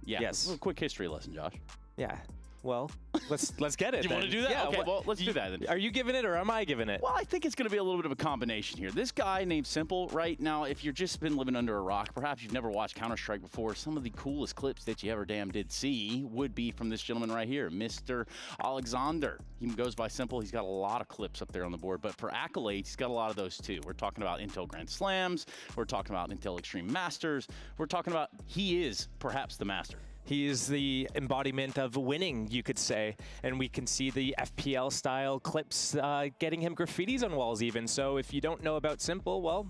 Yeah. Yes. A quick history lesson, Josh. Yeah. Well, let's get it. You want to do that? Yeah, Okay, well, let's do that then. Are you giving it or am I giving it? Well, I think it's going to be a little bit of a combination here. This guy named Simple, right now, if you've just been living under a rock, perhaps you've never watched Counter-Strike before, some of the coolest clips that you ever damn did see would be from this gentleman right here, Mr. Alexander. He goes by Simple. He's got a lot of clips up there on the board, but for accolades, he's got a lot of those too. We're talking about Intel Grand Slams. We're talking about Intel Extreme Masters. We're talking about he is perhaps the master. He is the embodiment of winning, you could say. And we can see the FPL-style clips getting him graffitis on walls even. So if you don't know about Simple, well,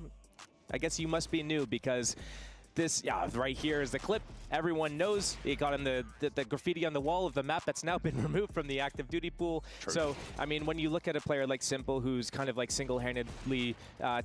I guess you must be new because this, right here is the clip. Everyone knows it got him the graffiti on the wall of the map that's now been removed from the active duty pool. True. So, I mean, when you look at a player like Simple, who's kind of like single-handedly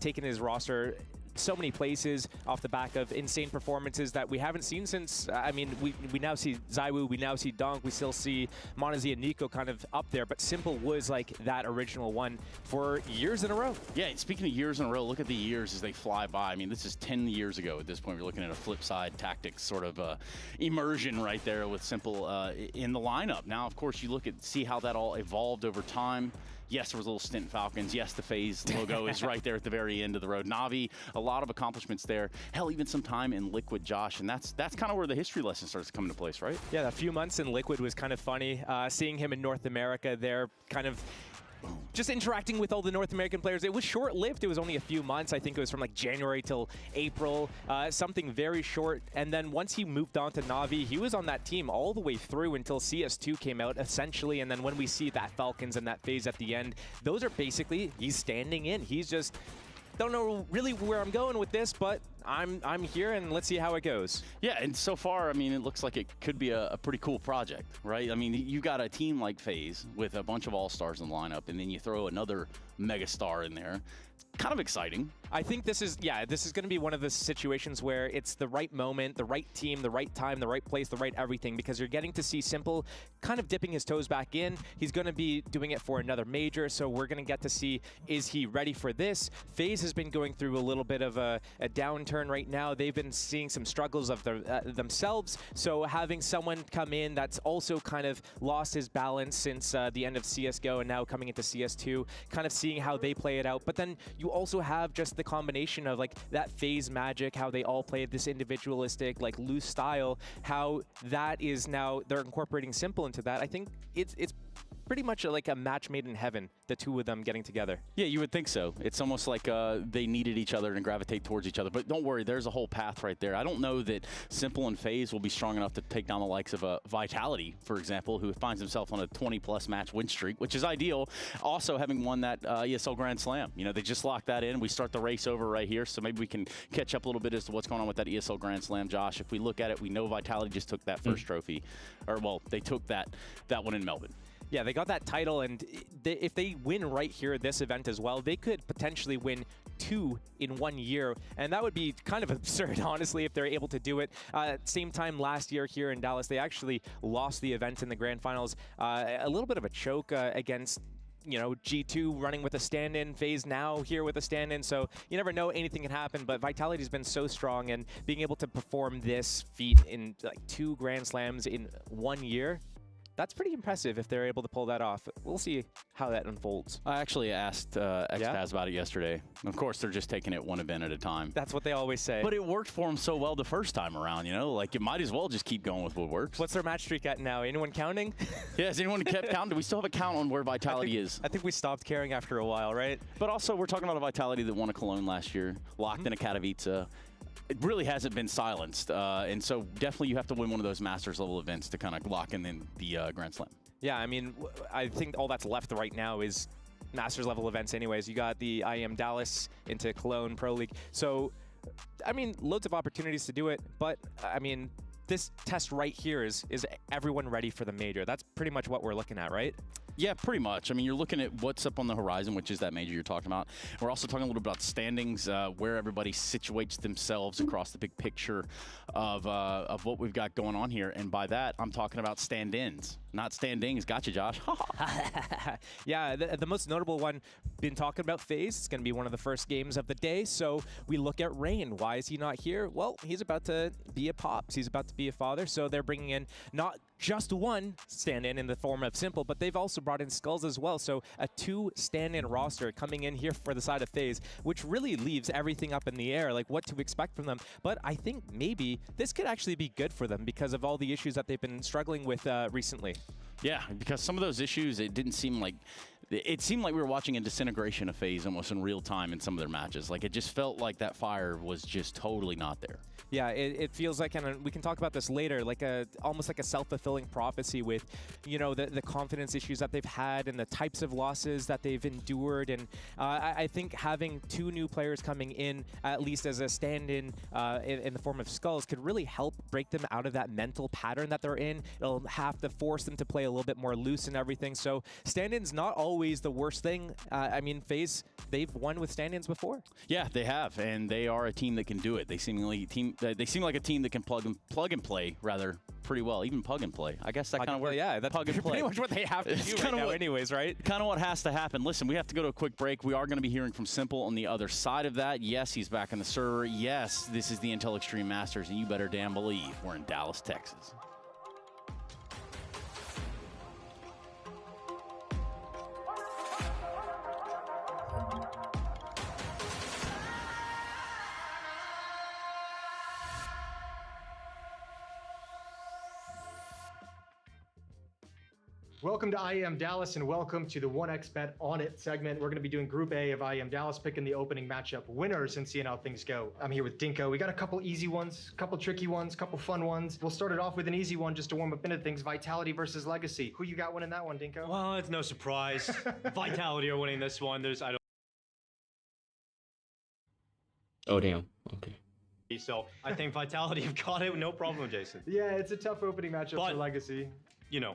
taken his roster so many places off the back of insane performances that we haven't seen since, I mean, we now see Zywoo, we now see Donk, we still see Monazi and Nico kind of up there, but Simple was like that original one for years in a row. Yeah, and speaking of years in a row, look at the years as they fly by. I mean, this is 10 years ago at this point. We're looking at a flip side tactics sort of immersion right there with Simple in the lineup. Now, of course, you look at see how that all evolved over time. Yes, there was a little stint in Falcons. Yes, the FaZe logo is right there at the very end of the road. Na'Vi, a lot of accomplishments there. Hell, even some time in Liquid, Josh, and that's kind of where the history lesson starts to come into place, right? Yeah, a few months in Liquid was kind of funny. Seeing him in North America there, kind of just interacting with all the North American players. It was short-lived. It was only a few months. I think it was from like January till April, something very short. And then once he moved on to Na'Vi, he was on that team all the way through until CS2 came out, essentially. And then when we see that Falcons and that FaZe at the end, those are basically, he's standing in. He's just, don't know really where I'm going with this, but I'm here and let's see how it goes. Yeah, and so far, I mean, it looks like it could be a pretty cool project, right? I mean, you got a team like FaZe with a bunch of all-stars in the lineup, and then you throw another megastar in there. Kind of exciting. I think this is going to be one of the situations where it's the right moment, the right team, the right time, the right place, the right everything, because you're getting to see Simple kind of dipping his toes back in. He's going to be doing it for another major, so we're going to get to see, is he ready for this? FaZe has been going through a little bit of a downturn right now. They've been seeing some struggles of themselves, so having someone come in that's also kind of lost his balance since the end of CSGO and now coming into CS2, kind of seeing how they play it out. But then you also have just the combination of like that FaZe magic, how they all play this individualistic, like loose style, how that is now, they're incorporating Simple into that. I think it's pretty much like a match made in heaven, the two of them getting together. Yeah, you would think so. It's almost like they needed each other and gravitate towards each other. But don't worry, there's a whole path right there. I don't know that Simple and FaZe will be strong enough to take down the likes of Vitality, for example, who finds himself on a 20-plus match win streak, which is ideal. Also, having won that ESL Grand Slam. You know, they just locked that in. We start the race over right here, so maybe we can catch up a little bit as to what's going on with that ESL Grand Slam, Josh. If we look at it, we know Vitality just took that first trophy. Or, well, they took that one in Melbourne. Yeah, they got that title, and if they win right here this event as well, they could potentially win 2 in 1 year, and that would be kind of absurd, honestly, if they're able to do it. Same time last year here in Dallas, they actually lost the event in the grand finals. A little bit of a choke against, you know, G2 running with a stand-in, FaZe now here with a stand-in, so you never know, anything can happen, but Vitality's been so strong, and being able to perform this feat in like 2 Grand Slams in 1 year, that's pretty impressive if they're able to pull that off. We'll see how that unfolds. I actually asked XPaz about it yesterday. Of course, they're just taking it one event at a time. That's what they always say. But it worked for them so well the first time around, you know? Like, you might as well just keep going with what works. What's their match streak at now? Anyone counting? Yeah, has anyone kept counting? Do we still have a count on where Vitality is? I think we stopped caring after a while, right? But also, we're talking about a Vitality that won a Cologne last year, locked in a Katowice. It really hasn't been silenced, and so definitely you have to win one of those Masters level events to kind of lock in the Grand Slam. Yeah, I mean, I think all that's left right now is Masters level events anyways. You got the IEM Dallas into Cologne Pro League. So, I mean, loads of opportunities to do it, but I mean, this test right here is everyone ready for the major? That's pretty much what we're looking at, right? Yeah, pretty much. I mean, you're looking at what's up on the horizon, which is that major you're talking about. We're also talking a little bit about standings, where everybody situates themselves across the big picture of what we've got going on here. And by that, I'm talking about stand-ins, not standings. Gotcha, Josh. Yeah, the most notable one, been talking about FaZe. It's going to be one of the first games of the day. So we look at Rain. Why is he not here? Well, he's about to be a pops. He's about to be a father. So they're bringing in not just one stand-in in the form of Simple, but they've also brought in Skulls as well. So a 2 stand-in roster coming in here for the side of FaZe, which really leaves everything up in the air, like what to expect from them. But I think maybe this could actually be good for them because of all the issues that they've been struggling with recently. Yeah, because some of those issues, it seemed like we were watching a disintegration of FaZe almost in real time in some of their matches. Like, it just felt like that fire was just totally not there. Yeah, it feels like, and we can talk about this later, like almost like a self-fulfilling prophecy with, you know, the confidence issues that they've had and the types of losses that they've endured. And I think having 2 new players coming in, at least as a stand-in in the form of Skulls, could really help break them out of that mental pattern that they're in. It'll have to force them to play a little bit more loose and everything. So stand-ins not always the worst thing. I mean, FaZe, they've won with stand-ins before. Yeah, they have, and they are a team that can do it. They seem like a team that can plug and play rather pretty well, even plug and play. I guess that kind of works. Yeah, that's plug and play. pretty much what they have to do right now anyways, right? Kind of what has to happen. Listen, we have to go to a quick break. We are going to be hearing from Simple on the other side of that. Yes, he's back on the server. Yes, this is the Intel Extreme Masters, and you better damn believe we're in Dallas, Texas. Welcome to IEM Dallas and welcome to the 1xBet On It segment. We're going to be doing Group A of IEM Dallas, picking the opening matchup winners and seeing how things go. I'm here with Dinko. We got a couple easy ones, couple tricky ones, couple fun ones. We'll start it off with an easy one just to warm up into things. Vitality versus Legacy. Who you got winning that one, Dinko? Well, it's no surprise. Vitality are winning this one. Oh, damn. Okay. So I think Vitality have got it. No problem, Jason. Yeah, it's a tough opening matchup for Legacy. You know.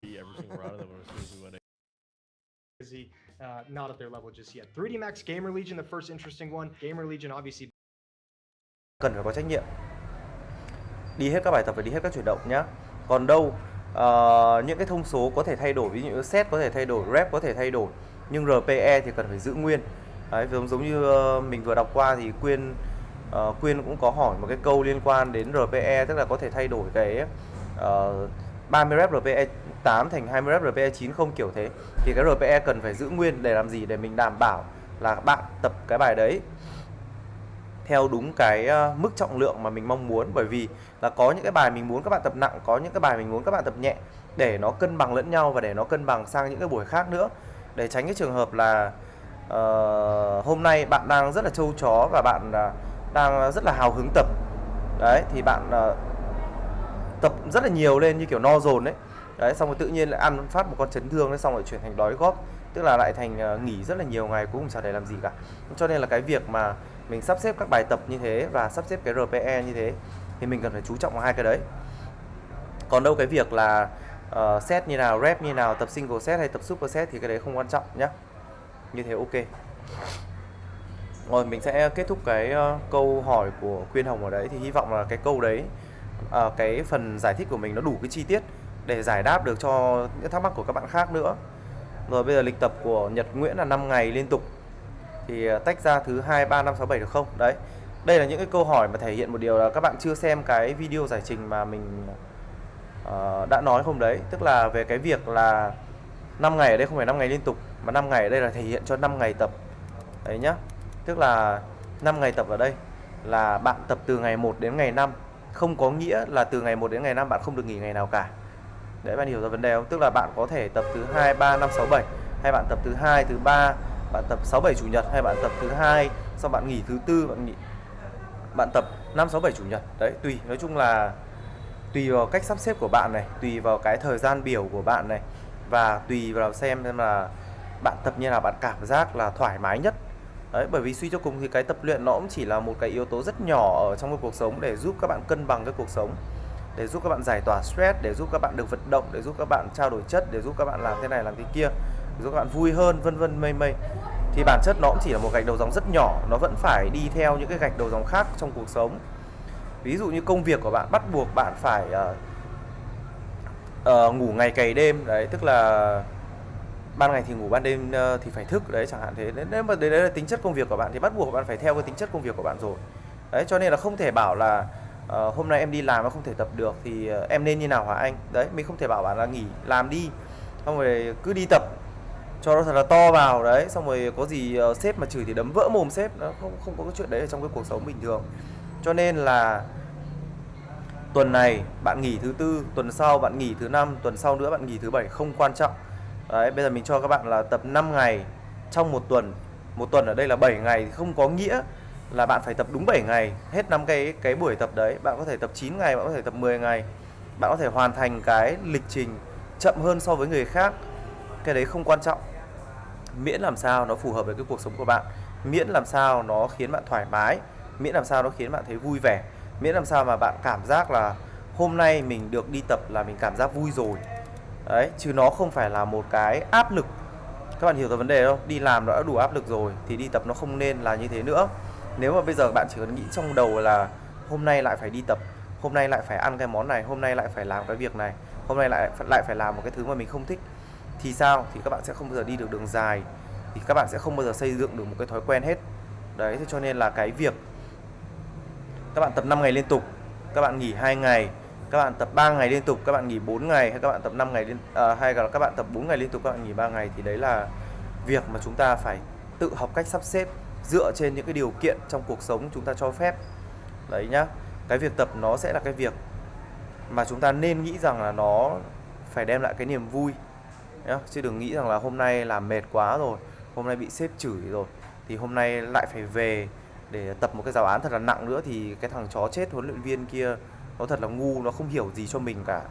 Every single round of them are supposed to be winning. Legacy, not at their level just yet. 3D Max Gamer Legion, the first interesting one. Gamer Legion obviously cần phải có trách nhiệm, đi hết các bài tập và đi hết các chuyển động nhá. Còn đâu những cái thông số có thể thay đổi, ví dụ như set có thể thay đổi, rep có thể thay đổi, nhưng RPE thì cần phải giữ nguyên. Đấy, giống như mình vừa đọc qua thì Quyên cũng có hỏi một cái câu liên quan đến RPE, tức là có thể thay đổi cái 30 rep RPE 8 thành 20 rep RPE 9 không, kiểu thế. Thì cái RPE cần phải giữ nguyên để làm gì? Để mình đảm bảo là bạn tập cái bài đấy theo đúng cái mức trọng lượng mà mình mong muốn. Bởi vì là có những cái bài mình muốn các bạn tập nặng, có những cái bài mình muốn các bạn tập nhẹ, để nó cân bằng lẫn nhau và để nó cân bằng sang những cái buổi khác nữa, để tránh cái trường hợp là hôm nay bạn đang rất là trâu chó và bạn đang rất là hào hứng tập đấy, thì bạn tập rất là nhiều lên như kiểu no dồn đấy, xong rồi tự nhiên lại ăn phát một con chấn thương, xong rồi chuyển thành đói góp, tức là lại thành nghỉ rất là nhiều ngày, cuối cùng chả để làm gì cả. Cho nên là cái việc mà mình sắp xếp các bài tập như thế và sắp xếp cái RPE như thế thì mình cần phải chú trọng vào hai cái đấy. Còn đâu cái việc là set như nào, rep như nào, tập single set hay tập super set thì cái đấy không quan trọng nhé. Như thế ok. Rồi mình sẽ kết thúc cái câu hỏi của Quyên Hồng ở đấy. Thì hy vọng là cái câu đấy, cái phần giải thích của mình nó đủ cái chi tiết để giải đáp được cho những thắc mắc của các bạn khác nữa. Rồi bây giờ lịch tập của Nhật Nguyễn là 5 ngày liên tục, thì tách ra thứ 2, 3, 5, 6, 7 được không? Đấy, đây là những cái câu hỏi mà thể hiện một điều là các bạn chưa xem cái video giải trình mà mình đã nói hôm đấy. Tức là về cái việc là 5 ngày ở đây không phải 5 ngày liên tục, mà 5 ngày ở đây là thể hiện cho 5 ngày tập. Đấy nhá. Tức là 5 ngày tập ở đây là bạn tập từ ngày 1 đến ngày 5, không có nghĩa là từ ngày 1 đến ngày 5 bạn không được nghỉ ngày nào cả. Đấy, bạn hiểu ra vấn đề không? Tức là bạn có thể tập thứ 2, 3, 5, 6, 7, hay bạn tập thứ 2, thứ 3, bạn tập 6, 7 chủ nhật, hay bạn tập thứ 2 xong bạn nghỉ thứ 4, bạn tập 5, 6, 7 chủ nhật. Đấy, tùy, nói chung là tùy vào cách sắp xếp của bạn này, tùy vào cái thời gian biểu của bạn này, và tùy vào xem là bạn tập như nào bạn cảm giác là thoải mái nhất. Đấy, bởi vì suy cho cùng thì cái tập luyện nó cũng chỉ là một cái yếu tố rất nhỏ ở trong cái cuộc sống để giúp các bạn cân bằng cái cuộc sống, để giúp các bạn giải tỏa stress, để giúp các bạn được vận động, để giúp các bạn trao đổi chất, để giúp các bạn làm thế này làm thế kia, để giúp các bạn vui hơn, vân vân mây mây. Thì bản chất nó cũng chỉ là một gạch đầu dòng rất nhỏ, nó vẫn phải đi theo những cái gạch đầu dòng khác trong cuộc sống. Ví dụ như công việc của bạn bắt buộc bạn phải ngủ ngày cày đêm, đấy, tức là ban ngày thì ngủ, ban đêm thì phải thức, đấy, chẳng hạn thế. Nếu mà đấy là tính chất công việc của bạn thì bắt buộc bạn phải theo cái tính chất công việc của bạn rồi. Đấy, cho nên là không thể bảo là hôm nay em đi làm mà không thể tập được thì em nên như nào hả anh? Đấy, mình không thể bảo bạn là nghỉ làm đi, xong rồi cứ đi tập cho nó thật là to vào, đấy, xong rồi có gì sếp mà chửi thì đấm vỡ mồm sếp. Nó không có cái chuyện đấy ở trong cái cuộc sống bình thường. Cho nên là tuần này bạn nghỉ thứ tư, tuần sau bạn nghỉ thứ năm, tuần sau nữa bạn nghỉ thứ bảy, không quan trọng. Đấy, bây giờ mình cho các bạn là tập 5 ngày trong một tuần. Một tuần ở đây là 7 ngày, thì không có nghĩa là bạn phải tập đúng 7 ngày hết 5 cái buổi tập đấy. Bạn có thể tập 9 ngày, bạn có thể tập 10 ngày. Bạn có thể hoàn thành cái lịch trình chậm hơn so với người khác. Cái đấy không quan trọng. Miễn làm sao nó phù hợp với cái cuộc sống của bạn, miễn làm sao nó khiến bạn thoải mái, miễn làm sao nó khiến bạn thấy vui vẻ, miễn làm sao mà bạn cảm giác là hôm nay mình được đi tập là mình cảm giác vui rồi. Đấy, chứ nó không phải là một cái áp lực. Các bạn hiểu cái vấn đề không? Đi làm đã đủ áp lực rồi thì đi tập nó không nên là như thế nữa. Nếu mà bây giờ bạn chỉ cần nghĩ trong đầu là hôm nay lại phải đi tập, hôm nay lại phải ăn cái món này, hôm nay lại phải làm cái việc này, hôm nay lại phải làm một cái thứ mà mình không thích, thì sao? Thì các bạn sẽ không bao giờ đi được đường dài, thì các bạn sẽ không bao giờ xây dựng được một cái thói quen hết. Đấy, thế cho nên là cái việc các bạn tập 5 ngày liên tục, các bạn nghỉ 2 ngày, các bạn tập 3 ngày liên tục, các bạn nghỉ 4 ngày, hay các bạn tập 5 ngày hay là các bạn tập 4 ngày liên tục, các bạn nghỉ 3 ngày, thì đấy là việc mà chúng ta phải tự học cách sắp xếp dựa trên những cái điều kiện trong cuộc sống chúng ta cho phép. Đấy nhá. Cái việc tập nó sẽ là cái việc mà chúng ta nên nghĩ rằng là nó phải đem lại cái niềm vui nhá. Chứ đừng nghĩ rằng là hôm nay làm mệt quá rồi, hôm nay bị sếp chửi rồi, thì hôm nay lại phải về để tập một cái giáo án thật là nặng nữa, thì cái thằng chó chết huấn luyện viên kia nó thật là ngu, nó không hiểu gì cho mình cả.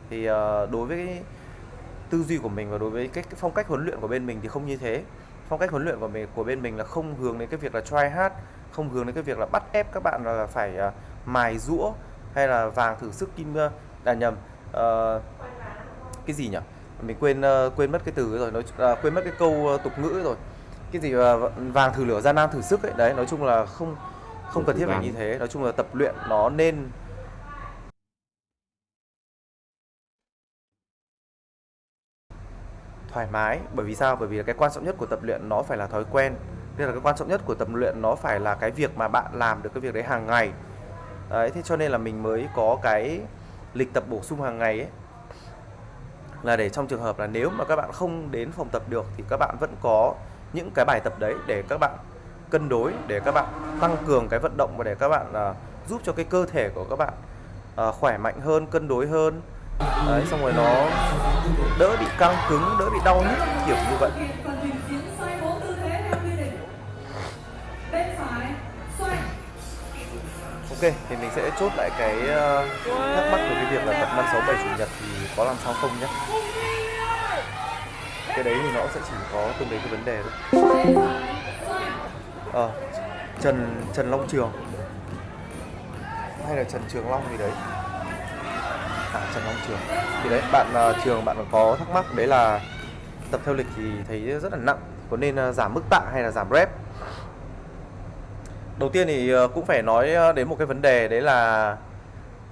Thì đối với cái tư duy của mình và đối với cái phong cách huấn luyện của bên mình thì không như thế. Phong cách huấn luyện của bên mình là không hướng đến cái việc là try hard, không hướng đến cái việc là bắt ép các bạn là phải mài giũa hay là vàng thử sức kim cái gì nhỉ? Mình quên mất cái từ rồi, quên mất cái câu tục ngữ rồi. Cái gì vàng thử lửa gian nan thử sức ấy. Đấy, nói chung là không cần thiết phải như thế. Nói chung là tập luyện nó nên thoải mái. Bởi vì sao? Bởi vì cái quan trọng nhất của tập luyện nó phải là thói quen. Nên là cái quan trọng nhất của tập luyện nó phải là cái việc mà bạn làm được cái việc đấy hàng ngày. Đấy, thế cho nên là mình mới có cái lịch tập bổ sung hàng ngày ấy, là để trong trường hợp là nếu mà các bạn không đến phòng tập được thì các bạn vẫn có những cái bài tập đấy để các bạn cân đối, để các bạn tăng cường cái vận động và để các bạn giúp cho cái cơ thể của các bạn khỏe mạnh hơn, cân đối hơn. Đấy, xong rồi nó đỡ bị căng cứng, đỡ bị đau nhức kiểu như vậy. Ok, thì mình sẽ chốt lại cái thắc mắc về cái việc là tập 5, 6, 7 chủ nhật thì có làm sao không nhé. Cái đấy thì nó sẽ chỉ có tương đối cái vấn đề thôi. Trần Long Trường hay là Trần Trường Long gì đấy. Trần Long Trường. Thì đấy, bạn Trường bạn có thắc mắc đấy là tập theo lịch thì thấy rất là nặng, có nên giảm mức tạ hay là giảm rep? Đầu tiên thì cũng phải nói đến một cái vấn đề, đấy là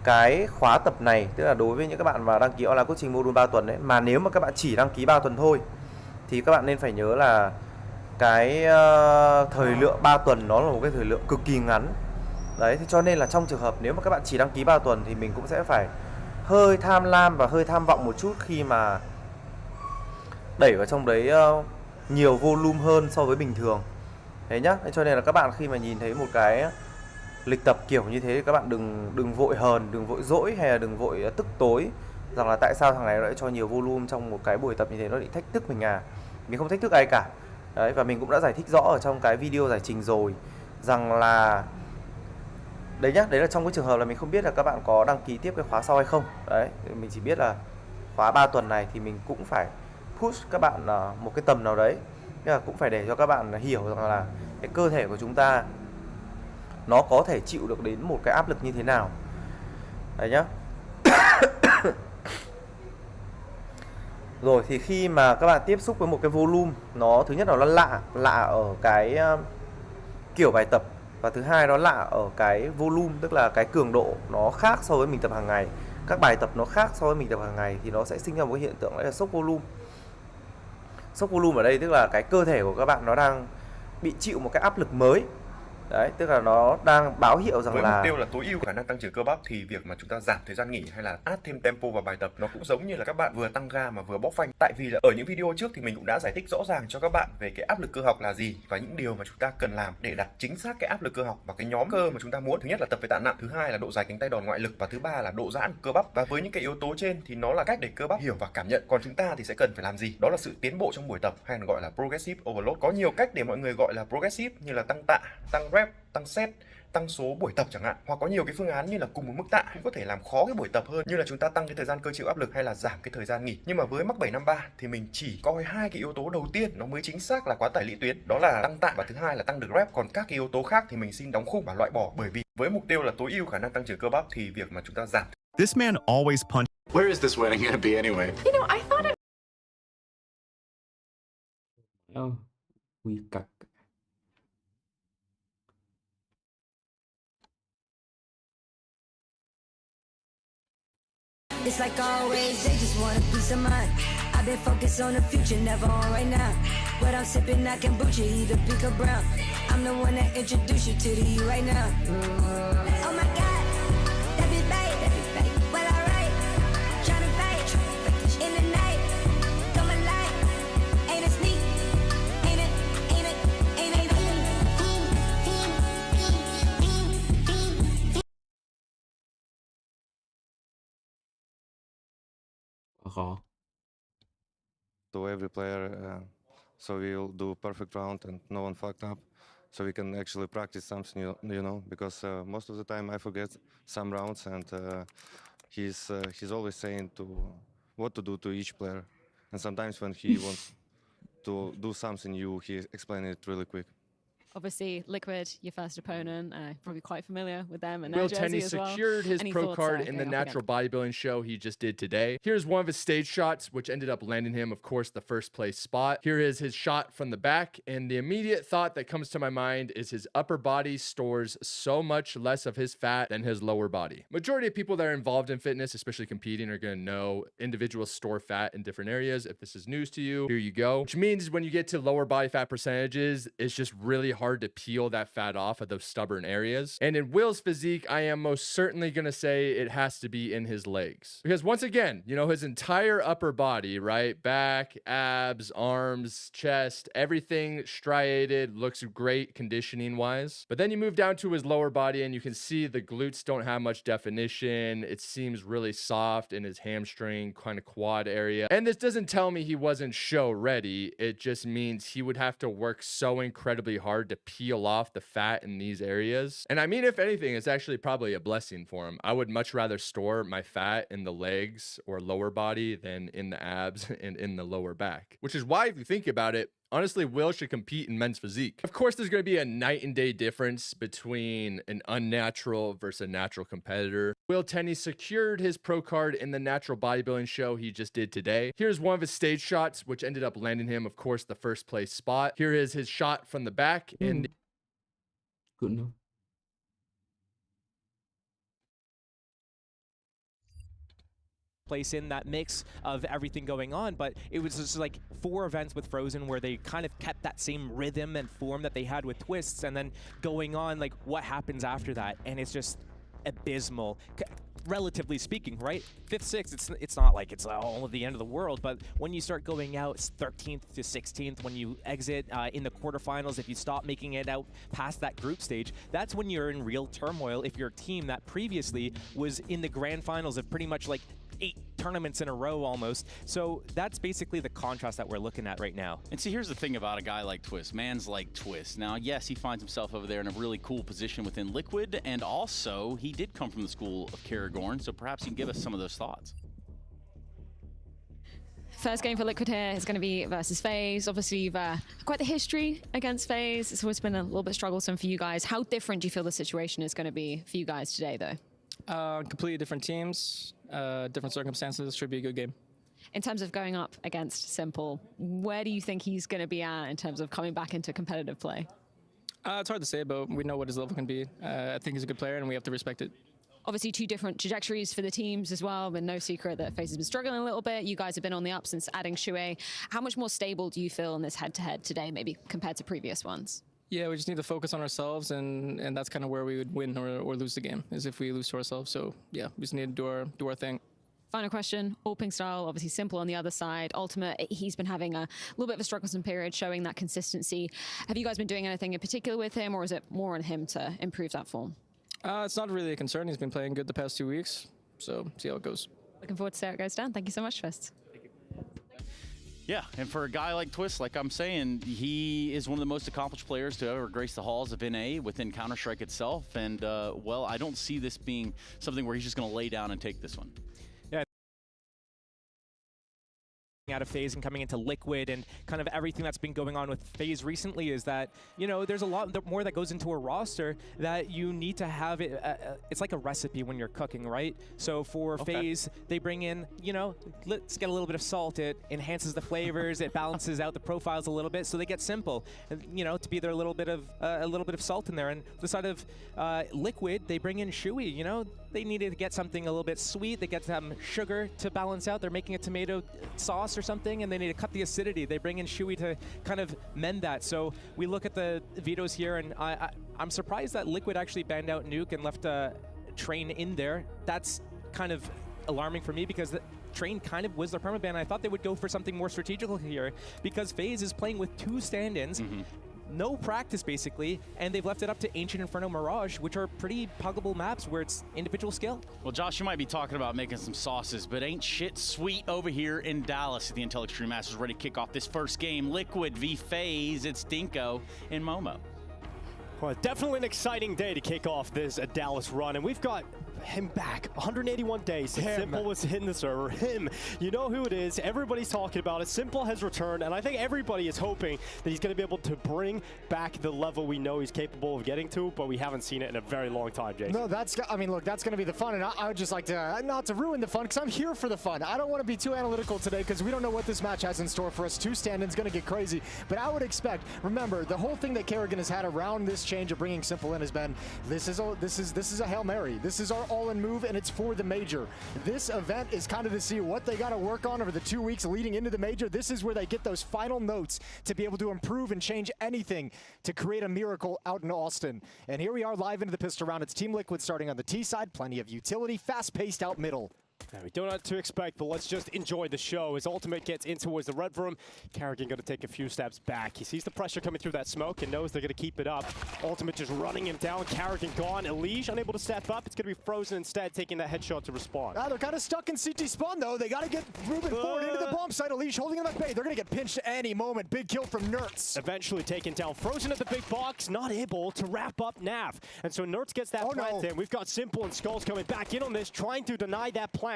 cái khóa tập này, tức là đối với những các bạn mà đăng ký online coaching module 3 tuần đấy, mà nếu mà các bạn chỉ đăng ký 3 tuần thôi thì các bạn nên phải nhớ là cái thời lượng 3 tuần nó là một cái thời lượng cực kỳ ngắn. Đấy, thế cho nên là trong trường hợp nếu mà các bạn chỉ đăng ký 3 tuần thì mình cũng sẽ phải hơi tham lam và hơi tham vọng một chút khi mà đẩy vào trong đấy nhiều volume hơn so với bình thường. Thế nhá, cho nên là các bạn khi mà nhìn thấy một cái lịch tập kiểu như thế thì các bạn đừng vội hờn, đừng vội dỗi hay là đừng vội tức tối rằng là tại sao thằng này lại cho nhiều volume trong một cái buổi tập như thế, nó bị thách thức mình à. Mình không thách thức ai cả. Đấy, và mình cũng đã giải thích rõ ở trong cái video giải trình rồi rằng là đấy nhá, đấy là trong cái trường hợp là mình không biết là các bạn có đăng ký tiếp cái khóa sau hay không. Đấy, mình chỉ biết là khóa 3 tuần này thì mình cũng phải push các bạn một cái tầm nào đấy. Tức là cũng phải để cho các bạn hiểu rằng là cái cơ thể của chúng ta nó có thể chịu được đến một cái áp lực như thế nào. Đấy nhá. Rồi thì khi mà các bạn tiếp xúc với một cái volume, nó thứ nhất là nó lạ ở cái kiểu bài tập, và thứ hai nó lạ ở cái volume, tức là cái cường độ nó khác so với mình tập hàng ngày, các bài tập nó khác so với mình tập hàng ngày, thì nó sẽ sinh ra một cái hiện tượng là sốc volume. Sốc volume ở đây tức là cái cơ thể của các bạn nó đang bị chịu một cái áp lực mới. Đấy, tức là nó đang báo hiệu rằng với là mục tiêu là tối ưu khả năng tăng trưởng cơ bắp, thì việc mà chúng ta giảm thời gian nghỉ hay là add thêm tempo vào bài tập nó cũng giống như là các bạn vừa tăng ga mà vừa bóc phanh. Tại vì là ở những video trước thì mình cũng đã giải thích rõ ràng cho các bạn về cái áp lực cơ học là gì và những điều mà chúng ta cần làm để đặt chính xác cái áp lực cơ học và cái nhóm cơ mà chúng ta muốn. Thứ nhất là tập với tạ nặng, thứ hai là độ dài cánh tay đòn ngoại lực, và thứ ba là độ giãn cơ bắp. Và với những cái yếu tố trên thì nó là cách để cơ bắp hiểu và cảm nhận. Còn chúng ta thì sẽ cần phải làm gì? Đó là sự tiến bộ trong buổi tập, hay gọi là progressive overload. Có nhiều cách để mọi người gọi là progressive, như là tăng tạ, tăng rep, tăng set, tăng số buổi tập chẳng hạn, hoặc có nhiều cái phương án như là cùng một mức tạ cũng có thể làm khó cái buổi tập hơn, như là chúng ta tăng cái thời gian cơ chịu áp lực hay là giảm cái thời gian nghỉ. Nhưng mà với mắc 753 thì mình chỉ coi hai cái yếu tố đầu tiên nó mới chính xác là quá tải lũy tuyến, đó là tăng tạ và thứ hai là tăng được rep. Còn các cái yếu tố khác thì mình xin đóng khung và loại bỏ, bởi vì với mục tiêu là tối ưu khả năng tăng trưởng cơ bắp thì việc mà chúng ta giảm. This man always punch. Where is this wedding gonna be anyway? You know, I thought it. Quy cặc. It's like always, they just want a piece of mind. I've been focused on the future, never on right now. But I'm sipping that kombucha, either pink or brown. I'm the one that introduced you to the you right now. Oh my God, that be babe. Well, alright, tryna fight in the night. Come alive, ain't it sneak? Ain't it? Khó. To every player, so we'll do perfect round and no one fucked up, so we can actually practice something, you know, because most of the time I forget some rounds, and he's always saying what to do to each player, and sometimes when he wants to do something new, he explains it really quick. Obviously, Liquid, your first opponent, probably quite familiar with them and Will their jersey Tenney as well. secured his Any pro thoughts card there in the going up natural bodybuilding show he just did today. Here's one of his stage shots, which ended up landing him, of course, the first place spot. Here is his shot from the back, and the immediate thought that comes to my mind is his upper body stores so much less of his fat than his lower body. Majority of people that are involved in fitness, especially competing, are going to know individuals store fat in different areas. If this is news to you, here you go. Which means when you get to lower body fat percentages, it's just really hard to peel that fat off of those stubborn areas. And in Will's physique, I am most certainly going to say it has to be in his legs. Because once again, you know, his entire upper body, right? Back, abs, arms, chest, everything striated, looks great conditioning wise. But then you move down to his lower body and you can see the glutes don't have much definition. It seems really soft in his hamstring, kind of quad area. And this doesn't tell me he wasn't show ready. It just means he would have to work so incredibly hard to peel off the fat in these areas. And I mean, if anything, it's actually probably a blessing for him. I would much rather store my fat in the legs or lower body than in the abs and in the lower back. Which is why, if you think about it, honestly, Will should compete in men's physique. Of course, there's going to be a night and day difference between an unnatural versus a natural competitor. Will Tenney secured his pro card in the natural bodybuilding show he just did today. Here's one of his stage shots, which ended up landing him, of course, the first place spot. Here is his shot from the back. And Good enough. Place in that mix of everything going on, but it was just like 4 events with Frozen where they kind of kept that same rhythm and form that they had with Twists, and then going on, like, what happens after that, and it's just abysmal, relatively speaking, right? 5th, 6th, it's not like it's all of the end of the world, but when you start going out 13th to 16th, when you exit in the quarterfinals, if you stop making it out past that group stage, that's when you're in real turmoil if you're a team that previously was in the grand finals of pretty much like 8 tournaments in a row almost. So that's basically the contrast that we're looking at right now. And see, here's the thing about a guy like Twist. Man's like Twist. Now, yes, he finds himself over there in a really cool position within Liquid, and also he did come from the school of Karagorn, so perhaps he can give us some of those thoughts. First game for Liquid here is going to be versus FaZe. Obviously, you've quite the history against FaZe. It's always been a little bit troublesome for you guys. How different do you feel the situation is going to be for you guys today, though? Completely different teams, different circumstances. Should be a good game. In terms of going up against Simple, where do you think he's going to be at in terms of coming back into competitive play? It's hard to say, but we know what his level can be. I think he's a good player, and we have to respect it. Obviously, two different trajectories for the teams as well, but no secret that FaZe has been struggling a little bit. You guys have been on the up since adding Shuey. How much more stable do you feel in this head-to-head today, maybe compared to previous ones? Yeah, we just need to focus on ourselves, and that's kind of where we would win or lose the game, is if we lose to ourselves. So, yeah, we just need to do our thing. Final question, Alping style, obviously Simple on the other side. Ultimate, he's been having a little bit of a strugglesome period, showing that consistency. Have you guys been doing anything in particular with him, or is it more on him to improve that form? It's not really a concern. He's been playing good the past 2 weeks, so see how it goes. Looking forward to see how it goes down. Thank you so much, Fist. Yeah, and for a guy like Twist, like I'm saying, he is one of the most accomplished players to ever grace the halls of NA within Counter-Strike itself. And, well, I don't see this being something where he's just going to lay down and take this one. Out of FaZe and coming into Liquid, and kind of everything that's been going on with FaZe recently is that, you know, there's a lot more that goes into a roster that you need to have it. It's like a recipe when you're cooking, right? So for FaZe, they bring in, you know, let's get a little bit of salt. It enhances the flavors, it balances out the profiles a little bit, so they get Simple, and, you know, to be there a little bit of salt in there. And the side of Liquid, they bring in Shuey. You know, they needed to get something a little bit sweet. They get some sugar to balance out. They're making a tomato sauce or something, and they need to cut the acidity. They bring in Shuey to kind of mend that. So we look at the vetoes here, and I'm surprised that Liquid actually banned out Nuke and left Train in there. That's kind of alarming for me, because the Train kind of was their permaban. I thought they would go for something more strategical here, because FaZe is playing with 2 stand-ins. No practice, basically, and they've left it up to Ancient Inferno Mirage, which are pretty puggable maps where it's individual skill. Well, Josh, you might be talking about making some sauces, but ain't shit sweet over here in Dallas. The Intel Extreme Masters ready to kick off this first game. Liquid v FaZe. It's Dinko and Momo. Well, definitely an exciting day to kick off this Dallas run, and we've got him back. 181 days since Simple was in the server. Him, you know who it is. Everybody's talking about it. Simple has returned, and I think everybody is hoping that he's going to be able to bring back the level we know he's capable of getting to, but we haven't seen it in a very long time, Jason. No, I mean, look, that's going to be the fun, and I would just like to, not to ruin the fun, because I'm here for the fun. I don't want to be too analytical today, because we don't know what this match has in store for us. 2 stand-ins going to get crazy, but I would expect, remember, the whole thing that Kerrigan has had around this change of bringing Simple in has been, this is a Hail Mary. This is our all-in move, and it's for the major. This event is kind of to see what they got to work on over the 2 weeks leading into the major. This is where they get those final notes to be able to improve and change anything to create a miracle out in Austin. And here we are live into the pistol round. It's Team Liquid starting on the T side. Plenty of utility, fast-paced out middle. We don't know what to expect, but let's just enjoy the show. As Ultimate gets in towards the red room, Kerrigan going to take a few steps back. He sees the pressure coming through that smoke and knows they're going to keep it up. Ultimate just running him down. Kerrigan gone. Elige unable to step up. It's going to be Frozen instead, taking that headshot to respond. They're kind of stuck in CT spawn, though. They got to get moving forward into the bomb site. Elige holding them at bay. They're going to get pinched any moment. Big kill from Nertz. Eventually taken down. Frozen at the big box, not able to wrap up Nav. And so Nertz gets that plant in. We've got Simple and Skulls coming back in on this, trying to deny that plant.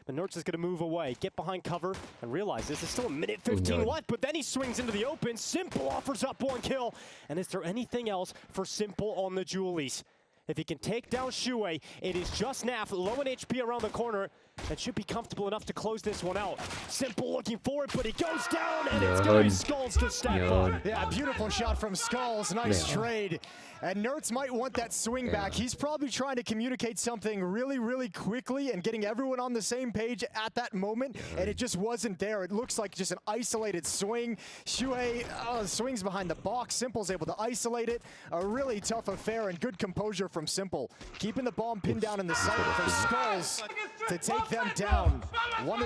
But Nertz is going to move away, get behind cover, and realize this is still a minute 15 left, but then he swings into the open. Simple offers up 1 kill. And is there anything else for Simple on the Julies? If he can take down Shuey, it is just Naf, low in HP around the corner, and should be comfortable enough to close this one out. Simple looking for it, but he goes down, and it's going to be Skulls to step up. Yeah, beautiful shot from Skulls. Nice trade. And Nertz might want that swing back. He's probably trying to communicate something really, really quickly and getting everyone on the same page at that moment, and it just wasn't there. It looks like just an isolated swing. Shuey swings behind the box. Simple's able to isolate it. A really tough affair and good composure from Simple. Keeping the bomb pinned down in the site for Skulls to take them down 1-0. I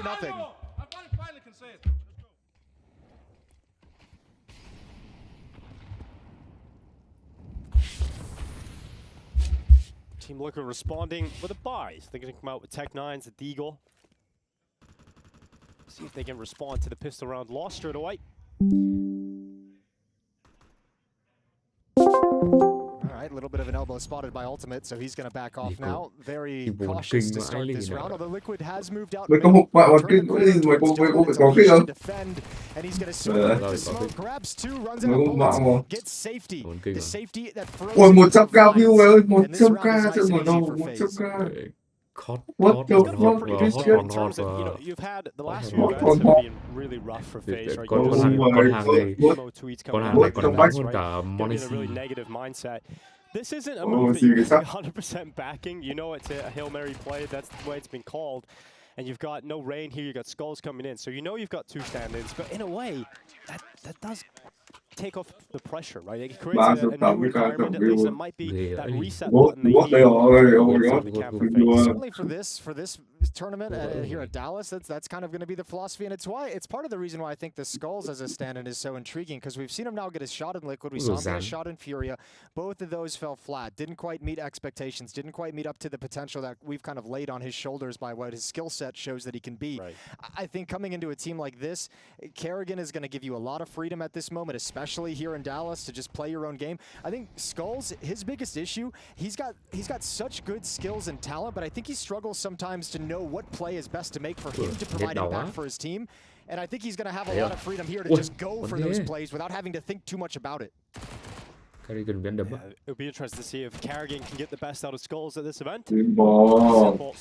finally can say it. Team Liquid responding with a buys. They're going to come out with Tech 9s at Deagle. See if they can respond to the pistol round lost straight away. All right, a little bit of an elbow spotted by Ultimate, so he's going to back off now. Very cautious to start this round, although Liquid has moved out. Defend, and he's going to swing with the smoke, grabs 2, runs out of bullets, gets safety. The safety that Frozen. 100k view ơi, 100k chứ mà đâu, 100k. What the fuck? Pretty good in terms of, you know, you've had the last few events have been really rough for FaZe, right? Con hàng này còn đáng hơn cả In a Monesi. really negative mindset. This isn't a move that you're 100% backing. You know it's a Hail Mary play. That's the way it's been called. And you've got no rain here. You've got Skulls coming in. So you know you've got two stand-ins. But in a way, that does take off the pressure, right? It creates a new environment. At least it might be that reset button they need. Certainly for this tournament here at Dallas, that's kind of going to be the philosophy, and it's part of the reason why I think the Skulls as a stand-in is so intriguing, because we've seen him now get a shot in Liquid, we saw him get a shot in Furia. Both of those fell flat, didn't quite meet expectations, didn't quite meet up to the potential that we've kind of laid on his shoulders by what his skill set shows that he can be. Right. I think coming into a team like this, Kerrigan is going to give you a lot of freedom at this moment, especially here in Dallas, to just play your own game. I think Skulls, his biggest issue, he's got such good skills and talent, but I think he struggles sometimes to know what play is best to make for him to provide impact for his team. And I think he's going to have a lot of freedom here to just go for those plays without having to think too much about it. Kerrigan biến đấm. It'll be interesting to see if Kerrigan can get the best out of Skulls at this event. Ôi,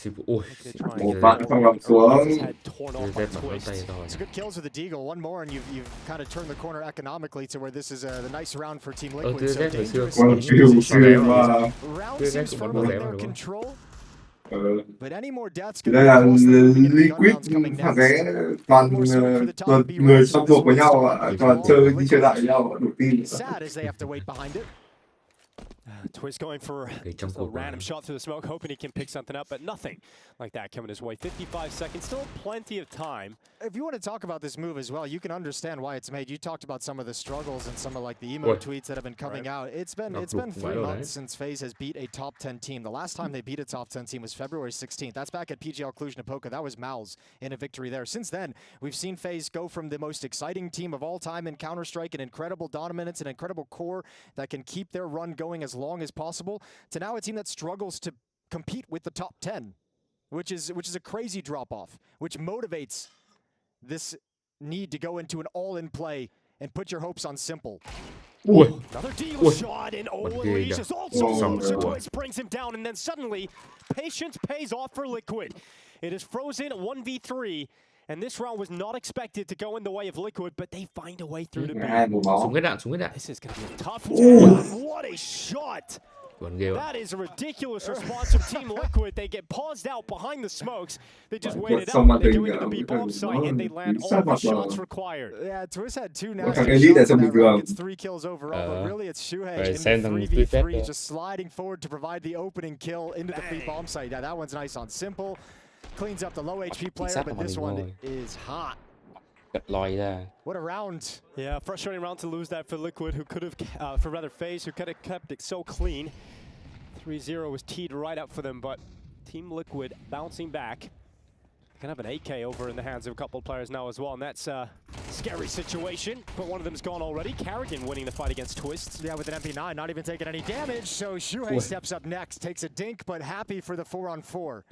Một bạn không làm xuống. It's good kills with the Deagle. One more, and you've kind of turned the corner economically to where this is the nice round for Team Liquid. So dangerous. Round seems firmly in their control. But any more deaths Đây là Liquit FaZe toàn người song thuộc với nhau ạ, toàn đi chơi lại với nhau đủ team. Sad as they have to wait behind it. Twist going for just a random shot through the smoke, hoping he can pick something up, but nothing like that coming his way. 55 seconds, still plenty of time. If you want to talk about this move as well, you can understand why it's made. You talked about some of the struggles and some of like the emo tweets that have been coming out. It's been 3 months since FaZe has beat a top 10 team. The last time they beat a top 10 team was February 16th. That's back at PGL Cluj-Napoca. That was Mal's in a victory there. Since then, we've seen FaZe go from the most exciting team of all time in Counter-Strike, an incredible dominance, an incredible core that can keep their run going as long as possible, to now a team that struggles to compete with the top 10, which is a crazy drop-off, which motivates this need to go into an all-in play and put your hopes on Simple. Another Deagle shot, and Unleash is also loose. Twist brings him down, and then suddenly, patience pays off for Liquid. It is frozen 1v3. And this round was not expected to go in the way of Liquid, but they find a way through to beat. Xuống cái đạn. This is going to be a tough one. What a shot! That is a ridiculous response from Team Liquid. They get paused out behind the smokes. They just waited out. They go into the B-bomb site, and they land all the shots required. Yeah, Twist had 2 nasty shots in that round. Gets 3 kills overall, but really it's Shuhei in the 3v3, just sliding forward to provide the opening kill into the B-bomb site. Yeah, that one's nice on Simple. Cleans up the low HP player, but this one is hot. What a round. Yeah, frustrating round to lose that for Liquid, who could have, FaZe, who could have kept it so clean. 3-0 was teed right up for them, but Team Liquid bouncing back. Can have an AK over in the hands of a couple of players now as well, and that's a scary situation, but one of them's gone already. Kerrigan winning the fight against Twist. Yeah, with an MP9, not even taking any damage, so Shuhei steps up next, takes a dink, but happy for the 4-on-4.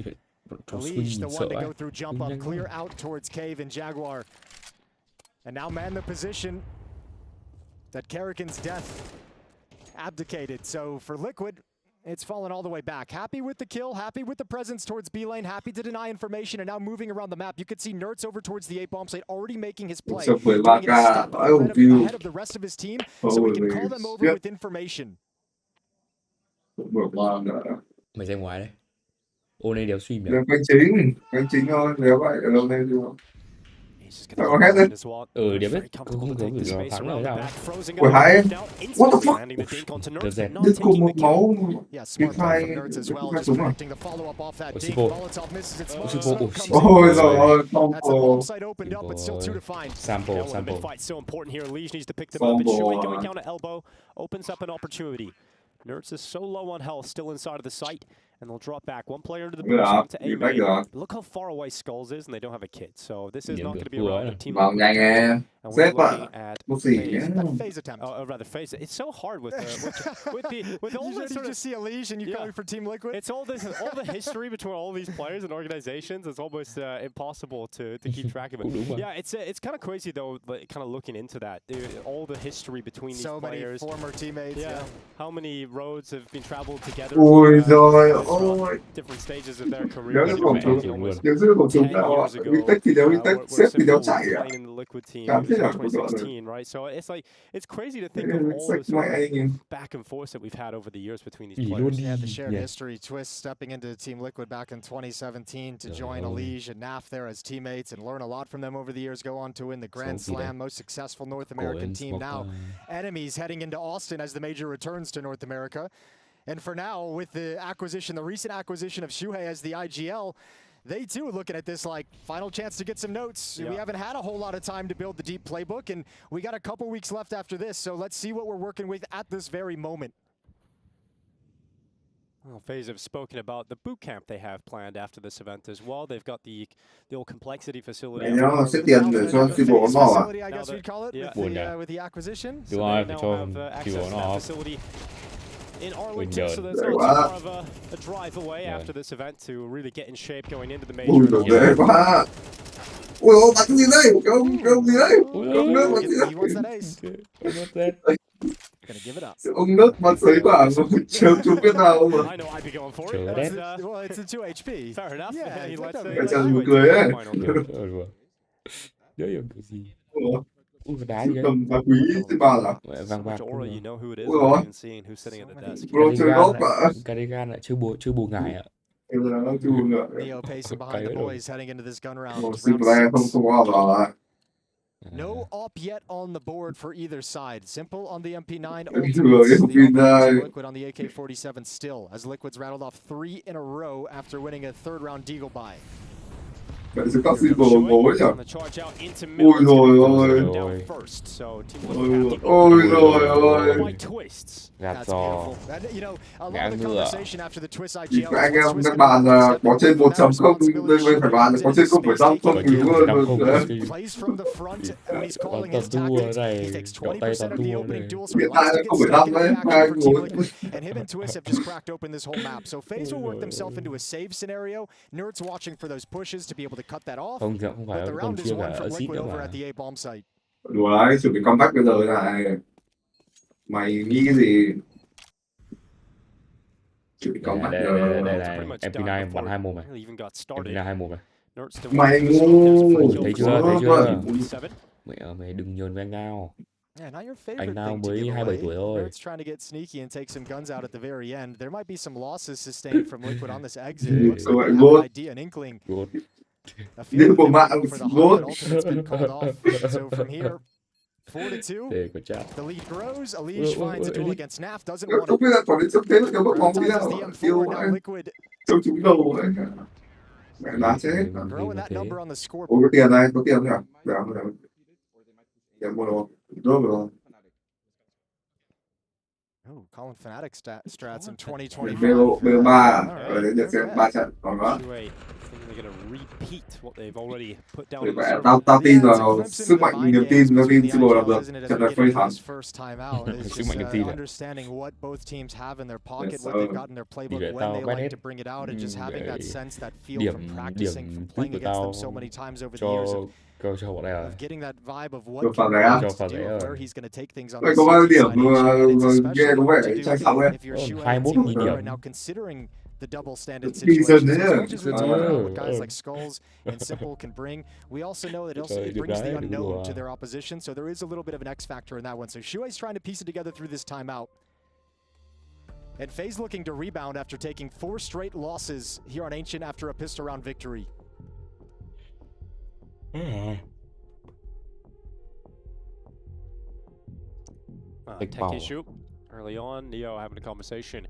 Leash, the one to go through jump up, clear out towards Cave and Jaguar. And now man the position that Kerrigan's death abdicated. So for Liquid, it's fallen all the way back. Happy with the kill, happy with the presence towards B lane, happy to deny information, and now moving around the map. You could see Nertz over towards the A-bomb site already making his play. Ahead of the rest of his team, so we can call them over with information. Mày ra ngoài đấy. Ô này đều stream được. Cánh chính thôi, nếu vậy ở đâu đây được. Điểm đấy. Không có người nào thắng rồi sao? Ủa hãy. What the fuck? Đứt cùng một máu. Cái phai súng à? Ôi giời ơi, Sample. Nertz is so low on health, still inside of the site, and they'll drop back. One player into the boost to A main. Look how far away Skulls is, and they don't have a kit. So this is not going to be a round of team. And we're Xếp ạ. looking at Một gì FaZe. nhá. That phase attempt. Oh, rather FaZe. It's so hard with all You the sort of just see Elige and you're going for Team Liquid. It's all the history between all these players and organizations. It's almost impossible to keep track of it. Yeah, it's kind of crazy though. Kind of looking into that, all the history between these So many players. former teammates. Yeah. How many roads have been traveled together? Ôi giời from ơi. different stages of their career. Nhớ cái vòng chung, nhớ cái vòng chung nào ạ. Liquit thì đéo Liquit, xếp thì đéo chạy ạ. Playing in the Liquid team Cảm thấy là 2016, right? So it's like it's crazy to think of all the sort of back and forth that we've had over the years between these players. Yeah, the shared history. Twist stepping into Team Liquid back in 2017 to join Elige and Naf there as teammates and learn a lot from them over the years. Go on to win the Grand Slam, most successful North American team now. Enemies heading into Austin as the major returns to North America. And for now, with the recent acquisition of Shuhei as the IGL, they too are looking at this like final chance to get some notes. Yeah. We haven't had a whole lot of time to build the deep playbook, and we got a couple weeks left after this. So let's see what we're working with at this very moment. Well, FaZe have spoken about the boot camp they have planned after this event as well. They've got the old complexity facility. Mày nhớ xếp tiền để cho chi bộ nó à? I guess we'd call it with the acquisition. Đúng rồi, phải cho chi bộ nó in Arlington, so there's not too far of a drive away after this event to really get in shape going into the major. Ui đồ ghê quá. Ui ôi, bắn gì đây? Cái ông gì đấy? Ông nước bắn gì đấy? Gonna give it up. Ông nước bắn sấy quả trêu chú biết nào mà. I know I'd be going for it. Well, it's a 2 HP. Fair enough. Yeah, he lets Cái chân buồn cười ấy. Ui, đá gì vậy? Cầm đá quý chứ bà là. Vàng vàng. Aura, you know who it is. Ui rồi. Who's sitting at the desk. Bro chơi gốc ạ. Carrigan lại chưa bù ngải ạ. Neo pacing behind the boys heading into this gun round. Một xịp lè không qua vào. No op yet on the board for either side. Simple on the MP9. Liquid on the AK-47 still, as Liquid's rattled off 3 in a row after winning a third round Deagle buy. Vậy sẽ có xịp bồ bố nhỉ? Ôi rồi ôi. Ôi rồi ôi. Gạt giò. Ngã ngựa. Thì anh em các bạn có trên 1.0 đây mới phải bạn có trên 0.5 không cứu luôn. Toàn đua này, đậu tay toàn đua này. Hiện tại là 0.5 đấy, hai ngồi. And him and Twist have just cracked open this whole map. So FaZe will work themselves into a save scenario. Nerds watching for those pushes to be able to cut that off. Không phải The còn round is chia won cả from assist Liquid nữa over mà. at the A bomb site. Đùa đấy, chuẩn bị comeback bây giờ này. Mày nghĩ cái gì? Chuẩn bị comeback bây giờ. Đây là MP9 bắn 2 mồm này. MP9 2 mồm này. Mày ngu. Thấy chưa? Mày đừng nhờn với anh nào. Yeah, not your favorite Anh nào thing to mới give 27 away. tuổi thôi. Nerds trying to get sneaky and take some guns out at the very end. There might be some losses sustained from Liquid on this exit. It looks like they have an idea, an inkling. A feeling for the Hawk, ultimate's been called off. So from here, 4-2. The lead grows. Elige finds a duel against Naf. Doesn't want Không biết là còn đến sắp thế là cái bốc bóng đi nào. Yêu now anh. Liquid Trông chúng đầu ấy. Mẹ đá chết. growing that number on the scoreboard. Ôi có tiền này, có tiền nhỉ? Được. Tiền mua đồ. Đúng rồi. Oh, Colin Fnatic strats in 2020. BO3 ở đến được xem 3 trận còn đó. Tao tin vào sức mạnh niềm tin, nó tin Sibo làm được. Trận này phải thắng. Sức mạnh niềm tin à? Understanding what both teams have in their pocket, what they've got in their playbook, when they like to bring it out, and just having that sense, that feel from practicing, from playing against them so many times over the years. Cho bọn này là Getting that vibe of what cho FaZe where he's going to take things on. Có bao nhiêu điểm nghe có vẻ trai xạo ấy. 21.000 điểm. Now considering the double standard situation, what guys like Skulls and Simple can bring. We also know that it brings the unknown to their opposition, so there is a little bit of an X factor in that one. So Shuei's trying to piece it together through this timeout. And FaZe looking to rebound after taking 4 straight losses here on Ancient after a pistol round victory. Tech issue early on. Neo having a conversation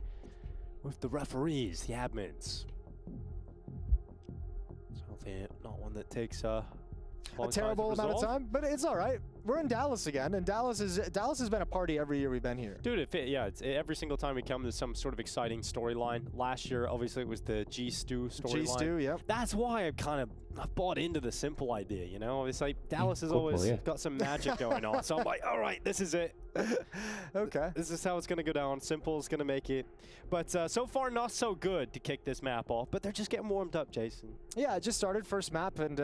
with the referees, the admins. Something not one that takes a terrible amount of time, but it's all right. We're in Dallas again, and Dallas has been a party every year we've been here. Dude, every single time we come, there's some sort of exciting storyline. Last year, obviously, it was the G-Stew storyline. G-Stew, yep. That's why I've bought into the simple idea, you know? It's like Dallas has always got some magic going on. So I'm like, all right, this is it. Okay. This is how it's going to go down. Simple's going to make it. But so far, not so good to kick this map off. But they're just getting warmed up, Jason. Yeah, it just started first map and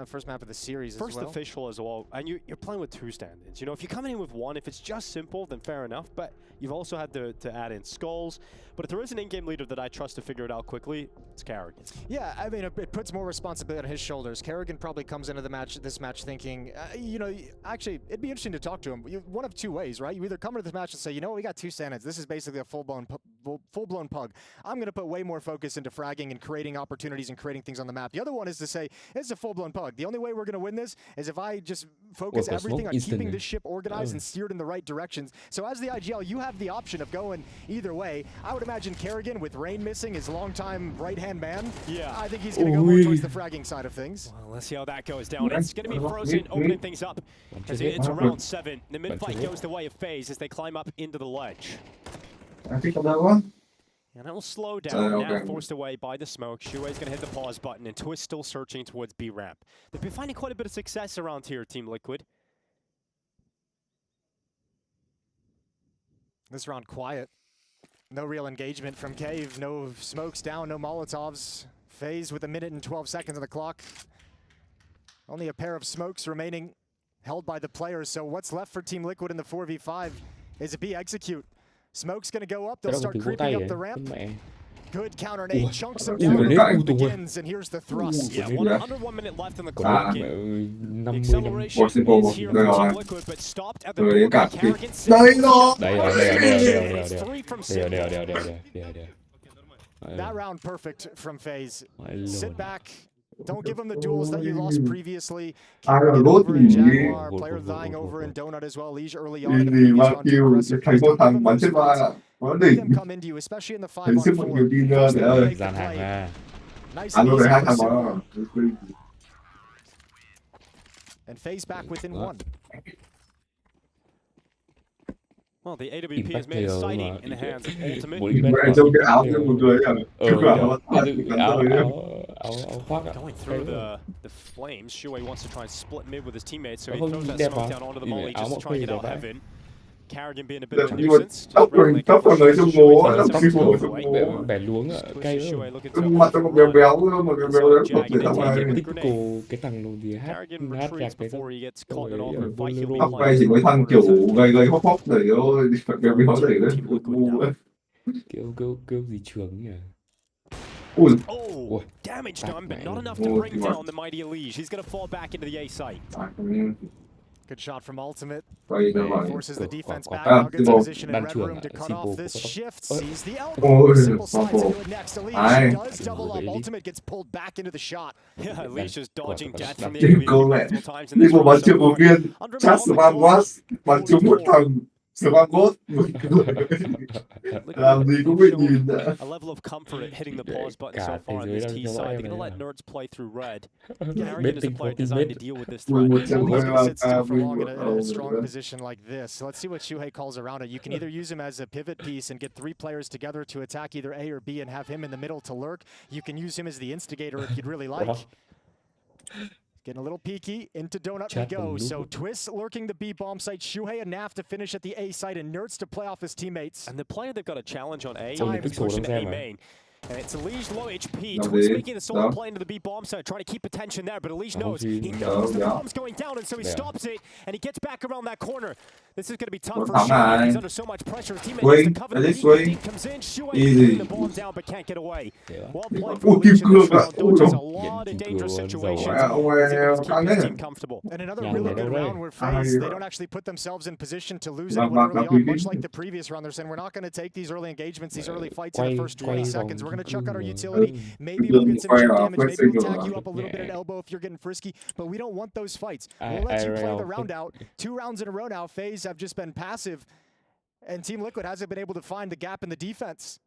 first map of the series first as well. Official as well. And you're playing with 2 stand-ins. You know, if you're coming in with 1, if it's just simple, then fair enough. But you've also had to add in Skulls. But if there is an in-game leader that I trust to figure it out quickly, it's Karrigan. Yeah, I mean, it puts more responsibility on his shoulders. Karrigan probably comes into this match thinking, you know, actually, it'd be interesting to talk to him. One of 2 ways, right? You either come into this match and say, you know what, we got 2 stand-ins. This is basically a full-blown pug. I'm going to put way more focus into fragging and creating opportunities and creating things on the map. The other one is to say, it's a full-blown pug. The only way we're going to win this is if I just focus everything on keeping this ship organized and steered in the right directions. So as the IGL, you have the option of going either way. I would imagine Karrigan, with Rain missing, his longtime right-hand man. Yeah. I think he's going to go more towards the fragging side of things. Well, let's see how that goes down. It's going to be Frozen opening things up. As it's around 7. The mid-fight goes the way of FaZe as they climb up into the ledge. I think on that one. And it'll slow down, now forced away by the smoke. Shuei's going to hit the pause button, and Twist still searching towards B ramp. They've been finding quite a bit of success around here, Team Liquid. This round quiet. No real engagement from Cave, no smokes down, no Molotovs. FaZe with 1 minute and 12 seconds on the clock. Only a pair of smokes remaining, held by the players. So what's left for Team Liquid in the 4v5 is a B execute. Smoke's gonna go up, they'll start creeping up the ramp. Good counter nade, chunks them down, and begins, and here's the thrust. Yeah, under 1 minute left in the clock. The acceleration is here for Team Liquid, but stopped at the door by Karrigan. It's 3 from 6. That round perfect from FaZe. Sit back. Don't give them the duels that you lost previously. Karrigan over in Jaguar, player dying over in Donut as well. Liege early on. Let them come into you, especially in the 5-on-4. Nice and easy. And FaZe back within 1. Well, the AWP has made a sighting in the hands of Ultimate. Going through the flames, Shuei wants to try and split mid with his teammates, so he throws that smoke down onto the molly just to try and get out of heaven. Karrigan being a bit of a nuisance. Tóc người trong bố là phi phổ trong bố. Bẻ luống ở cây mặt nó béo béo mà béo béo đấy không thể tao ai. Cái thằng đồ gì hát nhạc cái tóc này chỉ có thằng kiểu gầy gầy hốc hốc đẩy thôi, béo béo đẩy đấy. Kêu gì trường nhỉ? Oh, damage done, but not enough to bring down the mighty Liege. He's going to fall back into the A site. Good shot from Ultimate. Quay Forces the defense back. Now gets a position in red room to cut off this shift. Sees the elbow. Simple slides into it next. Liege does double up. Ultimate gets pulled back into the shot. Yeah, Liege just dodging death from the enemy multiple times in this một bắn trượt một viên. Chát spam was bắn trúng một thằng. Spam ghost. Làm gì cũng bị nhìn đã. A level of comfort at hitting the pause button so far on this T side. They're going to let Nerds play through red. Karrigan is a player designed to deal with this threat. He's going to sit still for long in a strong position like this. So let's see what Shuhei calls around it. You can either use him as a pivot piece and get 3 players together to attack either A or B and have him in the middle to lurk. You can use him as the instigator if you'd really like. Getting a little peeky, into Donut we go. So Twist lurking the B bomb site, Shuhei and Naf to finish at the A site, and Nerds to play off his teammates. And the player they've got a challenge on A is pushing to A main. And it's Liege low HP. Twist making the solo play into the B bomb site, trying to keep attention there, but Liege knows. He knows the bomb's going down, and so he stops it, and he gets back around that corner. This is going to be tough for Shuhei. He's under so much pressure. His teammate has to cover the lead. Comes in, Shuhei putting the bomb down, but can't get away. Well played for Liege in this round. Dodges a lot of dangerous situations. Keep his team comfortable. And another really good round where FaZe, they don't actually put themselves in position to lose anyone early on, much like the previous round. They're saying, we're not going to take these early engagements, these early fights in the first 20 seconds. We're going to chuck out our utility. Maybe we'll get some chip damage. Maybe we'll tag you up a little bit at elbow if you're getting frisky, but we don't want those fights. We'll let you play the round out. 2 rounds in a row now. FaZe have just been passive, and Team Liquid hasn't been able to find the gap in the defense.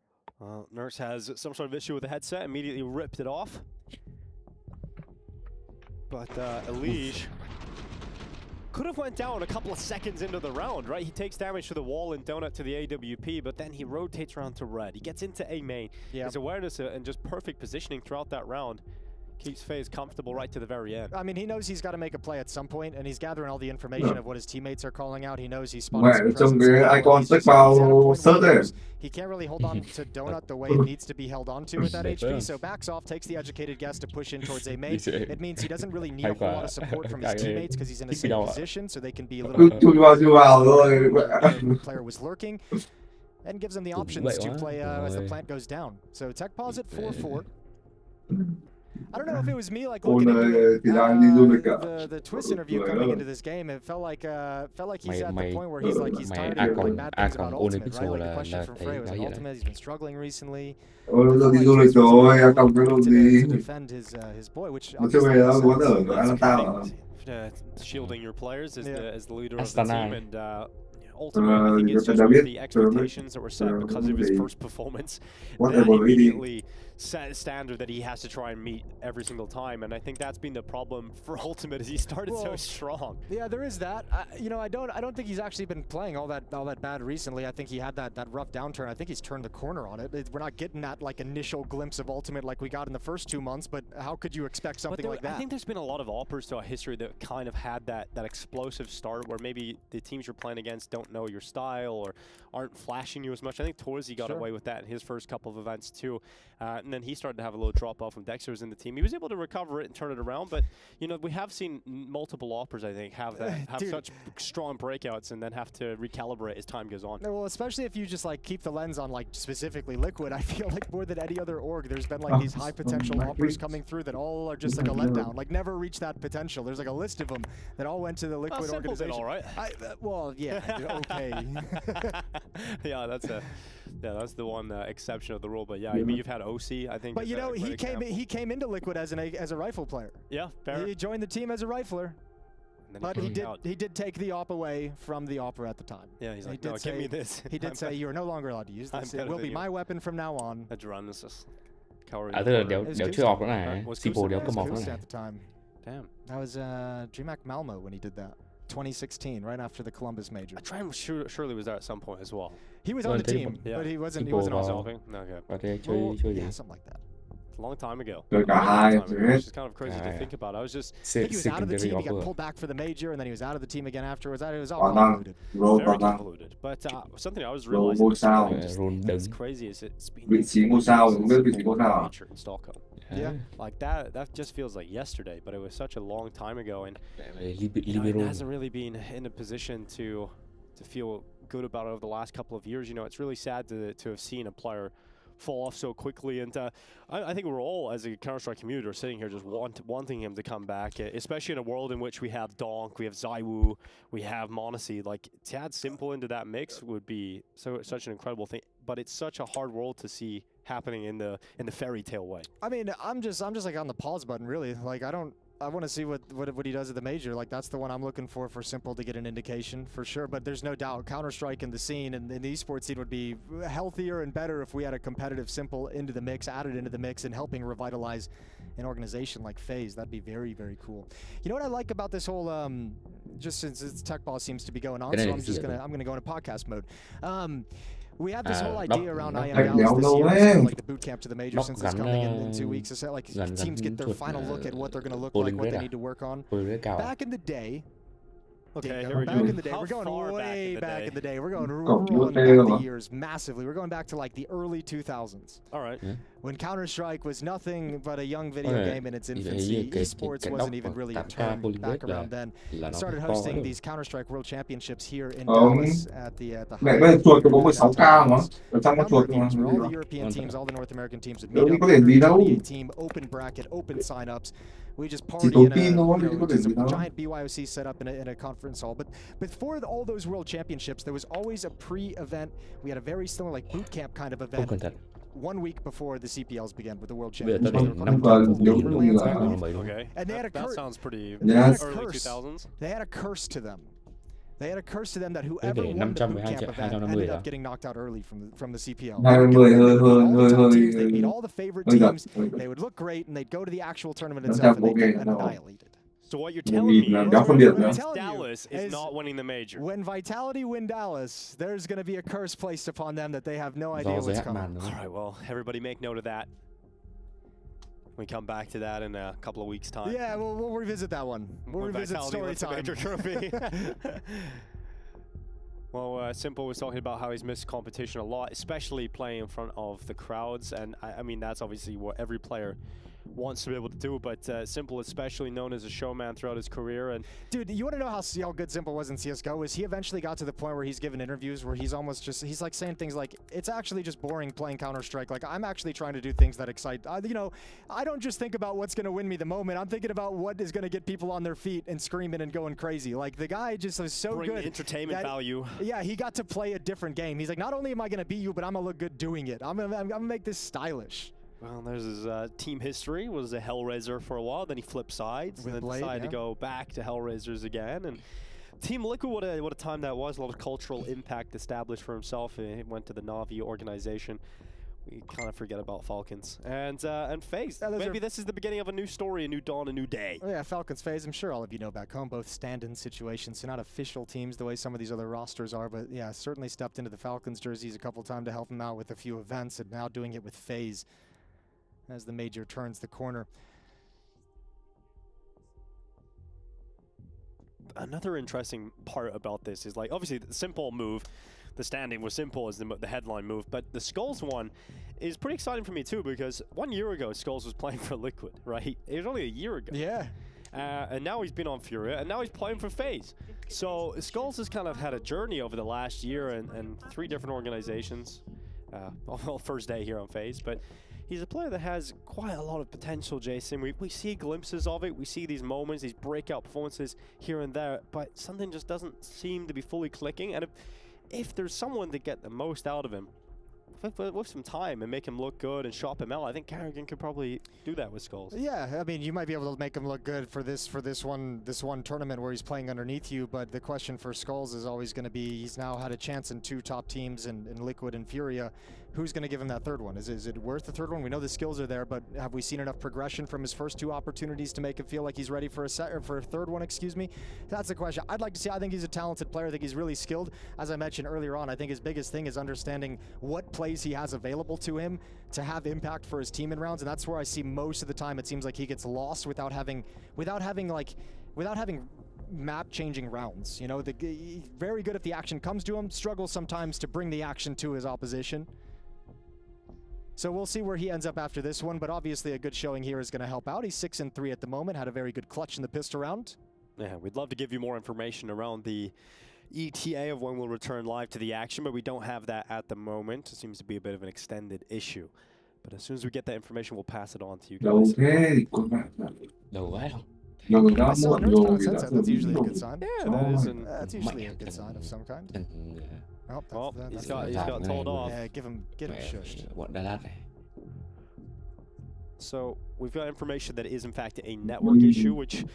Nurse has some sort of issue with the headset, immediately ripped it off. But Liege could have went down a couple of seconds into the round, right? He takes damage to the wall and donut to the AWP, but then he rotates around to red. He gets into A main. His awareness and just perfect positioning throughout that round keeps FaZe comfortable right to the very end. I mean, he knows he's got to make a play at some point, and he's gathering all the information of what his teammates are calling out. He knows he's spotting some presence. He can't really hold on to donut the way it needs to be held on to with that HP, so backs off, takes the educated guess to push in towards A main. It means he doesn't really need a whole lot of support from his teammates because he's in a safe position, so they can be a little bit the player was lurking, and gives him the options to play as the plant goes down. So tech pause at 4-4. I don't know if it was me like looking at the Twist interview coming into this game. It felt like he's at the point where he's tired of hearing bad things about Ultimate, right? Like the question from Frey was like, Ultimate, he's been struggling recently. To defend his boy, which shielding your players as the leader of the team, and ultimately, I think it's just the expectations that were set because of his first performance that immediately set a standard that he has to try and meet every single time, and I think that's been the problem for Ultimate as he started so strong. Yeah, there is that. You know, I don't think he's actually been playing all that bad recently. I think he had that rough downturn. I think he's turned the corner on it. We're not getting that like initial glimpse of Ultimate like we got in the first 2 months, but how could you expect something like that? I think there's been a lot of offers to a history that kind of had that explosive start where maybe the teams you're playing against don't know your style or aren't flashing you as much. I think Torzy got away with that in his first couple of events too. And then he started to have a little drop off when Dexter was in the team. He was able to recover it and turn it around, but you know, we have seen multiple offers, I think, have such strong breakouts and then have to recalibrate as time goes on. Well, especially if you just like keep the lens on like specifically Liquid, I feel like more than any other org, there's been like these high potential offers coming through that all are just like a letdown, like never reach that potential. There's like a list of them that all went to the Liquid organization. All right. Well, yeah, okay. Yeah, that's the one exception of the rule. But yeah, I mean, you've had OC, I think. But you know, he came into Liquid as a rifle player. Yeah, fair. He joined the team as a rifler. But he did take the op away from the opera at the time. Yeah, he's like, no, give me this. He did say, you are no longer allowed to use this. It will be my weapon from now on. Adrenalis. Tức là đéo chưa học nữa này. Sipo đéo cầm học nữa này. At the time. Damn. That was DreamHack Malmo when he did that. 2016, right after the Columbus major. Surely was there at some point as well. He was on the team, but he wasn't on solving. Okay. Yeah, something like that. A long time ago. Which is kind of crazy to think about. I was just I think he was out of the team. He got pulled back for the major, and then he was out of the team again afterwards. It was all convoluted. Very convoluted. But something I was realizing that's crazy is it's been major in Stockholm. Yeah, like that just feels like yesterday, but it was such a long time ago, and you know, it hasn't really been in a position to feel good about it over the last couple of years. You know, it's really sad to have seen a player fall off so quickly, and I think we're all, as a Counter-Strike community, are sitting here just wanting him to come back, especially in a world in which we have Donk, we have Zywoo, we have Monacy. Like, to add Simple into that mix would be such an incredible thing, but it's such a hard world to see happening in the fairy tale way. I mean, I'm just like on the pause button, really. Like, I want to see what he does at the major. Like, that's the one I'm looking for Simple to get an indication for sure. But there's no doubt Counter-Strike in the scene and the esports scene would be healthier and better if we had a competitive Simple added into the mix and helping revitalize an organization like FaZe. That'd be very, very cool. You know what I like about this whole just since it's tech ball seems to be going on, so I'm gonna go into podcast mode. We have this whole idea around IM Dallas this year, like the boot camp to the major, since it's coming in 2 weeks. It's like teams get their final look at what they're going to look like, what they need to work on. Back in the day, Okay, here we go. Back in the day, we're going way back in the day. We're going rolling back the years massively. We're going back to like the early 2000s. All right. When Counter-Strike was nothing but a young video game in its infancy. Esports wasn't even really a term back around then. It started hosting these Counter-Strike World Championships here in Dallas at the all the European teams, all the North American teams would meet up. 28 team, open bracket, open signups. We just party in a giant BYOC set up in a conference hall. But before all those World Championships, there was always a pre-event. We had a very similar like boot camp kind of event 1 week before the CPLs began with the World Championships. Okay. And they had that sounds pretty early 2000s. They had a curse to them. They had a curse to them that whoever won the boot camp event ended up getting knocked out early from the CPL. They beat all the favorite teams. They would look great, and they'd go to the actual tournament itself, and they'd get annihilated. So what you're telling me is Dallas is not winning the major. When Vitality win Dallas, there's going to be a curse placed upon them that they have no idea what's coming. All right, well, everybody make note of that. We come back to that in a couple of weeks' time. Yeah, we'll revisit that one. We'll revisit story time. Trophy. Well, Simple was talking about how he's missed competition a lot, especially playing in front of the crowds. And I mean, that's obviously what every player wants to be able to do, but Simple, especially known as a showman throughout his career. And dude, you want to know how good Simple was in CSGO? Is he eventually got to the point where he's given interviews where he's almost just, he's like saying things like, it's actually just boring playing Counter-Strike. Like, I'm actually trying to do things that excite, you know, I don't just think about what's going to win me the moment. I'm thinking about what is going to get people on their feet and screaming and going crazy. Like, the guy just is so bring good. Entertainment value. Yeah, he got to play a different game. He's like, not only am I going to beat you, but I'm going to look good doing it. I'm gonna make this stylish. Well, there's his team history. Was a Hellraiser for a while, then he flipped sides, and then decided to go back to Hellraisers again. And Team Liquid, what a time that was. A lot of cultural impact established for himself. He went to the Navi organization. We kind of forget about Falcons. And FaZe. Maybe this is the beginning of a new story, a new dawn, a new day. Oh, yeah, Falcons, FaZe, I'm sure all of you know back home, both stand-in situations, so not official teams the way some of these other rosters are, but yeah, certainly stepped into the Falcons jerseys a couple times to help them out with a few events, and now doing it with FaZe as the major turns the corner. Another interesting part about this is, like, obviously the Simple move, the standing was Simple as the headline move, but the Skulls one is pretty exciting for me too, because 1 year ago Skulls was playing for Liquid, right? It was only a year ago. Yeah. And now he's been on Furia, and now he's playing for FaZe. So Skulls has kind of had a journey over the last year and 3 different organizations. Well, first day here on FaZe, but he's a player that has quite a lot of potential, Jason. We see glimpses of it. We see these moments, these breakout performances here and there, but something just doesn't seem to be fully clicking. And if there's someone to get the most out of him, with some time and make him look good and shop him out, I think Carrigan could probably do that with Skulls. Yeah, I mean, you might be able to make him look good for this one tournament where he's playing underneath you, but the question for Skulls is always going to be, he's now had a chance in 2 top teams in Liquid and Furia. Who's going to give him that third one? Is it worth the third one? We know the skills are there, but have we seen enough progression from his first 2 opportunities to make him feel like he's ready for a third one, excuse me? That's the question. I'd like to see. I think he's a talented player. I think he's really skilled. As I mentioned earlier on, I think his biggest thing is understanding what plays he has available to him to have impact for his team in rounds, and that's where I see most of the time it seems like he gets lost without having map-changing rounds. You know, very good if the action comes to him, struggles sometimes to bring the action to his opposition. So we'll see where he ends up after this one, but obviously a good showing here is going to help out. He's 6-3 at the moment, had a very good clutch in the pistol round. Yeah, we'd love to give you more information around the ETA of when we'll return live to the action, but we don't have that at the moment. It seems to be a bit of an extended issue. But as soon as we get that information, we'll pass it on to you guys. That's usually a good sign. Yeah, that is. That's usually a good sign of some kind. Oh, he's got told off. Yeah, give him shushed. So we've got information that is in fact a network issue, which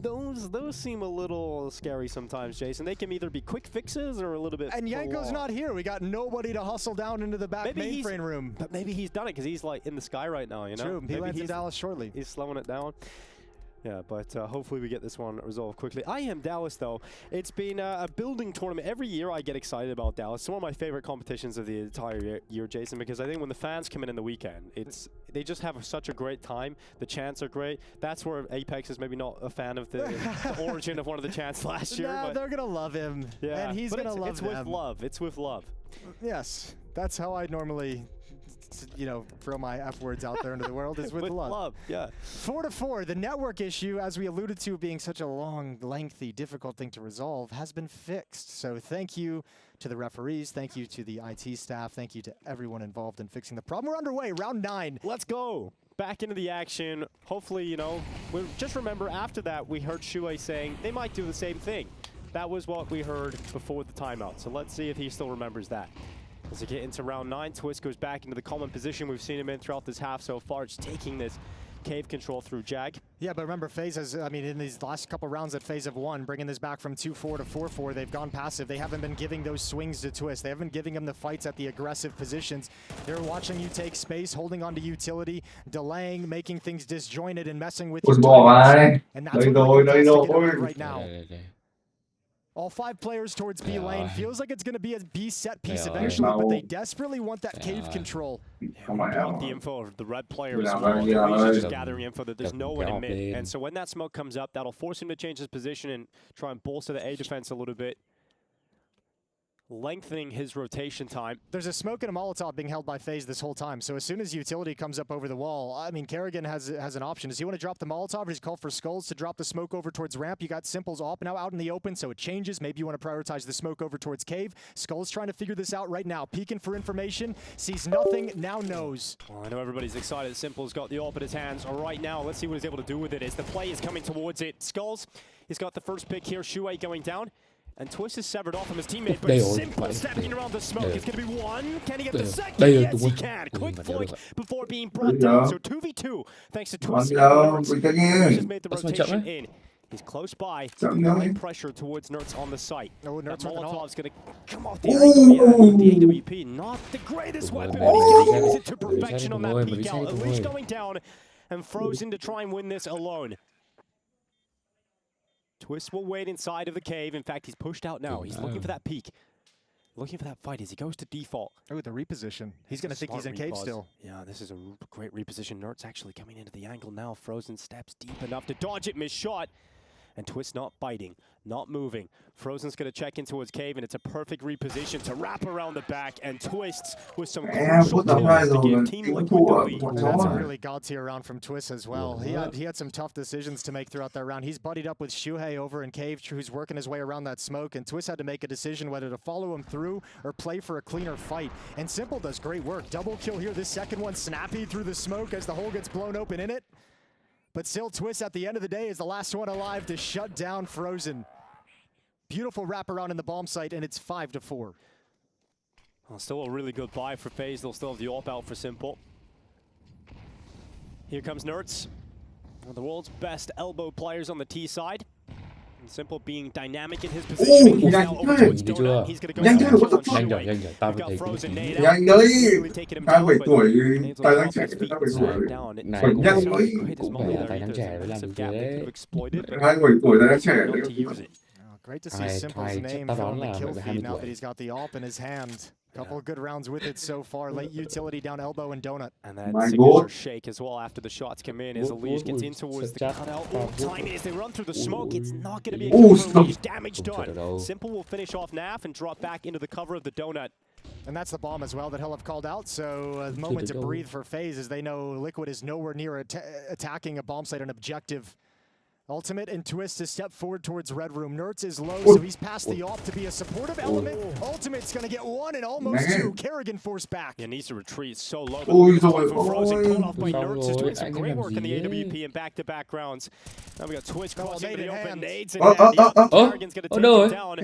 those seem a little scary sometimes, Jason. They can either be quick fixes or a little bit. And Yanko's not here. We got nobody to hustle down into the back mainframe room. But maybe he's done it because he's like in the sky right now. You know, true. He lands in Dallas shortly. He's slowing it down. Yeah, but hopefully we get this one resolved quickly. I am Dallas, though. It's been a building tournament. Every year I get excited about Dallas. It's one of my favorite competitions of the entire year, Jason, because I think when the fans come in the weekend, they just have such a great time. The chants are great. That's where Apex is maybe not a fan of the origin of one of the chants last year. No, but they're going to love him, yeah, and he's going to love them. It's with love. It's with love. Yes, that's how I normally, you know, throw my F words out there into the world, is with love. Yeah. 4-4, the network issue, as we alluded to, being such a long, lengthy, difficult thing to resolve, has been fixed. So thank you to the referees, thank you to the IT staff, thank you to everyone involved in fixing the problem. We're underway, round 9. Let's go. Back into the action. Hopefully, you know, just remember after that, we heard Shuei saying they might do the same thing. That was what we heard before the timeout. So let's see if he still remembers that. As we get into round 9, Twist goes back into the common position we've seen him in throughout this half so far. Just taking this cave control through Jag. Yeah, but remember, FaZe has, I mean, in these last couple rounds that FaZe have won, bringing this back from 2-4 to 4-4, they've gone passive. They haven't been giving those swings to Twist. They haven't been giving him the fights at the aggressive positions. They're watching you take space, holding onto utility, delaying, making things disjointed, and messing with your timing. And that's what Liquit has to get over right now. All 5 players towards B lane. Feels like it's going to be a B set piece eventually, but they desperately want that cave control. We want the info of the red player as well. He's just gathering info that there's no one in mid. And so when that smoke comes up, that'll force him to change his position and try and bolster the A defense a little bit, lengthening his rotation time. There's a smoke and a Molotov being held by FaZe this whole time. So as soon as utility comes up over the wall, I mean, Kerrigan has an option. Does he want to drop the Molotov, or does he call for Skulls to drop the smoke over towards ramp? You got Simple's AWP now out in the open, so it changes. Maybe you want to prioritize the smoke over towards cave. Skulls trying to figure this out right now. Peeking for information, sees nothing, now knows. Well, I know everybody's excited. Simple's got the AWP in his hands right now. Let's see what he's able to do with it as the play is coming towards it. Skulls, he's got the first pick here. Shuei going down. And Twist is severed off from his teammate, but Simple stepping around the smoke. It's going to be one. Can he get the second? Yes, he can. Quick flick before being brought down. So 2v2, thanks to Twist. Just made the rotation in. He's close by. High pressure towards Nertz on the site. No, Nertz Molotov's going to come off the angle. The AWP, not the greatest weapon, but he's going to use it to perfection on that peek out. Unleash going down, and Frozen to try and win this alone. Twist will wait inside of the cave. In fact, he's pushed out now. He's looking for that peek. Looking for that fight as he goes to default. Oh, the reposition. He's going to think he's in cave still. Yeah, this is a great reposition. Nertz actually coming into the angle now. Frozen steps deep enough to dodge it. Missed shot. And Twist not biting, not moving. Frozen's going to check into his cave, and it's a perfect reposition to wrap around the back, and Twists with some crucial kills to give Team Liquid the lead. That's a really god-tier round from Twist as well. He had some tough decisions to make throughout that round. He's buddied up with Shuhei over in cave, who's working his way around that smoke, and Twist had to make a decision whether to follow him through or play for a cleaner fight. And Simple does great work. Double kill here. This second one snappy through the smoke as the hole gets blown open in it. But still, Twist at the end of the day is the last one alive to shut down Frozen. Beautiful wraparound in the bomb site, and it's 5-4. Well, still a really good buy for FaZe. They'll still have the AWP out for Simple. Here comes Nertz, one of the world's best elbow players on the T side. And Simple being dynamic in his positioning. He's now over towards Donut. He's going to go for the kill. We've got Frozen nade out. Really taking him down, but Nade's off his feet and slowed down. Great as Molly there. There's a massive gap they could have exploited, but not to use it. Great to see Simple's name on the kill feed now that he's got the AWP in his hand. Couple of good rounds with it so far. Late utility down elbow and Donut. And that signature shake as well after the shots come in as Elish gets in towards the cutout. Oh, timing as they run through the smoke. It's not going to be a kill for Elish. Damage done. Simple will finish off Naf and drop back into the cover of the Donut. And that's the bomb as well that he'll have called out. So a moment to breathe for FaZe as they know Liquid is nowhere near attacking a bomb site, an objective. Ultimate and Twist to step forward towards Red Room. Nertz is low, so he's past the AWP to be a supportive element. Ultimate's going to get one and almost two. Kerrigan forced back. Yeah, needs to retreat so low. But for Frozen, caught off by Nertz, is doing some great work in the AWP and back-to-back rounds. Now we got Twist crossing the open, nades in hand. Kerrigan's going to take him down.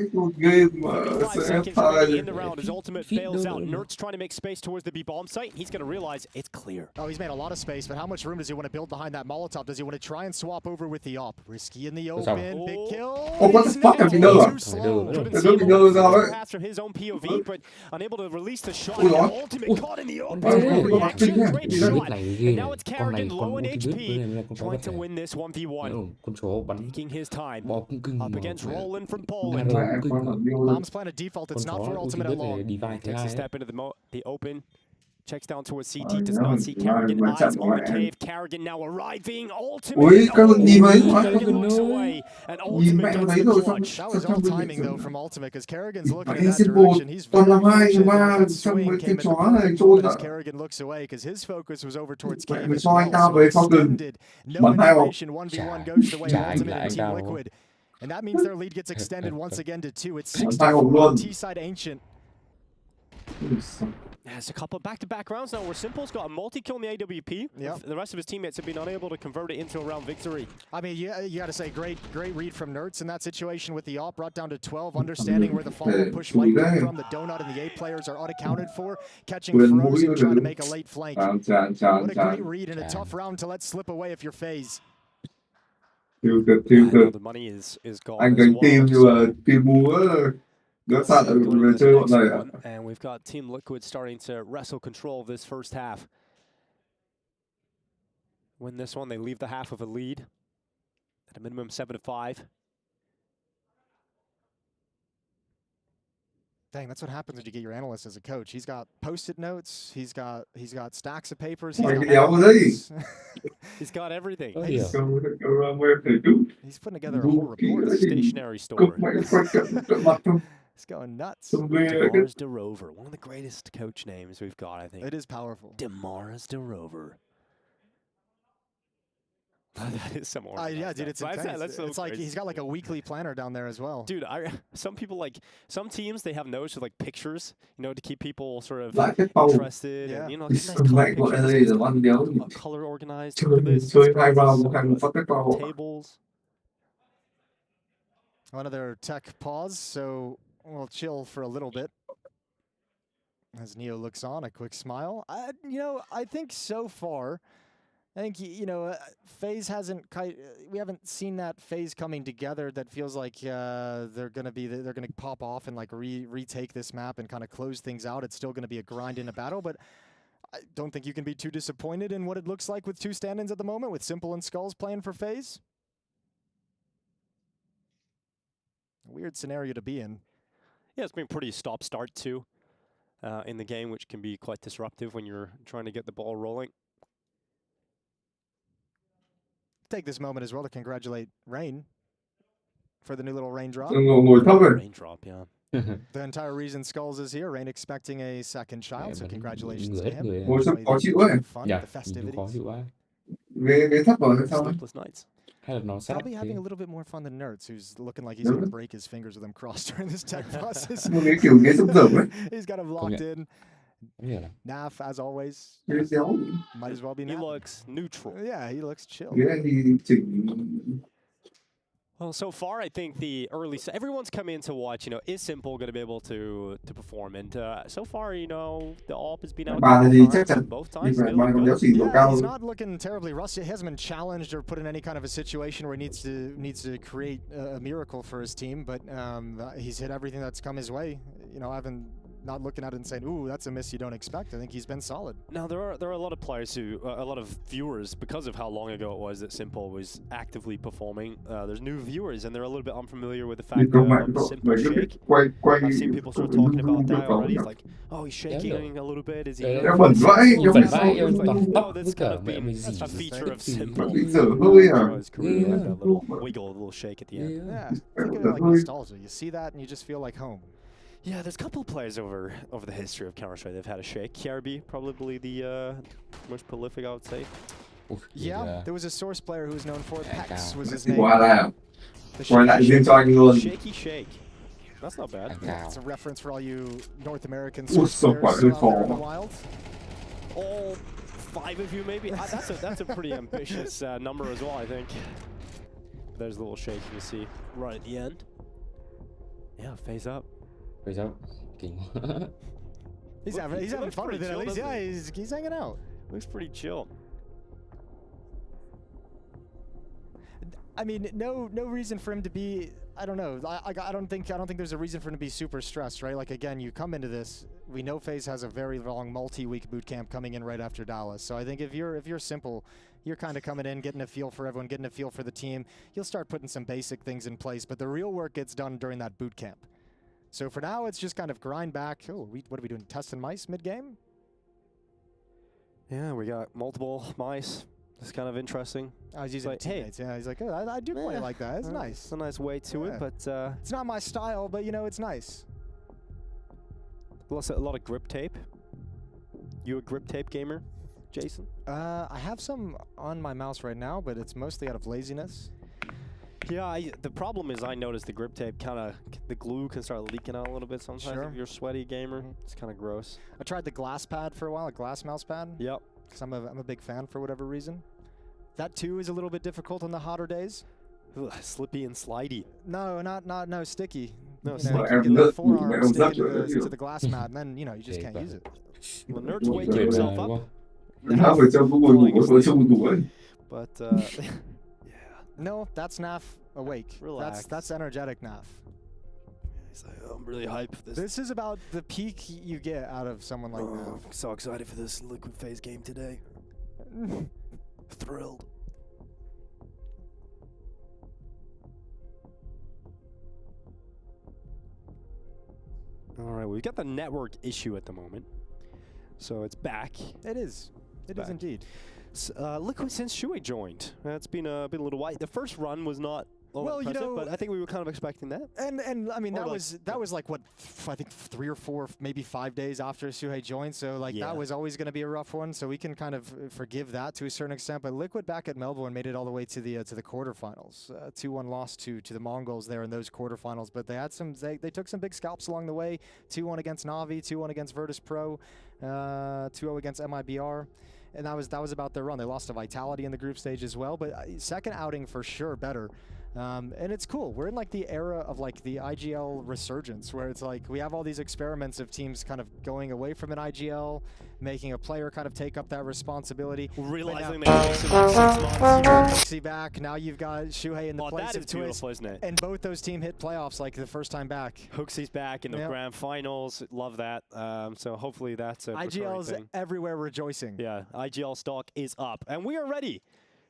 5 seconds remaining in the round as Ultimate fails out. Nertz trying to make space towards the B-bomb site. He's going to realize it's clear. Oh, he's made a lot of space, but how much room does he want to build behind that Molotov? Does he want to try and swap over with the AWP? Risky in the open, big kill. Oh, what the fuck have you done? Pass from his own POV, but unable to release the shot. Ultimate caught in the open. Great shot. And now it's Kerrigan low in HP, trying to win this 1v1. Taking his time. Up against Roland from Poland. Bomb's playing a default. It's not for Ultimate at long. Takes a step into the open. Checks down towards CT, does not see Kerrigan. Eyes on the cave. Kerrigan now arriving. Ultimate. Kerrigan looks away. And Ultimate goes the clutch. That was all timing, though, from Ultimate, because Kerrigan's looking in that direction. He's very fortunate that swing came at as Kerrigan looks away, because his focus was over towards cave as well. So extended. No information. 1v1 goes the way of Ultimate and Team Liquid. And that means their lead gets extended once again to 2. It's 6-4 T-side Ancient. There's a couple of back-to-back rounds now where Simple's got a multi-kill in the AWP. Yep. The rest of his teammates have been unable to convert it into a round victory. I mean, you got to say, great read from Nertz in that situation with the AWP, brought down to 12, understanding where the follow push might come from. The Donut and the A players are unaccounted for, catching Frozen, trying to make a late flank. What a great read and a tough round to let slip away if you're FaZe. The money is gone. Anh gánh team nhưng mà team múa gỡ sạt ở về chơi bọn này à? And we've got Team Liquid starting to wrestle control of this first half. Win this one, they leave the half of a lead at a minimum 7-5. Dang, that's what happens when you get your analyst as a coach. He's got post-it notes. He's got stacks of papers. He's got everything. Oh, yeah. He's putting together a whole report. Stationary store. He's going nuts. Demars DeRover, one of the greatest coach names we've got, I think. It is powerful. Demars DeRover. That is some organized. Yeah, dude, it's intense. That's so it's like he's got like a weekly planner down there as well. Dude, some people some teams, they have notes with like pictures, you know, to keep people sort of interested. Yeah. And, you know, nice color organized. Tables. Another tech pause, so we'll chill for a little bit. As Neo looks on, a quick smile. I think so far, FaZe hasn't we haven't seen that FaZe coming together that feels like they're gonna pop off and like retake this map and kind of close things out. It's still gonna be a grind in a battle, but I don't think you can be too disappointed in what it looks like with two stand-ins at the moment, with Simple and Skulls playing for FaZe. Weird scenario to be in. Yeah, it's been pretty stop-start too in the game, which can be quite disruptive when you're trying to get the ball rolling. Take this moment as well to congratulate Rain for the new little raindrop. Raindrop, yeah. The entire reason Skulls is here, Rain expecting a second child, so congratulations to him. Fun, the festivities. Sleepless nights. Probably having a little bit more fun than Nertz, who's looking like he's going to break his fingers with him crossed during this tech process. He's got him locked in. Yeah. Naf, as always, might as well be Naf. He looks neutral. Yeah, he looks chill. Well, so far, I think the early everyone's come in to watch. Is Simple going to be able to perform? And so far, the AWP has been out both times. Yeah, he's not looking terribly rusty. He hasn't been challenged or put in any kind of a situation where he needs to create a miracle for his team. But he's hit everything that's come his way. Not looking at it and saying, "Ooh, that's a miss you don't expect." I think he's been solid. Now there are a lot of players a lot of viewers, because of how long ago it was that Simple was actively performing. There's new viewers, and they're a little bit unfamiliar with the fact that Simple shake. I've seen people start talking about that already. It's like, oh, he's shaking a little bit. Is he? Oh, that's kind of been a feature of Simple. His career, like a little wiggle, a little shake at the end. Yeah, think of it like nostalgia. You see that, and you just feel like home. Yeah, there's a couple of players over the history of Counter-Strike they've had a shake. KRB, probably the most prolific, I would say. Yeah, there was a Source player who was known for it. Pex was his name. Shaky shake. That's not bad. It's a reference for all you North American Source players out there in the wild. All 5 of you, maybe? That's a pretty ambitious number as well, I think. There's a little shake you see right at the end. Yeah, FaZe up. FaZe out. He's having fun with it at least. Yeah, he's hanging out. Looks pretty chill. I mean, no reason for him to be. I don't know. I don't think there's a reason for him to be super stressed, right? Like again, you come into this. We know FaZe has a very long multi-week boot camp coming in right after Dallas. So I think if you're Simple, you're kind of coming in, getting a feel for everyone, getting a feel for the team. You'll start putting some basic things in place, but the real work gets done during that boot camp. So for now, it's just kind of grind back. Oh, what are we doing? Test and mice mid-game? Yeah, we got multiple mice. It's kind of interesting. I was using teammates. Yeah, he's like, oh, I do play like that. It's nice. It's a nice way to it, but it's not my style, but it's nice. A lot of grip tape. You a grip tape gamer, Jason? I have some on my mouse right now, but it's mostly out of laziness. Yeah, the problem is I noticed the grip tape the glue can start leaking out a little bit sometimes if you're a sweaty gamer. It's kind of gross. I tried the glass pad for a while, a glass mouse pad. Yep. Because I'm a big fan for whatever reason. That too is a little bit difficult on the hotter days. Ugh, slippy and slidey. No, sticky. No, you know, you get the forearm stick to the glass mat, and then, you know, you just can't use it. Well, Nert's waking himself up. But, yeah. No, that's Naf awake. Relax. That's energetic Naf. He's like, oh, I'm really hyped for this. This is about the peak you get out of someone like Naf. I'm so excited for this Liquid FaZe game today. Thrilled. All right, we've got the network issue at the moment, so it's back. It is. It is indeed. Liquid since Shui joined. It's been a little while. The first run was not well, you know, but I think we were kind of expecting that. And I mean, that was like what, I think 3 or 4, maybe 5 days after Suhei joined. So like that was always going to be a rough one. So we can kind of forgive that to a certain extent. But Liquid back at Melbourne made it all the way to the quarterfinals. 2-1 loss to the Mongols there in those quarterfinals. But they had they took some big scalps along the way. 2-1 against Navi, 2-1 against Virtus Pro, 2-0 against MIBR. And that was about their run. They lost to Vitality in the group stage as well. But second outing for sure better. And it's cool. We're in like the era of like the IGL resurgence, where it's like we have all these experiments of teams kind of going away from an IGL, making a player kind of take up that responsibility. Realizing they lost in 6 months. Pixie back. Now you've got Shuhei in the place of Twist. Isn't it? And both those teams hit playoffs like the first time back. Hooksie's back in the grand finals. Love that. So hopefully that's a IGL's thing. Everywhere rejoicing. Yeah, IGL stock is up. And we are ready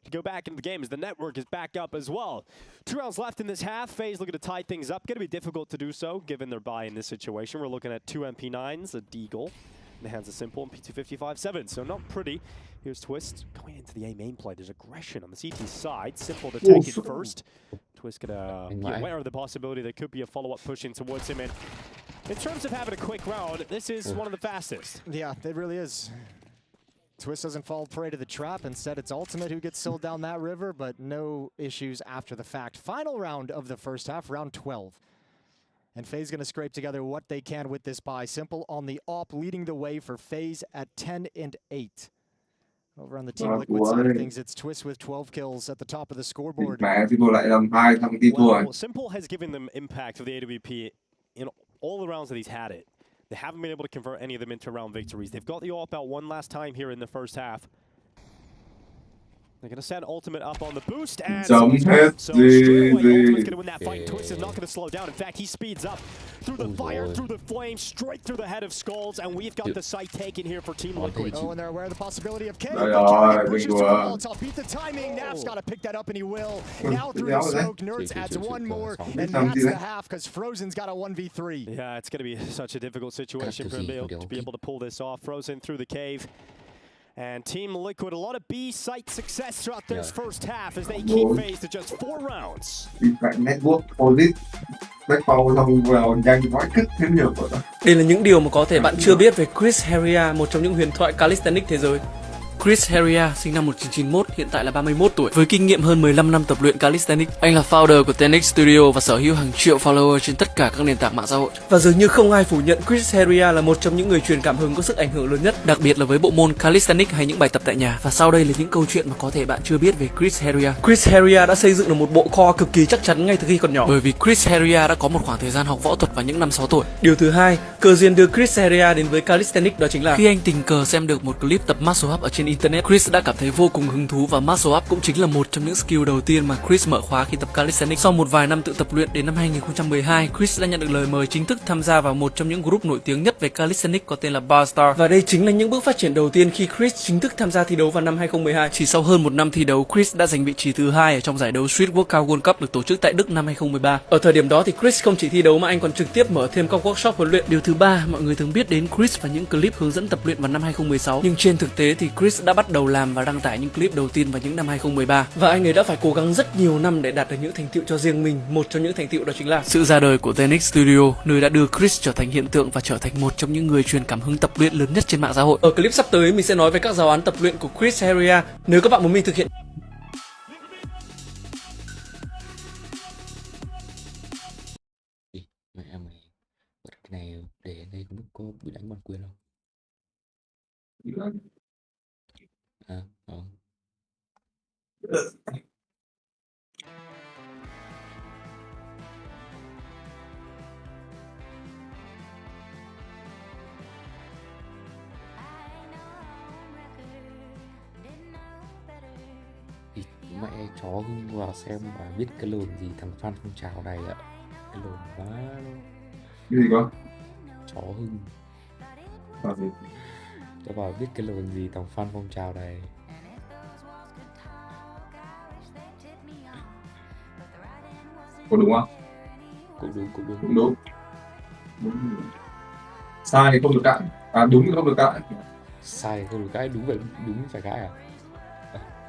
to go back into the game as the network is back up as well. 2 rounds left in this half. FaZe looking to tie things up. Going to be difficult to do so given their bye in this situation. We're looking at 2 MP9s, a Deagle in the hands of Simple, and P255-7. So not pretty. Here's Twist going into the A main play. There's aggression on the CT side. Simple to take it first. Twist gonna be aware of the possibility there could be a follow-up push in towards him. And in terms of having a quick round, this is one of the fastest. Yeah, it really is. Twist doesn't fall prey to the trap. Instead, it's Ultimate who gets sold down that river, but no issues after the fact. Final round of the first half, round 12. And FaZe going to scrape together what they can with this bye. Simple on the AWP, leading the way for FaZe at 10-8. Over on the Team Liquid side of things, it's Twist with 12 kills at the top of the scoreboard. Well, Simple has given them impact of the AWP in all the rounds that he's had it. They haven't been able to convert any of them into round victories. They've got the AWP out one last time here in the first half. They're going to send Ultimate up on the boost, and so straight away, Ultimate's going to win that fight. Twist is not going to slow down. In fact, he speeds up through the fire, through the flames, straight through the head of Skulls, and we've got the site taken here for Team Liquid. Oh, and they're aware of the possibility of K. Pushes to the Molotov, beat the timing. Naf's got to pick that up, and he will. Now through the smoke, Nerds adds one more, and that's the half, because Frozen's got a 1v3. Yeah, it's going to be such a difficult situation for him to be able to pull this off. Frozen through the cave. And Team Liquid, a lot of B site success throughout this first half as they keep FaZe to just 4 rounds. Đây là những điều mà có thể bạn chưa biết về Chris Heria, một trong những huyền thoại calisthenics thế giới. Chris Heria sinh năm 1991, hiện tại là 31 tuổi. Với kinh nghiệm hơn 15 năm tập luyện calisthenics, anh là founder của Tenix Studio và sở hữu hàng triệu follower trên tất cả các nền tảng mạng xã hội. Và dường như không ai phủ nhận Chris Heria là một trong những người truyền cảm hứng có sức ảnh hưởng lớn nhất, đặc biệt là với bộ môn calisthenics hay những bài tập tại nhà. Và sau đây là những câu chuyện mà có thể bạn chưa biết về Chris Heria. Chris Heria đã xây dựng được một bộ core cực kỳ chắc chắn ngay từ khi còn nhỏ, bởi vì Chris Heria đã có một khoảng thời gian học võ thuật vào những năm 6 tuổi. Điều thứ hai, cơ duyên đưa Chris Heria đến với calisthenics đó chính là khi anh tình cờ xem được một clip tập muscle up ở trên internet. Chris đã cảm thấy vô cùng hứng thú và muscle up cũng chính là một trong những skill đầu tiên mà Chris mở khóa khi tập calisthenics. Sau một vài năm tự tập luyện, đến năm 2012, Chris đã nhận được lời mời chính thức tham gia vào một trong những group nổi tiếng nhất về calisthenics có tên là Barstar. Và đây chính là những bước phát triển đầu tiên khi Chris chính thức tham gia thi đấu vào năm 2012. Chỉ sau hơn một năm thi đấu, Chris đã giành vị trí thứ 2 ở trong giải đấu Street Workout World Cup được tổ chức tại Đức năm 2013. Ở thời điểm đó thì Chris không chỉ thi đấu mà anh còn trực tiếp mở thêm các workshop huấn luyện. Điều thứ ba, mọi người thường biết đến Chris và những clip hướng dẫn tập luyện vào năm 2016, nhưng trên thực tế thì Chris đã bắt đầu làm và đăng tải những clip đầu tiên vào những năm 2013 và anh ấy đã phải cố gắng rất nhiều năm để đạt được những thành tựu cho riêng mình. Một trong những thành tựu đó chính là sự ra đời của Tenix Studio, nơi đã đưa Chris trở thành hiện tượng và trở thành một trong những người truyền cảm hứng tập luyện lớn nhất trên mạng xã hội. Ở clip sắp tới mình sẽ nói về các giáo án tập luyện của Chris Heria. Nếu các bạn muốn mình thực hiện này để đây có bị đánh bản quyền không? À, không. Thì mẹ chó Hưng vào xem và biết cái lồn gì thằng fan phong trào này ạ. Cái lồn quá luôn. Cái gì cơ? Chó Hưng. Sao gì? Cho bảo biết cái lồn gì thằng fan phong trào này. Có đúng không? Cũng đúng, cũng đúng. Cũng đúng. Sai thì không được cãi. À đúng thì không được cãi. Sai thì không được cãi, đúng phải cãi à?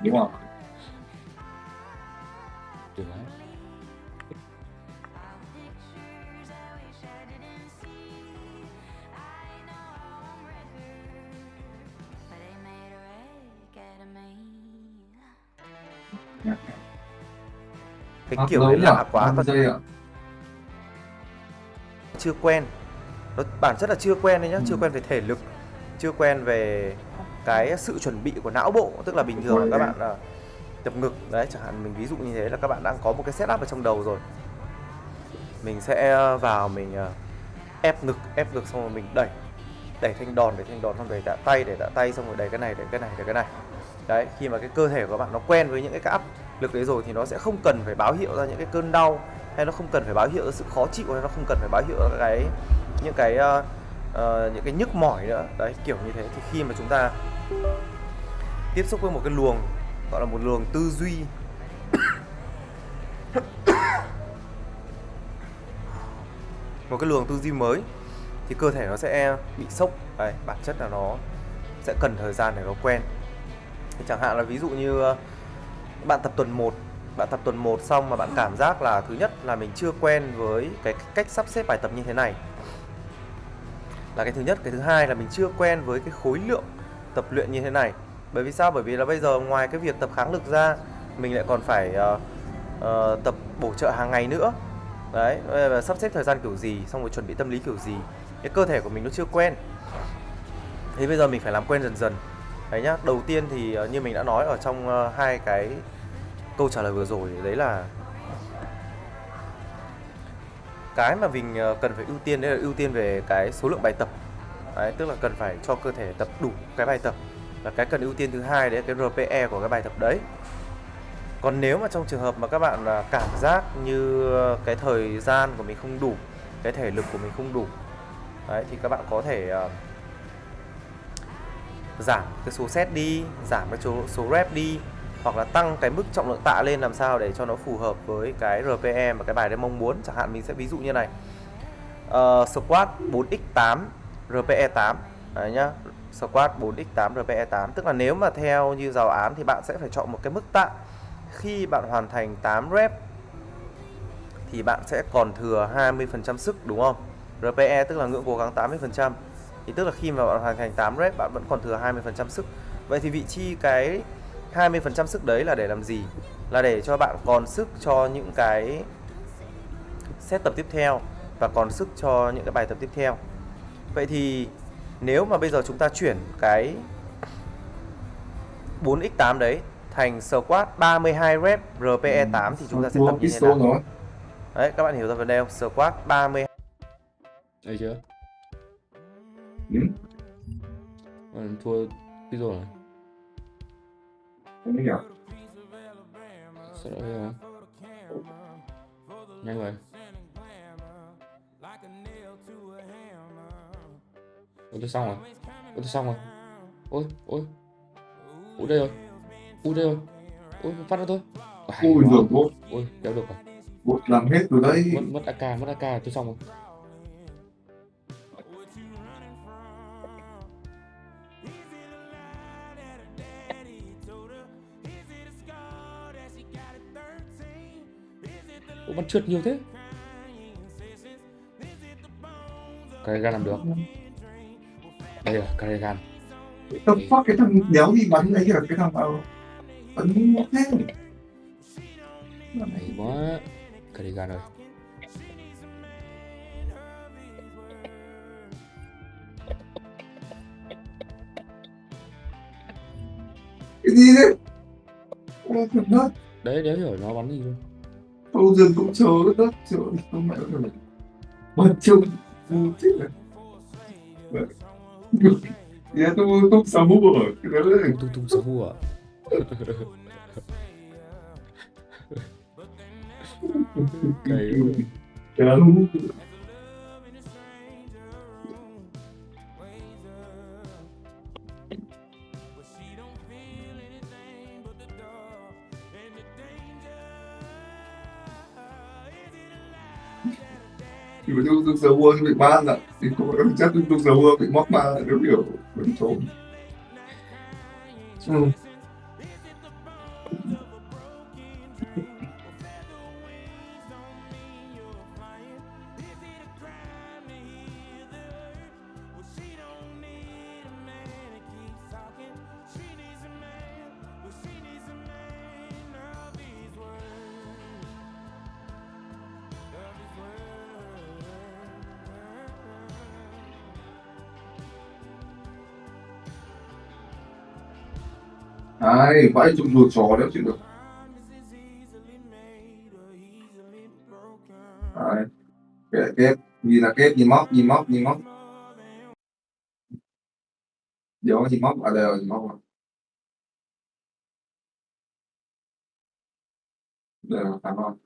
Đúng không? Được đấy. Cái kiểu đấy lạ quá, chưa quen. Nó bản chất là chưa quen đấy nhá, chưa quen về thể lực, chưa quen về cái sự chuẩn bị của não bộ. Tức là bình thường là các bạn tập ngực đấy, chẳng hạn mình ví dụ như thế là các bạn đang có một cái setup ở trong đầu rồi. Mình sẽ vào mình ép ngực xong rồi mình đẩy thanh đòn xong rồi đẩy tạ tay xong rồi đẩy cái này. Đấy, khi mà cái cơ thể của các bạn nó quen với những cái áp lực đấy rồi thì nó sẽ không cần phải báo hiệu ra những cái cơn đau, hay nó không cần phải báo hiệu ra sự khó chịu, hay nó không cần phải báo hiệu ra những cái nhức mỏi nữa. Đấy, kiểu như thế thì khi mà chúng ta tiếp xúc với một cái luồng gọi là một luồng tư duy một cái luồng tư duy mới thì cơ thể nó sẽ bị sốc. Đấy, bản chất là nó sẽ cần thời gian để nó quen. Thì chẳng hạn là ví dụ như bạn tập tuần 1 xong mà bạn cảm giác là thứ nhất là mình chưa quen với cái cách sắp xếp bài tập như thế này, là cái thứ nhất. Cái thứ hai là mình chưa quen với cái khối lượng tập luyện như thế này. Bởi vì sao? Bởi vì là bây giờ ngoài cái việc tập kháng lực ra, mình lại còn phải tập bổ trợ hàng ngày nữa. Đấy, và sắp xếp thời gian kiểu gì, xong rồi chuẩn bị tâm lý kiểu gì. Cái cơ thể của mình nó chưa quen. Thế bây giờ mình phải làm quen dần dần. Đấy nhá, đầu tiên thì như mình đã nói ở trong hai cái câu trả lời vừa rồi, đấy là cái mà mình cần phải ưu tiên, đấy là ưu tiên về cái số lượng bài tập. Đấy, tức là cần phải cho cơ thể tập đủ cái bài tập, là cái cần ưu tiên thứ hai, đấy là cái RPE của cái bài tập đấy. Còn nếu mà trong trường hợp mà các bạn cảm giác như cái thời gian của mình không đủ, cái thể lực của mình không đủ, đấy, thì các bạn có thể giảm cái số set đi, giảm cái số rep đi, hoặc là tăng cái mức trọng lượng tạ lên làm sao để cho nó phù hợp với cái RPE mà cái bài đấy mong muốn. Chẳng hạn mình sẽ ví dụ như này, squat 4x8 RPE 8 đấy nhá, squat 4x8 RPE 8. Tức là nếu mà theo như giáo án thì bạn sẽ phải chọn một cái mức tạ khi bạn hoàn thành 8 rep thì bạn sẽ còn thừa 20% sức, đúng không? RPE tức là ngưỡng cố gắng 80%. Thì tức là khi mà bạn hoàn thành 8 rep bạn vẫn còn thừa 20% sức. Vậy thì vị trí cái 20% sức đấy là để làm gì? Là để cho bạn còn sức cho những cái set tập tiếp theo và còn sức cho những cái bài tập tiếp theo. Vậy thì nếu mà bây giờ chúng ta chuyển cái 4x8 đấy thành squat 32 rep RPE 8 thì chúng ta sẽ tập như thế nào? Đấy, các bạn hiểu ra vấn đề không? Squat 32. Thấy chưa? Thua pistol rồi. Không hiểu. Sợ lỗi không? Nhanh rồi. Ôi tôi xong rồi. Ôi đây rồi. Ôi phát ra thôi. Ui giời bố. Ôi kéo được rồi. Bố làm hết rồi đấy. Mất AK tôi xong rồi. Ủa bắn trượt nhiều thế. Carrigan làm được. Đây là Carrigan. Tập phát cái thằng đéo đi bắn đấy kìa, cái thằng nào bắn mất hết. Hay quá. Carrigan ơi. gì đấy? Ô, thật đất. Đấy, đéo hiểu nó bắn gì luôn. Frozen cũng chớ đất, trời ơi, không mẹ rồi. Bật chung, ngu chết rồi. Dạ, tôi sao mua ở cái đó đấy. Tung sao mua à? Cày Chán. Thì mà tung sao mua bị ban ạ. Thì cũng chắc tung sao mua bị móc ban là nếu kiểu vẫn trốn. Ai, vãi chung ruột chó đéo chịu được. Đấy. Kệ kết, nhìn là kết, nhìn móc. Điều nhìn móc, đây rồi, nhìn móc rồi. Đây là cảm ơn.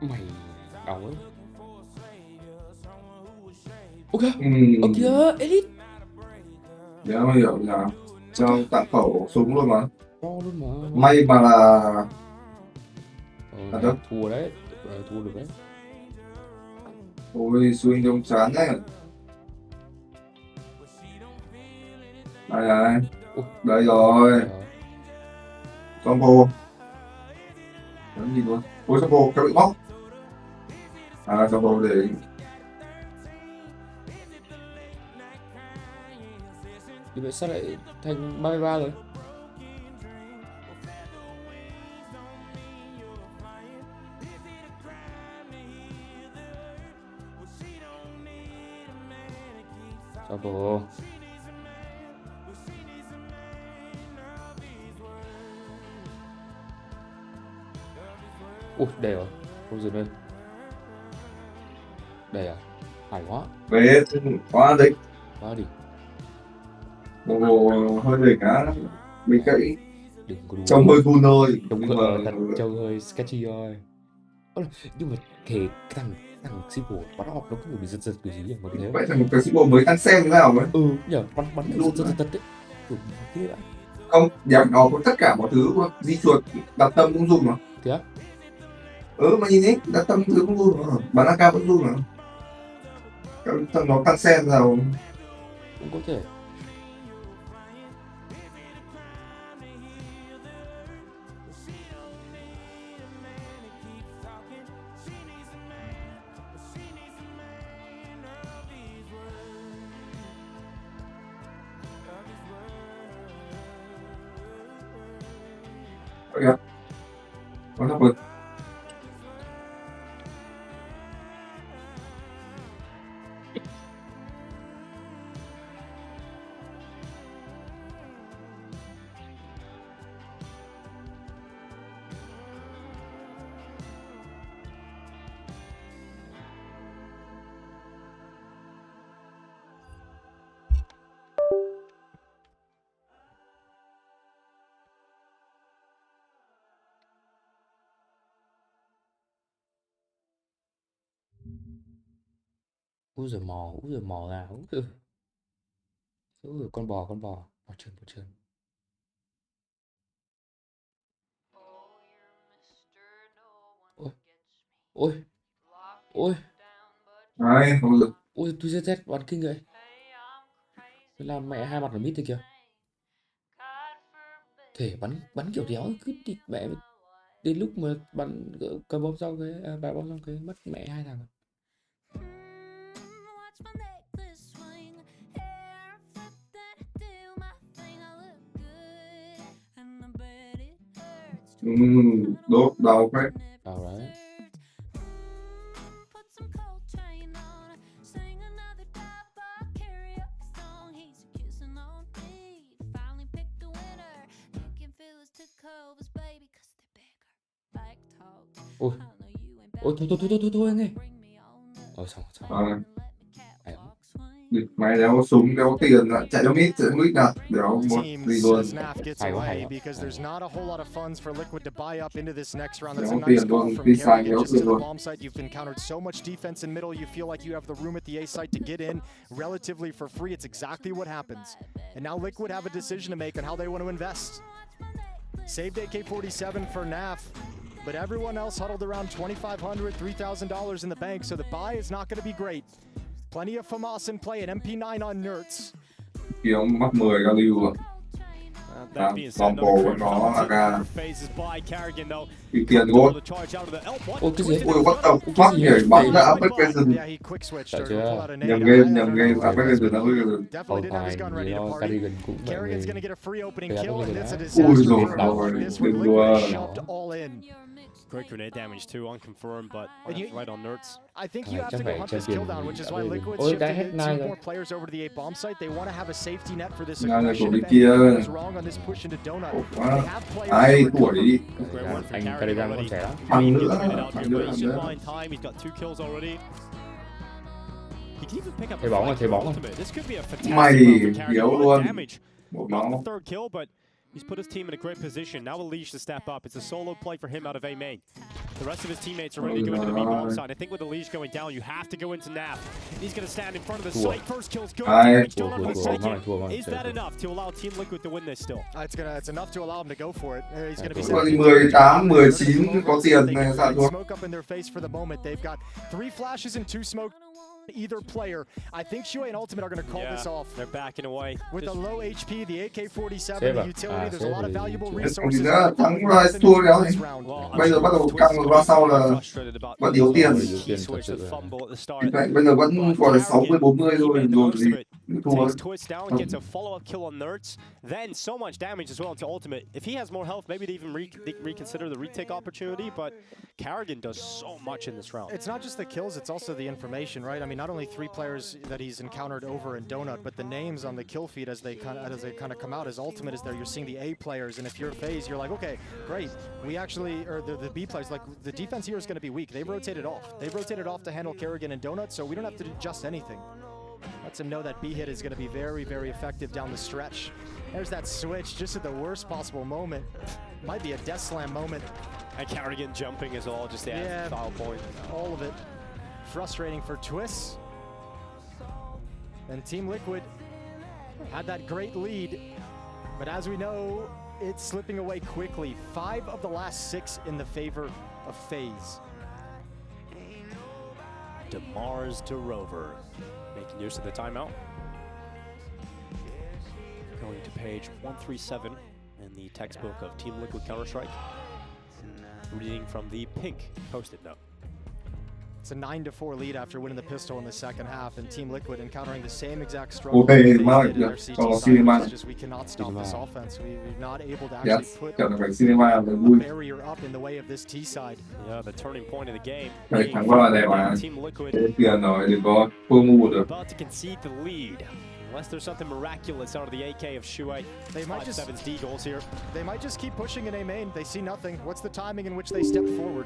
Mày đau ấy. Ok. Ở kìa, Elite. Dạ mày hiểu là cho tặng khẩu súng luôn mà. Cho luôn mà. May mà là thua đấy, thua được đấy. Ôi xui đông chán đấy. Đây. Đây rồi. Combo. Đánh gì luôn. Ôi combo kéo bị bóc. Combo để Thì vậy sao lại thành 33 rồi? Sao bộ? Ui, đây rồi. Không dừng đây. Đây à? Hay quá. về quá đỉnh. Quá đỉnh. Ồ, hơi đỉnh á. Mình cậy. Đừng có đùa. Trông hơi cool thôi. Trông hơi sketchy thôi. Nhưng mà kể cái thằng Simple bắn off nó cũng bị giật kiểu gì nhỉ? Vậy thằng Simple mới tăng xem thế nào ấy? Nhờ bắn giật đấy. Kiểu vậy. Không, đẹp nó có tất cả mọi thứ luôn. Di chuột, đặt tâm cũng dùng mà. Thế á? Mà nhìn ấy, đặt tâm thứ cũng dùng mà. Bắn AK vẫn dùng mà. Thằng nó tăng sen nào. Cũng có thể. Vậy à? Có thằng vượt. Úi giời mò ra. Úi giời, con bò. Bò trơn. Ôi. Đấy, không được. Ôi, tôi ZZ bắn kinh vậy. Thế là mẹ hai mặt ở mid thôi kìa. Thể bắn kiểu đéo cứ địt mẹ. Đến lúc mà bắn cầm bom xong cái bạ bom xong cái mất mẹ hai thằng. Đốt đau phết. Đau đấy. Ôi thôi anh ơi. Xong. Mày đéo súng, đéo tiền, chạy cho mít nè, đéo một gì luôn. Because there's not a whole lot of funds for Liquid to buy up into this next round. That's Đéo a nice tiền call luôn, from đi sai Carrigan đéo just to tiền the luôn. bomb site. You've encountered so much defense in middle, you feel like you have the room at the A site to get in relatively for free. It's exactly what happens. And now Liquid have a decision to make on how they want to invest. Saved AK-47 for Naf, but everyone else huddled around $2,500, $3,000 in the bank, so the buy is not going to be great. Plenty of FAMAS in play, an MP9 on Nerts. Khi ông mắc 10 cao lưu Vòng cổ của nó là ca thì tiền gốt. Ôi cái gì? Ui bắt đầu phát nhảy bắn ra Apex Legends. Sợ chưa? Nhầm game Apex Legends đã hơi rồi. Không phải gì đâu, Carrigan cũng vậy. Ui rồi đau rồi, đừng đùa. Great grenade damage too, unconfirmed, but right on Nerts. I think you have to go hunt this kill down, which is why Liquid's shifted two more players over to the A bomb site. They want to have a safety net for this aggression. If anything goes wrong on this push into Donut, they have players. Ai tuổi anh Carrigan còn trẻ lắm. thằng nữa. Time, he's got 2 kills already. He can even pick up Thấy bóng rồi. This could be a fantastic Mày round for yếu Carrigan. luôn. Damage. Một Not máu. the third kill, but he's put his team in a great position. Now Elish to step up. It's a solo play for him out of A main. The rest of his teammates are ready to go into the B bomb side. I think with Elish going down, you have to go into Naf. He's going to stand in front of the site. First kill's good. Is that enough to allow Team Liquid to win this still? It's enough to allow him to go for it. He's going to be 18, 19 có tiền này sao luôn. Smoke up in their face for the moment. They've got 3 flashes and 2 smoke. Either player. I think Shui and Ultimate are going to call this off. They're backing away. With the low HP, the AK-47, the utility, there's a lot of valuable resources. Thắng ra thua đéo này. Bây giờ bắt đầu căng ra sau là vẫn yếu tiền. Bây giờ vẫn còn là 60-40 thôi, rồi gì thua. Twist down, gets a follow-up kill on Nerts. Then so much damage as well to Ultimate. If he has more health, maybe they even reconsider the retake opportunity, but Carrigan does so much in this round. It's not just the kills, it's also the information, right? I mean, not only 3 players that he's encountered over in Donut, but the names on the kill feed as they kind of come out. As Ultimate is there, you're seeing the A players, and if you're FaZe, you're like, okay, great. We actually, or the B players, like the defense here is going to be weak. They rotated off. They rotated off to handle Carrigan and Donut, so we don't have to adjust anything. Lets him know that B hit is going to be very, very effective down the stretch. There's that switch just at the worst possible moment. Might be a death slam moment. And Carrigan jumping is all just the foul point. All of it. Frustrating for Twist. And Team Liquid had that great lead, but as we know, it's slipping away quickly. 5 of the last 6 in the favor of FaZe. DeMars to Rover, making use of the timeout. Going to page 137 in the textbook of Team Liquid Counter-Strike. Reading from the pink post-it note. It's a 9-4 lead after winning the pistol in the second half, and Team Liquid encountering the same exact struggle we cannot stop this offense. We're not able to actually put a barrier up in the way of this T side. Yeah, the turning point of the game. Team Liquid about to concede the lead. Unless there's something miraculous out of the AK of Shui. They might just 5-7's D goals here. They might just keep pushing in A main. They see nothing. What's the timing in which they step forward?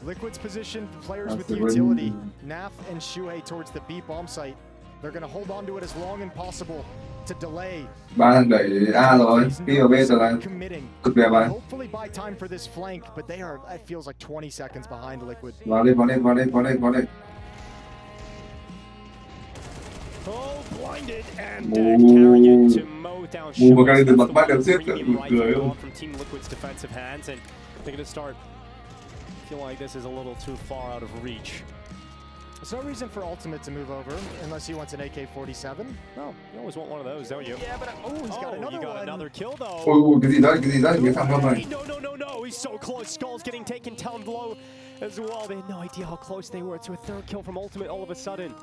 Liquid's position, players with utility, Naf and Shuhei towards the B bomb site. They're going to hold on to it as long as possible to delay. Ba thằng đẩy A rồi, khi ở B giờ là cực đẹp rồi. Hopefully buy time for this flank, but they are, it feels like 20 seconds behind Liquid. Vào lên. Oh, blinded and carrying it to mow down Mù mà cái Shows. từ That's mặt the bắt one đều xếp premium cười rifle không? from Team Liquid's defensive hands, and they're going to start feel like this is a little too far out of reach. There's no reason for Ultimate to move over unless he wants an AK-47. No, you always want one of those, don't you? Yeah, but he's got another you got one. another kill though. Ôi, cái gì đấy, cái thằng không này. No, he's so close. Skull's getting taken down low as well. They had no idea how close they were to a third kill from Ultimate all of a sudden.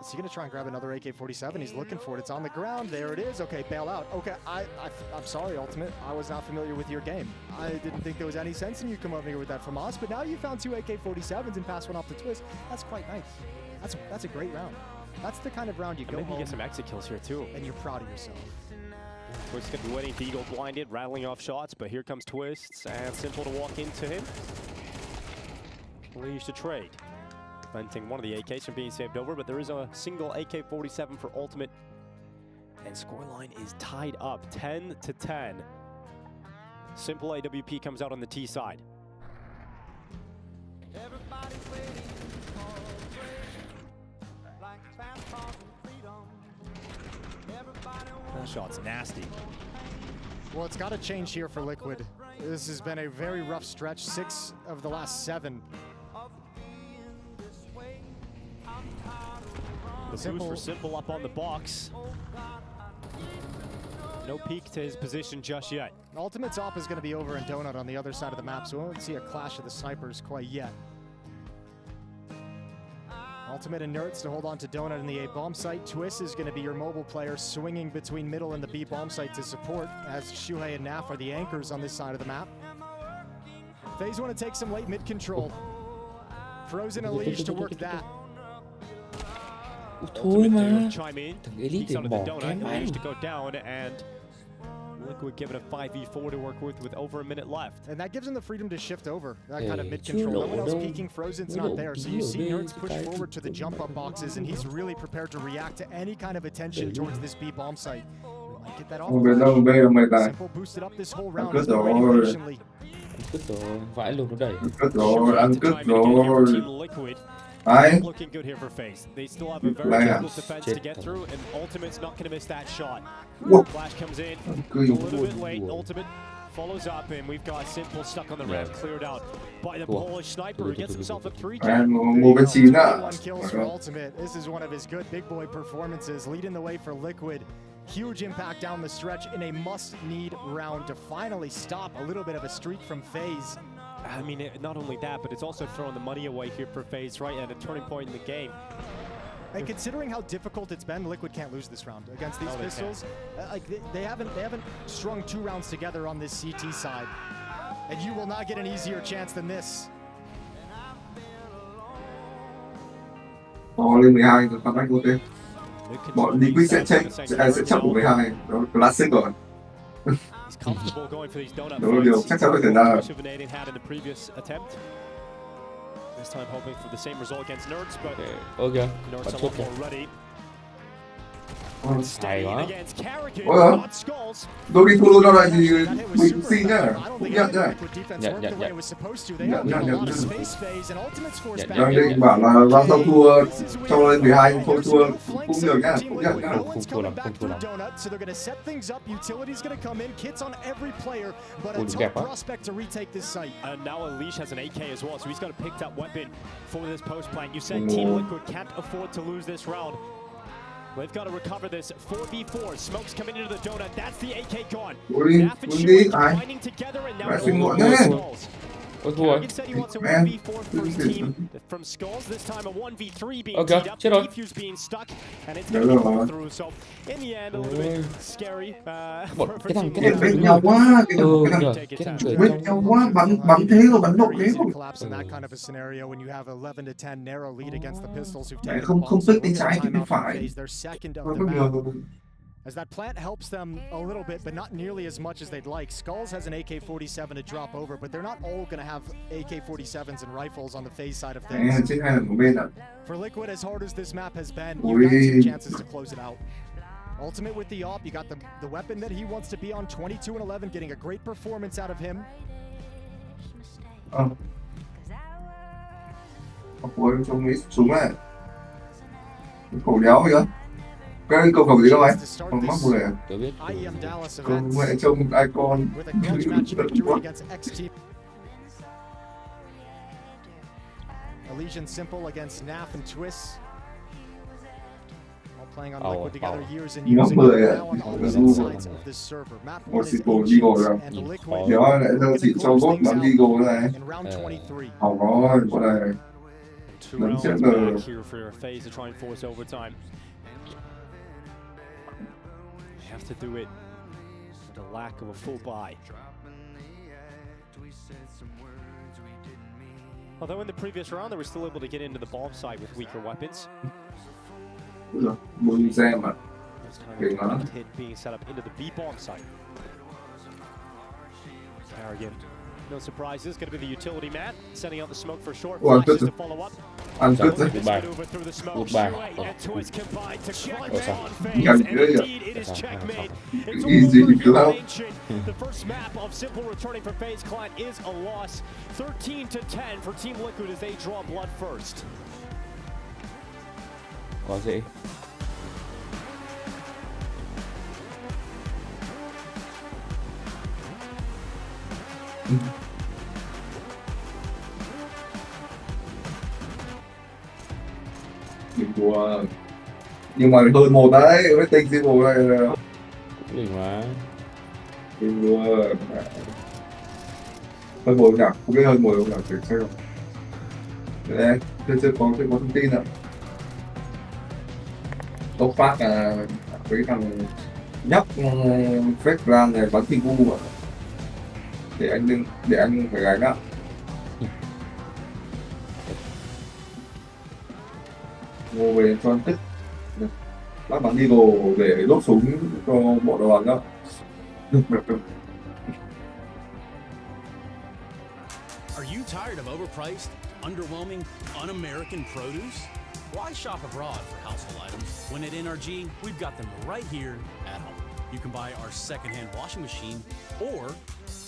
Is he going to try and grab another AK-47? He's looking for it. It's on the ground. There it is. Okay, bail out. Okay, I'm sorry, Ultimate. I was not familiar with your game. I didn't think there was any sense in you come over here with that from us, but now you found 2 AK-47s and passed one off the twist. That's quite nice. That's a great round. That's the kind of round you go Maybe home you get some exit kills here too. and you're proud of yourself. Twist going to be waiting for Eagle blinded, rattling off shots, but here comes Twists, and Simple to walk into him. Leash to trade. Preventing one of the AKs from being saved over, but there is a single AK-47 for Ultimate. And scoreline is tied up, 10-10. Simple AWP comes out on the T side. That shot's nasty. Well, it's got to change here for Liquid. This has been a very rough stretch, 6 of the last 7. The boost for Simple up on the box. No peek to his position just yet. Ultimate's op is going to be over in Donut on the other side of the map, so we won't see a clash of the snipers quite yet. Ultimate and Nerds to hold on to Donut in the A bomb site. Twist is going to be your mobile player swinging between middle and the B bomb site to support, as Shuhei and Naf are the anchors on this side of the map. FaZe want to take some late mid control. Frozen a leash to work that. Thôi mà. Chime in. Thằng Elite Peeks thì onto bỏ the donut, kém managed anh. to go down, and Liquid give it a 5v4 to work with over a minute left. And that gives him the freedom to shift over, that kind of Hey, mid chưa control. No lộ one else đâu. peeking, Frozen's Mới not lộ there. So tí you ở see bên Nerds push cái forward to the jump up boxes, and he's really prepared to react to any kind of attention towards this B bomb site. We might get that off. Không biết đâu, B là mày tài. Simple boosted up this whole round. Cướp He's been rồi. waiting patiently. Cướp rồi, vãi luôn nó đẩy. Cướp rồi, ăn cướp rồi. Ai? Looking good here for FaZe. They still have a very Lại à? difficult defense to get through, and Ultimate's not going to miss that shot. Whoa. Flash comes in Cứ a dùng little bit late. Ultimate follows up, and we've got Simple stuck on the ramp, cleared out by the Polish sniper. He gets himself a 3 kill. Ngồi bên 9 ạ. 1 kills for Ultimate. This is one of his good big boy performances, leading the way for Liquid. Huge impact down the stretch in a must-need round to finally stop a little bit of a streak from FaZe. I mean, not only that, but it's also throwing the money away here for FaZe, right at a turning point in the game. And considering how difficult it's been, Liquid can't lose this round against these pistols. Like they haven't strung 2 rounds together on this CT side, and you will not get an easier chance than this. Lên 12 rồi, comeback ok. Bọn Liquid sẽ chậm của 12, đó là classic rồi. Đó là điều chắc chắn phải xảy ra rồi. This time hoping for the same result against Nerds, but Ok, Nerds bắn a chốt lot kìa. more ready. Hay quá. Against Carrigan, Ôi not Skulls. Tôi đi thua đâu lại thì mình xin nhá. Cũng nhận nhá. Nhận. Đang định bảo là ra sau thua cho lên 12 thôi thua cũng được nhá. Cũng nhận nhá. Không thua lắm. So they're going to set things up. Utility's going to come in. Kits on every player, but a Ôi, tough đẹp quá. prospect to retake this site. And now Unleash has an AK as well, so he's got a picked up weapon for this post plant. You said Team Liquid can't afford to lose this round. They've got to recover this 4v4. Smoke's coming into the donut. That's the AK gone. Naf and Shuhei combining together, and now Skulls. Ôi thua rồi. He said he wants a 1v4 first team from Skulls. This time a 1v3 being Ok, teed up. chết rồi. Defuse being stuck, and it's going to go through. So in the end, a little bit scary. Bọn For cái thằng Team Biết nhau quá, cái thằng cái thằng cười biết nhau quá, bắn thế rồi bắn độ thế rồi. Collapse in that kind of a scenario when you have 11-10 narrow lead against the pistols who've Đấy, taken không the không bomb. biết bên trái thì bên phải. They're second of Nó the bất map. ngờ. as that plant helps them a little bit, but not nearly as much as they'd like. Skulls has an AK-47 to drop over, but they're not all going to have AK-47s and rifles on the FaZe side of things. For Liquid, as hard as this map has been, you've got 2 chances to close it out. Ultimate with the AWP, you got the weapon that he wants to be on, 22 and 11, getting a great performance out of him. Ôi, trông mấy súng này. Khổ đéo vậy? Cái câu khẩu gì đâu anh? Còn mắc mùi à? Con mẹ trông icon. Elysian Simple against Naf and Twist. All playing on Liquid together years and years ago. Now on opposite sides of this server. Map 1 is Ancients and Liquid. Đó lại ra chị cho bot bắn Deagle này. In round 23. Hỏng rồi, bọn này. Two rounds back here for FaZe to try and force overtime. They have to do it with a lack of a full buy. Although in the previous round they were still able to get into the bomb site with weaker weapons. Mừng xem mà. This time a hit being set up into the B bomb site. Carrigan. No surprise, this is going to be the utility man, sending out the smoke for short flashes to follow up. Ăn cất đấy. Một bài. Nhanh ghê vậy. Easy lắm. The first map of Simple returning for FaZe Client is a loss. 13-10 for Team Liquid as they draw blood first. Có dễ. Đừng đùa. Nhưng mà hơn một đấy, cái tinh Simple này là Đỉnh quá. đừng đùa. Hơn một nhỉ? Không biết hơn một không nhỉ? Để xem. Đây, chưa có thông tin ạ. Tốc phát là cái thằng nhóc Fred Brand này bắn kinh ngu ạ. Để anh phải gánh ạ. Ngô về cho anh tức. Bác bắn Deagle để lốp súng cho bộ đoàn đó. Are you tired of overpriced, underwhelming, un-American produce? Why shop abroad for household items when at NRG we've got them right here at home? You can buy our secondhand washing machine or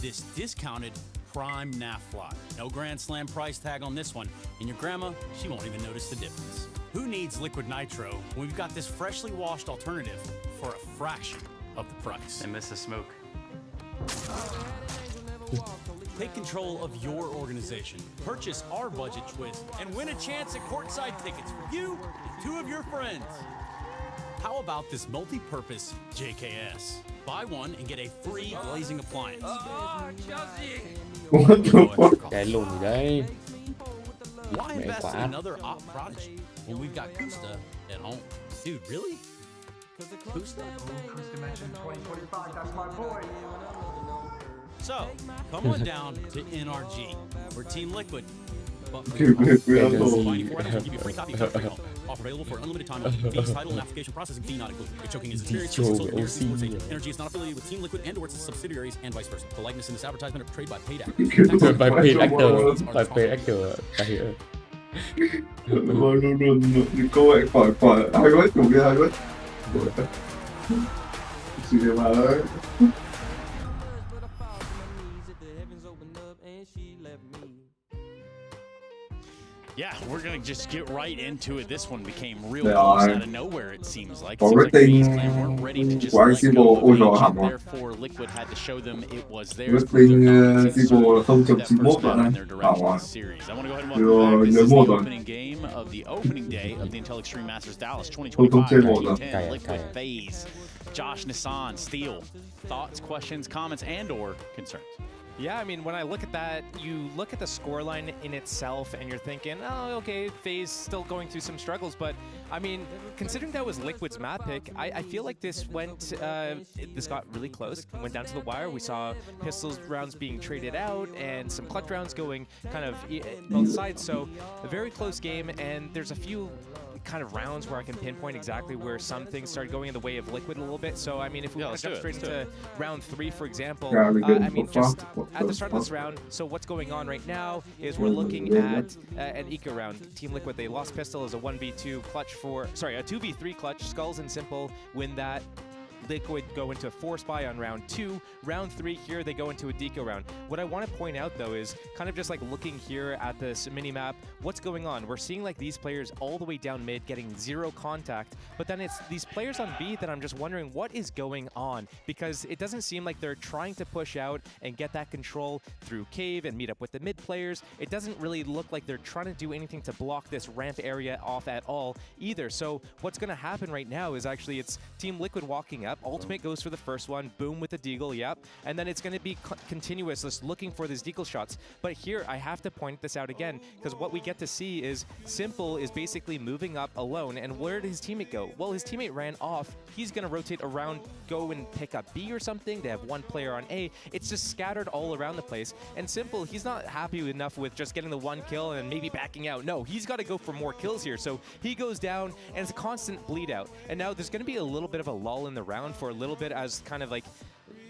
this discounted prime NAF fly. No Grand Slam price tag on this one, and your grandma, she won't even notice the difference. Who needs liquid nitro when we've got this freshly washed alternative for a fraction of the price? And miss the smoke. Take control of your organization. Purchase our budget twist and win a chance at courtside tickets for you and 2 of your friends. How about this multi-purpose JKS? Buy one and get a free glazing appliance. Cái lùn gì đấy. Why invest in another op prodigy when we've got Kusta at home? Dude, really? Kusta? Kusta mentioned 2045, that's my boy. So, come on down to NRG. We're Team Liquid. But for buying 4 items, we'll give you a free copy of home. Offer available for an unlimited time. Fees, title, and application processing fee not included. If choking is experienced, NRG is not affiliated with Team Liquid and/or its subsidiaries and vice versa. The likeness in this advertisement are portrayed by paid actors. By paid actor. Luôn câu ấy khỏi hai mất cùng kia hai mất. Xin chào bà ơi. Yeah, we're going to just get right into it. This one became real close out of nowhere, it seems like. Có Seems like rating FaZe Clan weren't ready to just của anh let Simple go of ôi the giời lead. hẳn rồi. Therefore, Liquid had to show them it was theirs. Rating Simple là 0.91 bạn ơi. Hỏng rồi. I want to go ahead and welcome back. This is the opening game of the opening day of the Intel Extreme Masters Dallas 2025 Liquid FaZe. Josh, Nissan, Steele, thoughts, questions, comments, and/or concerns? Yeah, I mean, when I look at that, you look at the scoreline in itself and you're thinking, oh, okay, FaZe still going through some struggles. But, I mean, considering that was Liquid's map pick, I feel like this this got really close, went down to the wire. We saw pistols rounds being traded out and some clutch rounds going kind of both sides. So, a very close game, and there's a few kind of rounds where I can pinpoint exactly where some things started going in the way of Liquid a little bit. So, I mean, if we want to jump straight into round 3, for example, I mean, just at the start of this round, so what's going on right now is we're looking at an eco round. Team Liquid, they lost pistol as a 1v2 clutch a 2v3 clutch. Skulls and Simple win that. Liquid go into a force buy on round 2. Round 3 here, they go into a deco round. What I want to point out, though, is kind of just like looking here at this mini-map, what's going on? We're seeing like these players all the way down mid getting 0 contact, but then it's these players on B that I'm just wondering what is going on, because it doesn't seem like they're trying to push out and get that control through cave and meet up with the mid players. It doesn't really look like they're trying to do anything to block this ramp area off at all either. So what's going to happen right now is actually it's Team Liquid walking up. Ultimate goes for the first one, boom with the deagle, yep. And then it's going to be continuous, just looking for these deagle shots. But here, I have to point this out again, because what we get to see is Simple is basically moving up alone. And where did his teammate go? Well, his teammate ran off. He's going to rotate around, go and pick up B or something. They have one player on A. It's just scattered all around the place. And Simple, he's not happy enough with just getting the 1 kill and maybe backing out. No, he's got to go for more kills here. So he goes down, and it's a constant bleed out. And now there's going to be a little bit of a lull in the round for a little bit as kind of like,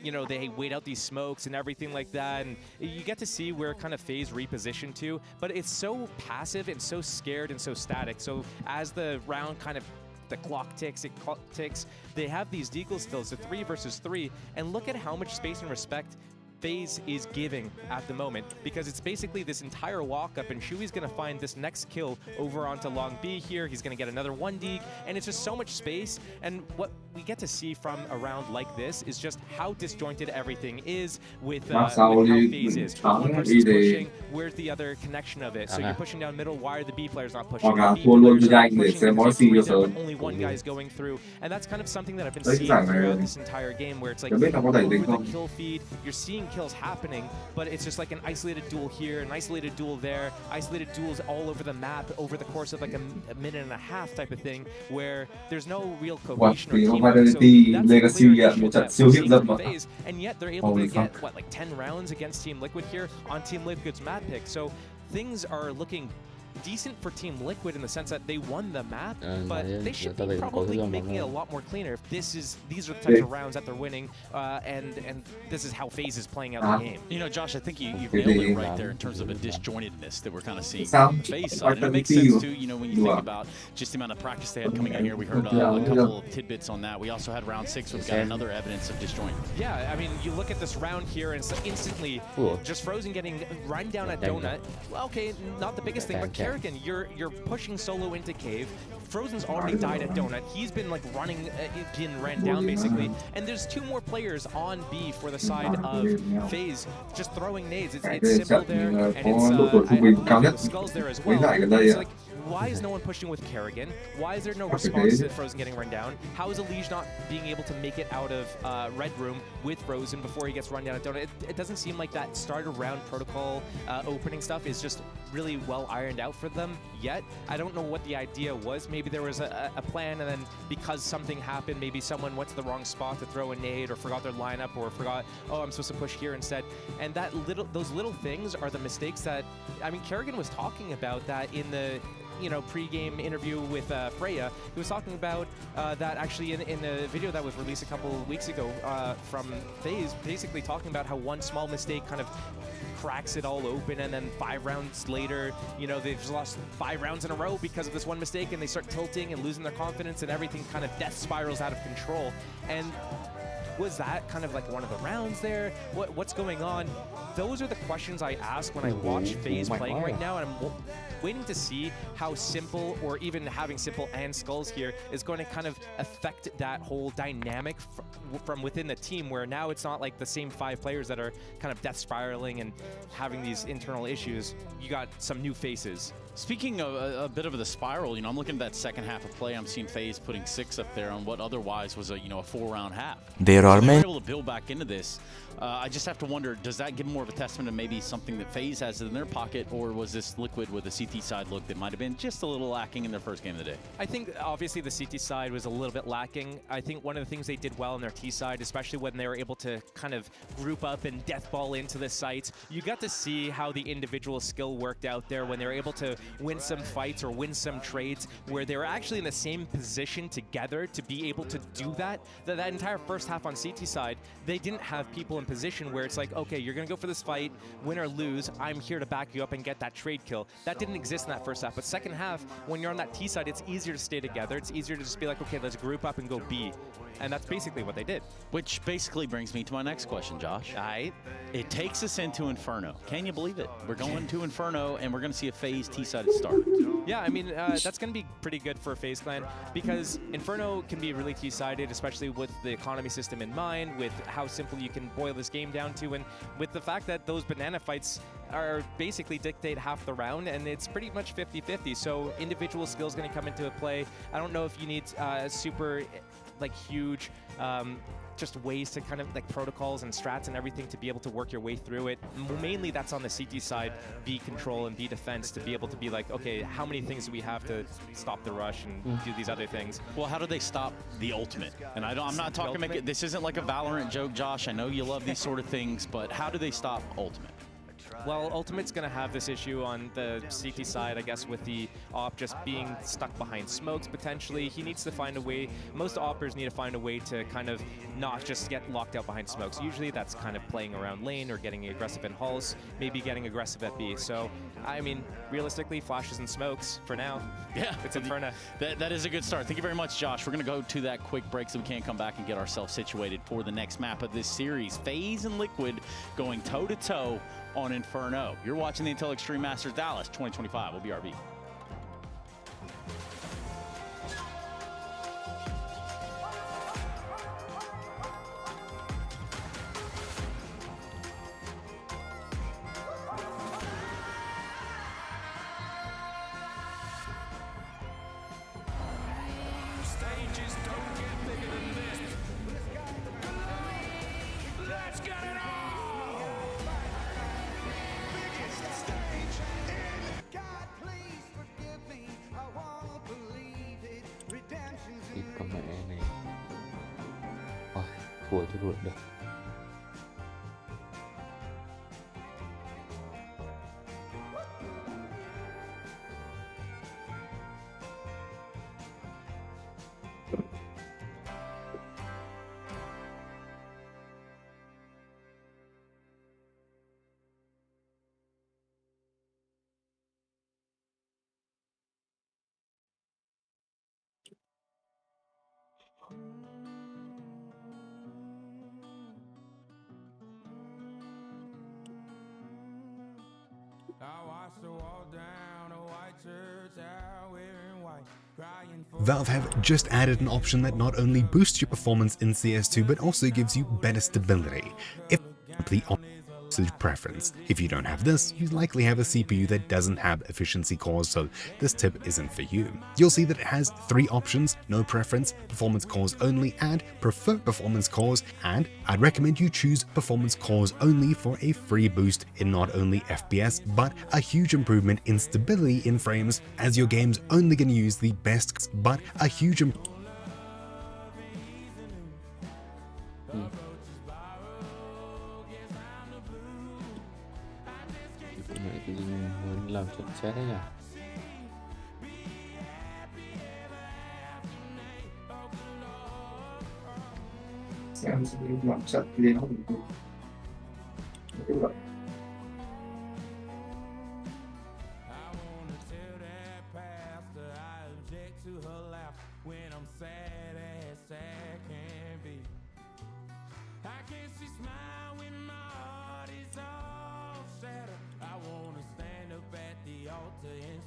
you know, they wait out these smokes and everything like that, and you get to see where kind of FaZe reposition to, but it's so passive and so scared and so static. So as the round kind of the clock ticks, they have these deagle stills, the 3 versus 3, and look at how much space and respect FaZe is giving at the moment, because it's basically this entire walk-up, and Shui's going to find this next kill over onto long B here. He's going to get another 1 deke, and it's just so much space. And what we get to see from a round like this is just how disjointed everything is with how FaZe is. One person's pushing, where's the other connection of it? So you're pushing down middle, why are the B players not pushing? The B players are pushing, but only one guy's going through. And that's kind of something that I've been seeing throughout this entire game, where it's like over the kill feed, you're seeing kills happening, but it's just like an isolated duel here, an isolated duel there, isolated duels all over the map over the course of like a minute and a half type of thing, where there's no real cohesion or teamwork. So that's clear FaZe, and yet they're able to get what, like 10 rounds against Team Liquid here on Team Liquid's map pick. So things are looking decent for Team Liquid in the sense that they won the map, but they should be probably making it a lot more cleaner if these are the types of rounds that they're winning, and this is how FaZe is playing out the game. You know, Josh, I think you nailed it right there in terms of a disjointedness that we're kind of seeing on FaZe side. And it makes sense too, you know, when you think about just the amount of practice they had coming in here. We heard a couple of tidbits on that. We also had round 6, we've got another evidence of disjoint. Yeah, I mean, you look at this round here, and it's instantly just Frozen getting run down at Donut. Well, okay, not the biggest thing, but Kerrigan, you're pushing solo into cave. Frozen's already died at Donut. He's been like running, getting ran down basically. And there's 2 more players on B for the side of FaZe, just throwing nades. It's Simple there, and it's Skulls there as well. It's like, why is no one pushing with Kerrigan? Why is there no response to Frozen getting run down? How is Elige not being able to make it out of Red Room with Frozen before he gets run down at Donut? It doesn't seem like that starter round protocol opening stuff is just really well ironed out for them yet. I don't know what the idea was. Maybe there was a plan, and then because something happened, maybe someone went to the wrong spot to throw a nade, or forgot their lineup, or forgot, oh, I'm supposed to push here instead. And those little things are the mistakes that, I mean, Kerrigan was talking about that in the pre-game interview with Freya. He was talking about that actually in the video that was released a couple of weeks ago from FaZe, basically talking about how one small mistake kind of cracks it all open, and then 5 rounds later, they've just lost 5 rounds in a row because of this one mistake, and they start tilting and losing their confidence, and everything kind of death spirals out of control. And was that kind of like one of the rounds there? What's going on? Those are the questions I ask when I watch FaZe playing right now, and waiting to see how Simple, or even having Simple and Skulls here, is going to kind of affect that whole dynamic from within the team, where now it's not like the same 5 players that are kind of death spiraling and having these internal issues. You got some new faces. Speaking of a bit of the spiral, I'm looking at that second half of play. I'm seeing FaZe putting 6 up there on what otherwise was a 4-round half. There are many able to build back into this. I just have to wonder, does that give more of a testament to maybe something that FaZe has in their pocket, or was this Liquid with a CT side look that might have been just a little lacking in their first game of the day? I think obviously the CT side was a little bit lacking. I think one of the things they did well in their T side, especially when they were able to kind of group up and deathball into the site, you got to see how the individual skill worked out there when they were able to win some fights or win some trades where they were actually in the same position together to be able to do that. That entire first half on CT side, they didn't have people in position where it's like, okay, you're going to go for this fight, win or lose, I'm here to back you up and get that trade kill. That didn't exist in that first half. But second half, when you're on that T side, it's easier to stay together. It's easier to just be like, okay, let's group up and go B. And that's basically what they did. Which basically brings me to my next question, Josh. It takes us into Inferno. Can you believe it? We're going to Inferno, and we're going to see a FaZe T-sided start. Yeah, I mean, that's going to be pretty good for FaZe Clan, because Inferno can be really T-sided, especially with the economy system in mind, with how simple you can boil this game down to, and with the fact that those banana fights are basically dictate half the round, and it's pretty much 50-50. So individual skills going to come into play. I don't know if you need super huge just ways to kind of protocols and strats and everything to be able to work your way through it. Mainly that's on the CT side, B control and B defense, to be able to be like, okay, how many things do we have to stop the rush and do these other things? Well, how do they stop the ultimate? And I'm not talking, this isn't like a Valorant joke, Josh. I know you love these sort of things, but how do they stop ultimate? Well, Ultimate's going to have this issue on the CT side, I guess, with the op just being stuck behind smokes, potentially. He needs to find a way. Most oppers need to find a way to kind of not just get locked out behind smokes. Usually that's kind of playing around lane or getting aggressive in halls, maybe getting aggressive at B. So, I mean, realistically, flashes and smokes for now. Yeah. It's Inferno. That is a good start. Thank you very much, Josh. We're going to go to that quick break so we can come back and get ourselves situated for the next map of this series. FaZe and Liquid going toe-to-toe on Inferno. You're watching the Intel Extreme Masters Dallas 2025. We'll be RB. Con mẹ này. Ôi, thua chứ ruột được. Valve have just added an option that not only boosts your performance in CS2 but also gives you better stability. If the usage preference. If you don't have this, you likely have a CPU that doesn't have efficiency cores, so this tip isn't for you. You'll see that it has 3 options: no preference, performance cores only, and prefer performance cores, and I'd recommend you choose performance cores only for a free boost in not only FPS, but a huge improvement in stability in frames, as your game's only going to use the best, but a huge làm chuẩn xét đấy nhỉ. Xem làm trận lên không được. I wanna stand up at the altar and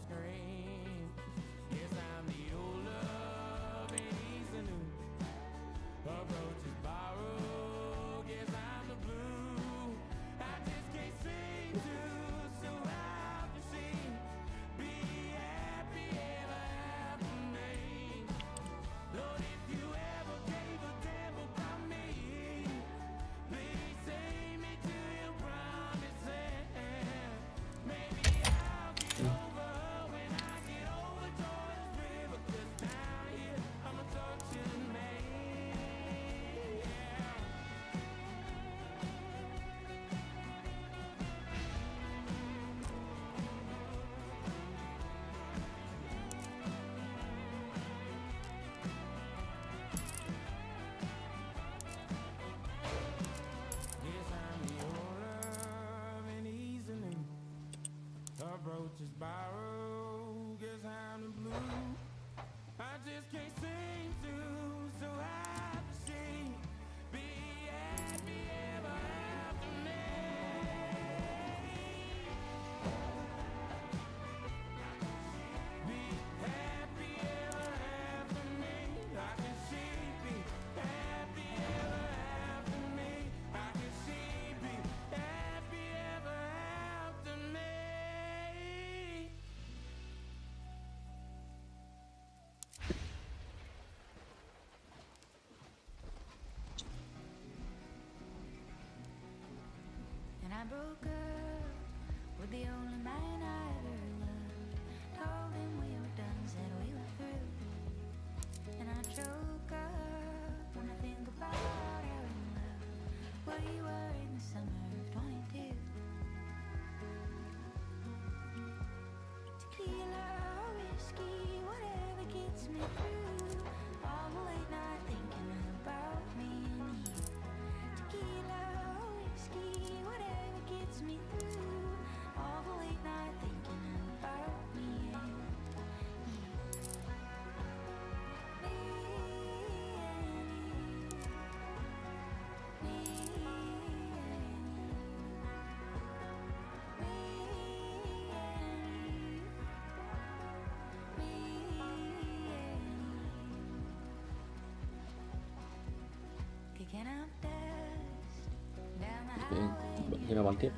Khi nào bắn tiếp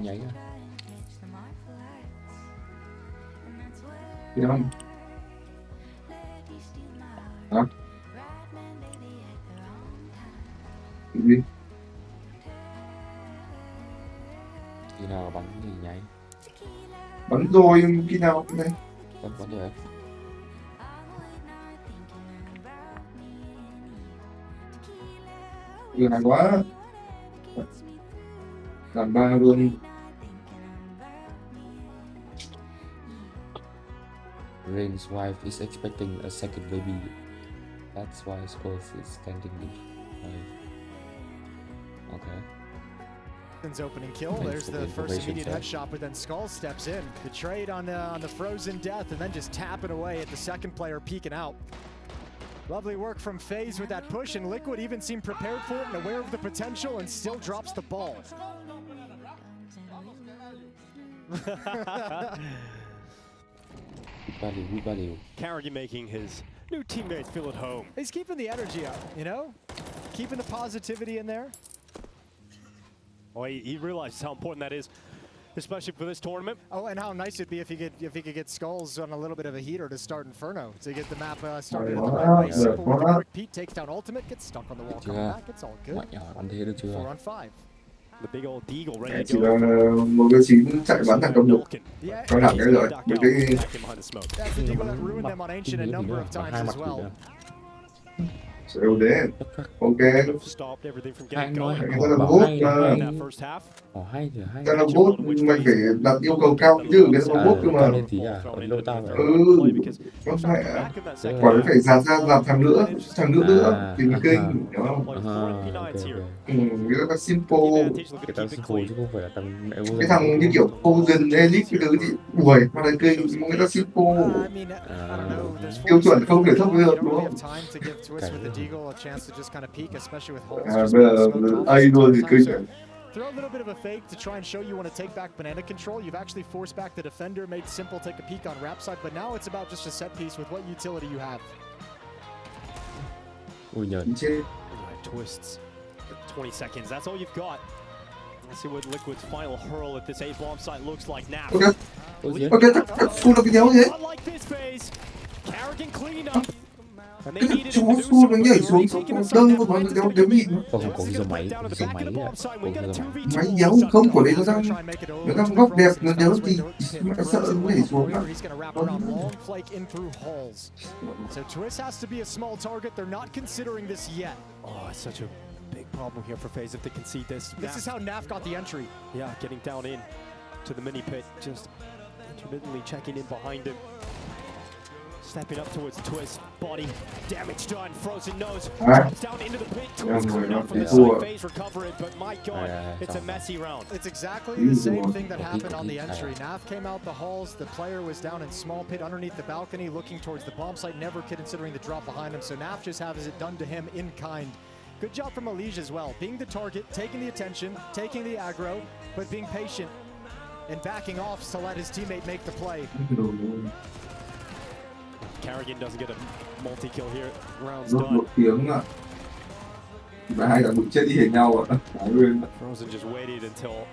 nháy ra. Gì không? Hả? Cái gì? Khi nào bắn thì nháy. Bắn rồi, khi nào cái này? Bắn rồi. Vừa hay quá. Làm 3 luôn. Rain's wife is expecting a second baby. That's why Skulls is standing behind. Okay. Opening kill. There's the first immediate headshot, but then Skull steps in. The trade on the frozen death, and then just tapping away at the second player peeking out. Lovely work from FaZe with that push, and Liquid even seemed prepared for it and aware of the potential, and still drops the ball. Carrigan making his new teammates feel at home. He's keeping the energy up, you know? Keeping the positivity in there. Oh, he realizes how important that is, especially for this tournament. Oh, and how nice it'd be if he could get Skulls on a little bit of a heater to start Inferno, to get the map started at the right way. Simple with a quick peek, takes down ultimate, gets stuck on the wall, coming back, it's all good. 4 on 5. The big old deagle ready Chỉ to là go. một cái chín chạy bắn thành công được. Có làm cái rồi. Một cái That's the deagle that ruined them on Ancient a number of times as well. Đều đến. Ok. Anh nói Người ta là bot mà. Hay. Ta là bot, mày phải đặt yêu cầu cao chứ, người ta là bot cơ mà. Có phải quả đấy phải dạt ra làm thằng nữa thì mới kinh, hiểu không? Người ta là simple. Cái thằng simple chứ không phải là thằng mẹ cái thằng như kiểu Golden Elite cái thứ thì đuổi mà là kinh, người ta simple. Tiêu chuẩn không thể thấp được, đúng không? Bây giờ A luôn thì kinh. Throw a little bit of a fake to try and show you want to take back banana control. You've actually forced back the defender, made Simple take a peek on Rap side, but now it's about just a set piece with what utility you have. Ui nhờ. Twists. 20 seconds, that's all you've got. Let's see what Liquid's final hurl at this A bomb site looks like now. Ok, chắc full được cái đéo gì đấy. Carrigan clean up. Chú full nó nhảy xuống đơn của nó đéo mịn. Không có cái máy máy đéo không, của đấy nó đang góc đẹp, nó đéo thì mẹ sợ nó nhảy xuống á. So Twist has to be a small target. They're not considering this yet. Oh, it's such a big problem here for FaZe if they concede this. This is how Naf got the entry. Yeah, getting down in to the mini pit, just intermittently checking in behind him. Stepping up towards Twist, body damage done, frozen nose, drops down into the pit, Twist cleared out from the side, FaZe recover it, but my god, it's a messy round. It's exactly the same thing that happened on the entry. Naf came out the halls, the player was down in small pit underneath the balcony looking towards the bomb site, never considering the drop behind him, so Naf just has it done to him in kind. Good job from Elijah as well, being the target, taking the attention, taking the aggro, but being patient and backing off to let his teammate make the play. Carrigan doesn't get a multi-kill here. Round's Rốt done. một tiếng ạ. Và hai thằng đụng chết đi hệt nhau ạ. Frozen just waited until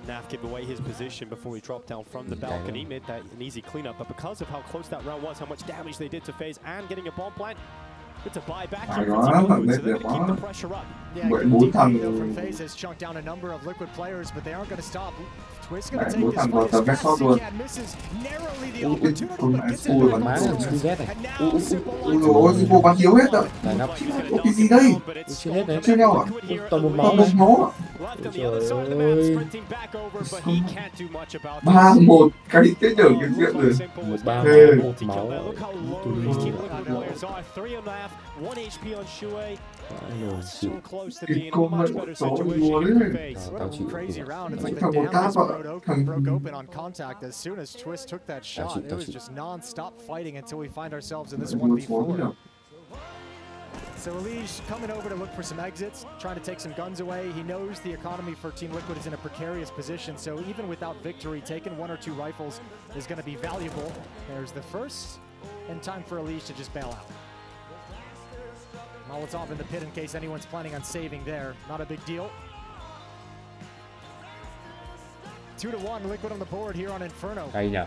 Naf gave away his position before he dropped down from the balcony. Made that an easy cleanup, but because of how close that round was, how much damage they did to FaZe and getting a bomb plant, It's a buyback Hay here for quá, Team thằng Liquid, này so they're đẹp going to keep quá. the pressure up. Yeah, Vậy good bốn deep thằng lead, though, from FaZe has chunked down a number of Liquid players, but they aren't going to stop. Twist going to Đấy, take bốn this thằng fight vào as tầm fast back as he luôn. can, misses narrowly the Ui, opportunity, con but mẹ gets it xui back mà. on Má Souls. chưa hết này. And now Simple Ui lines dồi ôi, up. Simple bắn thiếu hết rồi. Này nắp. Ủa cái gì đây? Chưa nhau à? Toàn một Toàn máu một này. máu à? Left on the Trời other side of the map, ơi. sprinting back over, but he can't do much about 3-1 cái chết dở cái chuyện rồi. Một ba Ê. máu, một máu. Look how low these Team Liquid players are. 3.5, 1 HP on Shuei. So close to Cái being in a con mẹ much của better tao situation đùa here đấy. for FaZe. Tao chịu. Crazy round. It's like Thằng the một dam cáp just ạ. broke open on contact as soon as Twist took that shot. chịu, It tao was chịu. just non-stop fighting until we find ourselves in this Mười xuống 1v4. nhỉ? So Elige coming over to look for some exits, trying to take some guns away. He knows the economy for Team Liquid is in a precarious position, so even without victory, taking 1 or 2 rifles is going to be valuable. There's the first, and time for Elige to just bail out. Molotov in the pit in case anyone's planning on saving there. Not a big deal. 2-1, Liquid on the board here on Inferno. Hay nhỉ.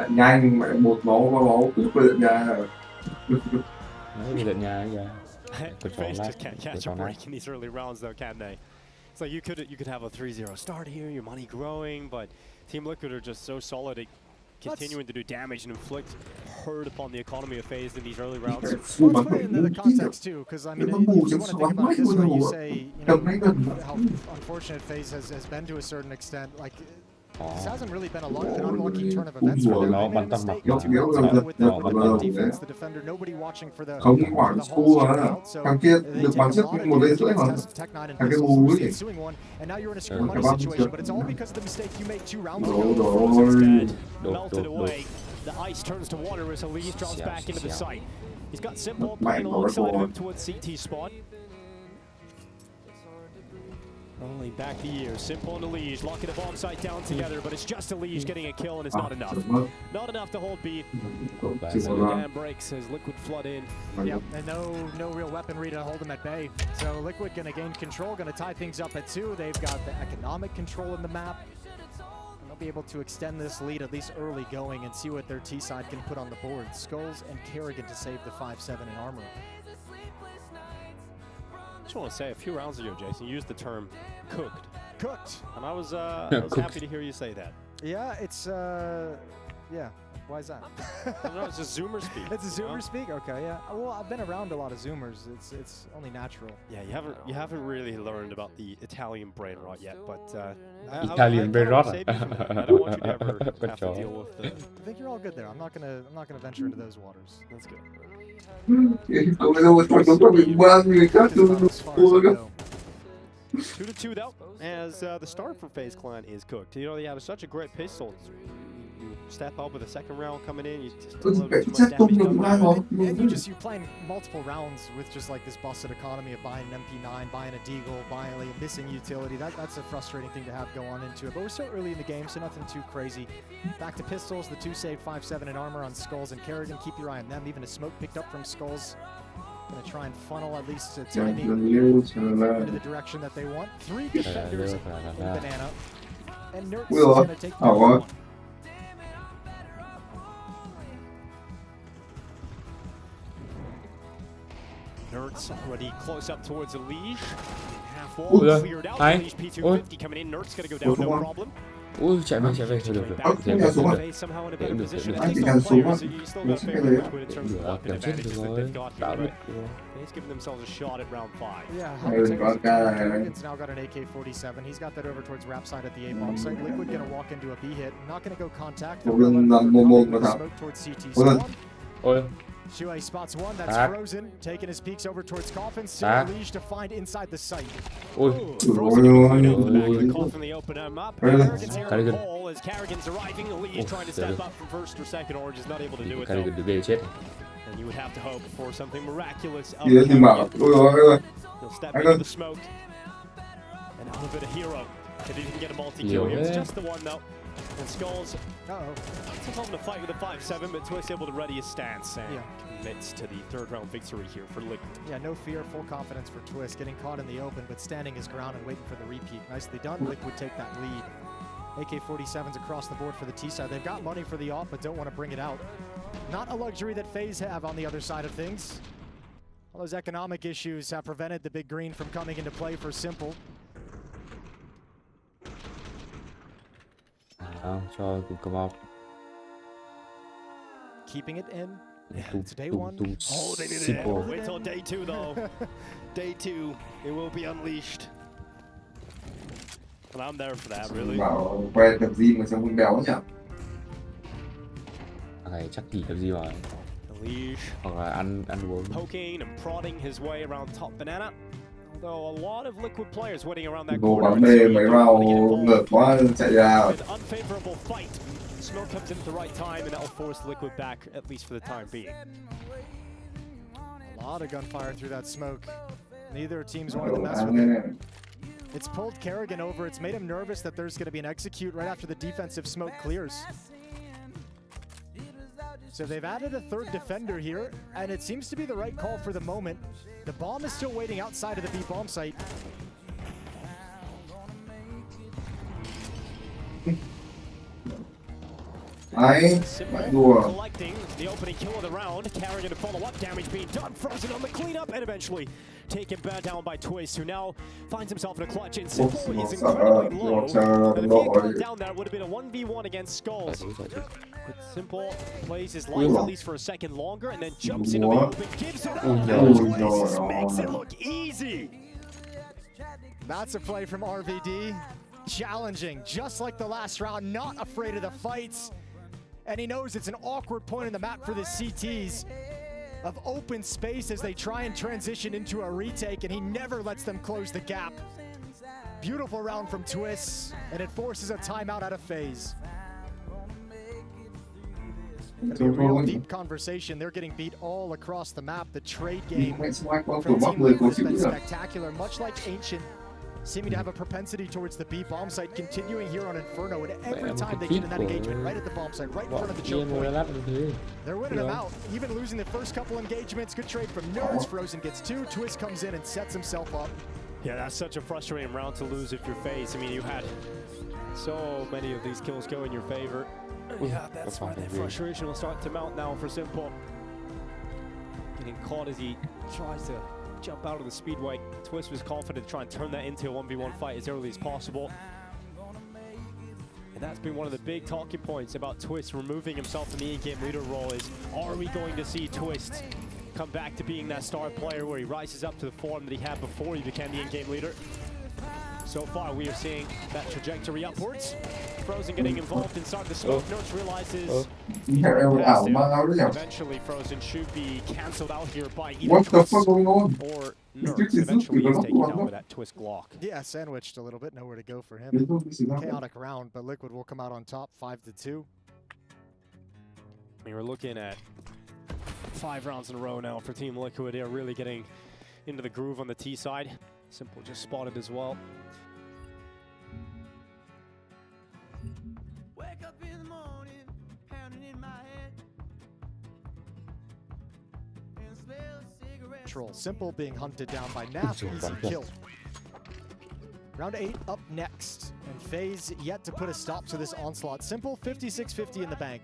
Nhanh mẹ một máu ba máu cứ quyết định ra. Nói đi lượn nhà kìa. Có chó FaZe lát. just can't Có catch chó a lát. break in these early rounds, though, can they? It's like you could have a 3-0 start here, your money growing, but Team Liquid are just so solid at continuing to do damage and inflict hurt upon the economy of FaZe in these early rounds. Let's put it into the context too, because I mean, if you want to think about it this way, you say, you know, how unfortunate FaZe has been to a certain extent. Like, this hasn't really been an unlucky turn of events for them. They made a mistake with the defense, the defender, nobody watching for the Không quản the school holes mà. out, so Thằng kia they được take bắn a trước lot of một giây damage rưỡi against mà. Test Tech9 and Thằng cái Pistols, mù first ấy. ensuing one, and now you're in a screw Cái money bắn situation, trước. but it's all because of the mistake you made 2 rounds Đồ ago. rồi. Melted away. The ice turns to water as Elige drops back into the site. He's got Simple Mày playing có alongside of rồi. him towards CT spot. Only back the year, Simple and Elige locking the bomb site down together, but it's just Elige getting a kill and it's not enough. Not enough to hold beat. So the dam breaks as Liquid flood in. Yep, and no real weaponry to hold them at bay. So Liquid gonna gain control, gonna tie things up at 2. They've got the economic control in the map. And they'll be able to extend this lead at least early going and see what their T side can put on the board. Skulls and Kerrigan to save the 5-7 in armor. I just want to say, a few rounds ago, Jason, you used the term cooked. Cooked. And I was Cooked. happy to hear you say that. Yeah, it's yeah. Why is that? I don't know, it's just Zoomer speak. It's a you know? Zoomer speak? Okay, yeah. Well, I've been around a lot of Zoomers. It's only natural. Yeah, you haven't really learned about the Italian brain rot yet, but Italian brain rot. I don't want you to ever have to deal with the. I think you're all good there. I'm not gonna venture into those waters. That's good. Cậu này đâu còn đúng bị ba người khác tôi As far as I know. 2-2 though, as the start for FaZe Clan is cooked. You know, they have such a great pistol. You step up with a second round coming in, you just Tôi deliver phải too chắc much tung damage được done. ba ngón. And you're playing multiple rounds with just like this busted economy of buying an MP9, buying a Deagle, buying like a missing utility. That's a frustrating thing to have go on into it. But we're still early in the game, so nothing too crazy. Back to pistols, the 2 save 5-7 in armor on Skulls and Kerrigan. Keep your eye on them. Even a smoke picked up from Skulls. Gonna try and funnel at least timing into the direction that they want. 3 defenders in Banana. And Nerds is gonna take the one. Nerds already close up towards Elige. Half wall Ui, cleared out. ai? Elige P250 coming in. Nerds gonna go down, no problem. Ui, chạy về, thôi được. Back Thế to được. FaZe somehow in a better Được, position. được. I think Anh some chỉ players, cần you still xuống got á. favor Liquid in terms of Được, weapon làm chết advantages được that rồi. they've got Đã here, được but rồi. FaZe giving themselves a shot at round 5. Yeah, Kerrigan's now got an AK-47. He's got that over towards Rap side at the A-bomb site. Liquid gonna walk into a B hit. Not gonna go contact. Một lần làm một mà thằng. Smoke towards CT Một lần. spawn. Ôi, Shuei spots one, that's Back. frozen. Taking his peeks over towards Coffin. Still Back. Elige to find inside the site. ôi. Frozen to find out the back of the coffin, they open him up. Really? Kerrigan's here in Carrigan. the hole as Kerrigan's arriving. Elige trying to step up from first or second. Orange is not able to do it Cái này though. được ghê chết. And you would have to hope for something miraculous. Gì đó thì bảo. Ôi rồi. He'll step Anh into ơi. the smoke. And out of it a hero. If he can get a Nhiều multi-kill here. It's thế. just the one though. And Skulls took home to fight with a 5-7, but Twist able to ready his stance and commits to the third round victory here for Liquid. Yeah, no fear, full confidence for Twist. Getting caught in the open, but standing his ground and waiting for the repeat. Nicely done. Liquid take that lead. AK-47s across the board for the T side. They've got money for the off, but don't want to bring it out. Not a luxury that FaZe have on the other side of things. All those economic issues have prevented the big green from coming into play for Simple. Cho cùng come out. Keeping it in. Yeah, it's day one. Oh, they did it. Wait till day two, though. Day two, it will be unleashed. And I'm there for that, really. Bảo quen tập gym mà sao không béo nhỉ? Này chắc chỉ tập gym rồi. Hoặc là ăn uống. Poking and prodding his way around top banana. Though a lot of Liquid players waiting around that Cô corner. bắn mê mấy round ngược quá chạy ra. An unfavorable fight. Smoke comes in at the right time, and that will force Liquid back, at least for the time being. A lot of gunfire through that smoke. Neither team's wanted to mess with it. It's pulled Kerrigan over. It's made him nervous that there's going to be an execute right after the defensive smoke clears. So they've added a third defender here, and it seems to be the right call for the moment. The bomb is still waiting outside of the B bomb site. Đấy, lại đùa. Collecting the opening kill of the round, carrying a follow-up damage being done. Frozen on the cleanup and eventually taken down by Twist, who now finds himself in a clutch. And Simple is incredibly low. But if he had gone down there, it would have been a 1v1 against Skulls. But Simple plays his life at least for a second longer and then jumps into the open, gives it up. Twist makes it look easy. That's a play from RVD. Challenging, just like the last round, not afraid of the fights. And he knows it's an awkward point in the map for the CTs of open space as they try and transition into a retake, and he never lets them close the gap. Beautiful round from Twist, and it forces a timeout out of FaZe. It's a real deep conversation. They're getting beat all across the map. The trade game for Team Liquid has been spectacular, much like Ancient. Seeming to have a propensity towards the B bomb site, continuing here on Inferno, and every time they get in that engagement, right at the bomb site, right in front of the choke point, they're winning them out, even losing the first couple engagements. Good trade from Nerds. Frozen gets two. Twist comes in and sets himself up. Yeah, that's such a frustrating round to lose if you're FaZe. I mean, you had so many of these kills go in your favor. Yeah, that's why the frustration will start to mount now for Simple. Getting caught as he tries to jump out of the speedway. Twist was confident to try and turn that into a 1v1 fight as early as possible. And that's been one of the big talking points about Twist removing himself from the in-game leader role is, are we going to see Twist come back to being that star player where he rises up to the form that he had before he became the in-game leader? So far, we are seeing that trajectory upwards. Frozen getting involved inside the smoke. Nerds realizes eventually Frozen should be cancelled out here by either Twist or Nerds. Eventually he's taken down with that Twist Glock. Yeah, sandwiched a little bit. Nowhere to go for him. Chaotic round, but Liquid will come out on top, 5-2. I mean, we're looking at 5 rounds in a row now for Team Liquid. They're really getting into the groove on the T side. Simple just spotted as well. Wake up in the morning, pounding in my head. And smell a cigarette. Troll. Simple being hunted down by Naf. Easy kill. Round 8 up next. And FaZe yet to put a stop to this onslaught. Simple 56-50 in the bank.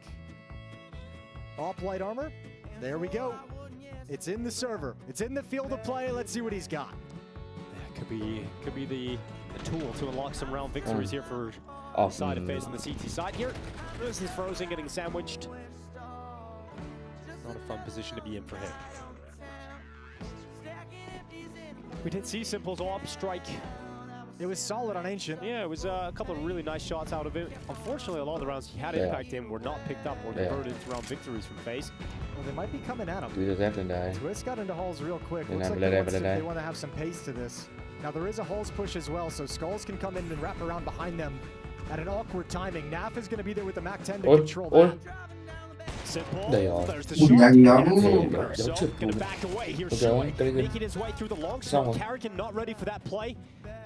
Op light armor. There we go. It's in the server. It's in the field of play. Let's see what he's got. Could be the tool to unlock some round victories here for side of FaZe on the CT side here. This is Frozen getting sandwiched. Not a fun position to be in for him. We did see Simple's op strike. It was solid on Ancient. Yeah, it was a couple of really nice shots out of it. Unfortunately, a lot of the rounds he had impact in were not picked up or converted into round victories from FaZe. Well, they might be coming at him. Twist Twist got into Halls real quick. Looks like they want to have some pace to this. Now there is a Halls push as well, so Skulls can come in and wrap around behind them at an awkward timing. Naf is going to be there with the Mac 10 to control that. Simple. There's the shot. So, gonna back away. Here's Shoei making his way through the long smoke. Carrigan not ready for that play.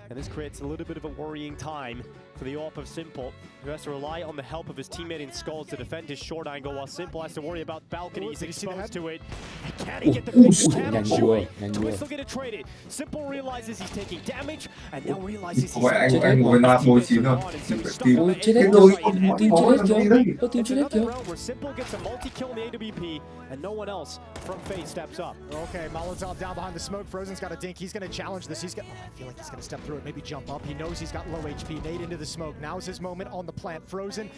And this creates a little bit of a worrying time for the AWP of Simple, who has to rely on the help of his teammate in Skulls to defend his short angle, while Simple has to worry about balcony. He's exposed to it. Can he get the big can on Chewy? Twist will get it traded. Simple realizes he's taking damage, and now realizes he's anh ngồi làm ngồi chỉ thôi. Ôi chết hết Cái rồi, đôi team chết hết kìa, đấy. team chết hết kìa. where Simple gets a multi-kill in the AWP, and no one else from FaZe steps up. Okay, Molotov down behind the smoke. Frozen's got a dink. He's going to challenge this. I feel like he's going to step through it, maybe jump up. He knows he's got low HP. Nade into the smoke. Now's his moment on the plant. Frozen.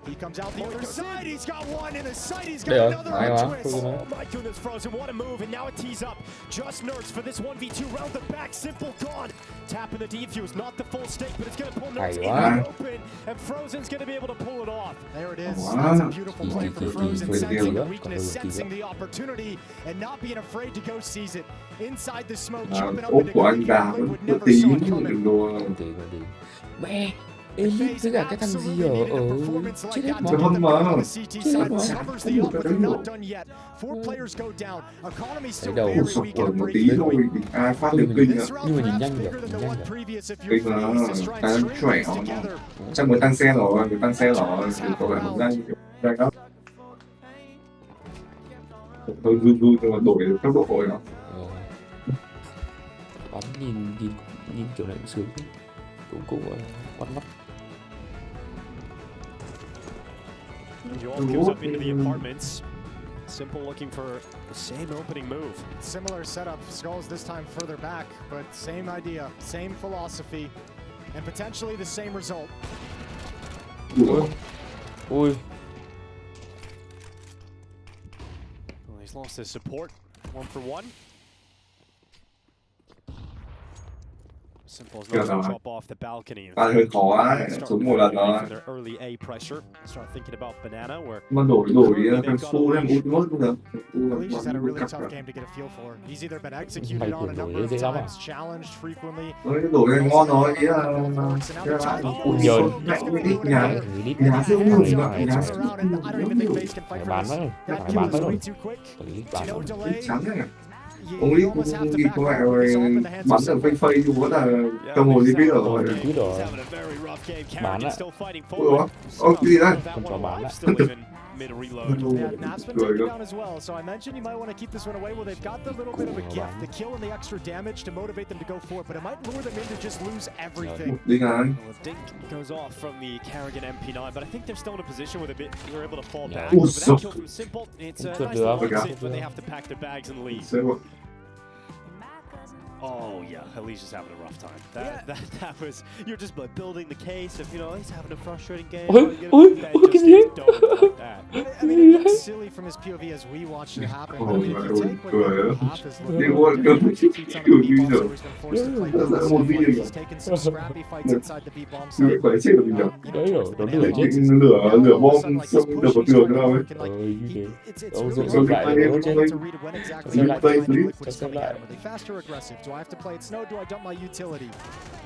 He comes out the other side. He's got one in the sight. He's got another on Twist. Oh my goodness, Frozen, what a move. And now it tees up. Just Nerds for this 1v2 round the back. Simple gone. Tapping the defuse. Not the full stake, but it's going to pull Nerds in the open. And Frozen's going to be able to pull it off. There it is. That's a beautiful play from Frozen. Sensing the weakness, sensing the opportunity, and not being afraid to go seize it. Inside the smoke, jumping up into Của anh Đà Liquid would nó never tí saw it coming. đừng đùa. Mẹ, Elite với cả cái thằng gì ở chết hết Chứ không mà. Chết hết mà. Cái đầu sọc quần một tí thôi thì ai phát được kinh ạ. Nhưng mà nhìn nhanh được, nhìn nhanh được. Kinh là tăng khỏe nó. Chắc mới tăng xe rồi, mới tăng xe rồi. Thì có vẻ một nhanh đó. Hơi run nhưng mà đổi được tốc độ rồi đó. Bắn nhìn kiểu này cũng sướng, cũng quắt mắt. Goes up into the apartments. Simple looking for the same opening move. Similar setup. Skulls this time further back, but same idea, same philosophy, and potentially the same result. Ui. Well, he's lost his support. 1 for 1. Simple's not going to drop off the balcony. Hơi khó ấy, xuống một lần rồi. Their early A pressure. Start thinking about Banana, where Mà đổi thằng Su em út mất cũng được. He's had a really tough game to get a feel for. He's either been executed on a number of times, challenged frequently. Đổi này ngon rồi, ý là nhà siêu nhiều mà, nhà siêu nhiều. Phải bán mất rồi. Trắng này. Ông Lipit ghi có mẹ rồi bắn ở phây chú là trong hồ Lipit rồi. Bán lại. Ủa? Ôi cái gì đây? Con chó bán lại. Yeah, Nap's been taken down as well, so I mentioned you might want to keep this one away. Well, they've got the little bit of a gift, the kill and the extra damage to motivate them to go for it, but it might lure them in to just lose everything. Well, Dink goes off from the Carrigan MP9, but I think they're still in a position where they're able to fall back. But that kill from Simple, it's a nice little exit, but they have to pack their bags and leave. Oh yeah, Alicia's having a rough time. That was, you're just building the case of, you know, he's having a frustrating game. I mean, it looks silly from his POV as we watched it happen. But I mean, if you take what half is looking, he's been forced to play defensive. He's taken some scrappy fights inside the B bomb site. Lửa bom xong được một đường thôi. It's really hard to read when exactly Liquid is coming at him. Are they fast or aggressive? Do I have to play it snow? Do I dump my utility?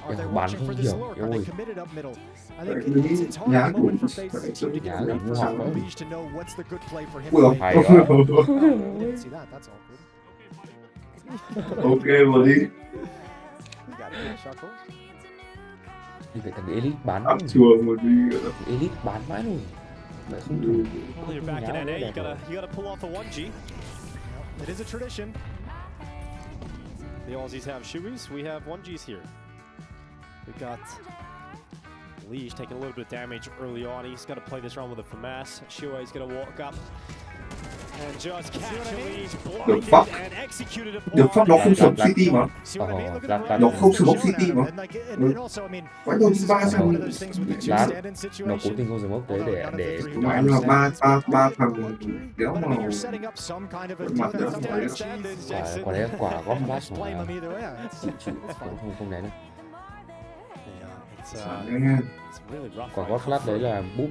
Are they watching for this lurk? Are they committed up middle? I think it's hard moment for FaZe to get ready for Liege to know what's the good play for him. Didn't see that. That's awkward. Okay, buddy. You got it, Shuckle. Thì thằng Elite bán. Chuồng một đi. Elite bán mãi rồi. Lại không thủ. Well, you're back in NA. You gotta pull off the 1G. It is a tradition. The Aussies have Shoeys, we have 1Gs here. We've got Liege taking a little bit of damage early on. He's got to play this round with a FAMAS. Shuey's going to walk up and just catch Liege, blinded and executed a Được phát nó không smoke City mà. Nó không smoke City mà. Quái đồ đi 3 sao? Nó cố tình không smoke đấy để Nói là ba thằng kéo màu. Quả đấy quả góp flash mà không né đâu. Quả gót flash đấy là búp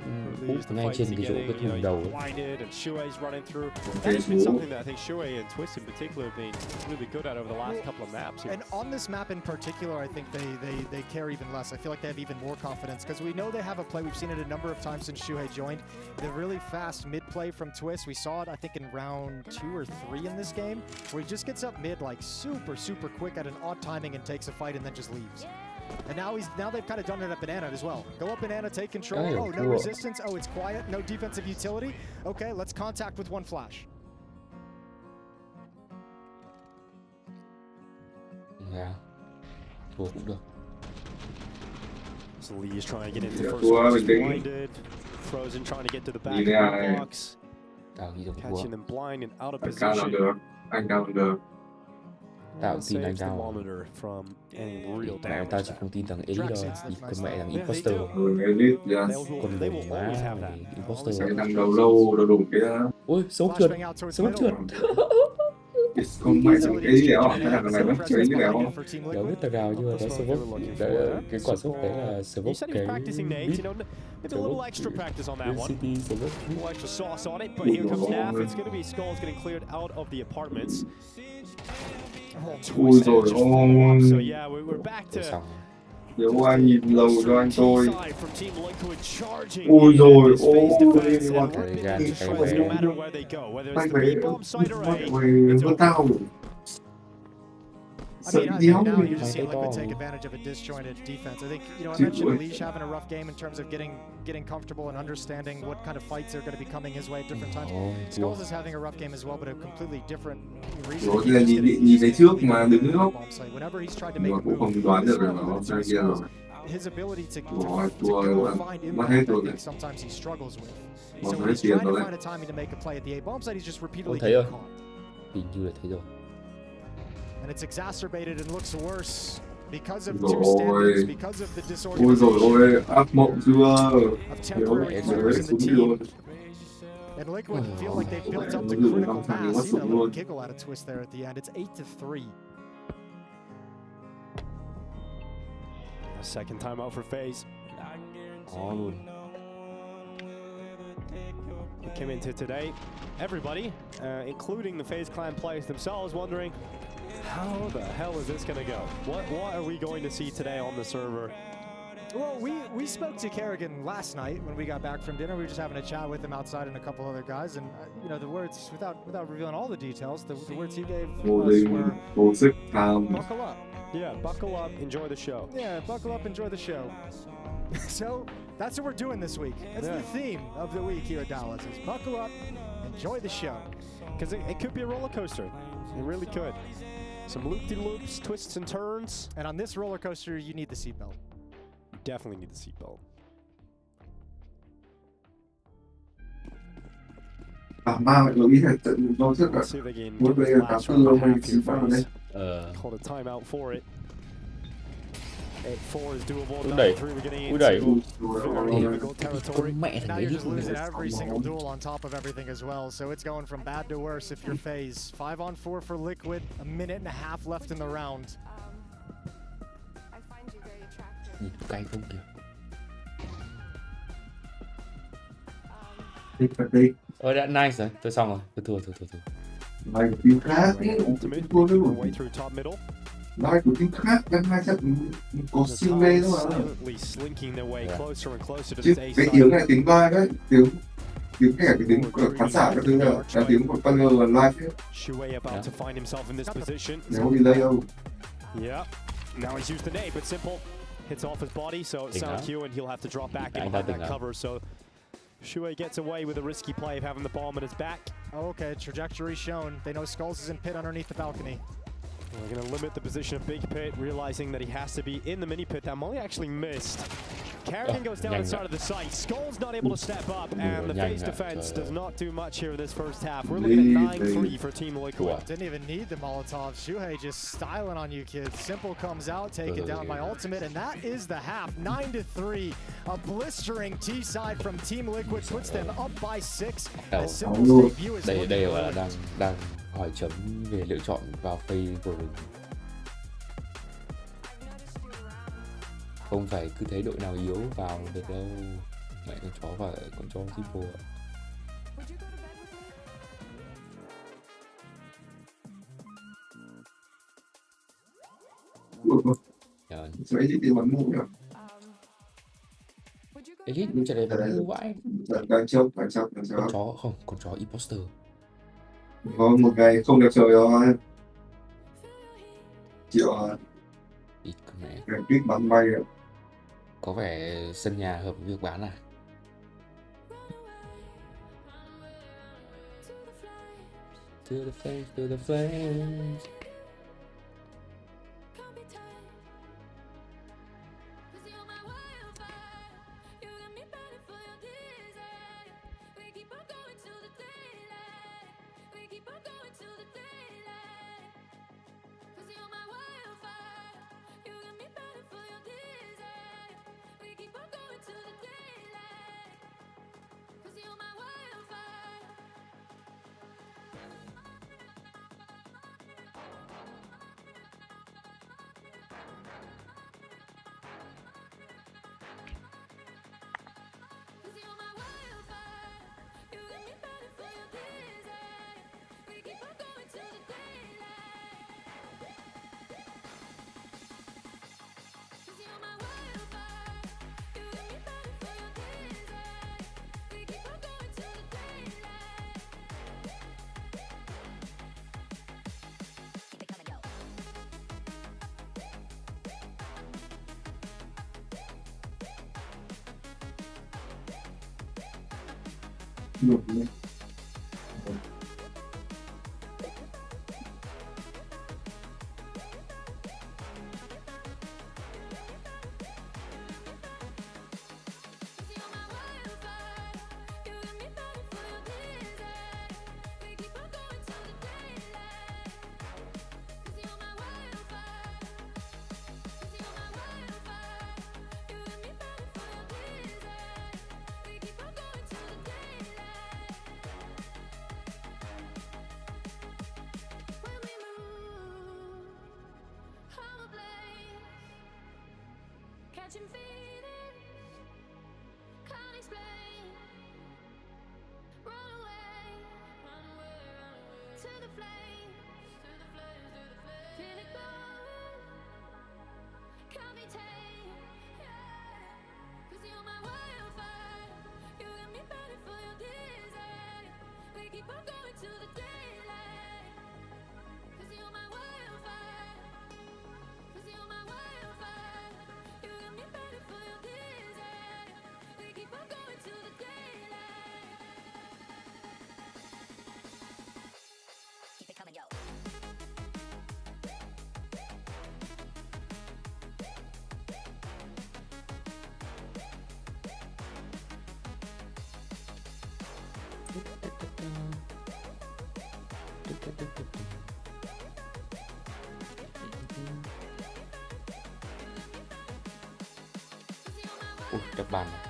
ngay trên cái chỗ cái thùng đầu ấy. And on this map in particular, I think they care even less. I feel like they have even more confidence because we know they have a play. We've seen it a number of times since Shuhei joined. The really fast mid play from Twist. We saw it, I think, in round 2 or 3 in this game, where he just gets up mid like super quick at an odd timing and takes a fight and then just leaves. And now they've kind of done it at banana as well. Go up banana, take control. Ay, Oh, no cool. resistance. Oh, it's quiet. No defensive utility. Okay, let's contact with one flash. Yeah. Thua cũng được. So Lee is trying to get into Yeah, first thua one, bình tĩnh. blinded. Frozen trying to get to the back Nhìn of này. the box. Tạo ghi được thua. Catching them blind and out of Anh cao làm position. được. Anh cao làm được. Tao tin anh Saves the tao. monitor from any real Mẹ damage. tao chỉ không tin thằng Elite đâu. Con mẹ thằng Imposter. Elite, yes. Con đồ má mày Imposter. Cái thằng đầu lâu đầu đủng kia. Ôi, smoke trượt. Smoke trượt. Không phải thằng Elite đéo à? Cái thằng này vẫn chơi Elite đéo không? Đéo biết tao nào nhưng mà tao smoke. Cái quả smoke đấy là You smoke said he cái was practicing nades, maybe a little extra practice on that one. City smoke. A little extra sauce on it, but here comes Naf. It's going to be Skulls getting cleared out of the apartments. Ui rồi ôi. So yeah, we're back to Nếu ai nhìn lầu cho anh tôi. side from Team Liquid charging. Ui rồi This phase ôi. defense and Cái Lipit gan controls cái no bé. matter where they go, whether Mày it's the phải B bomb side or A. mày với tao. I Sợ mean, I đéo think now mày. you're just seeing Liquid take advantage of a disjointed defense. I think, I mentioned Leash having a rough game in terms of getting comfortable and understanding what kind of fights are going to be coming his way at different times. Skulls is having a rough game as well, but a completely different reason. Rồi là nhìn thấy trước mà đứng góc. Whenever he's tried to make Mà a cũng move, không đoán được là nó sang kia rồi. his ability to Rồi, go thua and rồi. find Mất hết impact, I rồi. think sometimes he struggles with. Mất So hết when he's tiền trying to rồi find đấy. a timing to make a play at the A bomb side, he's just repeatedly Thấy getting rồi. caught. Hình như là thấy rồi. And it's exacerbated and looks worse because of Rồi. two standings, because of the Ôi rồi disorganization ôi, ác mộng chưa? of Nếu temporary mẹ players rồi in the xuống team. luôn. And Liquid feel like they've built up to Ôi rồi, critical năm thằng mass. mất Even a sụp little luôn. giggle out of twist there at the end. It's 8-3. A second timeout for FaZe. Có luôn. We came into today, everybody, including the FaZe clan players themselves, wondering how the hell is this going to go? What are we going to see today on the server? Well, we spoke to Kerrigan last night when we got back from dinner. We were just having a chat with him outside and a couple other guys, and the words, without revealing all the details, the words he gave Vô us tình, were vô sức tham. buckle up. Yeah, buckle up, enjoy the show. Yeah, buckle up, enjoy the show. So that's what we're doing this week. That's Yeah. the theme of the week here at Dallas is buckle up, enjoy the show. Because it could be a roller coaster. It really could. Some loop-de-loops, twists and turns. And on this roller coaster, you need the seatbelt. You definitely need the seatbelt. Ma mày nghĩ là trận nó rất là Let's see if they can muốn get bây this giờ last 84 round ông half mình here, xin vào đây. FaZe. Called a timeout for it. 8-4 is doable. Ui đẩy. 9-3 we're getting Ui đẩy. into very difficult territory. Con mẹ Now thằng you're Elite just luôn. losing every single duel on top of everything as well. So it's going from bad to worse if you're FaZe. 5-on-4 for Liquid. A minute and a half left in the round. Nhìn cay không kìa. Đi phải đi. Ôi đã nice rồi, tôi xong rồi. Tôi thua. Mày của team khác ấy, Ultimate thua making đấy their way rồi. through top middle. Nói của team khác, đang hai trận có The siêu mê Tide đó mà. silently slinking their way closer and closer to Chứ this A cái side. tiếng này tiếng live đấy, tiếng kể cái tiếng của khán giả các thứ là tiếng của player live ấy. Shuei about to find himself in this position. Nếu đi đây đâu. Yeah. Now he's used the nade, but Simple hits off his body, so sound Q, and he'll have to drop back in behind that cover. So Shuei gets away with a risky play of having the bomb in his back. Oh, okay, trajectory shown. They know Skulls is in pit underneath the balcony. We're going to limit the position of Big Pit, realizing that he has to be in the mini pit. That Molly actually missed. Kerrigan goes down inside of the site. Skull's not able to step up, and the FaZe defense does not do much here in this first half. We're looking at 9-3 for Team Liquid. Didn't even need the Molotov. Shuhei just styling on you kids. Simple comes out, taken down by Ultimate, and that is the half. 9-3. A blistering T-side from Team Liquid puts them up by 6. As Simple's debut is Đây looking là good. đang hỏi chấm về lựa chọn vào FaZe của mình. Không phải cứ thấy đội nào yếu vào được đâu. Mẹ con chó và con chó Simple ạ. Sẽ chỉ tiền bắn mũ nhỉ? Elite cũng chạy đây bắn vãi. Đang chốc. Con chó không, con chó imposter. Có một ngày không đẹp trời rồi. Chịu rồi. Ít con mẹ. Tuyết bắn bay ạ. Có vẻ sân nhà hợp với việc bán à? To the flames, to the flames. Được đấy. Catching feelings, can't explain. Run away, run away, run away. To the flames, to the flames, to the flames. Feel it growing, can't be tamed. Yeah, 'cause you're my wildfire. You got me burning for your desire. We keep on going to the daylight. 'Cause you're my wildfire. 'Cause you're my wildfire. You got me burning for your desire. We keep on going to the daylight. Keep it coming, yo. Đập bàn này.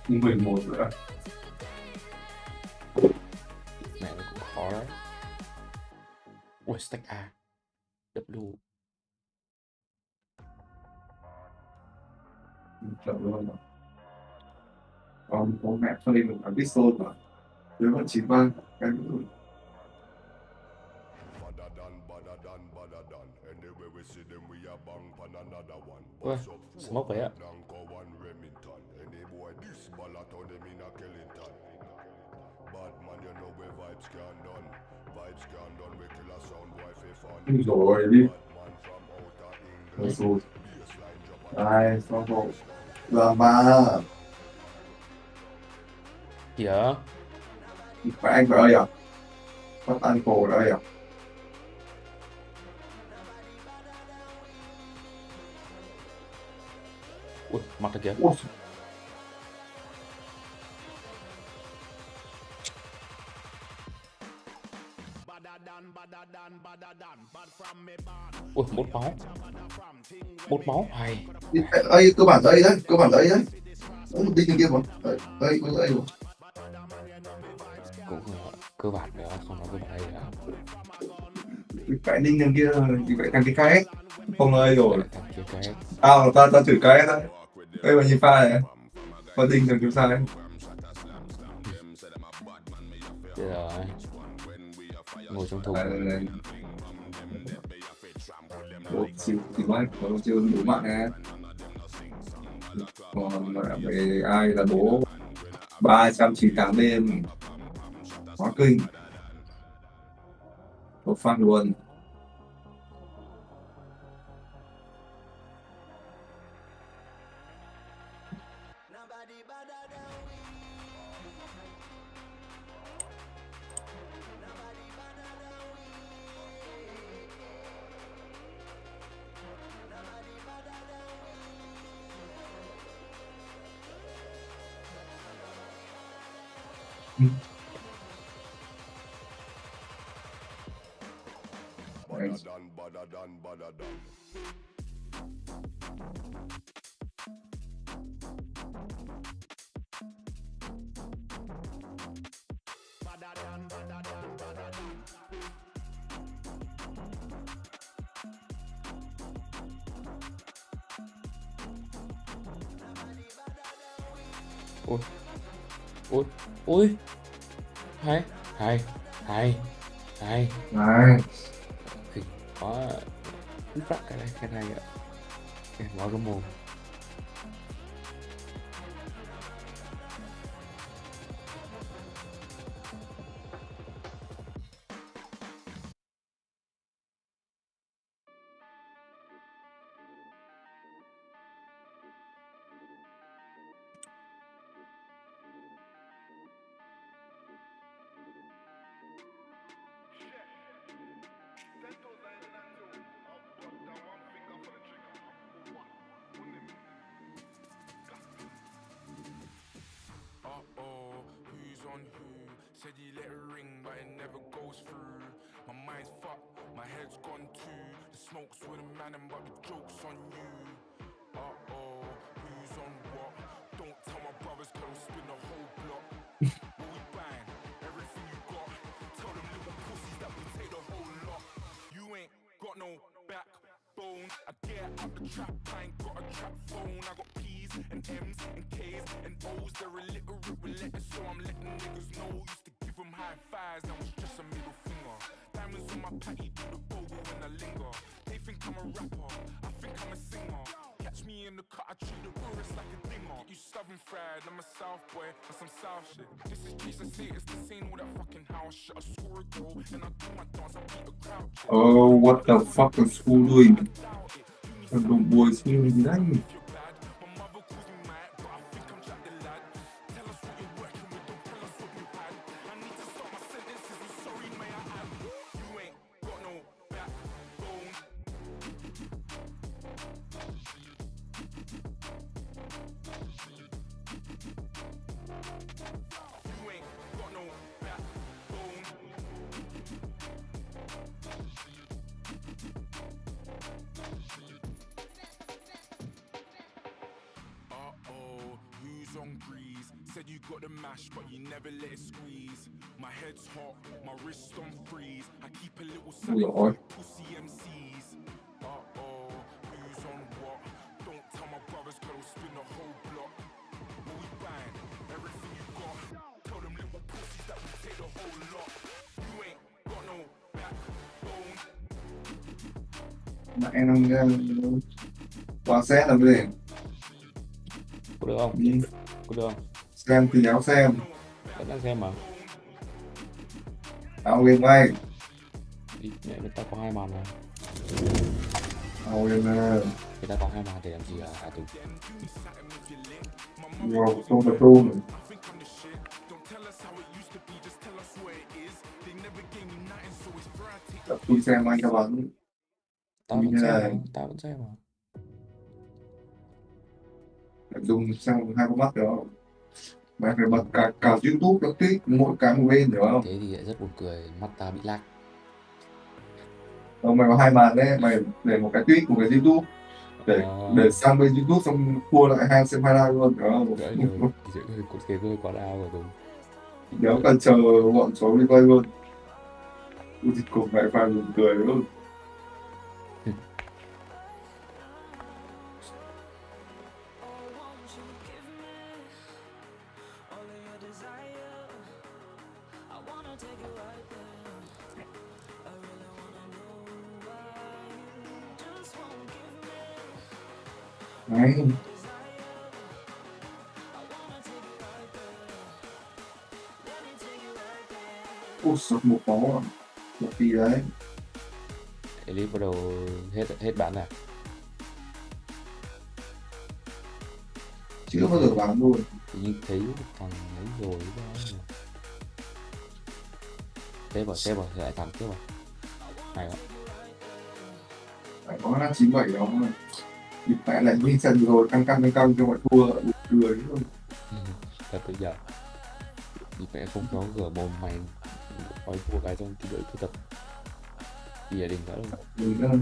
Mười một nữa. Mẹ nó cũng khó đấy. Ui, stack A. W. Chậm luôn rồi. Còn có mẹ cho nên một cái pistol mà. Nếu mà 93 cái nữa. Ui, smoke vậy ạ. Rồi đi. Rồi. Đây, xong rồi. Là ba. Kìa. Phải anh ở đây à? Bắt anh cổ ở đây à? Ui, mặt kìa. Ui. Ui, một máu. Một máu hay. Ê, cơ bản đây đấy, cơ bản đây đấy. Có một tinh kia mà. Đây, có đây mà. Cũng cơ bản nữa, không nói cơ bản đây là. Cái đinh đằng kia thì phải thằng cái KS. Không ơi rồi. Ta thử KS đấy. Đây mà nhìn pha này. Có đinh thằng kia sai. Thế rồi. Ngồi trong thùng. Một xíu thì mãi có chưa đủ mạng nè. Còn về ai là bố 398 đêm hóa kinh một phát luôn. Ôi, ôi, ôi, hay, hay, hay, hay, thì có rất cái này ạ, cái mở cái mồm. Said you let it ring, but it never goes through. My mind's fucked, my head's gone too. The smoke's with a man, but the joke's on you. Uh-oh, who's on what? Don't tell my brothers, cause they'll spin the whole block. What we bang, everything you got. Tell them little pussies that we take the whole lot. You ain't got no backbone. I get out the trap, I ain't got a trap phone. I got P's and M's and K's and O's. They're illiterate with letters, so I'm letting niggas know. Used to give them high fives, that was just a middle finger. Diamonds on my patty, do the bogle when I linger. They think I'm a rapper, I think I'm a singer. Catch me in the cut, I treat the tourists like a dinger. You stubborn fried, I'm a South boy, and some South shit. This is Jesus, say it's the same with that fucking house shit. I score a goal, and I do my dance, I beat a crowd. Oh, what the fuck is school doing? Đồ bồi xinh gì đấy? On breeze, said you got the mash, but you never let it squeeze. My head's hot, my wrist on freeze. I keep a little something for pussy MCs. Uh-oh, who's on what? Don't tell my brothers, cause they'll spin the whole block. What we bang, everything you got. Tell them little pussies that we take the whole lot. You ain't got no backbone. Mà em đang qua xét làm gì? Có được không? Có được không? Xem thì áo xem. Vẫn đang xem mà. Áo game ngay. Mẹ người ta có 2 màn mà. Áo game người ta có 2 màn để làm gì à Tùng? Rồi, không tập trung. Tập trung xem anh cho bắn. Tao vẫn xem mà. Dùng sang 2 con mắt đó. Mày phải bật cả YouTube các tích mỗi cái một bên hiểu không? Thế thì lại rất buồn cười, mắt ta bị lag. Không, mày có 2 màn đấy, mày để một cái tweet của cái YouTube để sang bên YouTube xong cua lại xem highlight luôn hiểu không? Cái hơi quá đau rồi Tùng. Nếu cần chờ bọn cháu đi quay luôn. Thì cùng lại phải buồn cười luôn. Đấy. Ủa, sao một máu à? Một tí đấy. Elite bắt đầu hết bán à? Chưa bao giờ bán luôn. Tự nhiên thấy thằng ấy rồi đó. Xếp vào lại thằng tiếp vào. Hay quá. Phải có là 97 đó mà. Thì phải lại win trận rồi căng cho mọi thua cười luôn. Thật bây giờ thì mẹ không có gỡ mồm mày nói thua cái trong thì đợi cứ tập thì gia đình đó luôn. Đừng đơn.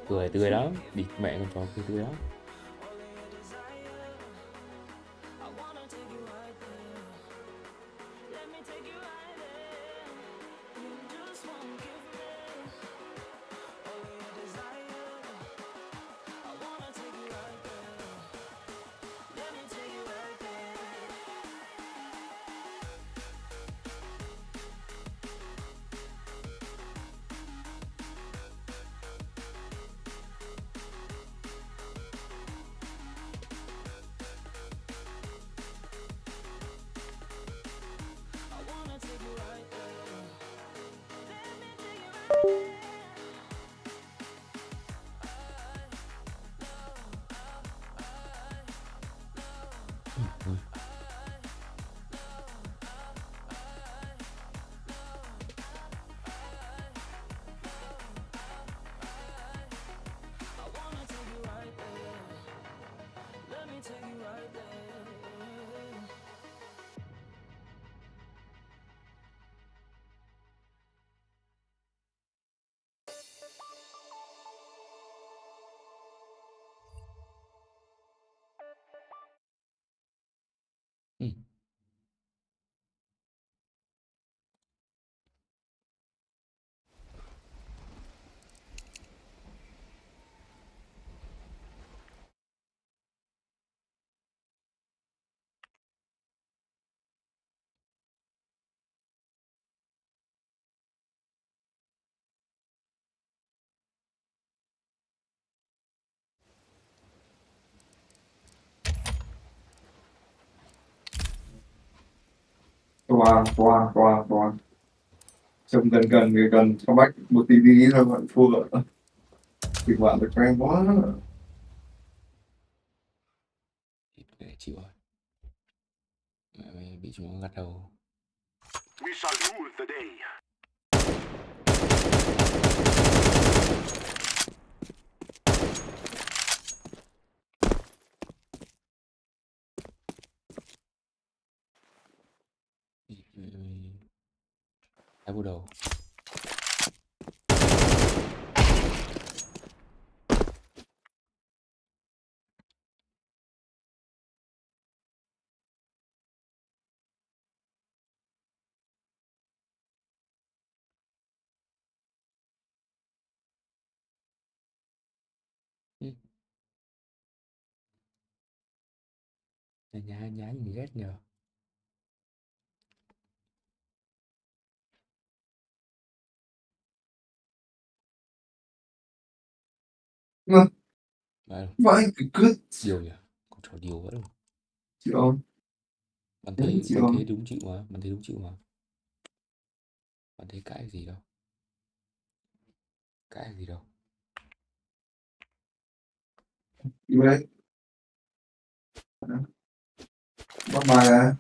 Cười tươi lắm, địt mẹ con chó cười tươi lắm. Toàn. Trông gần comeback một tí thôi vẫn thua rồi. Kịch bản được quen quá. Để chịu rồi. Mày bị chúng nó gắt đầu. We shall rule the day. Ai bắt đầu. Nhá nhìn ghét nhờ. Vậy cứ Điều nhỉ? Con trò điều vẫn. chịu không? Bạn thấy đúng chịu mà, bạn thấy đúng chịu mà. Bạn thấy cãi gì đâu. Cãi gì đâu. Đi đấy. Bắt bài à?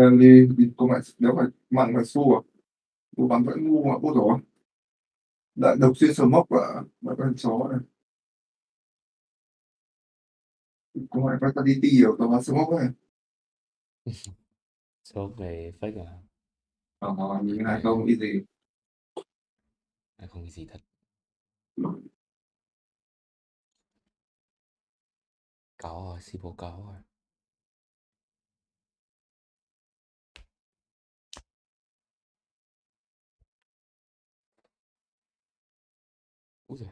đi công nghệ nếu phải mặn phải xu à? Tôi bắn vẫn ngu mà ôi rồi. Lại độc xuyên sờ mốc và con chó này. Công nghệ phải đi rồi tôi bắn sờ mốc này. Số này fake à? Những này không cái gì. Không cái gì thật. Có rồi, Sibo có rồi. Úi giời.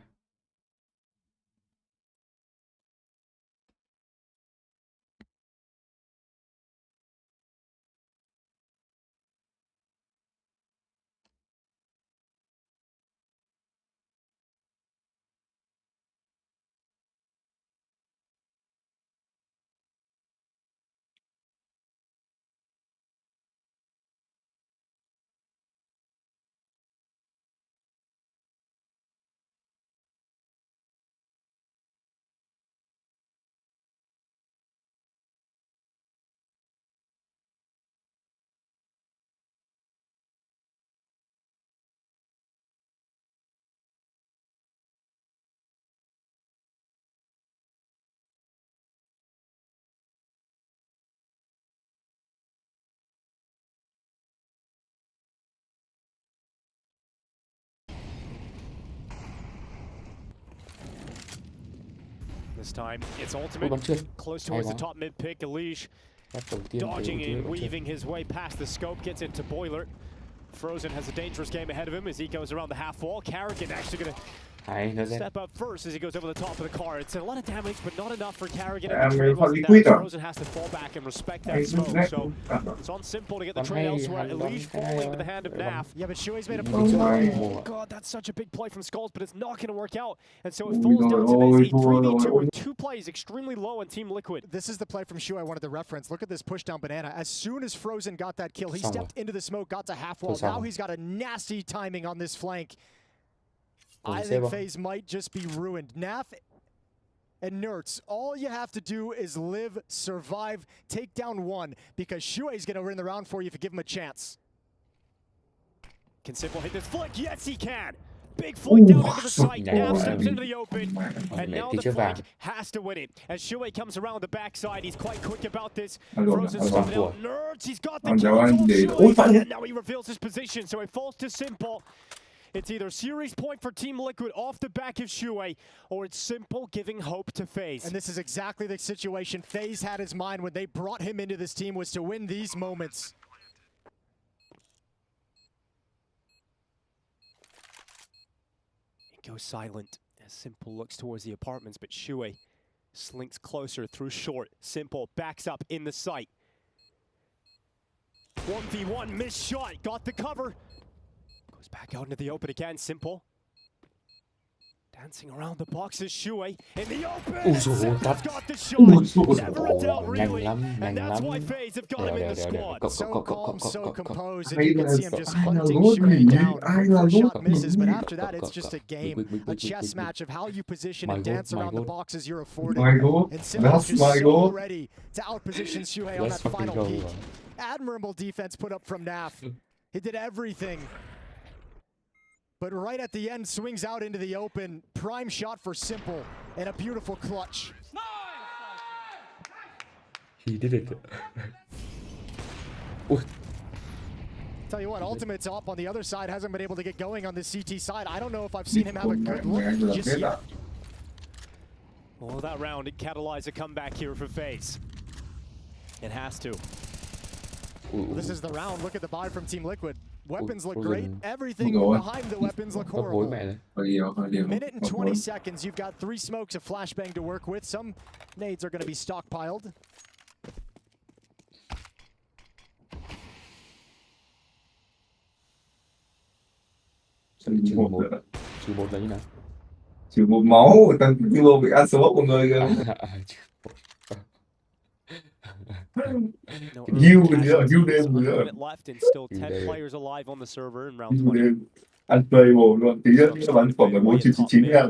This time, it's ultimate, close towards the top mid pick, Elish dodging and weaving his way past the scope, gets into Boiler. Frozen has a dangerous game ahead of him as he goes around the half wall. Karrigan actually going to step up first as he goes over the top of the car. It's a lot of damage, but not enough for Karrigan. Frozen has to fall back and respect that smoke. So it's on Simple to get the trade elsewhere. Elish falling into the hand of Naf. Yeah, but Shui's made a play. Oh god, that's such a big play from Skulls, but it's not going to work out. And so it falls down to this 3v2 with 2 plays extremely low on Team Liquid. This is the play from Shui I wanted to reference. Look at this push down banana. As soon as Frozen got that kill, he stepped into the smoke, got to half wall. Now he's got a nasty timing on this flank. I think FaZe might just be ruined. Naf and Nerts, all you have to do is live, survive, take down one, because Shui's going to win the round for you if you give him a chance. Can Simple hit this flick? Yes, he can! Big flick down into the site, Naf steps into the open, and now the flank has to win it. As Shui comes around the backside, he's quite quick about this. Frozen spotted out. Nerds, he's got the kill, and now he reveals his position, so it falls to Simple. It's either series point for Team Liquid off the back of Shui, or it's Simple giving hope to FaZe. And this is exactly the situation FaZe had his mind when they brought him into this team, was to win these moments. It goes silent as Simple looks towards the apartments, but Shui slinks closer through short. Simple backs up in the site. 1v1, missed shot, got the cover. Goes back out into the open again, Simple. Dancing around the boxes, Shui in the open. Simple's got the shot. Never a doubt, really. And that's why FaZe have got him in the squad. So calm, so composed, and you can see him just hunting Shui down. First shot misses, but after that, it's just a game, a chess match of how you position and dance around the boxes you're afforded. And Simple's just so ready to outposition Shui on that final peak. Admirable defense put up from Naf. He did everything. But right at the end, swings out into the open. Prime shot for Simple, and a beautiful clutch. He did it. Tell you what, Ultimate's up on the other side, hasn't been able to get going on the CT side. I don't know if I've seen him have a good look just yet. Well, that round, it catalyzed a comeback here for FaZe. It has to. This is the round. Look at the buy from Team Liquid. Weapons look great. Everything behind the weapons look horrible. Minute and 20 seconds. You've got 3 smokes of flashbang to work with. Some nades are going to be stockpiled. Trừ một là như nào? Trừ 1 máu, thằng Kilo bị ăn smoke của người kìa. You đêm nữa. Ăn play một luôn, tí nữa các bạn khoảng 499 nha.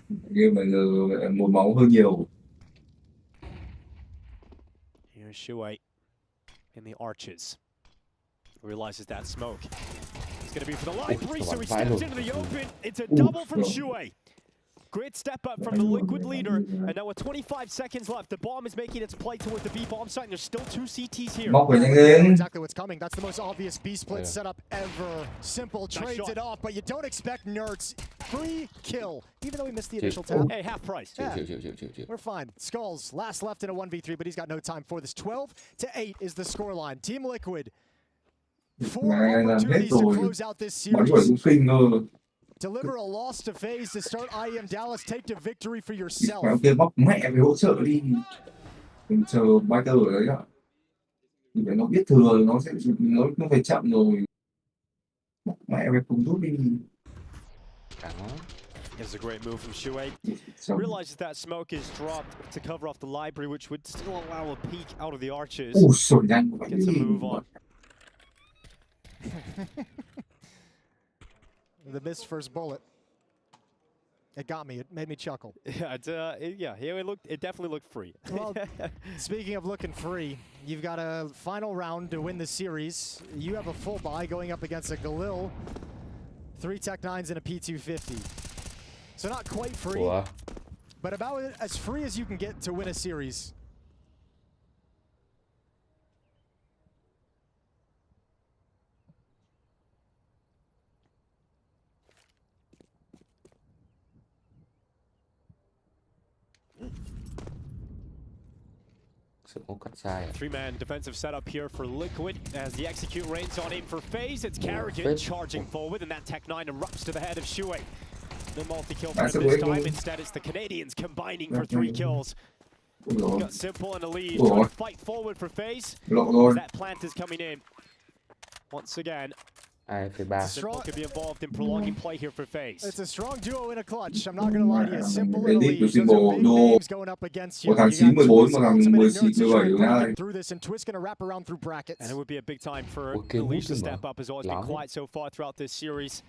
Game này giờ một máu hơi nhiều. Here's Shuai in the arches. Realizes that smoke. It's going to be for the library, so he steps into the open. It's a double from Shuai. Great step up from the Liquid leader, and now with 25 seconds left, the bomb is making its play toward the B bomb site, and there's still 2 CTs here. Exactly what's coming. That's the most obvious B split setup ever. Simple trades it off, but you don't expect Nerds. Free kill, even though he missed the initial tap. Hey, half price. Yeah. We're fine. Skulls, last left in a 1v3, but he's got no time for this. 12-8 is the scoreline. Team Liquid, 4 opportunities to close out this series. Deliver a loss to FaZe to start IEM Dallas. Take the victory for yourself. Kia bóc mẹ phải hỗ trợ đi. Đừng chờ Michael ở đấy ạ. Thì phải nó biết thừa nó phải chậm rồi. Bóc mẹ phải cùng rút đi. It's a great move from Shuai. Realizes that smoke is dropped to cover off the library, which would still allow a peek out of the arches. Gets a move on. The missed first bullet. It got me. It made me chuckle. Yeah, it definitely looked free. Well, speaking of looking free, you've got a final round to win the series. You have a full buy going up against a Galil, 3 Tech 9s and a P250. So not quite free, but about as free as you can get to win a series. Three-man defensive setup here for Liquid as the execute rains on him for FaZe. It's Carrigan charging forward, and that Tech 9 erupts to the head of Shuai. No multi-kill for him this time. Instead, it's the Canadians combining for 3 kills. We've got Simple and Elise trying to fight forward for FaZe as that plant is coming in. Once again, Simple could be involved in prolonging play here for FaZe. It's a strong duo in a clutch. I'm not going to lie to you. Simple and Elise. Those are big names going up against you. Thằng 9, 14 và thằng 16, 17 through this, and Twist going to wrap around through brackets. And it would be a big time for Elise to step up, as always been quiet so far throughout this series.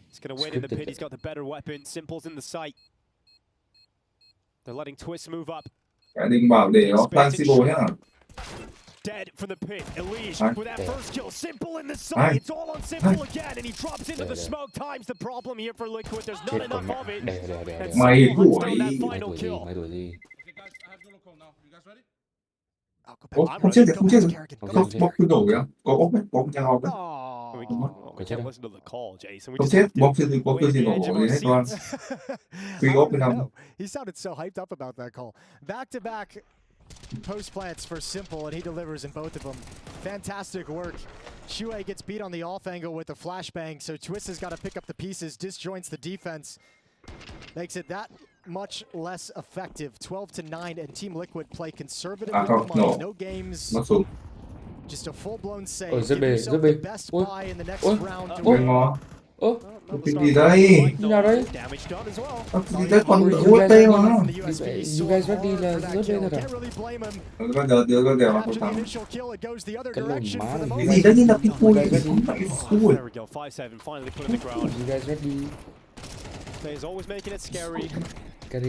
He's going to win in the pit. He's got the better weapon. Simple's in the sight. They're letting Twist move up. Đừng bảo để nó plan Simple nhá. Dead from the pit. Elise with that first kill. Simple in the sight. It's all on Simple again, and he drops into the smoke. Time's the problem here for Liquid. There's not enough of it. And Simple hunts down that final kill. Không chết được, không chết được. Bóc cứ nổ kìa. Có ốp đấy, bóc nhau ốp đấy. We can't listen to the call, Jason. Không chết, bóc cứ gì nổ đi hết con. Free ốp bên năm. He sounded so hyped up about that call. Back-to-back post plants for Simple, and he delivers in both of them. Fantastic work. Shuai gets beat on the off angle with a flashbang, so Twist has got to pick up the pieces, disjoints the defense. Makes it that much less effective. 12-9, and Team Liquid play conservative with the money. No games. Just a full-blown save. Give yourself the best buy in the next round to win. Cái gì đây? Như nào đấy? Gì đấy còn út đây mà. You guys ready là rớt đây rồi. Bây giờ đều là thằng. Cái gì đấy như là cái cùi. There we go. 5-7 finally put in the ground. You guys ready? FaZe always making it scary. You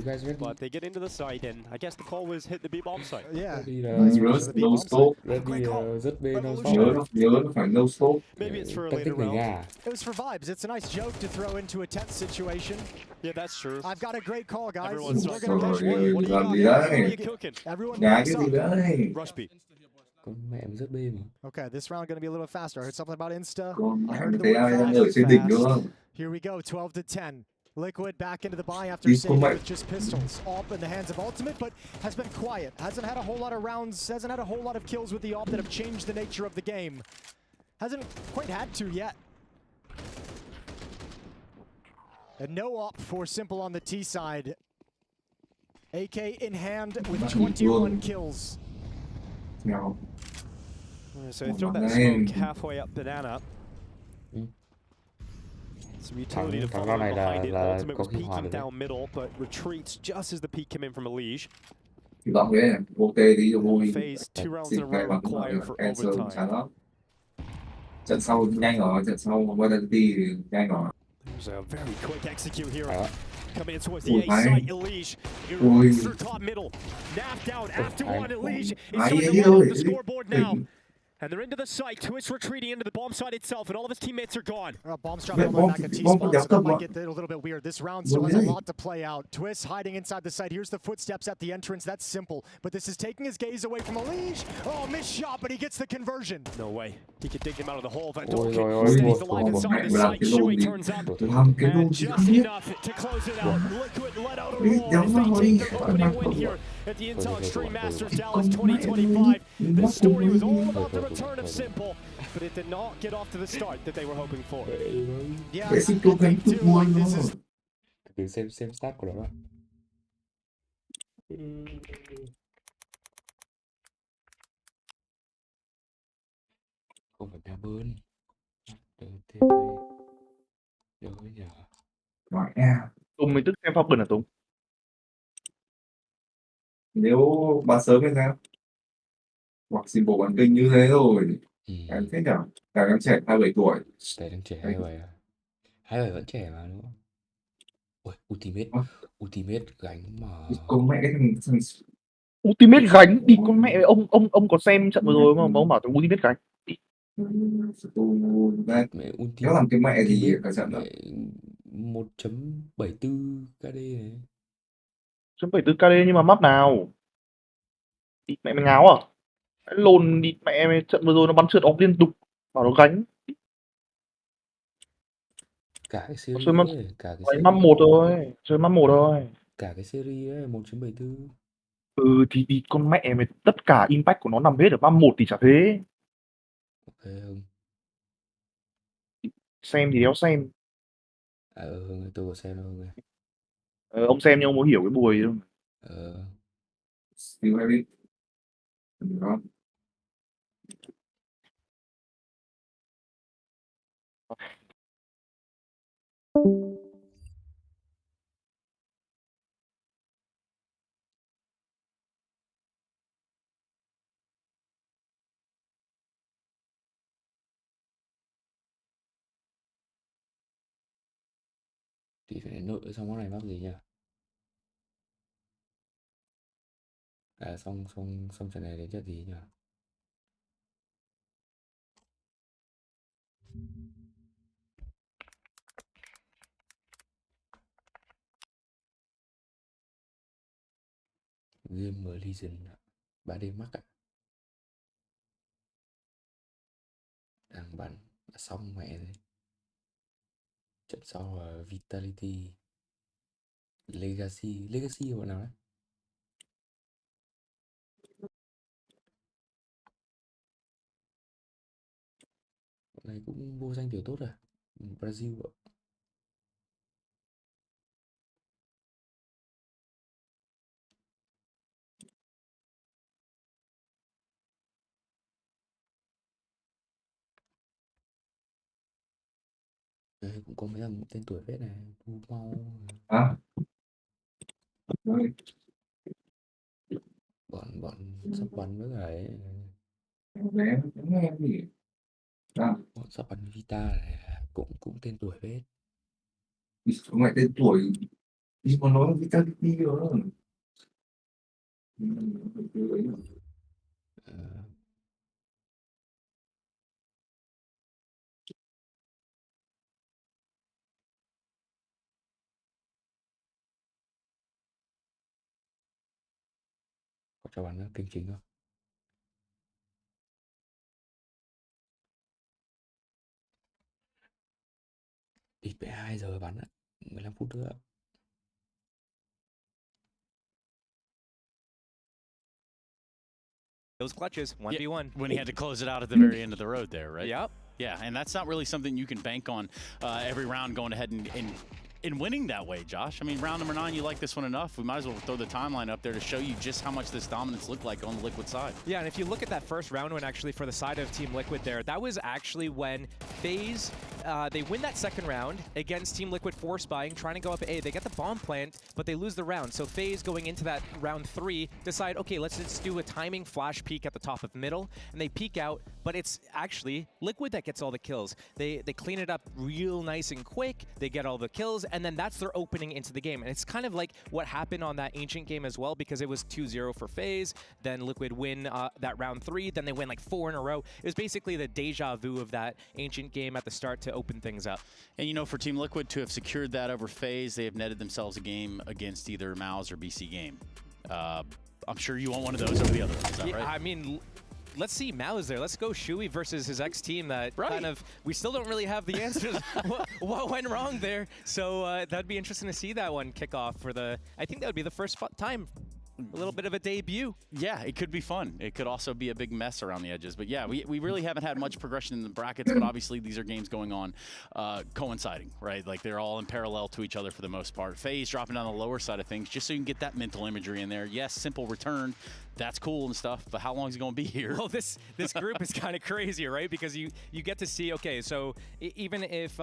guys ready? But they get into the site, and I guess the call was hit the B-bomb site. Yeah. No scope. Rớt B no Nhớ nó phải no scope. Maybe it's for a later round. It was for vibes. It's a nice joke to throw into a tense situation. Yeah, that's true. I've got a great call, guys. Everyone's We're gonna catch Rồi, one. làm gì đấy? Everyone Nhá backs cái gì up. đấy? Rush B. Con mẹ em rớt B mà. Okay, this round gonna be a little faster. I heard something about Insta. Còn I heard the thấy ai word đang ở trên đỉnh nữa không? Here we go, 12-10. Liquid back into the buy after saving with just pistols. Op in the hands of Ultimate, but has been quiet. Hasn't had a whole lot of rounds, hasn't had a whole lot of kills with the Op that have changed the nature of the game. Hasn't quite had to yet. And no Op for Simple on the T side. AK in hand with 21 kills. No. So they throw that smoke halfway up Banana. Some utility to follow behind it. Ultimate was peeking down middle, but retreats just as the peek came in from Elige. FaZe 2 rounds in a row required for overtime. Trận sau nhanh rồi, trận sau qua Identity thì nhanh rồi. There's a very quick execute here. Coming in towards Ui, the A site, Elige. Ui. Through top middle. Naf down after one, Elige is Ai starting ấy to run thôi. up the scoreboard now. And they're into the site. Twist retreating into the bomb site itself, and all of his teammates are gone. Bomb's dropping all the way back at T-spawn, so that might get a little bit weird. This round still has a lot to play out. Twist hiding inside the site. Here's the footsteps at the entrance. That's simple. But this is taking his gaze away from Elige. Oh, missed shot, but he gets the conversion. No way. He could dig him out of the hole. Van Ôi Dork rồi ôi, stays alive inside the site. Shui turns up. Làm cái And đồ gì just không biết. enough to close it out. Liquid let out a Biết roar đéo as they rồi. take their opening win here at the Intel Extreme Masters Dallas 2025. This story was all about the return of Simple, but it did not get off to the start that they were hoping for. Yeah, Vệ sinh cố gắng tụt môi nó. Từ xem stat của nó ạ. Không phải mèo bơn. Thêm đây. Được với nhờ. Gọi à. Tùng mình tức xem Falcon à Tùng? Nếu bán sớm hay sao? Hoặc xin bộ bán kinh như thế rồi. Em thích nhỉ? Cả em trẻ 27 tuổi. Tại đang trẻ 27 à? 27 vẫn trẻ mà đúng không? Ui, Ultimate gánh mà. Con mẹ cái thằng Ultimate gánh đi con mẹ, ông có xem trận vừa rồi mà ông bảo thằng Ultimate gánh. Nó làm cái mẹ gì cả trận đó. 1.74 KD này. 1.74 KD nhưng mà map nào? Đi mẹ mày ngáo à? Cái lồn đi mẹ mày, trận vừa rồi nó bắn trượt ống liên tục bảo nó gánh. Cả cái series Chơi ấy, cả cái series. map 1 thôi, chơi map 1 thôi. Cả cái series ấy 1.74. Thì đi con mẹ mày, tất cả impact của nó nằm hết ở map 1 thì chả thế. Ok không? Xem thì đéo xem. Tôi có xem đâu. Ông xem nhưng ông có hiểu cái bùi đâu. Still have it. Đó. Thì phải nội xong món này map gì nhỉ? Xong trận này đến trận gì nhỉ? Game Legion 3D Max ạ. Đang bắn đã xong mẹ rồi. Trận sau là Vitality Legacy bọn nào đấy? Bọn này cũng vô danh tiểu tốt à? Brazil ạ. Cũng có mấy thằng tên tuổi phết này, Thu Mau. Bọn sắp bắn với cả ấy. Bọn sắp bắn Vita này cũng tên tuổi phết. Không phải tên tuổi, nhưng mà nói Vitality rồi. Có cho bắn kênh chính không? ditme 2 giờ bắn ạ, 15 phút nữa. Those clutches, 1v1. When he had to close it out at the very end of the road there, right? Yep. Yeah, and that's not really something you can bank on every round going ahead and winning that way, Josh. I mean, round number 9, you like this one enough. We might as well throw the timeline up there to show you just how much this dominance looked like on the Liquid side. Yeah, and if you look at that first round win actually for the side of Team Liquid there, that was actually when FaZe They win that second round against Team Liquid force buying, trying to go up A. They get the bomb plant, but they lose the round. So FaZe going into that round 3 decide, okay, let's just do a timing flash peek at the top of middle, and they peek out, but it's actually Liquid that gets all the kills. They clean it up real nice and quick, they get all the kills, and then that's their opening into the game. And it's kind of like what happened on that Ancient game as well, because it was 2-0 for FaZe, then Liquid win that round 3, then they win like 4 in a row. It was basically the deja vu of that Ancient game at the start to open things up. And you know, for Team Liquid to have secured that over FaZe, they have netted themselves a game against either MOUZ or BC Game. I'm sure you want one of those over the other one, is that right? I mean, let's see MOUZ there. Let's go Shui versus his ex-team that kind of, we still don't really have the answers. what went wrong there? So that'd be interesting to see that one kick off for the, I think that would be the first time. A little bit of a debut. Yeah, it could be fun. It could also be a big mess around the edges. But yeah, we really haven't had much progression in the brackets, but obviously these are games going on coinciding, right? Like they're all in parallel to each other for the most part. FaZe dropping down the lower side of things just so you can get that mental imagery in there. Yes, simple return. That's cool and stuff, but how long is he going to be here? Well, this group is kind of crazy, right? Because you get to see, okay, so even if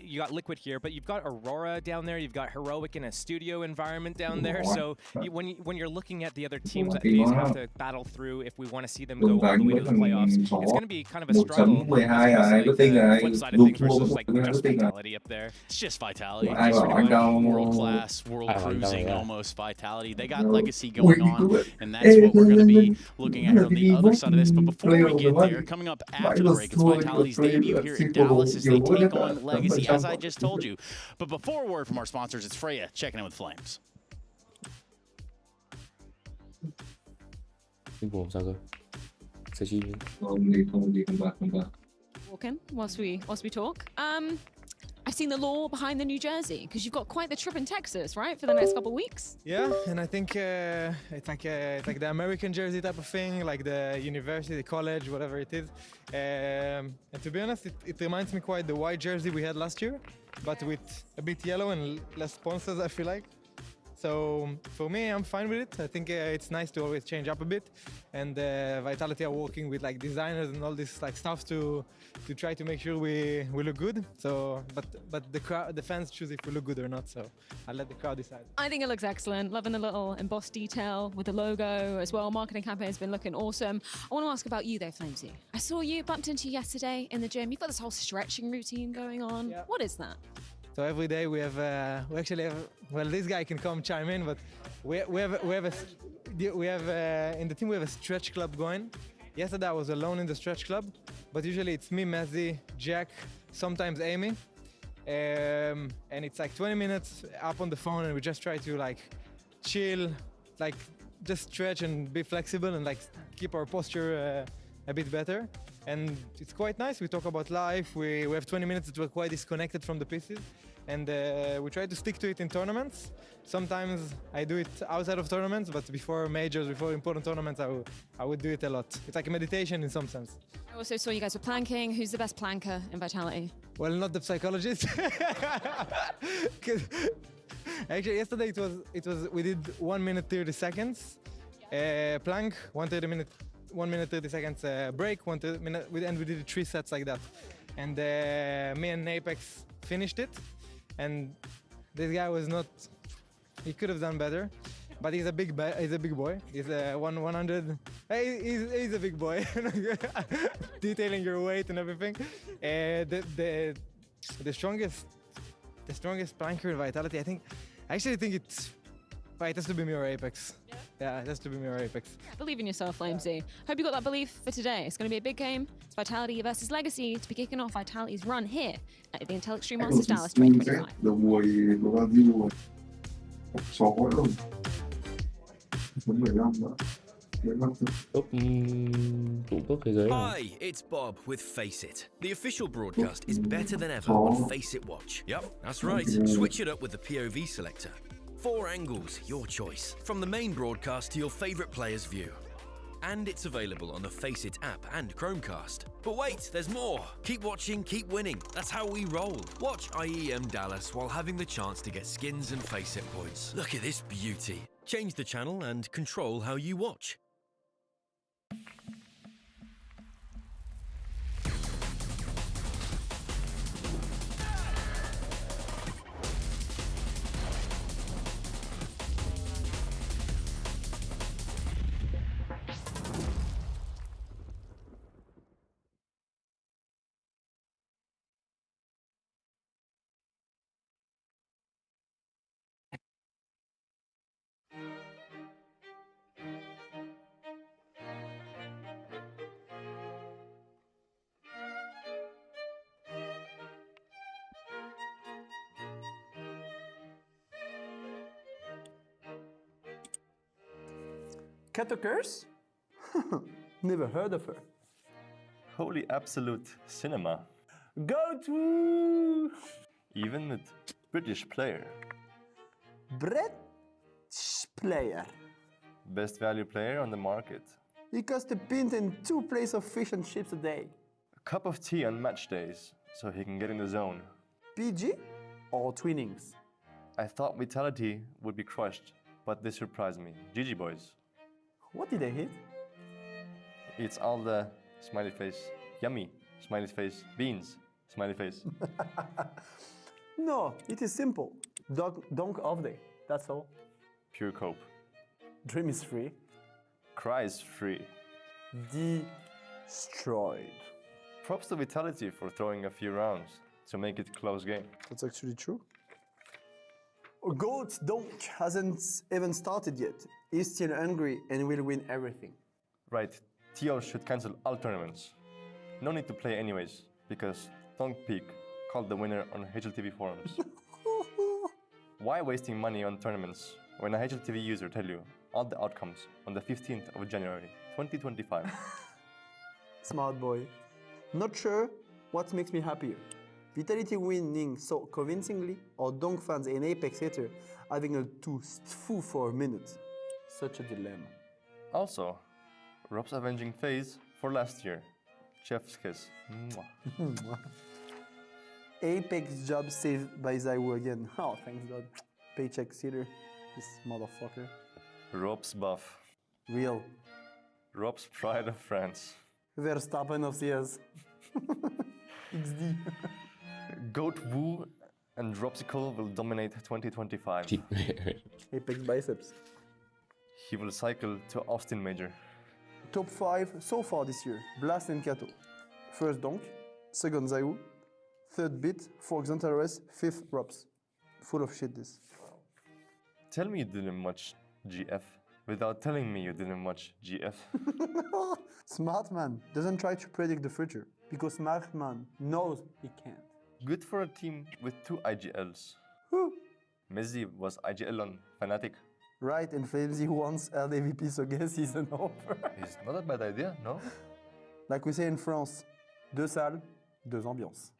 you got Liquid here, but you've got Aurora down there, you've got Heroic in a studio environment down there. So when you're looking at the other teams that FaZe have to battle through, if we want to see them go all the way to the playoffs, it's going to be kind of a struggle. The flip side of things versus like just Vitality up there. It's just Vitality. World class, world cruising, almost Vitality. They got legacy going on, and that's what we're going to be looking at here on the other side of this. But before we get there, coming up after the break, it's Vitality's debut here in Dallas as they take on Legacy, as I just told you. But before a word from our sponsors, it's Freya checking in with Flames. Walking whilst we talk. I've seen the lore behind the New Jersey, because you've got quite the trip in Texas, right, for the next couple of weeks? Yeah, and I think it's like the American jersey type of thing, like the university, the college, whatever it is. And to be honest, it reminds me quite the white jersey we had last year, but with a bit yellow and less sponsors, I feel like. So for me, I'm fine with it. I think it's nice to always change up a bit, and Vitality are working with like designers and all this like stuff to try to make sure we look good. So, but the fans choose if we look good or not. So I'll let the crowd decide. I think it looks excellent. Loving the little embossed detail with the logo as well. Marketing campaign has been looking awesome. I want to ask about you there, Flamesy. I saw you, bumped into you yesterday in the gym. You've got this whole stretching routine going on. Yeah. What is that? So every day we have, we actually have, well, this guy can come chime in, but we have in the team we have a stretch club going. Yesterday I was alone in the stretch club, but usually it's me, Messi, Jack, sometimes Amy, and it's like 20 minutes up on the phone, and we just try to like chill, like just stretch and be flexible and like keep our posture a bit better. And it's quite nice. We talk about life. We have 20 minutes that we're quite disconnected from the pieces, and we try to stick to it in tournaments. Sometimes I do it outside of tournaments, but before majors, before important tournaments, I would do it a lot. It's like a meditation in some sense. I also saw you guys were planking. Who's the best planker in Vitality? Well, not the psychologist. Actually, yesterday it was we did 1 minute 30 seconds plank, 1 minute 30 seconds break, 1 minute, and we did 3 sets like that. And me and Apex finished it, and this guy was not, he could have done better, but he's a big boy. He's 100, he's a big boy. Detailing your weight and everything. The strongest planker in Vitality, I actually think it's, it has to be me or Apex. Yeah, it has to be me or Apex. Believe in yourself, Flamesy. Hope you got that belief for today. It's going to be a big game. It's Vitality versus Legacy to be kicking off Vitality's run here at the Intel Extreme Masters Dallas 2025. Hi, it's Bob with Face It. The official broadcast is better than ever on Face It Watch. Yep, that's right. Switch it up with the POV selector. 4 angles, your choice. From the main broadcast to your favourite player's view. And it's available on the Face It app and Chromecast. But wait, there's more. Keep watching, keep winning. That's how we roll. Watch IEM Dallas while having the chance to get skins and Face It points. Look at this beauty. Change the channel and control how you watch. Kato Curse? Never heard of her. Holy absolute cinema. Go to Even with British player. British player. Best value player on the market. He costs a pint and 2 plates of fish and chips a day. A cup of tea on match days, so he can get in the zone. PG or Twinnings? I thought Vitality would be crushed, but they surprised me. GG boys. What did I hit? It's all the smiley face. Yummy, smiley face. Beans, smiley face. No, it is simple. Donk off day, that's all. Pure cope. Dream is free. Cry is free. Destroyed. Props to Vitality for throwing a few rounds to make it close game. That's actually true. Goat Donk hasn't even started yet. He's still hungry and will win everything. Right, TL should cancel all tournaments. No need to play anyways, because Donk Peak called the winner on HLTV forums. Why wasting money on tournaments when a HLTV user tell you all the outcomes on the 15th of January 2025? Smart boy. Not sure what makes me happier. Vitality winning so convincingly, or Donk fans and Apex hater having a two for a minute. Such a dilemma. Also, Rob's avenging FaZe for last year. Chef's kiss. Mwah. Apex job saved by Zaiwu again. Oh, thanks God. Paycheck seater. This motherfucker. Rob's buff. Real. Rob's pride of France. Verstappen of CS. XD. Goat Wu and Dropsicle will dominate 2025. Apex biceps. He will cycle to Austin Major. Top 5 so far this year. Blast and Kato. First Donk. Second Zaiwu. Third Bit. Fourth Xantares. Fifth Robs. Full of shit this. Tell me you didn't watch GF without telling me you didn't watch GF. Smart man doesn't try to predict the future because smart man knows he can't. Good for a team with 2 IGLs. Who? Messi was IGL on Fnatic. Right, and Flamesy wants LDVP, so guess he's an over. It's not a bad idea, no? Like we say in France, 2 salles, 2 ambiances.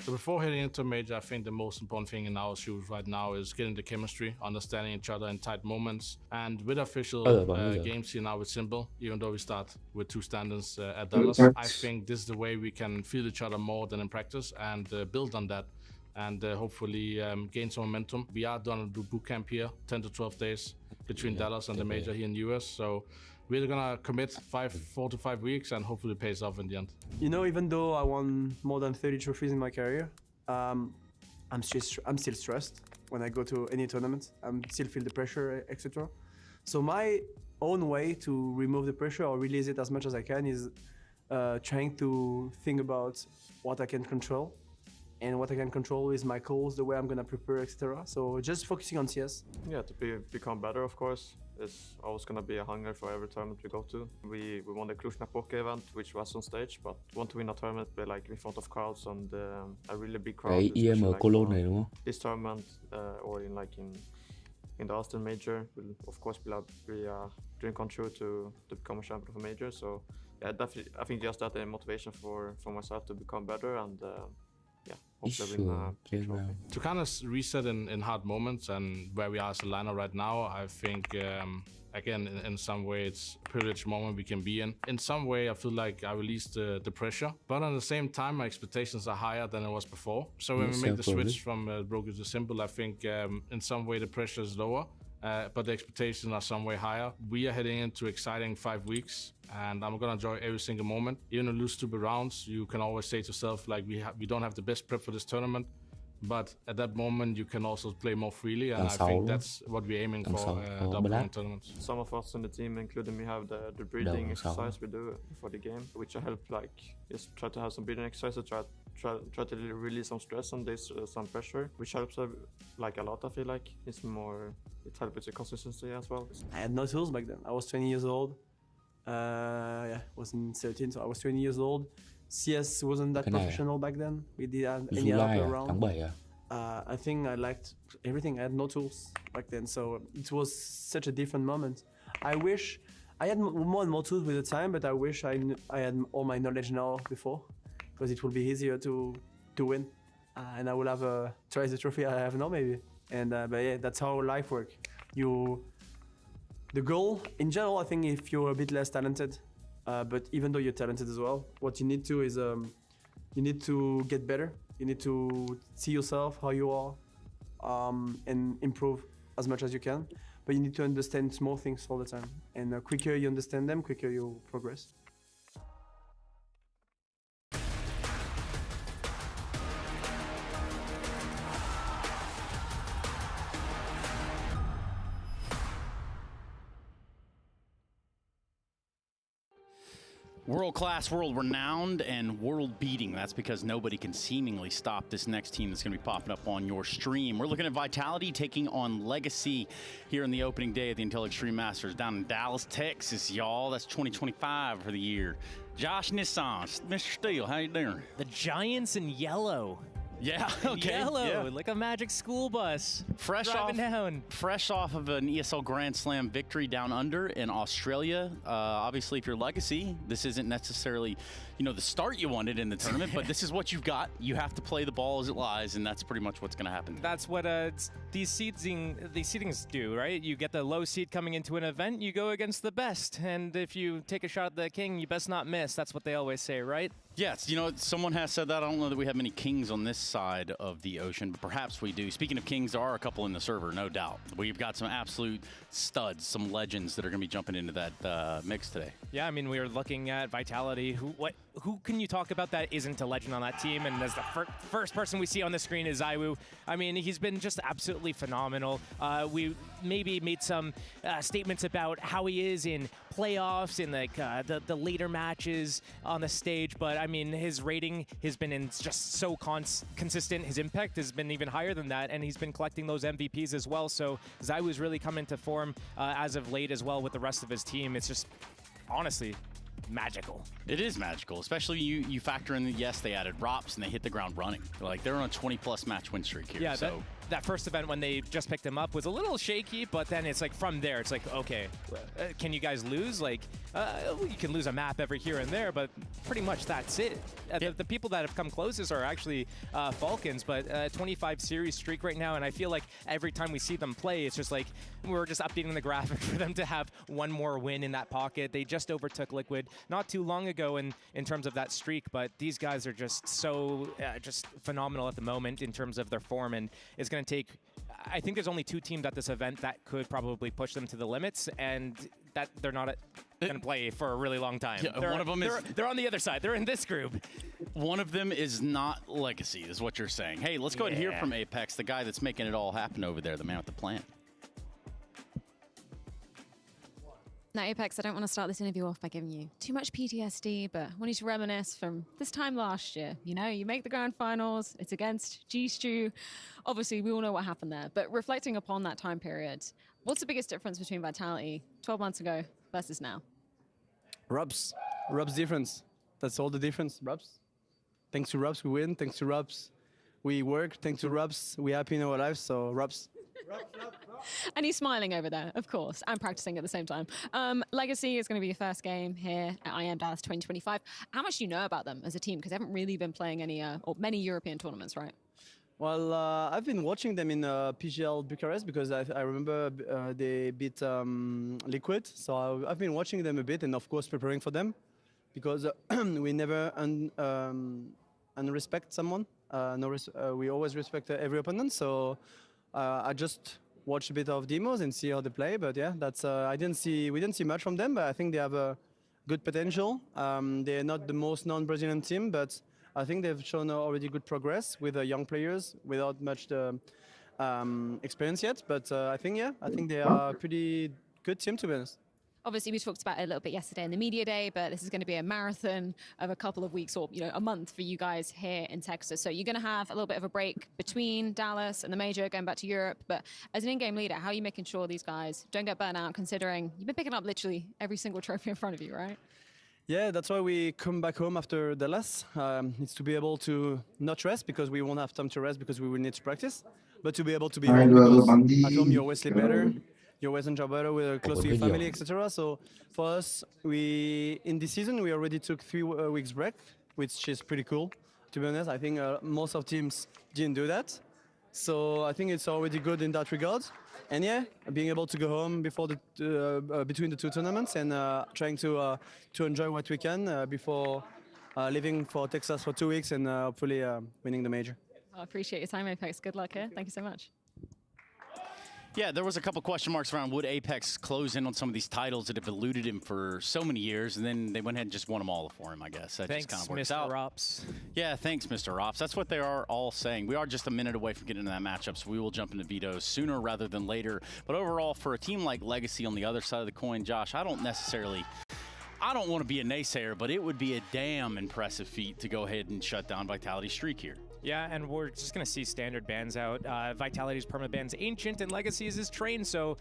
So before heading into major, I think the most important thing in our shoes right now is getting the chemistry, understanding each other in tight moments. And with official games here now with Simple, even though we start with 2 standards at Dallas, I think this is the way we can feel each other more than in practice and build on that and hopefully gain some momentum. We are going to do boot camp here, 10 to 12 days between Dallas and the major here in the US. So we're gonna commit 4 to 5 weeks and hopefully it pays off in the end. You know, even though I won more than 30 trophies in my career, I'm still stressed when I go to any tournament. I still feel the pressure, etc. So my own way to remove the pressure or release it as much as I can is trying to think about what I can control. And what I can control is my calls, the way I'm gonna prepare, etc. So just focusing on CS. Yeah, to become better, of course. It's always gonna be a hunger for every tournament we go to. We won the Cluj-Napoca event, which was on stage, but want to win a tournament by like in front of crowds and a really big crowd. Like, this tournament or in the Austin Major will of course be a dream come true to become a champion of a major. So yeah, definitely, I think just that a motivation for myself to become better and. To kind of reset in hard moments and where we are as a lineup right now, I think, again, in some way, it's a privileged moment we can be in. In some way, I feel like I released the pressure, but at the same time, my expectations are higher than it was before. So when we make the switch from broken to simple, I think in some way the pressure is lower. But the expectations are some way higher. We are heading into exciting 5 weeks and I'm gonna enjoy every single moment. Even if you lose 2 rounds, you can always say to yourself, like, we don't have the best prep for this tournament, but at that moment you can also play more freely and I think that's what we're aiming for double tournaments. Some of us in the team, including me, have the breathing exercise we do for the game, which I help like just try to have some breathing exercises, try to release some stress on this, some pressure, which helps like a lot. I feel like it helps with the consistency as well. I had no tools back then. I was 20 years old. I was in 13, so I was 20 years old. CS wasn't that professional back then. We didn't have any other around. I think I liked everything. I had no tools back then, so it was such a different moment. I wish I had more and more tools with the time, but I wish I had all my knowledge now before, because it would be easier to win, and I will have twice the trophy I have now maybe. And but yeah, that's how life works. The goal in general, I think, if you're a bit less talented, but even though you're talented as well, what you need to is you need to get better. You need to see yourself how you are, and improve as much as you can. But you need to understand small things all the time. And the quicker you understand them, quicker you progress. World-class, world-renowned, and world-beating. That's because nobody can seemingly stop this next team that's going to be popping up on your stream. We're looking at Vitality taking on Legacy here in the opening day of the Intel Extreme Masters down in Dallas, Texas, y'all. That's 2025 for the year. Josh Nissan, Mr. Steele, how you doing? The Giants in yellow. Yeah, okay. Yellow, like a magic school bus. Fresh off of an ESL Grand Slam victory down under in Australia. Obviously, if you're Legacy, this isn't necessarily, the start you wanted in the tournament, but this is what you've got. You have to play the ball as it lies, and that's pretty much what's going to happen. That's what these seedings do, right? You get the low seed coming into an event, you go against the best, and if you take a shot at the king, you best not miss. That's what they always say, right? Yes, someone has said that. I don't know that we have many kings on this side of the ocean, but perhaps we do. Speaking of kings, there are a couple in the server, no doubt. We've got some absolute studs, some legends that are going to be jumping into that mix today. Yeah, I mean, we were looking at Vitality. Who can you talk about that isn't a legend on that team? And as the first person we see on the screen is Zaiwu. I mean, he's been just absolutely phenomenal. We maybe made some statements about how he is in playoffs, in the later matches on the stage, but I mean, his rating has been just so consistent. His impact has been even higher than that, and he's been collecting those MVPs as well. So Zaiwu's really come into form as of late as well with the rest of his team. It's just, honestly, magical. It is magical, especially you factor in yes, they added Rops and they hit the ground running. Like, they're on a 20+ match win streak here. Yeah, so that first event when they just picked him up was a little shaky, but then it's like from there, it's like, okay, can you guys lose? Like, you can lose a map every here and there, but pretty much that's it. The people that have come closest are actually Falcons, but 25 series streak right now, and I feel like every time we see them play, it's just like we're just updating the graphic for them to have one more win in that pocket. They just overtook Liquid not too long ago in terms of that streak, but these guys are just so just phenomenal at the moment in terms of their form, and it's going to take, I think there's only 2 teams at this event that could probably push them to the limits, and that they're not going to play for a really long time. Yeah, one of them they're on the other side. They're in this group. One of them is not Legacy, is what you're saying. Hey, let's go ahead and hear from Apex, the guy that's making it all happen over there, the man with the plan. Now, Apex, I don't want to start this interview off by giving you too much PTSD, but I want you to reminisce from this time last year. You make the grand finals, it's against G-Stew. Obviously, we all know what happened there, but reflecting upon that time period, what's the biggest difference between Vitality 12 months ago versus now? Rubs difference. That's all the difference. Rubs. Thanks to Rubs, we win. Thanks to Rubs, we work. Thanks to Rubs, we happy in our lives. So Rubs. And he's smiling over there, of course, and practicing at the same time. Legacy is going to be your first game here at IM Dallas 2025. How much do you know about them as a team? Because they haven't really been playing any or many European tournaments, right? Well, I've been watching them in PGL Bucharest because I remember they beat Liquid. So I've been watching them a bit and, of course, preparing for them because we never unrespect someone. We always respect every opponent. So I just watch a bit of demos and see how they play. But yeah, that's we didn't see much from them, but I think they have a good potential. They're not the most known Brazilian team, but I think they've shown already good progress with young players without much experience yet. But I think they are a pretty good team, to be honest. Obviously, we talked about it a little bit yesterday in the media day, but this is going to be a marathon of a couple of weeks or a month for you guys here in Texas. So you're going to have a little bit of a break between Dallas and the major, going back to Europe. But as an in-game leader, how are you making sure these guys don't get burnt out, considering you've been picking up literally every single trophy in front of you, right? Yeah, that's why we come back home after Dallas. It's to be able to not rest because we won't have time to rest because we will need to practice, but to be able to be home because at home you always sleep better, you always enjoy better with close to your family, etc. So for us, in this season we already took 3 weeks break, which is pretty cool. To be honest, I think most of teams didn't do that, so I think it's already good in that regard. And yeah, being able to go home before between the 2 tournaments and trying to enjoy what we can before leaving for Texas for 2 weeks and hopefully winning the major. I appreciate your time, Apex. Good luck here. Thank you so much. Yeah, there was a couple question marks around would Apex close in on some of these titles that have eluded him for so many years, and then they went ahead and just won them all for him, I guess. That Thanks, just kind of works Mr. out. Rops. Yeah, thanks, Mr. Rops. That's what they are all saying. We are just a minute away from getting into that matchup, so we will jump into vetoes sooner rather than later. But overall, for a team like Legacy on the other side of the coin, Josh, I don't want to be a naysayer, but it would be a damn impressive feat to go ahead and shut down Vitality's streak here. Yeah, and we're just going to see standard bans out. Vitality's permanent ban's Ancient, and Legacy is his Train, so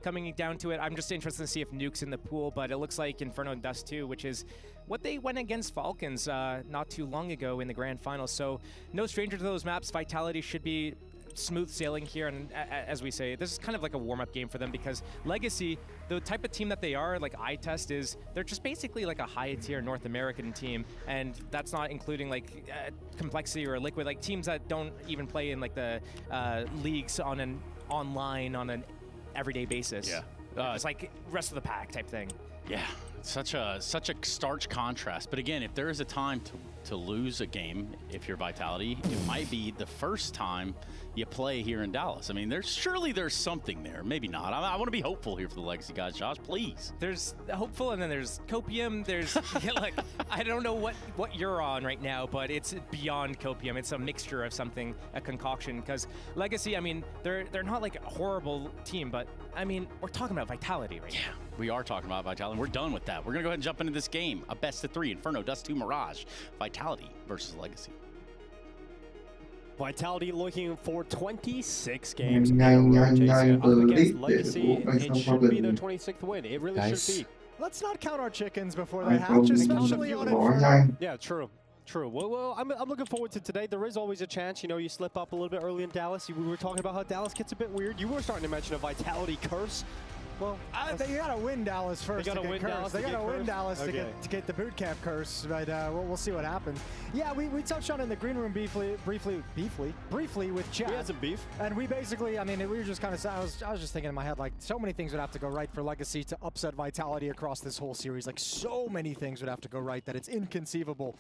coming down to it, I'm just interested to see if Nuke's in the pool, but it looks like Inferno and Dust 2, which is what they went against Falcons not too long ago in the Grand Final, so no stranger to those maps. Vitality should be smooth sailing here, and as we say, this is kind of like a warm-up game for them because Legacy, the type of team that they are, like eye test is, they're just basically like a high-tier North American team, and that's not including like Complexity or Liquid, like teams that don't even play in like the leagues on an online on an everyday basis. Yeah, it's like rest of the pack type thing. Yeah, such a stark contrast. But again, if there is a time to lose a game, if you're Vitality, it might be the first time you play here in Dallas. I mean, surely there's something there. Maybe not. I want to be hopeful here for the Legacy guys, Josh, please. There's hopeful, and then there's copium. There's like I don't know what you're on right now, but it's beyond copium. It's a mixture of something, a concoction. Because Legacy, I mean, they're not like a horrible team, but I mean, we're talking about Vitality right now. We are talking about Vitality. We're done with that. We're gonna go ahead and jump into this game. A best of 3: Inferno, Dust 2, Mirage, Vitality versus Legacy. Vitality looking for 26 games in a row, Jason, up against Legacy. It should be their 26th win. It really should be. Let's not count our chickens before they hatch, especially on Inferno. Yeah, true. Well, I'm looking forward to today. There is always a chance, you slip up a little bit early in Dallas. We were talking about how Dallas gets a bit weird. You were starting to mention a Vitality curse. Well, they gotta win Dallas first. They gotta win Dallas. They gotta win Dallas to get the boot camp curse. But we'll see what happens. Yeah, we touched on it in the green room briefly with Chad. We had some beef. And we basically, I mean, we were just kind of. I was just thinking in my head, like, so many things would have to go right for Legacy to upset Vitality across this whole series. Like, so many things would have to go right that it's inconceivable.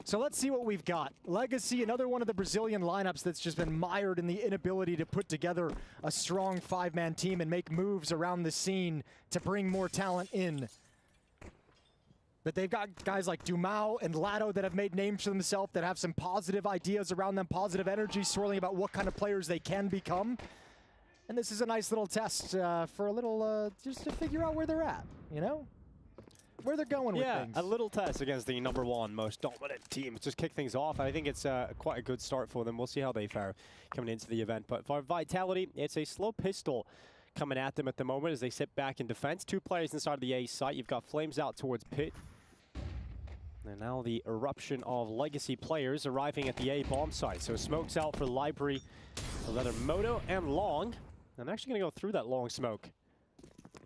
So let's see what we've got. Legacy, another one of the Brazilian lineups that's just been mired in the inability to put together a strong 5-man team and make moves around the scene to bring more talent in. But they've got guys like Dumao and Lado that have made names for themselves, that have some positive ideas around them, positive energy swirling about what kind of players they can become. And this is a nice little test for a little, just to figure out where they're at, where they're going with things. A little test against the #1 most dominant team. Just kick things off. I think it's quite a good start for them. We'll see how they fare coming into the event. But for Vitality, it's a slow pistol coming at them at the moment as they sit back in defense. 2 players inside of the A site. You've got Flames out towards Pit. And now the eruption of Legacy players arriving at the A bomb site. So smokes out for Library, another Moto and Long. I'm actually going to go through that Long smoke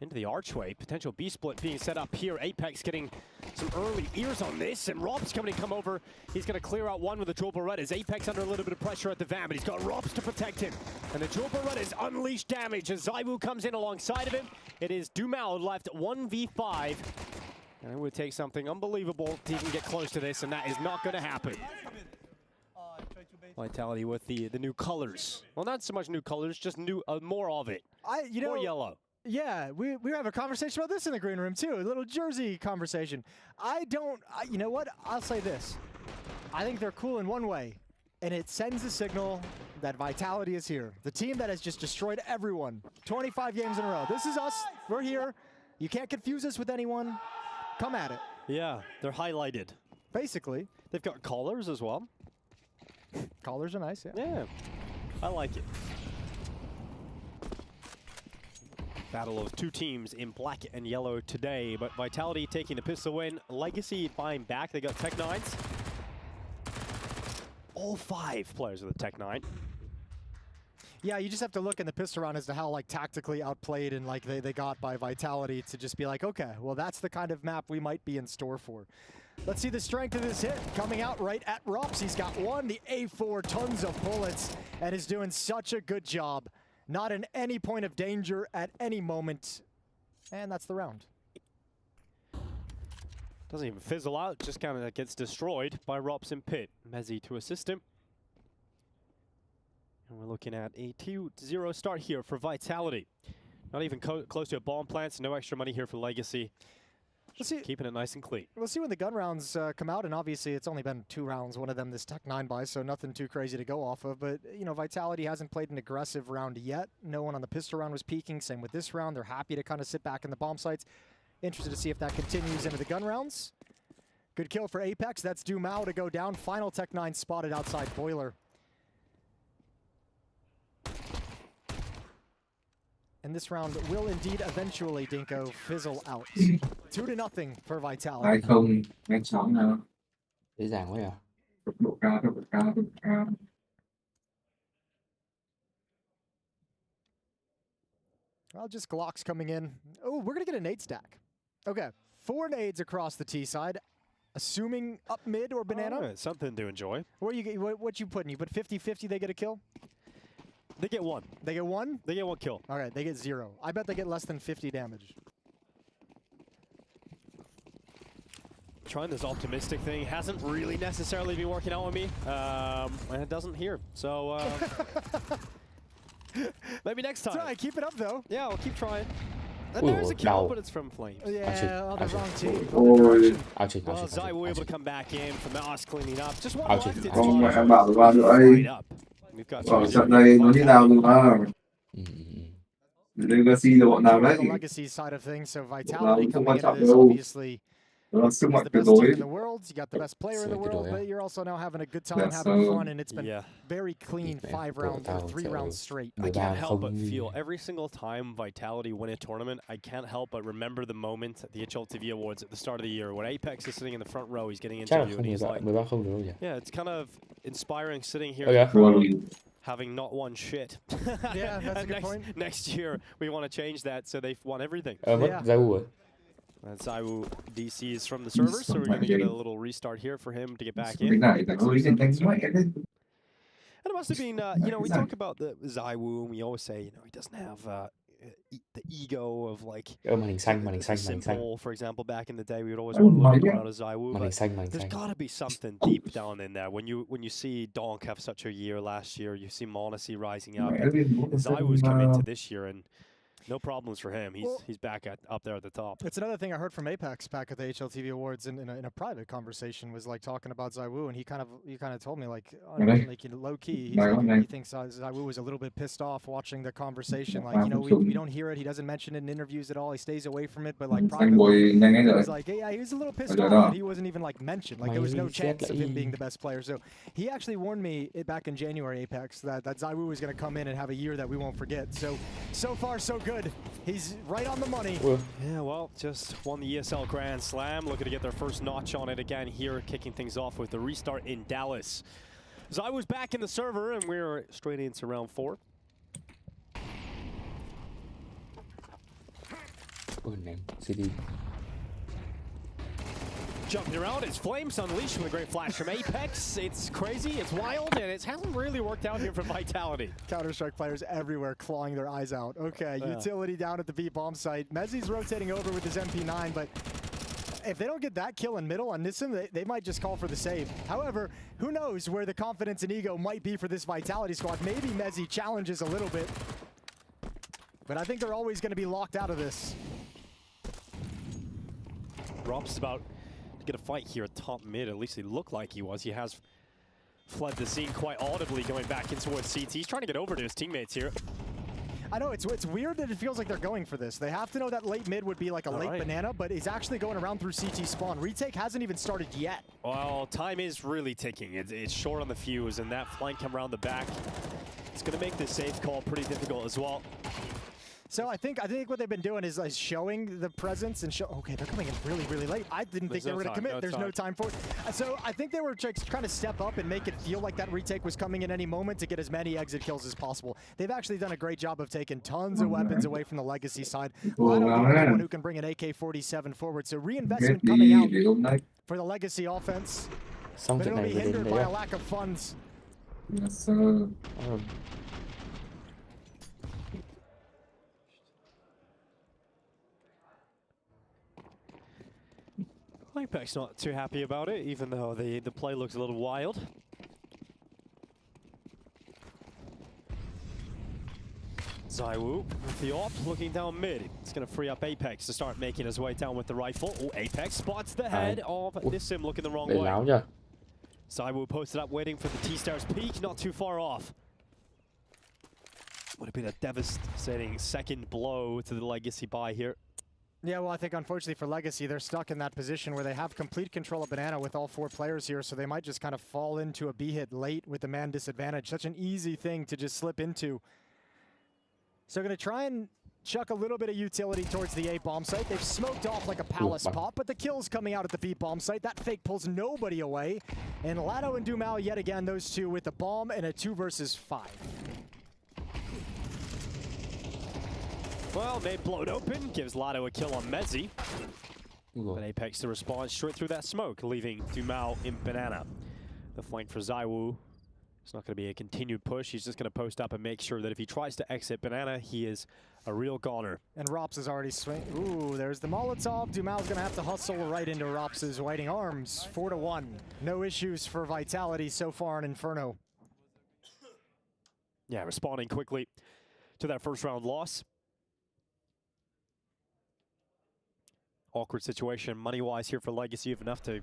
into the archway. Potential B-split being set up here. Apex getting some early ears on this, and Rob's coming to come over. He's going to clear out one with the Dual Berettas. Apex under a little bit of pressure at the van, but he's got Robs to protect him. And the Dual Berettas unleash damage as Zaiwu comes in alongside of him. It is Dumao left 1v5. And it would take something unbelievable to even get close to this, and that is not going to happen. Vitality with the new colors. Well, not so much new colors, just new more of it. More yellow. Yeah, we have a conversation about this in the green room too, a little jersey conversation. You know what? I'll say this. I think they're cool in one way, and it sends a signal that Vitality is here. The team that has just destroyed everyone. 25 games in a row. This is us. We're here. You can't confuse us with anyone. Come at it. Yeah, they're highlighted. Basically. They've got collars as well. Collars are nice, yeah. Yeah, I like it. Battle of two teams in black and yellow today, but Vitality taking the pistol win. Legacy buying back. They got Tech9s. All 5 players of the Tech9. Yeah, you just have to look in the pistol round as to how like tactically outplayed and like they got by Vitality to just be like, okay, well that's the kind of map we might be in store for. Let's see the strength of this hit coming out right at Rops. He's got one, the A4, tons of bullets, and is doing such a good job. Not in any point of danger at any moment. And that's the round. Doesn't even fizzle out, just kind of gets destroyed by Rops and Pit. Mezzi to assist him. And we're looking at a 2-0 start here for Vitality. Not even close to a bomb plant, so no extra money here for Legacy. Just keeping it nice and clean. We'll see when the gun rounds come out, and obviously it's only been 2 rounds, one of them this Tech9 buy, so nothing too crazy to go off of. But, you know, Vitality hasn't played an aggressive round yet. No one on the pistol round was peeking. Same with this round. They're happy to kind of sit back in the bomb sites. Interested to see if that continues into the gun rounds. Good kill for Apex. That's Dumao to go down. Final Tech9 spotted outside Boiler. And this round will indeed eventually, Dinko, fizzle out. 2-0 for Vitality. 2-0, nhanh chóng nào. Dễ dàng quá à. Tốc độ cao, tốc độ cao, tốc độ cao. Well, just Glocks coming in. Oh, we're going to get a nade stack. Okay, 4 nades across the T side. Assuming up mid or banana. Oh, something to enjoy. What you putting? You put 50-50, they get a kill? They get 1. They get 1? They get 1 kill. All right, they get 0. I bet they get less than 50 damage. Trying this optimistic thing hasn't really necessarily been working out with me. And it doesn't here. So maybe next time. Try, keep it up though. Yeah, I'll keep trying. And there's a kill, but it's from Flames. Yeah, the wrong team. Well, Zai will be able to come back in from the Mouse cleaning up. Just one left. It's Không mà em bảo với ba nữa ấy. Ở trận này nó như nào rồi mà. Legacy là bọn nào đấy? The legacy side of things, so Bọn nào Vitality không coming quan into trọng this đâu. obviously. Nó là sức It's mạnh the tuyệt best team đối. in the world. You got the best player in the world, but you're also now having a good time, That's having so- fun, and it's been very clean 5 rounds or 3 rounds straight. I can't help but feel every single time Vitality win a tournament, I can't help but remember the moment at the HLTV Awards at the start of the year when Apex is sitting in the front row, he's getting Chắc là interviewed, and không he's like, 13-0 được đâu nhỉ? yeah, it's kind of inspiring sitting here Okay. in the crowd, having not won shit. Yeah, that's a And good point. next year, we want to change that so they've won everything. Mất Zau rồi. Zaiwu DC is from the server, so we're going to get a little restart here for him to get back Cái in. này là hơi nhanh mẽ đấy. And it must have been, you know, we talk about the Zaiwu, and we always say, you know, he doesn't have the ego of like Màn hình xanh. Simple, for example, back in the day, we would always want to learn more out of Zaiwu. Màn hình xanh. There's got to be something deep down in there. When you see Donk have such a year last year, you see Monacy rising up. Zaiwu's come into this year and no problems for him. He's back up there at the top. It's another thing I heard from Apex back at the HLTV Awards in a private conversation was like talking about Zaiwu, and he kind of told me like, low key, he thinks Zaiwu was a little bit pissed off watching the conversation. Like, you know, we don't hear it. He doesn't mention it in interviews at all. He stays away from it. But like privately, he was like, yeah, he was a little pissed off that he wasn't even like mentioned. Like there was no chance of him being the best player. So he actually warned me back in January, Apex, that Zaiwu was going to come in and have a year that we won't forget. So far so good. He's right on the money. Yeah, well, just won the ESL Grand Slam. Looking to get their first notch on it again here, kicking things off with the restart in Dallas. Zaiwu's back in the server, and we're straight into round 4. CD. Jumping around, it's Flames Unleashed with a great flash from Apex. It's crazy, it's wild, and it hasn't really worked out here for Vitality. Counter-Strike players everywhere clawing their eyes out. Okay, utility down at the B bomb site. Mezzi's rotating over with his MP9, but if they don't get that kill in middle on Nissim, they might just call for the save. However, who knows where the confidence and ego might be for this Vitality squad. Maybe Mezzi challenges a little bit, but I think they're always going to be locked out of this. Rob's about to get a fight here at top mid. At least he looked like he was. He has fled the scene quite audibly going back in towards CT. He's trying to get over to his teammates here. I know, it's weird that it feels like they're going for this. They have to know that late mid would be like a late banana, but he's actually going around through CT spawn. Retake hasn't even started yet. Well, time is really ticking. It's short on the fuse, and that flank come around the back. It's going to make this safe call pretty difficult as well. So I think what they've been doing is showing the presence and show. Okay, they're coming in really, really late. I didn't think they were going to commit. There's no time for it. So I think they were trying to step up and make it feel like that retake was coming in any moment to get as many exit kills as possible. They've actually done a great job of taking tons of weapons away from the Legacy side. Lado being the one who can bring an AK-47 forward. So reinvestment coming out for the Legacy offense. Xong But trận it'll này be mới đến hindered đấy by à? a lack of funds. Yes, sir. Apex not too happy about it, even though the play looks a little wild. Zaiwu with the op, looking down mid. It's going to free up Apex to start making his way down with the rifle. Oh, Apex spots the head of Nissim looking the wrong way. Zaiwu posted up waiting for the T-Star's peak, not too far off. Would have been a devastating second blow to the Legacy buy here. Yeah, well, I think unfortunately for Legacy, they're stuck in that position where they have complete control of Banana with all 4 players here, so they might just kind of fall into a B hit late with the man disadvantage. Such an easy thing to just slip into. So they're going to try and chuck a little bit of utility towards the A bomb site. They've smoked off like a palace pop, but the kill's coming out at the B bomb site. That fake pulls nobody away. And Lado and Dumao yet again, those two with the bomb and a 2 versus 5. Well, they blowed open, gives Lado a kill on Mezzi. But Apex to respond straight through that smoke, leaving Dumao in Banana. The flank for Zaiwu. It's not going to be a continued push. He's just going to post up and make sure that if he tries to exit Banana, he is a real goner. And Rops is already swinging. Ooh, there's the Molotov. Dumao's going to have to hustle right into Rops' waiting arms. 4-1. No issues for Vitality so far in Inferno. Yeah, responding quickly to that first round loss. Awkward situation money-wise here for Legacy, of enough to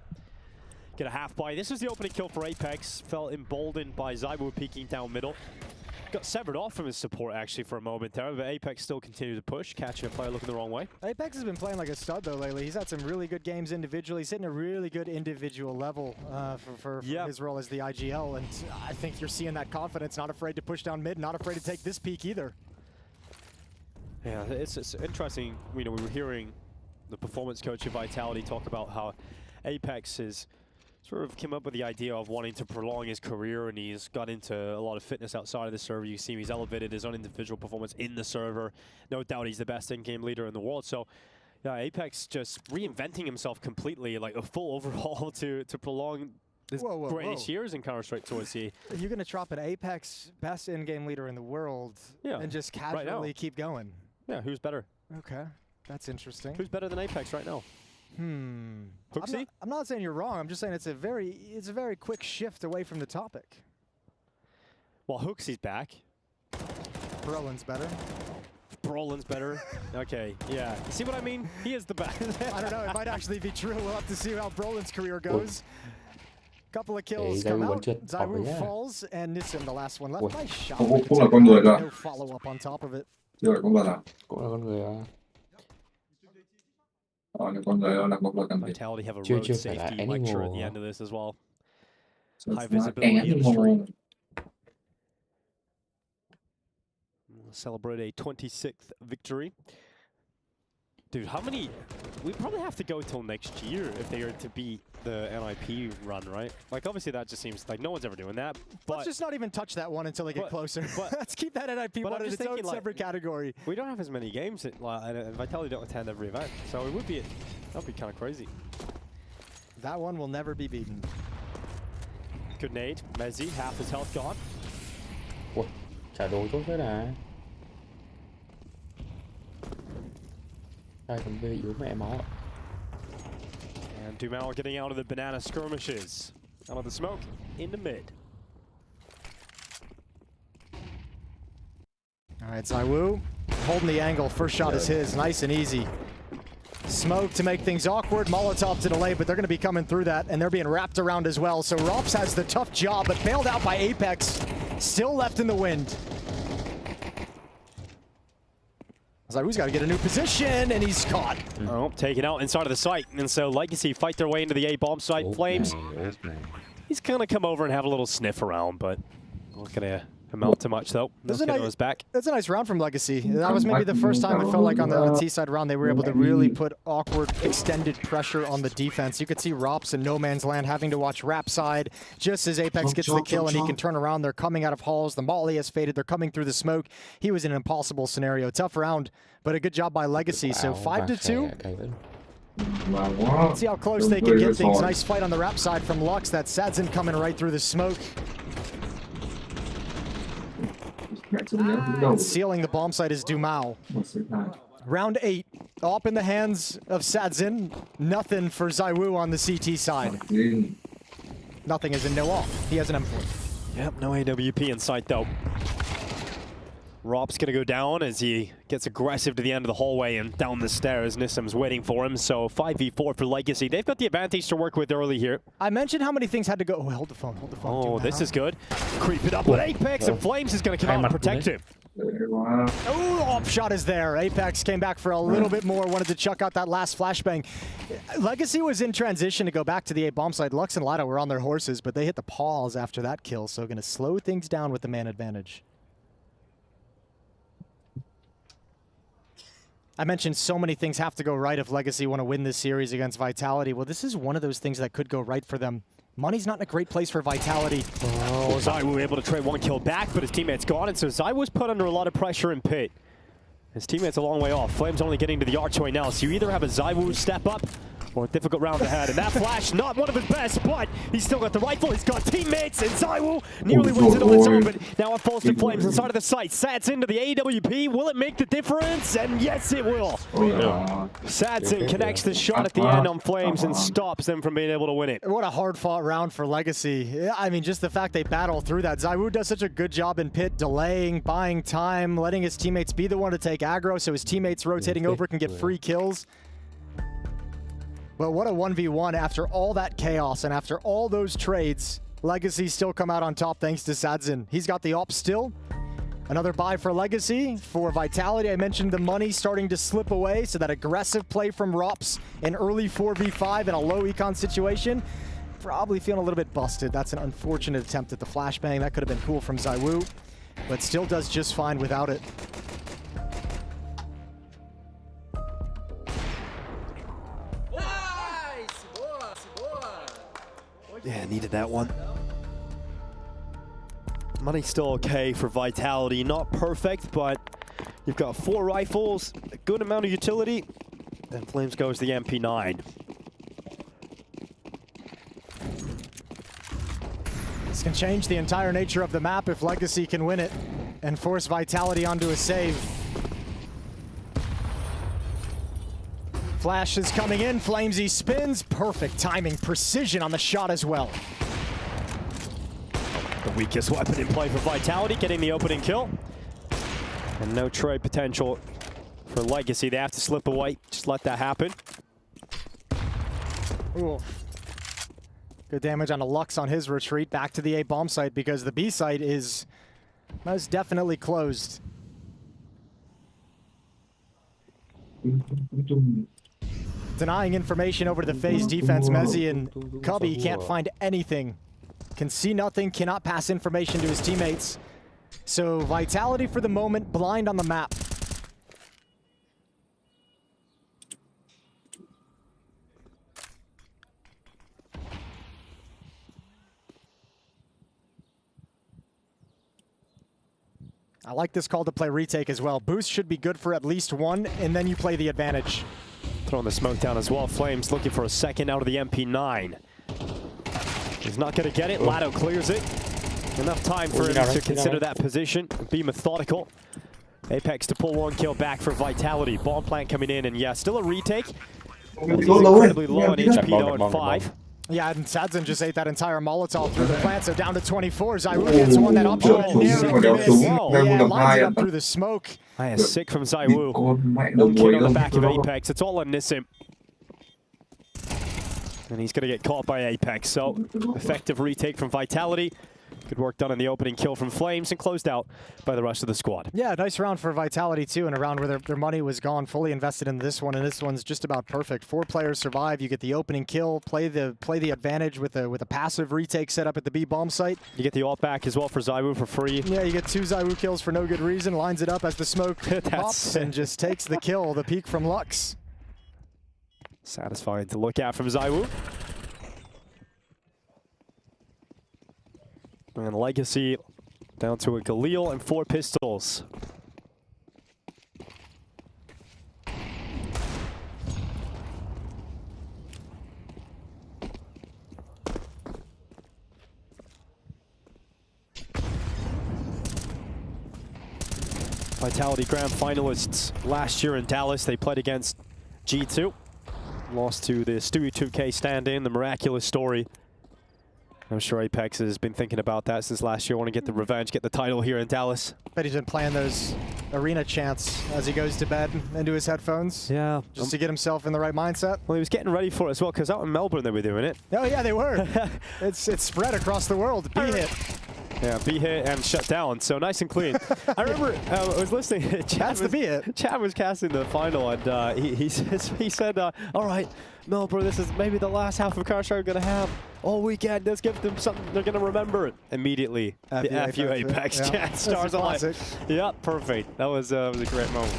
get a half buy. This is the opening kill for Apex. Felt emboldened by Zaiwu peeking down middle. Got severed off from his support actually for a moment there, but Apex still continued to push, catching a player looking the wrong way. Apex has been playing like a stud though lately. He's had some really good games individually. He's hitting a really good individual level for his role as the IGL, and I think you're seeing that confidence, not afraid to push down mid, not afraid to take this peak either. Yeah, it's interesting. You know, we were hearing the performance coach of Vitality talk about how Apex is sort of came up with the idea of wanting to prolong his career, and he's got into a lot of fitness outside of the server. You see him, he's elevated his own individual performance in the server. No doubt he's the best in-game leader in the world. So yeah, Apex just reinventing himself completely, like a full overhaul to prolong his greatest years in Counter-Strike towards the... You're going to drop an Apex best in-game leader in the world and just casually keep going. Yeah, who's better? Okay, that's interesting. Who's better than Apex right now? Hooksy? I'm not saying you're wrong. I'm just saying it's a very quick shift away from the topic. Well, Hooksy's back. Brolin's better. Brolin's better. Okay, yeah. See what I mean? He is the best. I don't know. It might actually be true. We'll have to see how Brolin's career goes. Couple of kills come out. Zaiwu falls, and Nissim, the last one left. Nice shot. No follow-up on top of it. Chưa phải con vật à? Cũng là con người à? Vitality have a road safety lecture at the end of this as well. High visibility in the stream. We'll celebrate a 26th victory. Dude, how many... We probably have to go until next year if they are to beat the NIP run, right? Like, obviously that just seems like no one's ever doing that. But let's just not even touch that one until they get closer. Let's keep that NIP one in its own separate category. We don't have as many games, and Vitality don't attend every event, so it would be that'd be kind of crazy. That one will never be beaten. Good nade, Mezzi, half his health gone. Ủa, trả đồ tốt thế này. Ai còn về yếu mẹ máu. And Dumao getting out of the banana skirmishes. Out of the smoke, into mid. All right, Zaiwu holding the angle. First shot is his, nice and easy. Smoke to make things awkward. Molotov to delay, but they're going to be coming through that, and they're being wrapped around as well. So Rops has the tough job, but bailed out by Apex. Still left in the wind. Zaiwu's got to get a new position, and he's caught. Oh, taken out inside of the site. And so Legacy fight their way into the A-bomb site. Flames, he's going to come over and have a little sniff around, but not going to Amount to much though. That's a nice round from Legacy. That was maybe the first time it felt like on the T-side round they were able to really put awkward, extended pressure on the defense. You could see Rops in no man's land having to watch Rap side just as Apex gets the kill and he can turn around. They're coming out of halls. The molly has faded. They're coming through the smoke. He was in an impossible scenario. Tough round, but a good job by Legacy. So 5-2. Let's see how close they can get things. Nice fight on the Rap side from Lux. That SaDZin coming right through the smoke. Sealing the bomb site is Dumao. Round 8, up in the hands of SaDZin. Nothing for ZywOo on the CT side. Nothing as in no off. He has an M4. Yep, no AWP in sight though. Rob's gonna go down as he gets aggressive to the end of the hallway and down the stairs. Nissim's waiting for him, so 5v4 for Legacy. They've got the advantage to work with early here. I mentioned how many things had to go. Oh, hold the phone, hold the phone. Oh, this is good. Creep it up with Apex, and Flames is gonna come out and protect him. Oh, off shot is there. Apex came back for a little bit more, wanted to chuck out that last flashbang. Legacy was in transition to go back to the A bomb side. Lux and Lado were on their horses, but they hit the pause after that kill, so gonna slow things down with the man advantage. I mentioned so many things have to go right if Legacy want to win this series against Vitality. Well, this is one of those things that could go right for them. Money's not in a great place for Vitality. Oh, ZywOo able to trade one kill back, but his teammate's gone, and so ZywOo's put under a lot of pressure in pit. His teammate's a long way off. Flame's only getting to the archway now, so you either have a ZywOo step up or a difficult round ahead. And that flash, not one of his best, but he's still got the rifle. He's got teammates, and ZywOo nearly wins it on its own, but now it falls to Flames inside of the site. SaDZin into the AWP. Will it make the difference? And yes, it will. SaDZin connects the shot at the end on Flames and stops them from being able to win it. What a hard-fought round for Legacy. I mean, just the fact they battle through that. ZywOo does such a good job in pit, delaying, buying time, letting his teammates be the one to take aggro so his teammates rotating over can get free kills. But what a 1v1 after all that chaos and after all those trades. Legacy still come out on top thanks to SaDZin. He's got the op still. Another buy for Legacy. For Vitality, I mentioned the money starting to slip away, so that aggressive play from Rops in early 4v5 in a low econ situation. Probably feeling a little bit busted. That's an unfortunate attempt at the flashbang. That could have been cool from ZywOo, but still does just fine without it. Yeah, needed that one. Money's still okay for Vitality. Not perfect, but you've got 4 rifles, a good amount of utility, and Flames goes the MP9. This can change the entire nature of the map if Legacy can win it and force Vitality onto a save. Flash is coming in, Flamesy spins, perfect timing, precision on the shot as well. The weakest weapon in play for Vitality, getting the opening kill. And no trade potential for Legacy. They have to slip away, just let that happen. Ooh. Good damage on a Lux on his retreat back to the A bomb site because the B site is most definitely closed. Denying information over to the FaZe defense. Mezzy and Cubby can't find anything. Can see nothing, cannot pass information to his teammates. So Vitality for the moment, blind on the map. I like this call to play retake as well. Boost should be good for at least 1, and then you play the advantage. Throwing the smoke down as well. Flames looking for a second out of the MP9. He's not going to get it. Lado clears it. Enough time for him to consider that position, be methodical. Apex to pull 1 kill back for Vitality. Bomb plant coming in, and yeah, still a retake. He's incredibly low on HP though at 5. Yeah, and SaDZin just ate that entire Molotov through the plant, so down to 24. ZywOo gets one that option. Yeah, lines it up through the smoke. Sick from ZywOo. 1 kill on the back of Apex. It's all on Nissim. And he's going to get caught by Apex, so effective retake from Vitality. Good work done on the opening kill from Flames and closed out by the rest of the squad. Yeah, nice round for Vitality too, and a round where their money was gone, fully invested in this one, and this one's just about perfect. 4 players survive. You get the opening kill, play the advantage with a passive retake set up at the B bomb site. You get the ult back as well for ZywOo for free. Yeah, you get 2 ZywOo kills for no good reason. Lines it up as the smoke pops and just takes the kill. The peek from Lux. Satisfying to look at from ZywOo. And Legacy down to a Galil and 4 pistols. Vitality Grand finalists last year in Dallas. They played against G2. Lost to the Stewie 2K stand-in, the miraculous story. I'm sure Apex has been thinking about that since last year. Want to get the revenge, get the title here in Dallas. Bet he's been playing those arena chants as he goes to bed into his headphones. Yeah. Just to get himself in the right mindset. Well, he was getting ready for it as well, because out in Melbourne they were doing it. Oh yeah, they were. It's spread across the world. B-hit. Yeah, B-hit and shut down. So nice and clean. I remember I was listening. That's the B-hit. Chad was casting the final, and he said, all right, Melbourne, this is maybe the last half of Counter-Strike we're going to have all weekend. Let's give them something they're going to remember it. Immediately, the FU Apex chat stars on live. Yeah, perfect. That was a great moment.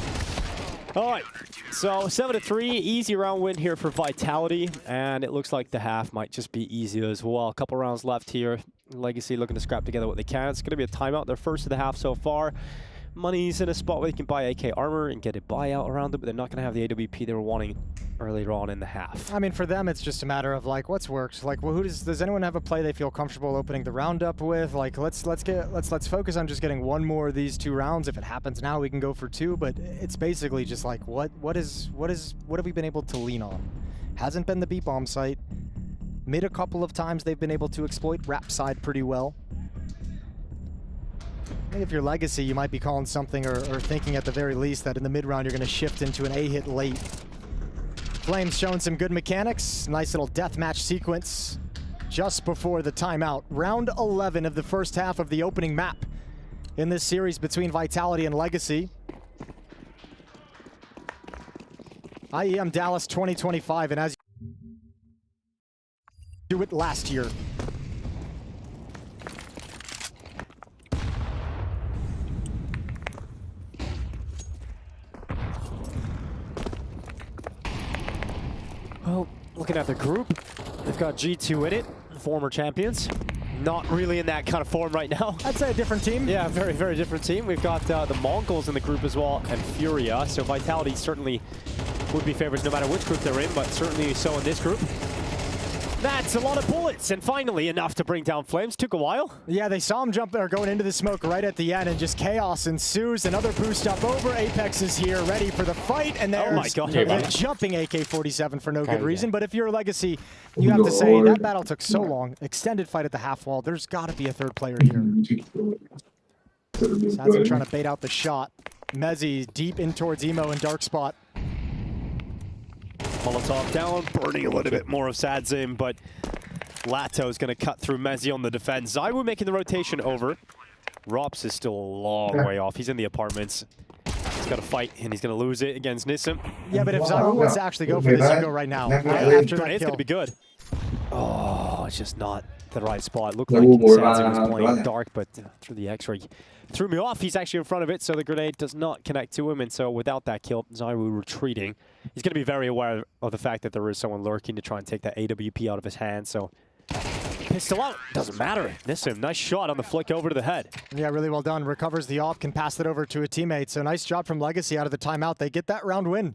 All right, so 7-3, easy round win here for Vitality, and it looks like the half might just be easy as well. A couple rounds left here. Legacy looking to scrap together what they can. It's going to be a timeout, their first of the half so far. Money's in a spot where they can buy AK armor and get a buyout around it, but they're not going to have the AWP they were wanting earlier on in the half. I mean, for them, it's just a matter of like, what's worked. Like, well, does anyone have a play they feel comfortable opening the round up with? Like, let's focus on just getting one more of these 2 rounds. If it happens now, we can go for 2. But it's basically just like, what have we been able to lean on? Hasn't been the B bomb site. Mid a couple of times they've been able to exploit rap side pretty well. I think if you're Legacy, you might be calling something or thinking at the very least that in the mid round you're going to shift into an A-hit late. Flames showing some good mechanics. Nice little deathmatch sequence just before the timeout. Round 11 of the first half of the opening map in this series between Vitality and Legacy. IEM Dallas 2025, and as do it last year. Well, looking at the group, they've got G2 in it, former champions. Not really in that kind of form right now. I'd say a different team. Yeah, very, very different team. We've got the Mongols in the group as well, and Furia. So Vitality certainly would be favorites no matter which group they're in, but certainly so in this group. That's a lot of bullets, and finally enough to bring down Flames. Took a while. Yeah, they saw him jump there going into the smoke right at the end, and just chaos ensues. Another boost up over. Apex is here, ready for the fight, and there's a jumping AK-47 for no good reason. But if you're a Legacy, you have to say that battle took so long. Extended fight at the half wall. There's got to be a 3rd player here. Sadson trying to bait out the shot. Mezzi deep in towards Emo and dark spot. Molotov down, burning a little bit more of Sadzim, but Lato's going to cut through Mezzi on the defense. ZywOo making the rotation over. Rops is still a long way off. He's in the apartments. He's got to fight, and he's going to lose it against Nissim. Yeah, but if ZywOo wants to actually go for this, you go right now. After that it's kill. going to be good. Oh, it's just not the right spot. Looked like Sadzim was playing dark, but through the X-ray. Threw me off. He's actually in front of it, so the grenade does not connect to him. And so without that kill, ZywOo retreating. He's going to be very aware of the fact that there is someone lurking to try and take that AWP out of his hand. So pistol out. Doesn't matter. Nissim, nice shot on the flick over to the head. Yeah, really well done. Recovers the op, can pass it over to a teammate. So nice job from Legacy out of the timeout. They get that round win.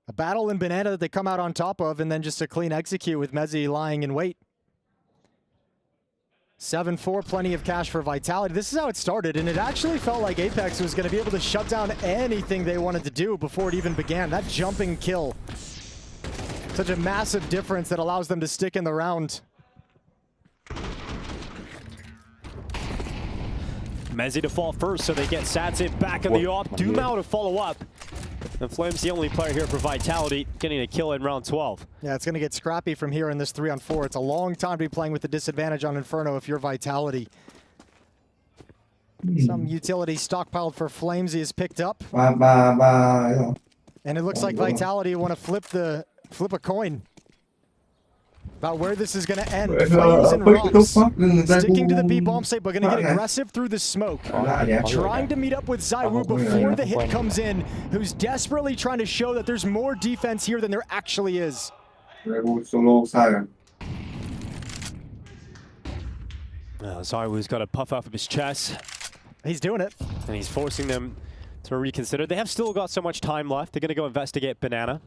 A battle in Banana that they come out on top of, and then just a clean execute with Mezzi lying in wait. 7-4, plenty of cash for Vitality. This is how it started, and it actually felt like Apex was going to be able to shut down anything they wanted to do before it even began. That jumping kill. Such a massive difference that allows them to stick in the round. Mezzi to fall first, so they get Sadzim back in the op. Dumao to follow up. And Flame's the only player here for Vitality, getting a kill in round 12. Yeah, it's going to get scrappy from here in this 3-on-4. It's a long time to be playing with the disadvantage on Inferno if you're Vitality. Some utility stockpiled for Flamesy is picked up. And it looks like Vitality want to flip a coin about where this is going to end. Flames and Rocks sticking to the B bomb site, but going to get aggressive through the smoke. Trying to meet up with ZywOo before the hit comes in, who's desperately trying to show that there's more defense here than there actually is. ZywOo's got a puff off of his chest. He's doing it. And he's forcing them to reconsider. They have still got so much time left. They're going to go investigate Banana.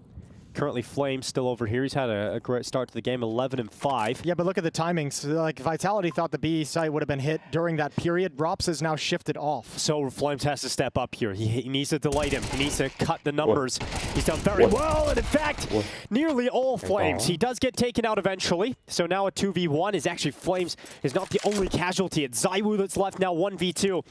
Currently, Flame still over here. He's had a great start to the game, 11-5. Yeah, but look at the timings. Like, Vitality thought the B site would have been hit during that period. Rops has now shifted off. So Flames has to step up here. He needs to delay him. He needs to cut the numbers. He's done very well, and in fact, nearly all Flames. He does get taken out eventually. So now a 2v1 is actually Flames is not the only casualty. It's ZywOo that's left now, 1v2.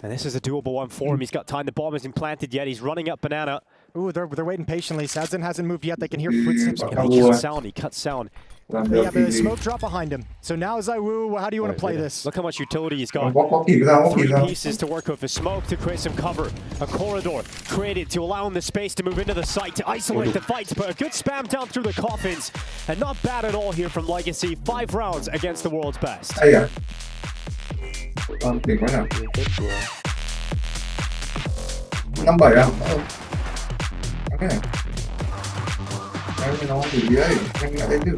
And this is a doable one for him. He's got time. The bomb isn't planted yet. He's running up Banana. Ooh, they're waiting patiently. Sazin hasn't moved yet. They can hear footsteps. He cuts sound. He cuts sound. Yeah, but the smoke drop behind him. So now ZywOo, how do you want to play this? Look how much utility he's got. 3 pieces to work with. A smoke to create some cover. A corridor created to allow him the space to move into the site, to isolate the fights. But a good spam down through the coffins. And not bad at all here from Legacy. 5 rounds against the world's best. Tiền quá nào. 57 à? Cái này. Em nó thì gì đấy, em lại đến chứ.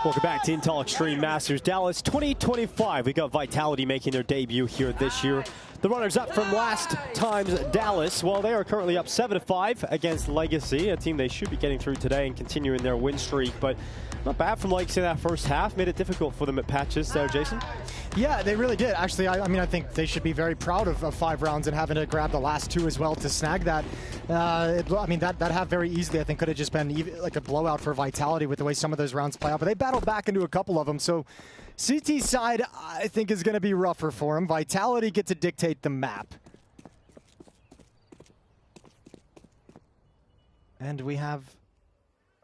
Welcome back to Intel Extreme Masters Dallas 2025. We got Vitality making their debut here this year. The runners-up from last time's Dallas, well, they are currently up 7-5 against Legacy, a team they should be getting through today and continuing their win streak. But not bad from Legacy in that first half. Made it difficult for them at patches there, Jason. Yeah, they really did. Actually, I mean, I think they should be very proud of 5 rounds and having to grab the last 2 as well to snag that. I mean, that half very easily, I think, could have just been like a blowout for Vitality with the way some of those rounds play out. But they battled back into a couple of them. So CT side, I think, is going to be rougher for them. Vitality get to dictate the map. And we have,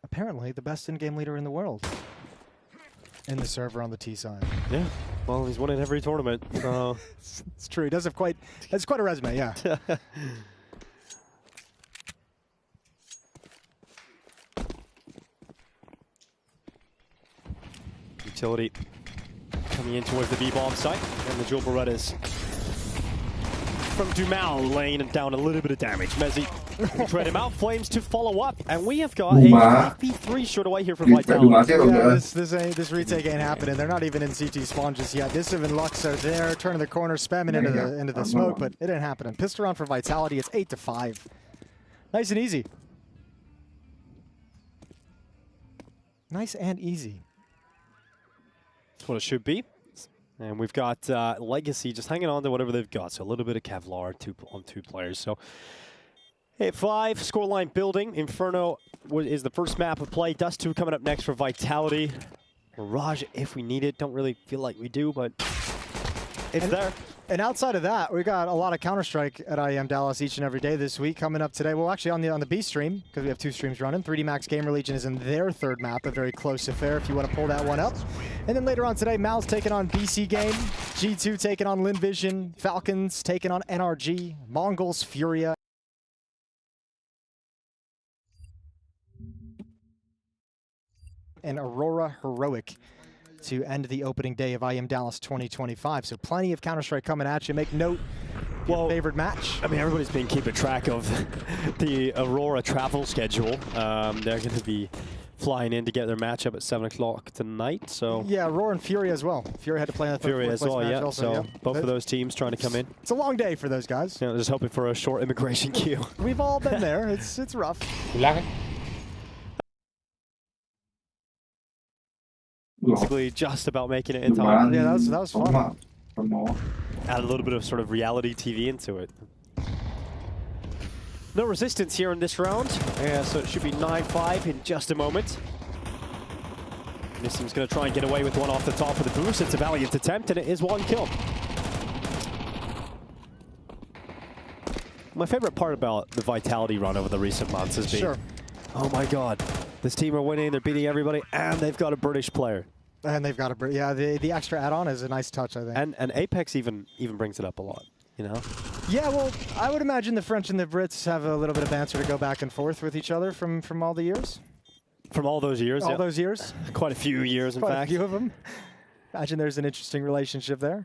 apparently, the best in-game leader in the world in the server on the T side. Yeah, well, he's won in every tournament. So it's true. He does have quite a resume, yeah. Utility coming in towards the B-bomb site, and the Jewel Berettas from Dumal laying down a little bit of damage. Mezzi tread him out, Flames to follow up, and we have got a 3v3 short away here from Vitality. Yeah, this retake ain't happening. They're not even in CT spawn just yet. Dissiv and Lux are there, turning the corner, spamming into the smoke, but it ain't happening. Pissed around for Vitality. It's 8-5. Nice and easy. Nice and easy. That's what it should be. And we've got Legacy just hanging on to whatever they've got. So a little bit of Kevlar on 2 players. So 8-5, scoreline building. Inferno is the first map of play. Dust 2 coming up next for Vitality. Mirage, if we need it. Don't really feel like we do, but it's there. And outside of that, we got a lot of Counter-Strike at IEM Dallas each and every day this week. Coming up today, well, actually on the B stream, because we have 2 streams running. 3D Max Gamer Legion is in their 3rd map, a very close affair if you want to pull that one up. And then later on today, Mal's taking on BC Game, G2 taking on Linvision, Falcons taking on NRG, Mongols Furia. And Aurora Heroic to end the opening day of IEM Dallas 2025. So plenty of Counter-Strike coming at you. Make note, your favorite match. I mean, everybody's been keeping track of the Aurora travel schedule. They're going to be flying in to get their matchup at 7 o'clock tonight. So yeah, Aurora and Fury as well. Fury had to play in the Fury as well, yeah. Also, so both of those teams trying to come in. It's a long day for those guys. Yeah, just hoping for a short immigration queue. We've all been there. It's rough. Basically just about making it in time. Yeah, that was fun. Add a little bit of sort of reality TV into it. No resistance here in this round. Yeah, so it should be 9-5 in just a moment. Nissim's going to try and get away with one off the top of the boost. It's a valiant attempt, and it is 1 kill. My favorite part about the Vitality run over the recent months has been, oh my god, this team are winning, they're beating everybody, and they've got a British player. And they've got a yeah, the extra add-on is a nice touch, I think. And Apex even brings it up a lot, you know? Yeah, well, I would imagine the French and the Brits have a little bit of banter to go back and forth with each other from all the years. From all those years, all those years? Quite a few years, in fact. Quite a few of them. Imagine there's an interesting relationship there.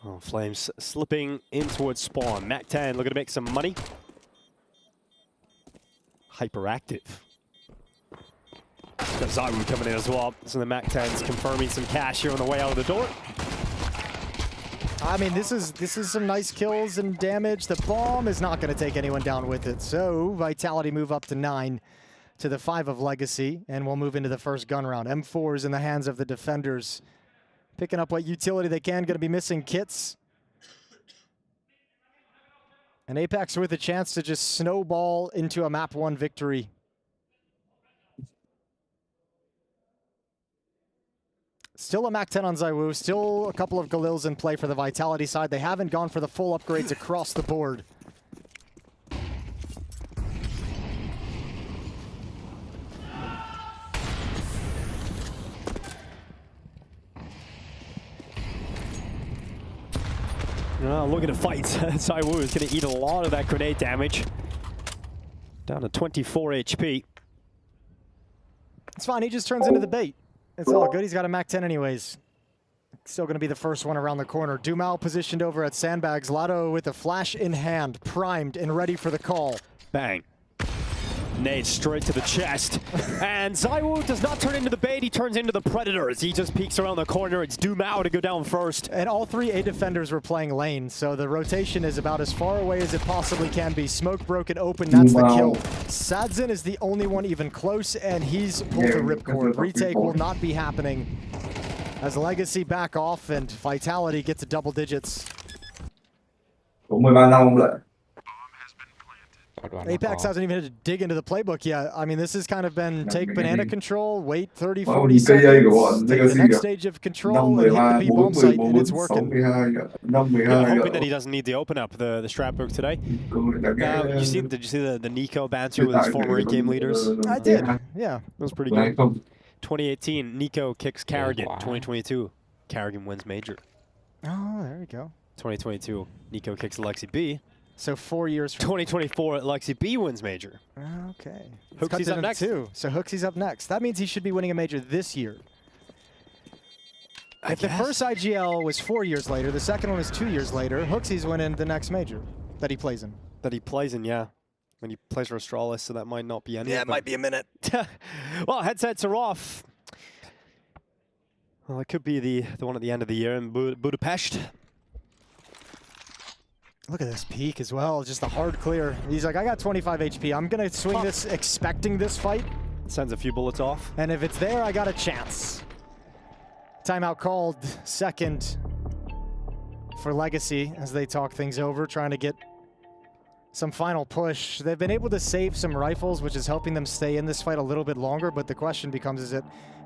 Oh, Flames slipping in towards spawn. Mac 10 looking to make some money. Hyperactive. Got Zaru coming in as well. So the Mac 10's confirming some cash here on the way out of the door. I mean, this is some nice kills and damage. The bomb is not going to take anyone down with it. So Vitality move up to 9 to the 5 of Legacy, and we'll move into the first gun round. M4 is in the hands of the defenders. Picking up what utility they can. Going to be missing kits. And Apex with a chance to just snowball into a map 1 victory. Still a Mac 10 on Zywoo. Still a couple of Galils in play for the Vitality side. They haven't gone for the full upgrades across the board. Looking to fight. Zywoo is going to eat a lot of that grenade damage. Down to 24 HP. It's fine. He just turns into the bait. It's all good. He's got a Mac 10 anyways. Still going to be the first one around the corner. Dumal positioned over at Sandbags. Lotto with a flash in hand, primed and ready for the call. Bang. Nade straight to the chest. And ZywOo does not turn into the bait, he turns into the predator as he just peeks around the corner. It's ditme to go down first. And all three A defenders were playing lane, so the rotation is about as far away as it possibly can be. Smoke broken open, that's the kill. Sadzin is the only one even close, and he's pulled the ripcord. Retake will not be happening as Legacy back off and Vitality gets to double digits. Có 13 năm không lợi. Apex hasn't even had to dig into the playbook yet. I mean, this has kind of been take banana control, wait 30, 40 seconds, take the next stage of control, and hit the B bomb site, and it's working. Hoping that he doesn't need the open up, the strat book today. Did you see the Nico banter with his former in-game leaders? I did, yeah. That was pretty good. 2018, Nico kicks Karrigan. 2022, Karrigan wins Major. Oh, there we go. 2022, Nico kicks Lexi B. So 4 years from 2024, Lexi B wins Major. Okay. Hooksy's up next. Too. So Hooksy's up next. That means he should be winning a Major this year. If the first IGL was 4 years later, the second one was 2 years later, Hooksy's winning the next Major that he plays in. Yeah. When he plays for Astralis, so that might not be any. Yeah, it might be a minute. Well, headsets are off. Well, it could be the one at the end of the year in Budapest. Look at this peak as well, just the hard clear. He's like, I got 25 HP. I'm going to swing this expecting this fight. Sends a few bullets off. And if it's there, I got a chance. Timeout called, second for Legacy as they talk things over, trying to get some final push. They've been able to save some rifles, which is helping them stay in this fight a little bit longer, but the question becomes, is it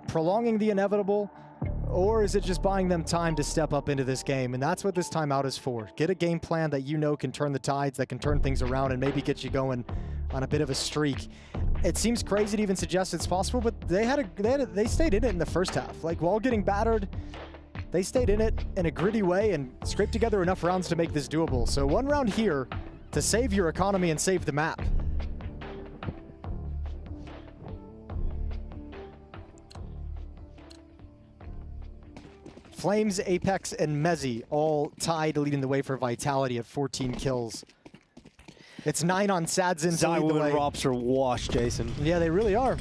prolonging the inevitable, or is it just buying them time to step up into this game? And that's what this timeout is for. Get a game plan that you know can turn the tides, that can turn things around and maybe get you going on a bit of a streak. It seems crazy to even suggest it's possible, but they stayed in it in the first half. Like, while getting battered, they stayed in it in a gritty way and scraped together enough rounds to make this doable. So one round here to save your economy and save the map. Flames, Apex, and Mezzi all tied, leading the way for Vitality at 14 kills. It's 9 on Sadzin to lead the way. ZywOo and Rops are washed, Jason. Yeah, they really are.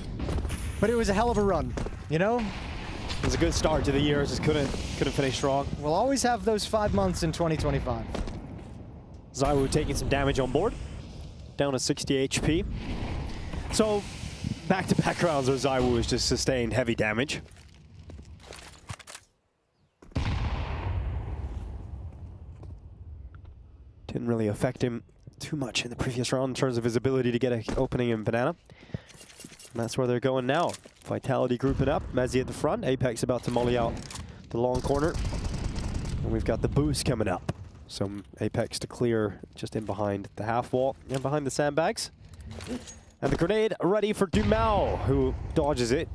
But it was a hell of a run, you know? It was a good start to the year, just couldn't finish strong. We'll always have those 5 months in 2025. ZywOo taking some damage on board, down to 60 HP. So, back-to-back rounds where ZywOo has just sustained heavy damage. Didn't really affect him too much in the previous round in terms of his ability to get an opening in Banana. And that's where they're going now. Vitality grouping up, Mezzi at the front, Apex about to molly out the long corner. And we've got the boost coming up. Some Apex to clear just in behind the half wall and behind the sandbags. And the grenade ready for ditme, who dodges it.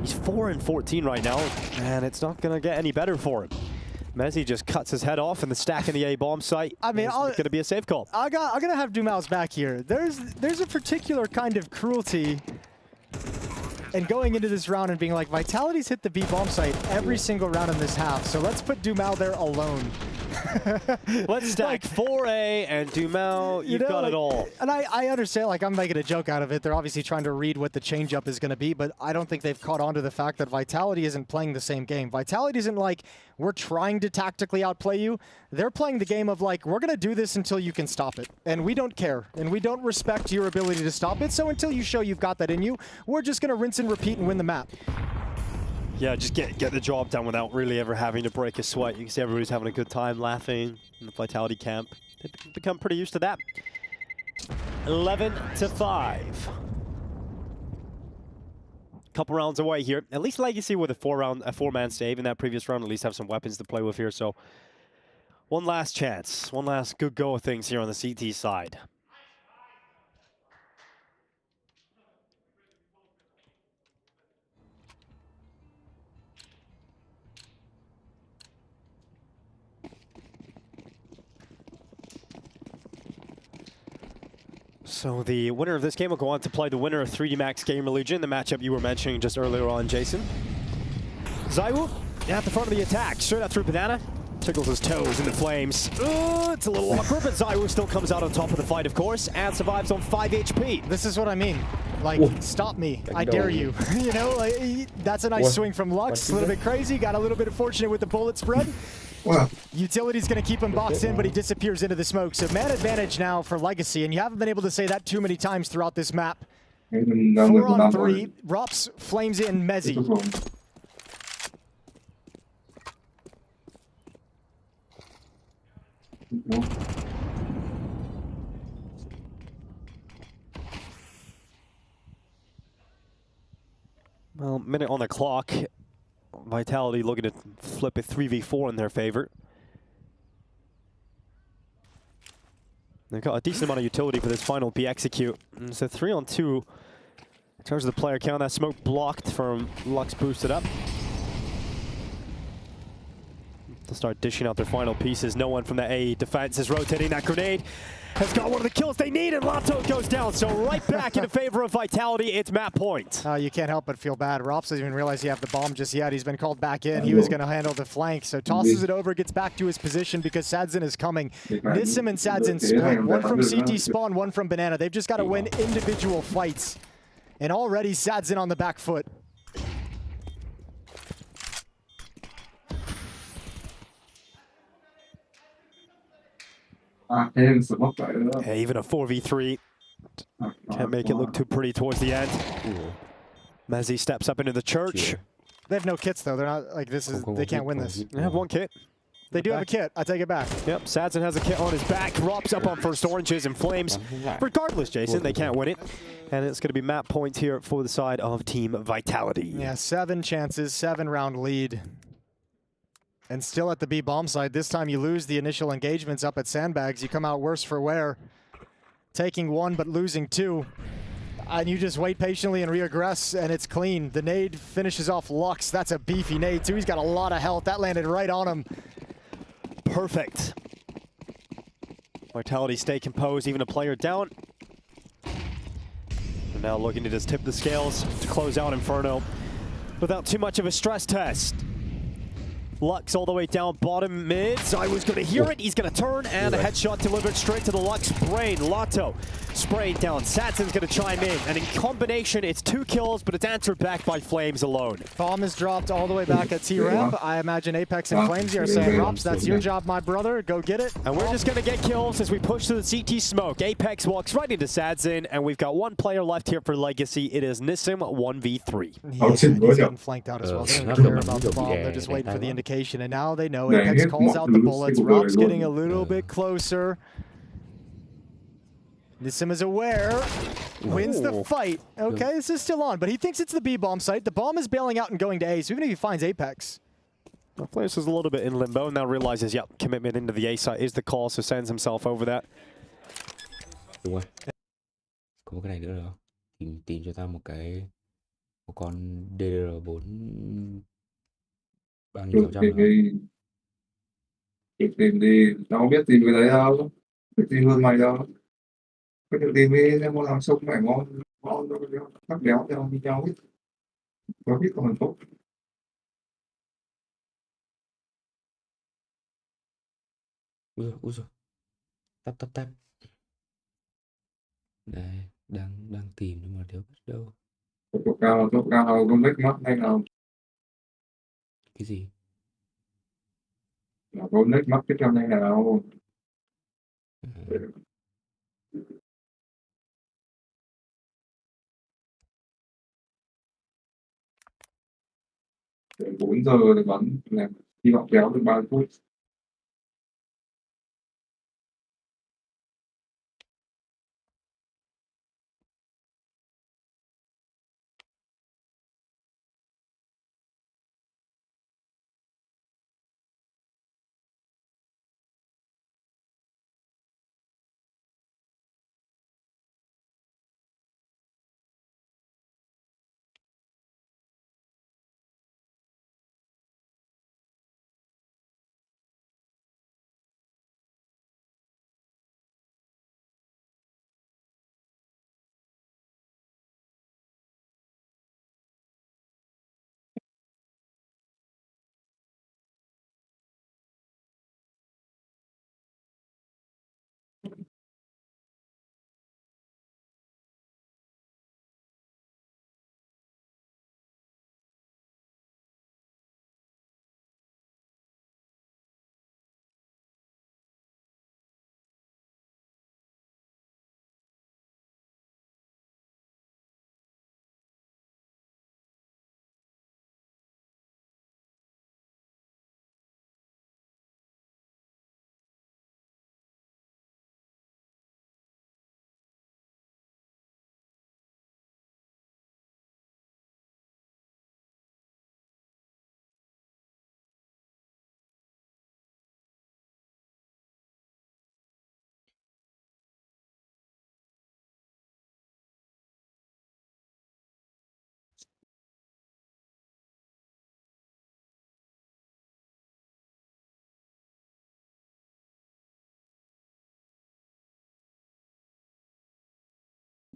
He's 4 and 14 right now, and it's not going to get any better for him. Mezzi just cuts his head off in the stack in the A bomb site. I mean, it's going to be a safe call. I'm gonna have ditme's back here. There's a particular kind of cruelty in going into this round and being like, Vitality's hit the B bomb site every single round in this half, so let's put ditme there alone. Let's stack 4A and ditme, you've got it all. And I understand, like, I'm making a joke out of it. They're obviously trying to read what the changeup is going to be, but I don't think they've caught on to the fact that Vitality isn't playing the same game. Vitality isn't like, we're trying to tactically outplay you. They're playing the game of like, we're going to do this until you can stop it. And we don't care. And we don't respect your ability to stop it. So until you show you've got that in you, we're just going to rinse and repeat and win the map. Yeah, just get the job done without really ever having to break a sweat. You can see everybody's having a good time laughing in the Vitality camp. They've become pretty used to that. 11-5. Couple rounds away here. At least Legacy with a four-man stave in that previous round. At least have some weapons to play with here. So one last chance. One last good go of things here on the CT side. So the winner of this game will go on to play the winner of 3D Max Gamer Legion, the matchup you were mentioning just earlier on, Jason. ZywOo at the front of the attack, straight out through Banana. tickles his toes in the flames. It's a little awkward, but Zyro still comes out on top of the fight, of course, and survives on 5 HP. This is what I mean. Like, stop me. I dare you. You know, like, that's a nice swing from Lux. A little bit crazy. Got a little bit fortunate with the bullet spread. Utility's going to keep him boxed in, but he disappears into the smoke. So man advantage now for Legacy, and you haven't been able to say that too many times throughout this map. 4 on 3. Rops, Flames in Mezzy. Well, minute on the clock. Vitality looking to flip a 3v4 in their favor. They've got a decent amount of utility for this final B execute. And it's a 3-on-2 in terms of the player count. That smoke blocked from Lux boosted up. They'll start dishing out their final pieces. No one from the A defense is rotating. That grenade has got one of the kills they need, and Lato goes down. So right back in favor of Vitality, it's map point. You can't help but feel bad. Rops doesn't even realize he have the bomb just yet. He's been called back in. He was going to handle the flank, so tosses it over, gets back to his position because Sadzin is coming. Nissim and Sadzin split. One from CT spawn, one from Banana. They've just got to win individual fights. And already Sadzin on the back foot. Yeah, even a 4v3 can't make it look too pretty towards the end. Mezzy steps up into the church. They have no kits though. They're not like this is. They can't win this. They have one kit. They do have a kit. I take it back. Yep, Sadzin has a kit on his back. Rops up on first oranges and Flames. Regardless, Jason, they can't win it. And it's going to be map points here for the side of Team Vitality. Yeah, 7 chances, 7-round lead. And still at the B bomb side. This time you lose the initial engagements up at Sandbags. You come out worse for wear. Taking 1 but losing 2. And you just wait patiently and reaggress, and it's clean. The nade finishes off Lux. That's a beefy nade too. He's got a lot of health. That landed right on him. Perfect. Vitality stay composed, even a player down. And now looking to just tip the scales to close out Inferno without too much of a stress test. Lux all the way down bottom mid. Zywo's going to hear it. He's going to turn, and a headshot delivered straight to the Lux brain. Lato spraying down. Satsin's going to chime in, and in combination, it's 2 kills, but it's answered back by Flames alone. Bomb is dropped all the way back at T-Ramp. I imagine Apex and Flames are saying, Rops, that's your job, my brother. Go get it. And we're just going to get kills as we push to the CT smoke. Apex walks right into Sadzin, and we've got 1 player left here for Legacy. It is Nissim 1v3. He's getting flanked out as well. They don't care about the bomb. They're just waiting for the indication. And now they know Apex calls out the bullets. Rob's getting a little bit closer. Nissim is aware. Wins the fight. Okay, this is still on, but he thinks it's the B bomb site. The bomb is bailing out and going to A, so even if he finds Apex. The Flames is a little bit in limbo, now realizes, yep, commitment into the A site is the call, so sends himself over that. Đúng rồi. Có một cái này nữa được không? Tìm cho ta một con DDR4 bao nhiêu phần trăm đó. Tìm đi, tao không biết tìm cái đấy đâu. Biết tìm hơn mày đâu. Cái tự tìm đi, em muốn làm sông mày ngon đâu, các béo theo như nhau biết. Có biết còn tốt. Ui rồi. Tap. Đây, đang tìm nhưng mà đều biết đâu. Top cao không make mắt hay nào? Cái gì? Là có make mắt tiếp theo hay nào? Để 4 giờ để bắn, hy vọng kéo được 3 phút.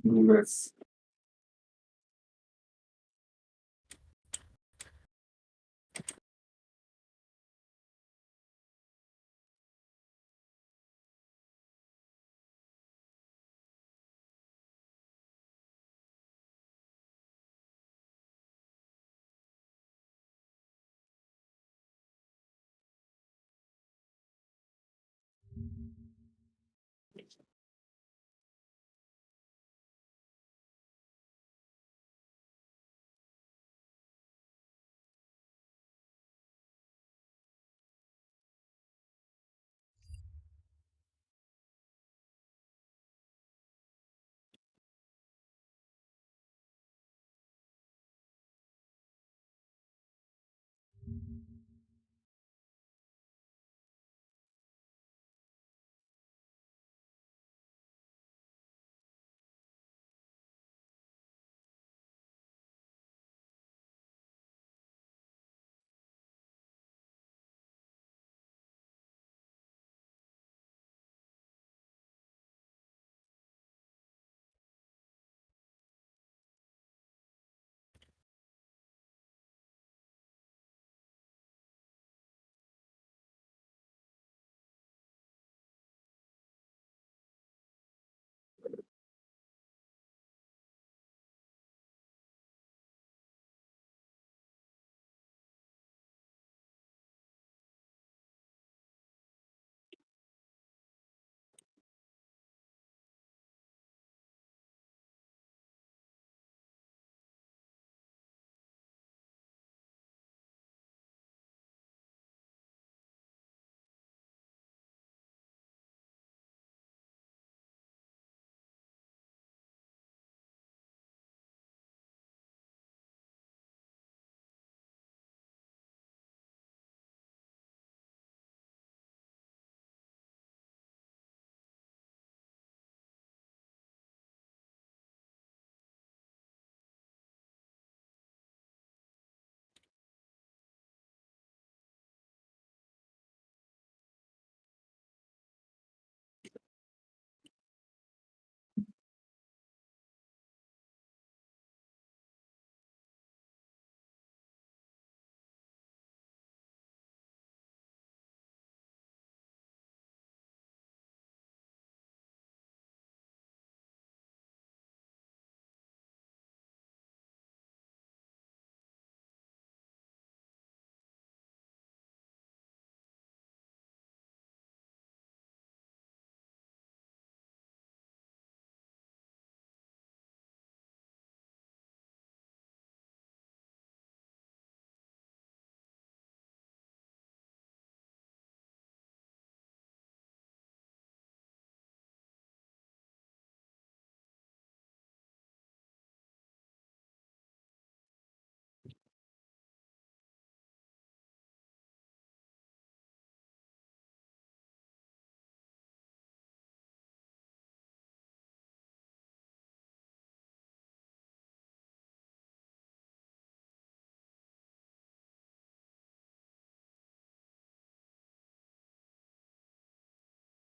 Yes.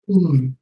Ừm.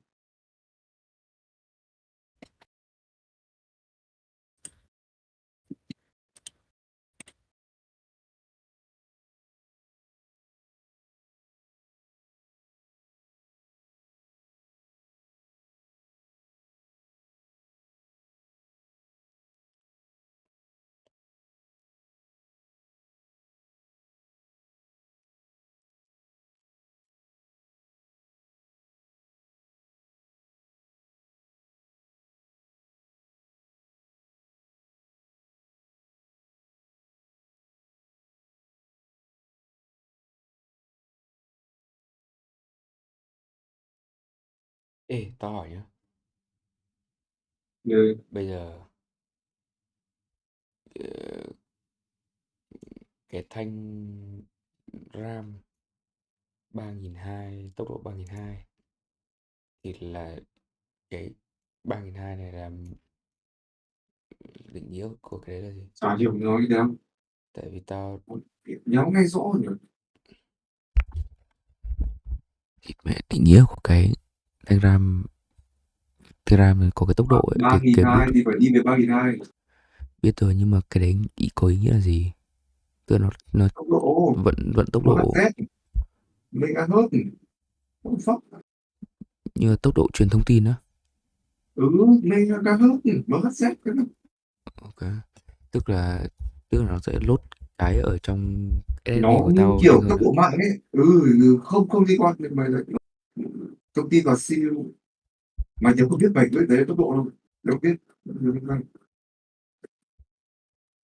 Ê, tao hỏi nhá. Ừ. Bây giờ ờ, cái thanh RAM 3200, tốc độ 3200 thì là cái 3200 này là định nghĩa của cái đấy là gì? Chả hiểu nói gì đâu. Tại vì tao Nhớ ngay rõ rồi. mẹ định nghĩa của cái thanh RAM Tiram có cái tốc độ ấy, cái 3.200 thì phải đi về 3.200. biết rồi, nhưng mà cái đấy có ý nghĩa là gì? Tức là nó Tốc độ vận tốc độ, MHz megahertz không fuck. như là tốc độ truyền thông tin á. Megahertz MHz cái đó. Ok, tức là nó sẽ lốt cái ở trong SSD Nó của như tao kiểu nhanh tốc hơn độ mạng ấy. Không liên quan đến mày là thông tin vào siêu. Mày nhớ không biết mày biết đấy tốc độ đâu. Đâu biết.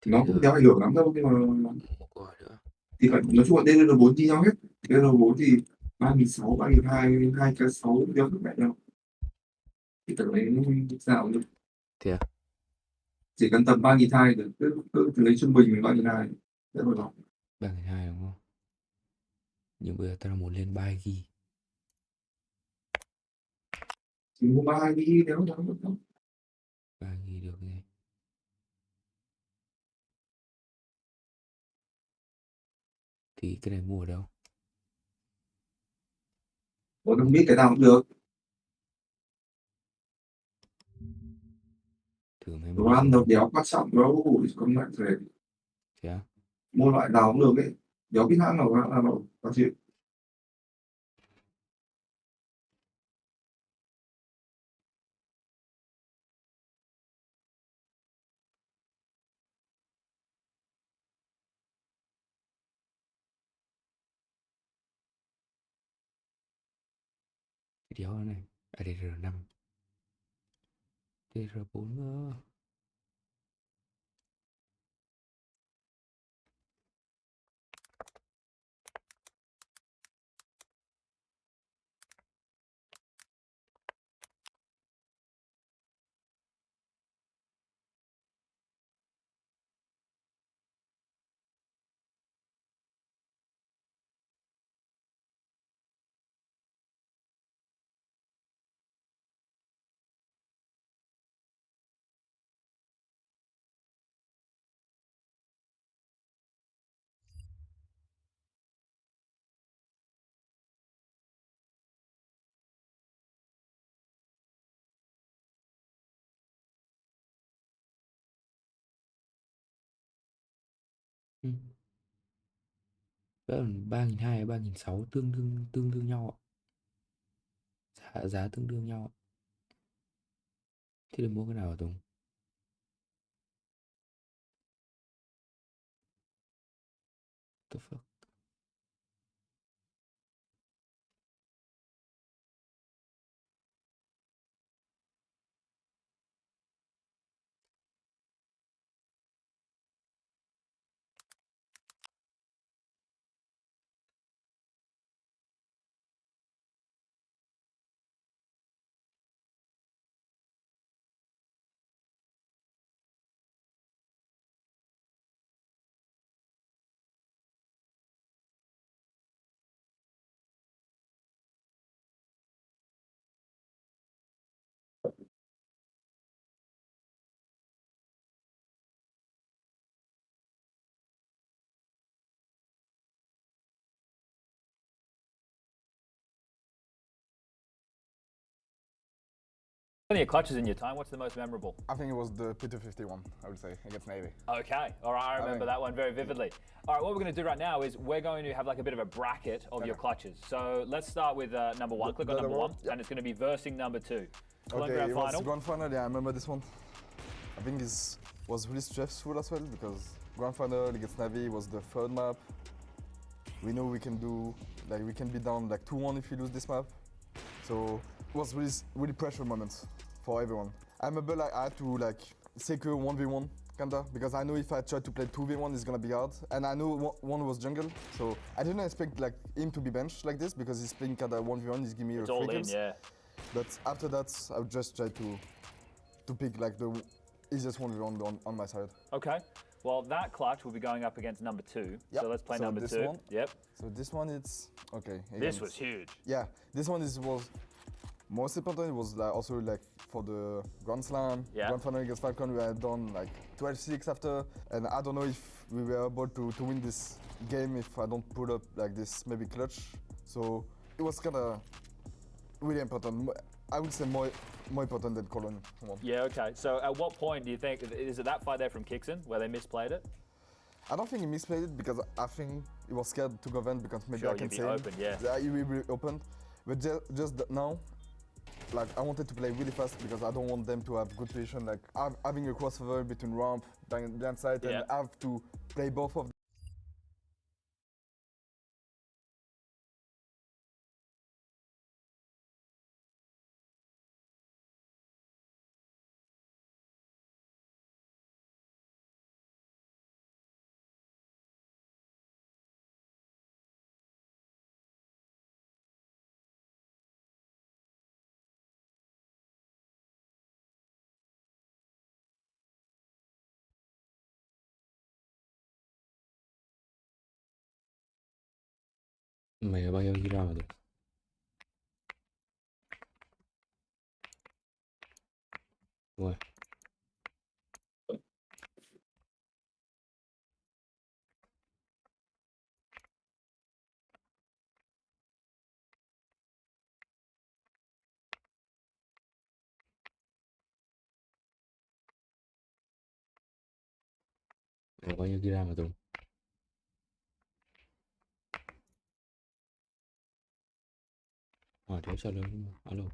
Nó cũng đéo ảnh hưởng lắm đâu, nhưng mà thì phải nói chung là DDR4 như nhau hết. DDR4 thì 3.600, 3.200, 2K6 đéo khác mẹ nhau. Thì tầm đấy nó sao được. Thế à? Chỉ cần tầm 3.200 cứ lấy trung bình 3.200 đấy rồi đó. 3.200 đúng không? Nhưng bây giờ tao muốn lên 3 GB. Chỉ mua 3 GB đéo đó. 3 GB được gì? Thì cái này mua ở đâu? Ủa không biết cái nào cũng được. Thử mấy Đồ ăn đâu đéo quan trọng đâu, không lại về. Thế á? Mua loại nào cũng được ấy. Đéo biết hãng nào có chuyện. Cái đéo này. DDR5. DDR4 nữa. Ừ. 3.200, 3.600 tương đương nhau ạ. Giá tương đương nhau ạ. Thế để mua cái nào hả Tùng? The fuck? Plenty of clutches in your time. What's the most memorable? I think it was the P251, I would say, against Navy. Okay, all right, I remember that one very vividly. All right, what we're going to do right now is we're going to have like a bit of a bracket of your clutches. So let's start with number one. Click on number one, and it's going to be versing number two. Okay, it was grand final. Yeah, I remember this one. I think this was really stressful as well because grand final against Navy was the third map. We know we can do we can be down like 2-1 if we lose this map. So it was really pressure moments for everyone. I remember I had to secure 1v1 kinda because I know if I try to play 2v1 it's gonna be hard, and I know one was jungle, so I didn't expect him to be benched like this because he's playing kinda 1v1. He's giving me It's a all free in, kills. yeah. But after that I would just try to pick the easiest 1v1 on my side. Okay. Well, that clutch will be going up against number two. Yep. So let's play number this two. One. Yep. So this one, it's okay. This was huge. Yeah, this one was most important. It was also for the Grand Slam, Grand Final against Falcon. We had done 12-6 after, and I don't know if we were able to win this game if I don't put up this maybe clutch. So it was kind of really important. I would say more important than Cologne. Come on. Yeah, okay. So at what point do you think, is it that fight there from Kixon where they misplayed it? I don't think he misplayed it because I think he was scared to go vent because maybe Sure, I can you'd be say open, yeah. he will be open. But just now, like I wanted to play really fast because I don't want them to have good position. Like having a crossover between ramp, blind side, and I have to play both of them. Mày ở bao nhiêu ra mà được? Rồi. Mày ở bao nhiêu ra mà Tùng? Thế sao lớn? Alo.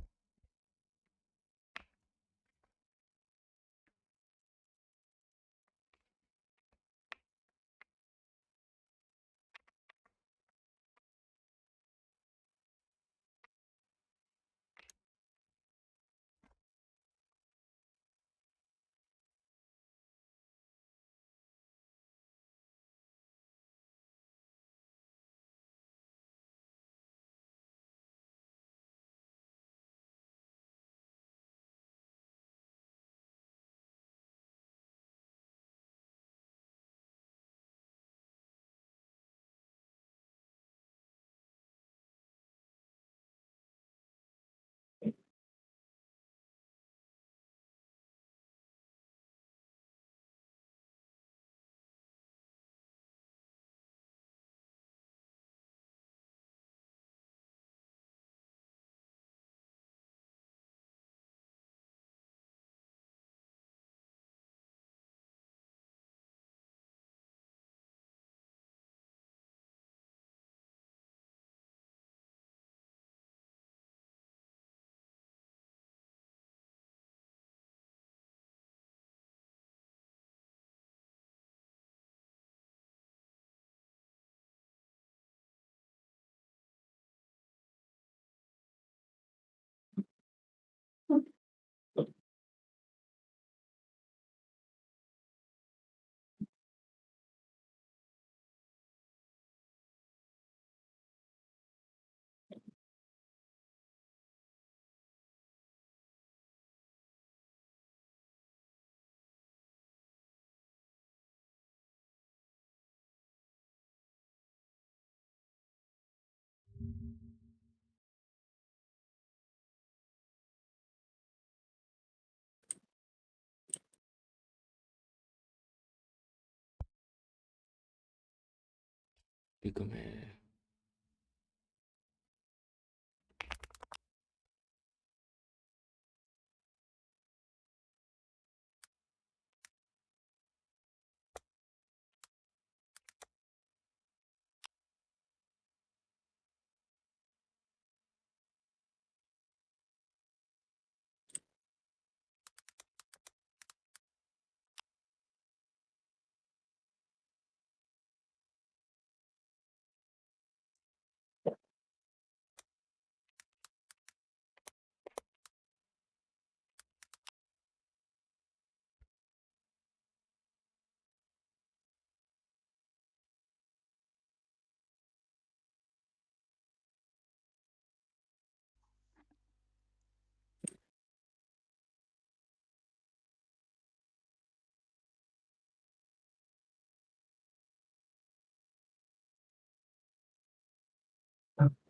Đi cơ mẹ.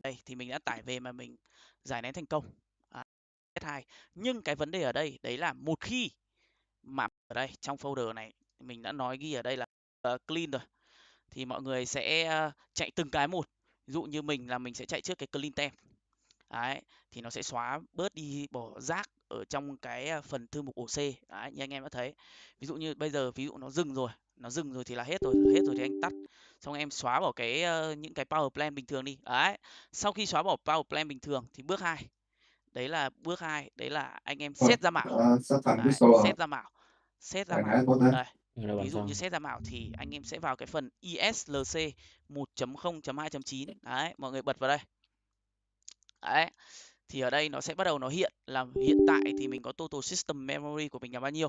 Đây thì mình đã tải về mà mình giải nén thành công. S2. Nhưng cái vấn đề ở đây đấy là một khi mà ở đây trong folder này mình đã nói ghi ở đây là clean rồi thì mọi người sẽ chạy từng cái một. Ví dụ như mình là mình sẽ chạy trước cái clean tem. Đấy, thì nó sẽ xóa bớt đi bỏ rác ở trong cái phần thư mục ổ C. Đấy, như anh em đã thấy. Ví dụ như bây giờ ví dụ nó dừng rồi thì là hết rồi thì anh tắt. Xong em xóa bỏ cái những cái power plan bình thường đi. Đấy. Sau khi xóa bỏ power plan bình thường thì bước 2. Đấy là anh em set ra mạo. Đấy, set ra mạo. Đây. Ví dụ như set ra mạo thì anh em sẽ vào cái phần ISLC 1.0.2.9. Đấy, mọi người bật vào đây. Đấy. Thì ở đây nó sẽ bắt đầu nó hiện là hiện tại thì mình có total system memory của mình là bao nhiêu?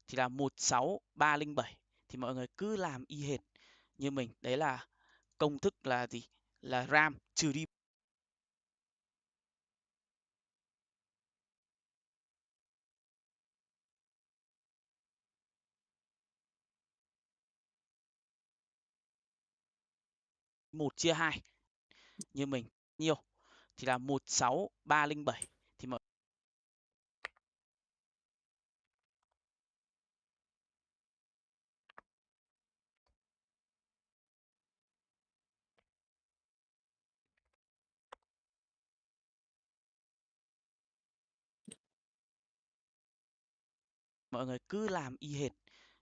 Thì là 16307. Thì mọi người cứ làm y hệt như mình. Đấy là công thức là gì? Là RAM trừ đi một chia 2 như mình nhiêu? Thì là 16307. Thì mọi người cứ làm y hệt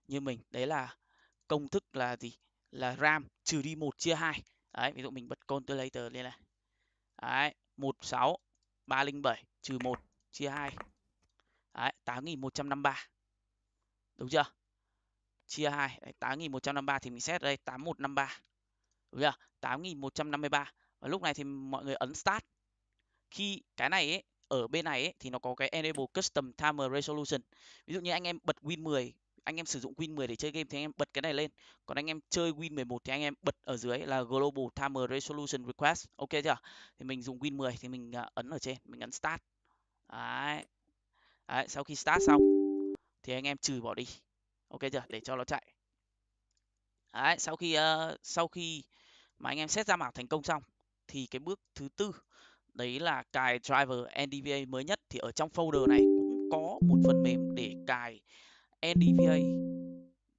như mình. Đấy là công thức là gì? Là RAM trừ đi 1 chia 2. Đấy, ví dụ mình bật calculator lên này. Đấy, 16307 trừ 1 chia 2. Đấy, 8153. Đúng chưa? Chia 2, đấy, 8153 thì mình set ở đây 8153. Đúng chưa? 8153. Và lúc này thì mọi người ấn start. Khi cái này ấy, ở bên này ấy, thì nó có cái enable custom timer resolution. Ví dụ như anh em bật Win 10, anh em sử dụng Win 10 để chơi game thì anh em bật cái này lên. Còn anh em chơi Win 11 thì anh em bật ở dưới là global timer resolution request. Ok chưa? Thì mình dùng Win 10 thì mình ấn ở trên, mình ấn start. Đấy. Đấy, sau khi start xong thì anh em trừ bỏ đi. Ok chưa? Để cho nó chạy. Đấy, sau khi mà anh em set ra mạo thành công xong thì cái bước thứ tư đấy là cài driver NDVA mới nhất. Thì ở trong folder này cũng có một phần mềm để cài NDVA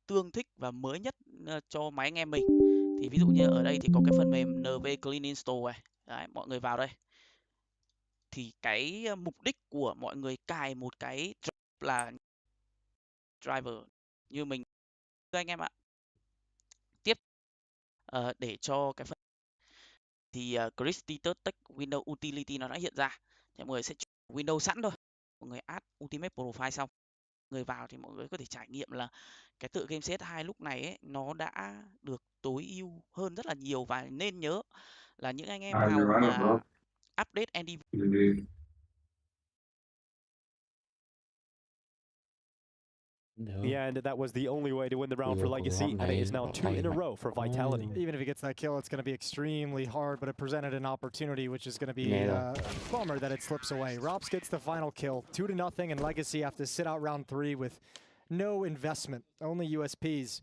tương thích và mới nhất cho máy anh em mình. Thì ví dụ như ở đây thì có cái phần mềm NV Clean Install này. Đấy, mọi người vào đây. Thì cái mục đích của mọi người cài một cái là driver như mình anh em ạ. Tiếp để cho cái phần thì Christy Tech Windows Utility nó đã hiện ra. Thì mọi người sẽ Windows sẵn thôi. Mọi người add Ultimate Profile xong, người vào thì mọi người có thể trải nghiệm là cái tựa game CS2 lúc này ấy, nó đã được tối ưu hơn rất là nhiều. Và nên nhớ là những anh em nào mà update NDV the end, that was the only way to win the round for Legacy, and it is now 2 in a row for Vitality. Even if he gets that kill, it's going to be extremely hard, but it presented an opportunity, which is going to be a bummer that it slips away. Rops gets the final kill, 2-0, and Legacy have to sit out round 3 with no investment, only USPs.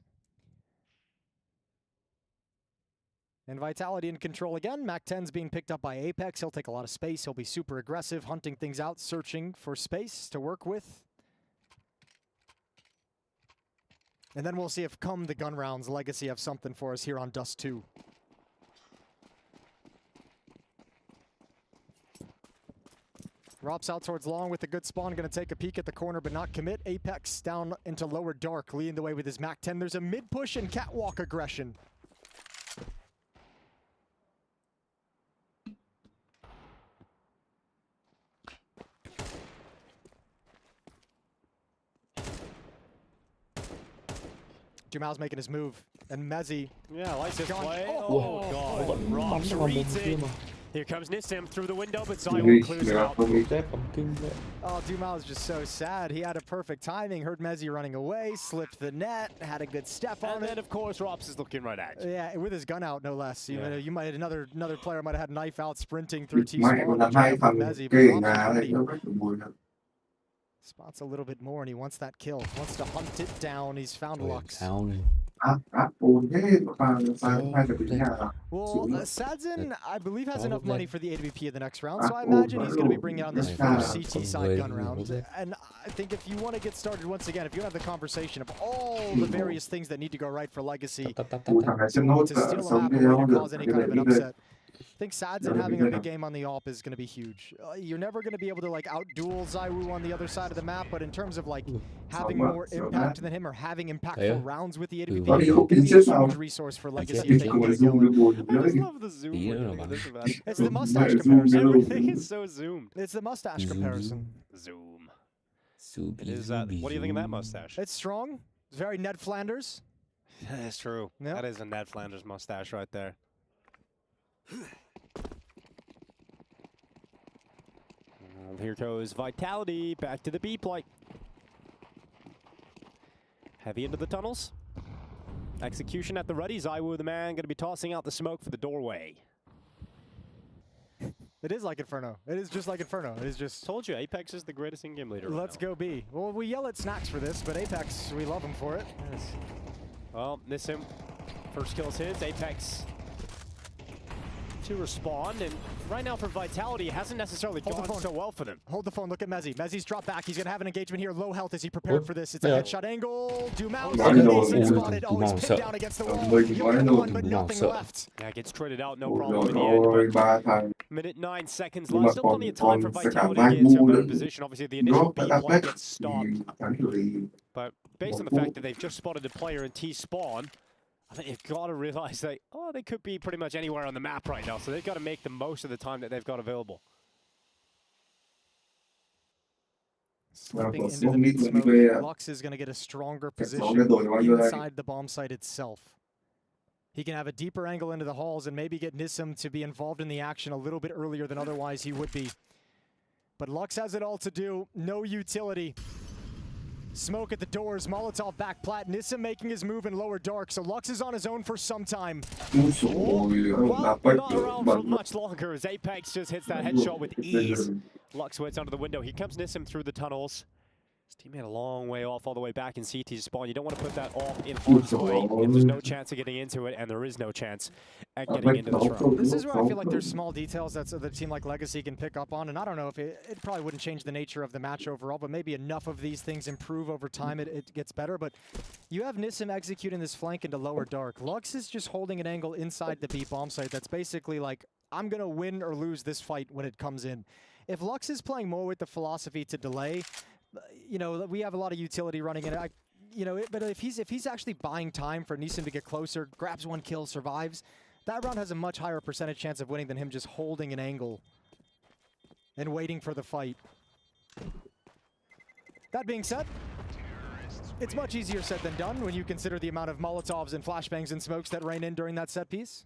And Vitality in control again. Mac 10's being picked up by Apex. He'll take a lot of space. He'll be super aggressive, hunting things out, searching for space to work with. And then we'll see if come the gun rounds, Legacy have something for us here on Dust 2. Rops out towards long with a good spawn, gonna take a peek at the corner but not commit. Apex down into lower dark, leading the way with his Mac 10. There's a mid push and catwalk aggression. Jumal's making his move, and Mezzi. Yeah, likes his play. Oh, God. Rops reading. Here comes Nissim through the window, but Zion clears it out. Oh, Dumal is just so sad. He had a perfect timing, heard Mezzi running away, slipped the net, had a good step on it. And then, of course, Rops is looking right at you. Yeah, with his gun out, no less. You might another player might have had knife out, sprinting through T-spawn. Mezzi, but spots a little bit more, and he wants that kill. Wants to hunt it down. He's found Lux. Well, Sadzin, I believe, has enough money for the AWP in the next round, so I imagine he's going to be bringing on this first CT side gun round. And I think if you want to get started once again, if you want to have the conversation of all the various things that need to go right for Legacy to steal a map and cause any kind of an upset, think Sadzin having a big game on the AWP is going to be huge. You're never going to be able to like out-duel ZywOo on the other side of the map, but in terms of like having more impact than him or having impactful rounds with the AWP, it's going to be a huge resource for Legacy if they can get it going. I just love the zoom. It's the mustache comparison. Everything is so zoomed. It's the mustache comparison. Zoom. It is. What do you think of that mustache? It's strong. It's very Ned Flanders. That's true. Yep. That is a Ned Flanders mustache right there. And here goes Vitality back to the B play. Heavy into the tunnels. Execution at the ready. ZywOo, the man, going to be tossing out the smoke for the doorway. It is like Inferno. It is just like Inferno. It is just... Told you, Apex is the greatest in-game leader. Let's go B. Well, we yell at Snacks for this, but Apex, we love him for it. Yes. Well, Nissim, first kill is his. Apex to respond, and right now for Vitality, it hasn't necessarily gone so well for them. Hold the phone, look at Mezzi. Mezzi's dropped back. He's going to have an engagement here. Low health. Is he prepared for this? It's a headshot angle. Dumao spotted. Oh, he's pinned down against the wall. One, but nothing left. Yeah, gets traded out, no problem in the end. Minute 9 seconds left. Still plenty of time for Vitality to get into a better position. Obviously, the initial B play gets stopped. But based on the fact that they've just spotted a player in T-spawn, I think they've got to realize that, they could be pretty much anywhere on the map right now. So they've got to make the most of the time that they've got available. Slipping into the mid-smoke, Lux is going to get a stronger position inside the bomb site itself. He can have a deeper angle into the halls and maybe get Nissim to be involved in the action a little bit earlier than otherwise he would be. But Lux has it all to do. No utility. Smoke at the doors, Molotov back plat, Nissim making his move in lower dark, so Lux is on his own for some time. Well, not around for much longer as Apex just hits that headshot with ease. Lux waits under the window. Here comes Nissim through the tunnels. His teammate a long way off, all the way back in CT's spawn. You don't want to put that off in harm's way if there's no chance of getting into it, and there is no chance at getting into this round. This is where I feel like there's small details that a team like Legacy can pick up on, and I don't know if it probably wouldn't change the nature of the match overall, but maybe enough of these things improve over time, it gets better. But you have Nissim executing this flank into lower dark. Lux is just holding an angle inside the B bomb site that's basically like, I'm going to win or lose this fight when it comes in. If Lux is playing more with the philosophy to delay, we have a lot of utility running in it. But if he's actually buying time for Nissim to get closer, grabs one kill, survives, that round has a much higher percentage chance of winning than him just holding an angle and waiting for the fight. That being said, it's much easier said than done when you consider the amount of Molotovs and flashbangs and smokes that rain in during that set piece.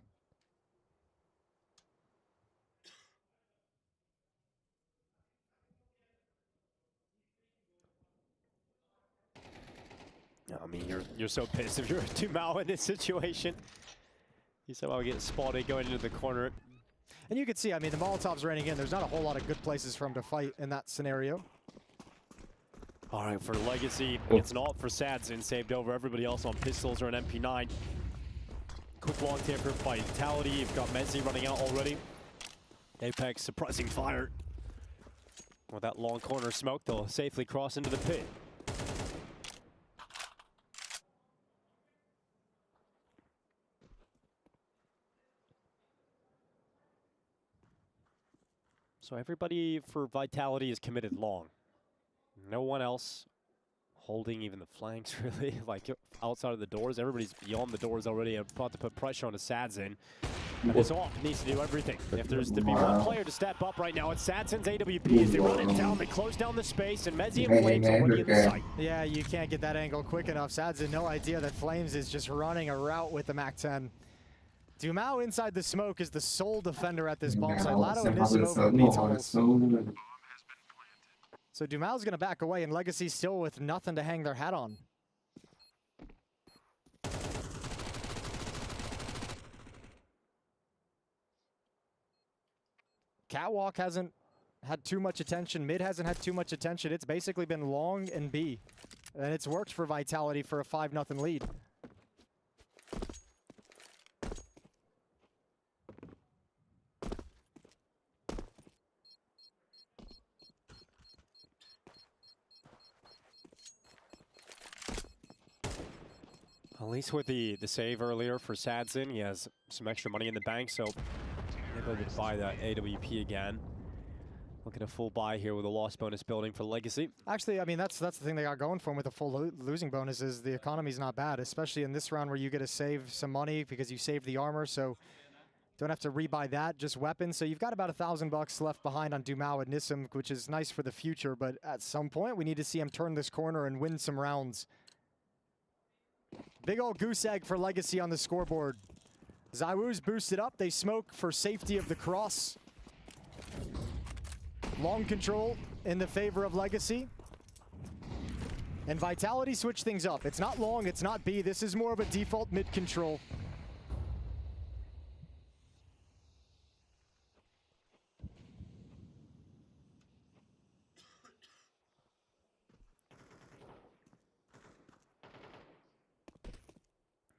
I mean, you're so pissed if you're Dumao in this situation. You somehow get spotted going into the corner. And you can see, I mean, the Molotov's raining in. There's not a whole lot of good places for him to fight in that scenario. All right, for Legacy, it's an ult for Sadzin, saved over everybody else on pistols or an MP9. Quick long taper Vitality. You've got Mezzi running out already. Apex suppressing fire. With that long corner smoke, they'll safely cross into the pit. So everybody for Vitality is committed long. No one else holding even the flanks, really, like outside of the doors. Everybody's beyond the doors already, about to put pressure on the Sadzin. And this AWP needs to do everything. If there's to be one player to step up right now, it's Sadzin's AWP as they run it down, they close down the space, and Mezzi and Flames already in the sight. Yeah, you can't get that angle quick enough. Sadzin, no idea that Flames is just running a route with the MAC-10. Dumao inside the smoke is the sole defender at this bomb site. Lado and Nissim over the B tunnels. So Dumao's going to back away, and Legacy still with nothing to hang their hat on. Catwalk hasn't had too much attention. Mid hasn't had too much attention. It's basically been long and B. And it's worked for Vitality for a 5-0 lead. At least with the save earlier for Sadzin, he has some extra money in the bank, so Pivoted by the AWP again. Looking at a full buy here with a loss bonus building for Legacy. Actually, I mean, that's the thing they got going for them with the full losing bonus is the economy's not bad, especially in this round where you get to save some money because you saved the armor, so don't have to rebuy that, just weapons. So you've got about $1,000 left behind on Dumao and Nissim, which is nice for the future, but at some point we need to see him turn this corner and win some rounds. Big old goose egg for Legacy on the scoreboard. ZywOo's boosted up, they smoke for safety of the cross. Long control in the favor of Legacy. And Vitality switch things up. It's not long, it's not B. This is more of a default mid control.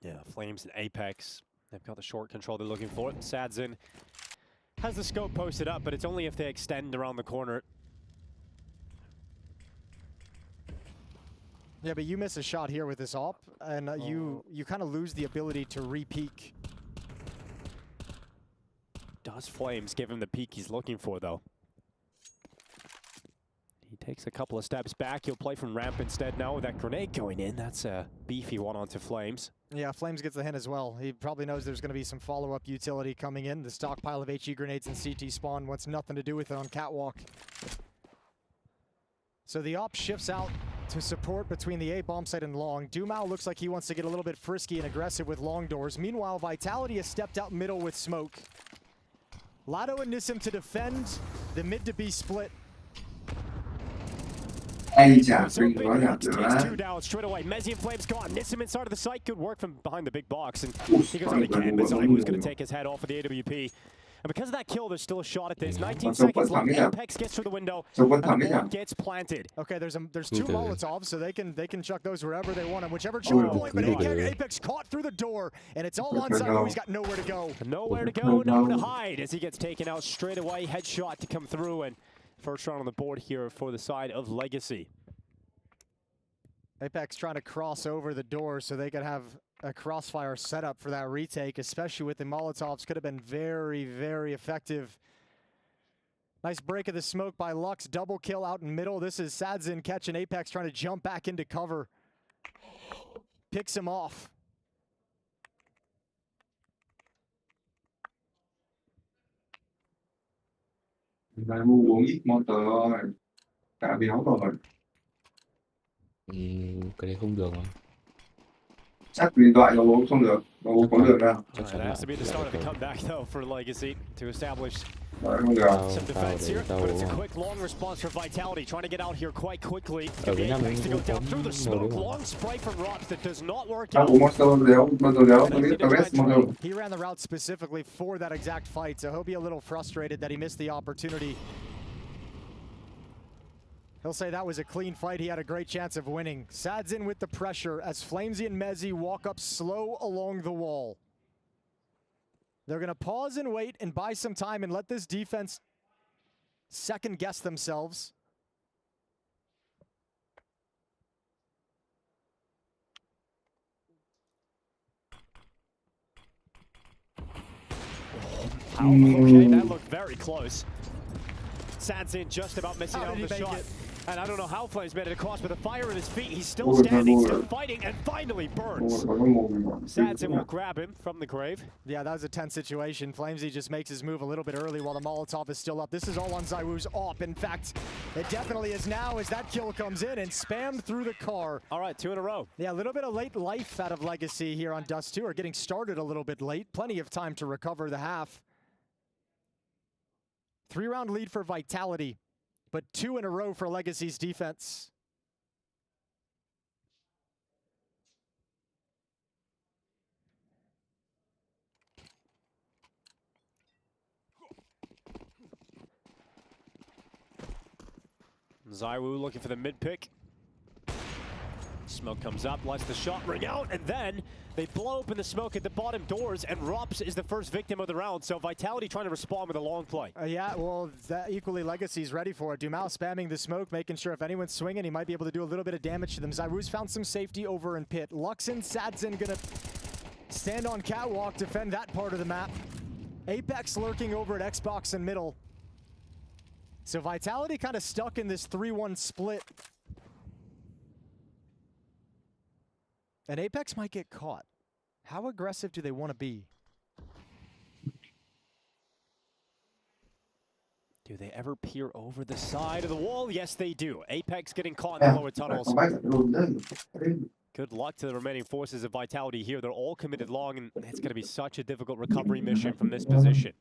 Yeah, Flames and Apex. They've got the short control they're looking for. SaDzin has the scope posted up, but it's only if they extend around the corner. Yeah, but you miss a shot here with this AWP, and you kind of lose the ability to re-peek. Does Flames give him the peek he's looking for, though? He takes a couple of steps back. He'll play from ramp instead now with that grenade going in. That's a beefy one onto Flames. Yeah, Flames gets the hint as well. He probably knows there's going to be some follow-up utility coming in. The stockpile of HE grenades and CT spawn wants nothing to do with it on Catwalk. So the AWP shifts out to support between the A bomb site and long. Dumao looks like he wants to get a little bit frisky and aggressive with long doors. Meanwhile, Vitality has stepped out middle with smoke. Lado and Nissim to defend the mid to B split. Takes two down straight away. Mezzi and Flames gone. Nissim inside of the site. Good work from behind the big box. And he goes out again, but ZywOo's going to take his head off of the AWP. And because of that kill, there's still a shot at this. 19 seconds left. Apex gets through the window. And the bomb gets planted. Okay, there's two Molotovs, so they can chuck those wherever they want, and whichever choke point. But Apex caught through the door, and it's all on ZywOo. He's got nowhere to go. Nowhere to go, nowhere to hide as he gets taken out straight away. Headshot to come through, and first round on the board here for the side of Legacy. Apex trying to cross over the door so they could have a crossfire setup for that retake, especially with the Molotovs. Could have been very, very effective. Nice break of the smoke by Lux. Double kill out in middle. This is SaDzin catching Apex, trying to jump back into cover. Picks him off. Lại mua uống ít motor rồi. Cả béo rồi. Cái đấy không được mà. Chắc điện thoại nó uống không được. Nó uống không được đâu. That has to be the start of the comeback, though, for Legacy to establish some defense here. But it's a quick, long response for Vitality, trying to get out here quite quickly. Apex to go down through the smoke. Long spray from Rops that does not work out. He ran the route specifically for that exact fight, so he'll be a little frustrated that he missed the opportunity. He'll say that was a clean fight. He had a great chance of winning. SaDzin with the pressure as Flamesy and Mezzi walk up slow along the wall. They're going to pause and wait and buy some time and let this defense second guess themselves. Okay, that looked very close. SaDzin just about missing out on the shot. And I don't know how Flames made it across, but the fire at his feet, he's still standing, still fighting, and finally burns. SaDzin will grab him from the grave. Yeah, that was a tense situation. Flamesy just makes his move a little bit early while the Molotov is still up. This is all on ZywOo's AWP. In fact, it definitely is now as that kill comes in and spammed through the car. All right, 2 in a row. Yeah, a little bit of late life out of Legacy here on Dust 2, or getting started a little bit late. Plenty of time to recover the half. 3-round lead for Vitality, but 2 in a row for Legacy's defense. ZywOo looking for the mid pick. Smoke comes up, lets the shot ring out, and then they blow open the smoke at the bottom doors, and Rops is the first victim of the round. So Vitality trying to respond with a long play. Yeah, well, that equally Legacy's ready for it. Dumao spamming the smoke, making sure if anyone's swinging, he might be able to do a little bit of damage to them. ZywOo's found some safety over in pit. Lux and SaDzin gonna stand on Catwalk, defend that part of the map. Apex lurking over at Xbox and middle. So Vitality kind of stuck in this 3-1 split. And Apex might get caught. How aggressive do they want to be? Do they ever peer over the side of the wall? Yes, they do. Apex getting caught in the lower tunnels. Good luck to the remaining forces of Vitality here. They're all committed long, and it's going to be such a difficult recovery mission from this position.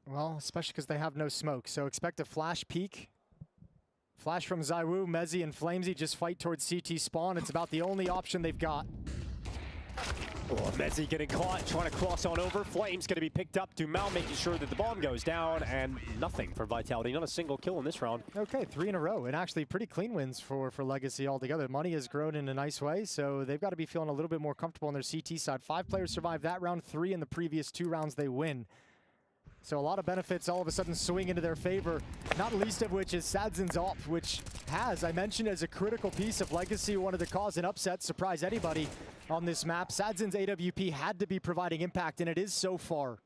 Well, especially because they have no smoke. So expect a flash peek. Flash from ZywOo, Mezzi, and Flamesy just fight towards CT spawn. It's about the only option they've got. Oh, Mezzi getting caught, trying to cross on over. Flame's going to be picked up. Dumao making sure that the bomb goes down, and nothing for Vitality. Not a single kill in this round. Okay, 3 in a row, and actually pretty clean wins for Legacy altogether. Money has grown in a nice way, so they've got to be feeling a little bit more comfortable on their CT side. 5 players survived that round, 3 in the previous 2 rounds they win. So a lot of benefits all of a sudden swing into their favor, not least of which is Sadzin's op, which has, I mentioned, as a critical piece of Legacy, wanted to cause an upset, surprise anybody on this map. Sadzin's AWP had to be providing impact, and it is so far.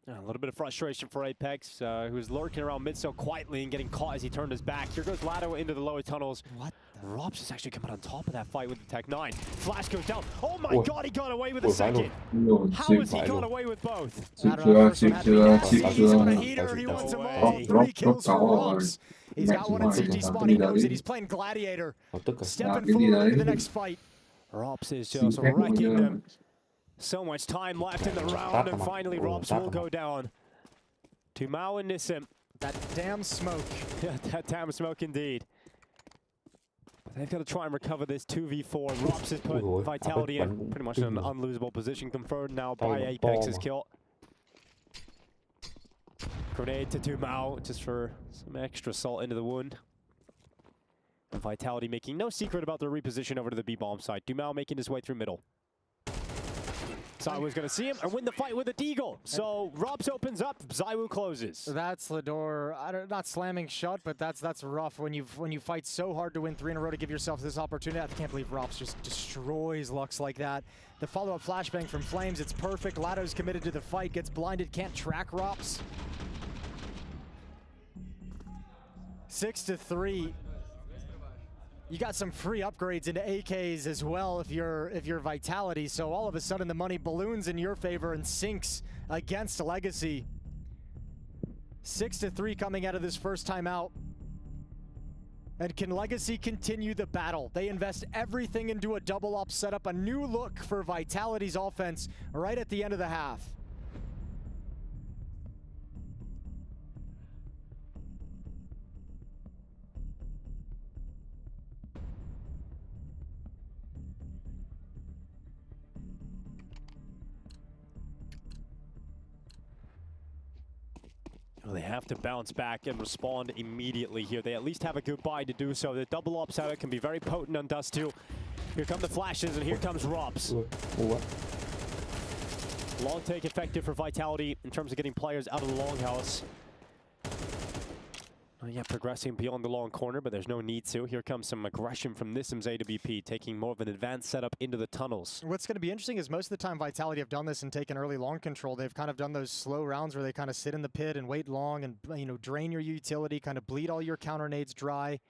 A little bit of frustration for Apex, who's lurking around mid so quietly and getting caught as he turned his back. Here goes Lado into the lower tunnels. What? Robs is actually coming on top of that fight with the Tech 9. Flash goes down. Oh my god, he got away with a second. How has he got away with both? He's on a heater, he wants them all. 3 kills for Robs. He's got one in CT spot, he knows it. He's playing Gladiator. Stepping forward to the next fight. Robs is just wrecking them. So much time left in the round, and finally Robs will go down. To Mao and Nissim. That damn smoke. That damn smoke indeed. They've got to try and recover this 2v4. Robs has put Vitality in pretty much an unlosable position, confirmed now by Apex's kill. Grenade to Dumao, just for some extra salt into the wound. And Vitality making no secret about their reposition over to the B-bomb side. Dumao making his way through middle. ZywOo's going to see him and win the fight with a deagle. So Robs opens up, ZywOo closes. That's the door. Not slamming shut, but that's rough when you fight so hard to win 3 in a row to give yourself this opportunity. I can't believe Robs just destroys Lux like that. The follow-up flashbang from Flames, it's perfect. Lado's committed to the fight, gets blinded, can't track Robs. 6-3. You got some free upgrades into AKs as well if you're Vitality, so all of a sudden the money balloons in your favor and sinks against Legacy. 6-3 coming out of this first time out. And can Legacy continue the battle? They invest everything into a double up setup, a new look for Vitality's offense right at the end of the half. Well, they have to bounce back and respond immediately here. They at least have a goodbye to do so. The double up setup can be very potent on Dust 2. Here come the flashes, and here comes Robs. Long take effective for Vitality in terms of getting players out of the longhouse. Not yet progressing beyond the long corner, but there's no need to. Here comes some aggression from Nissim's AWP, taking more of an advanced setup into the tunnels. What's going to be interesting is most of the time Vitality have done this and taken early long control. They've kind of done those slow rounds where they kind of sit in the pit and wait long and, you know, drain your utility, kind of bleed all your counter nades dry.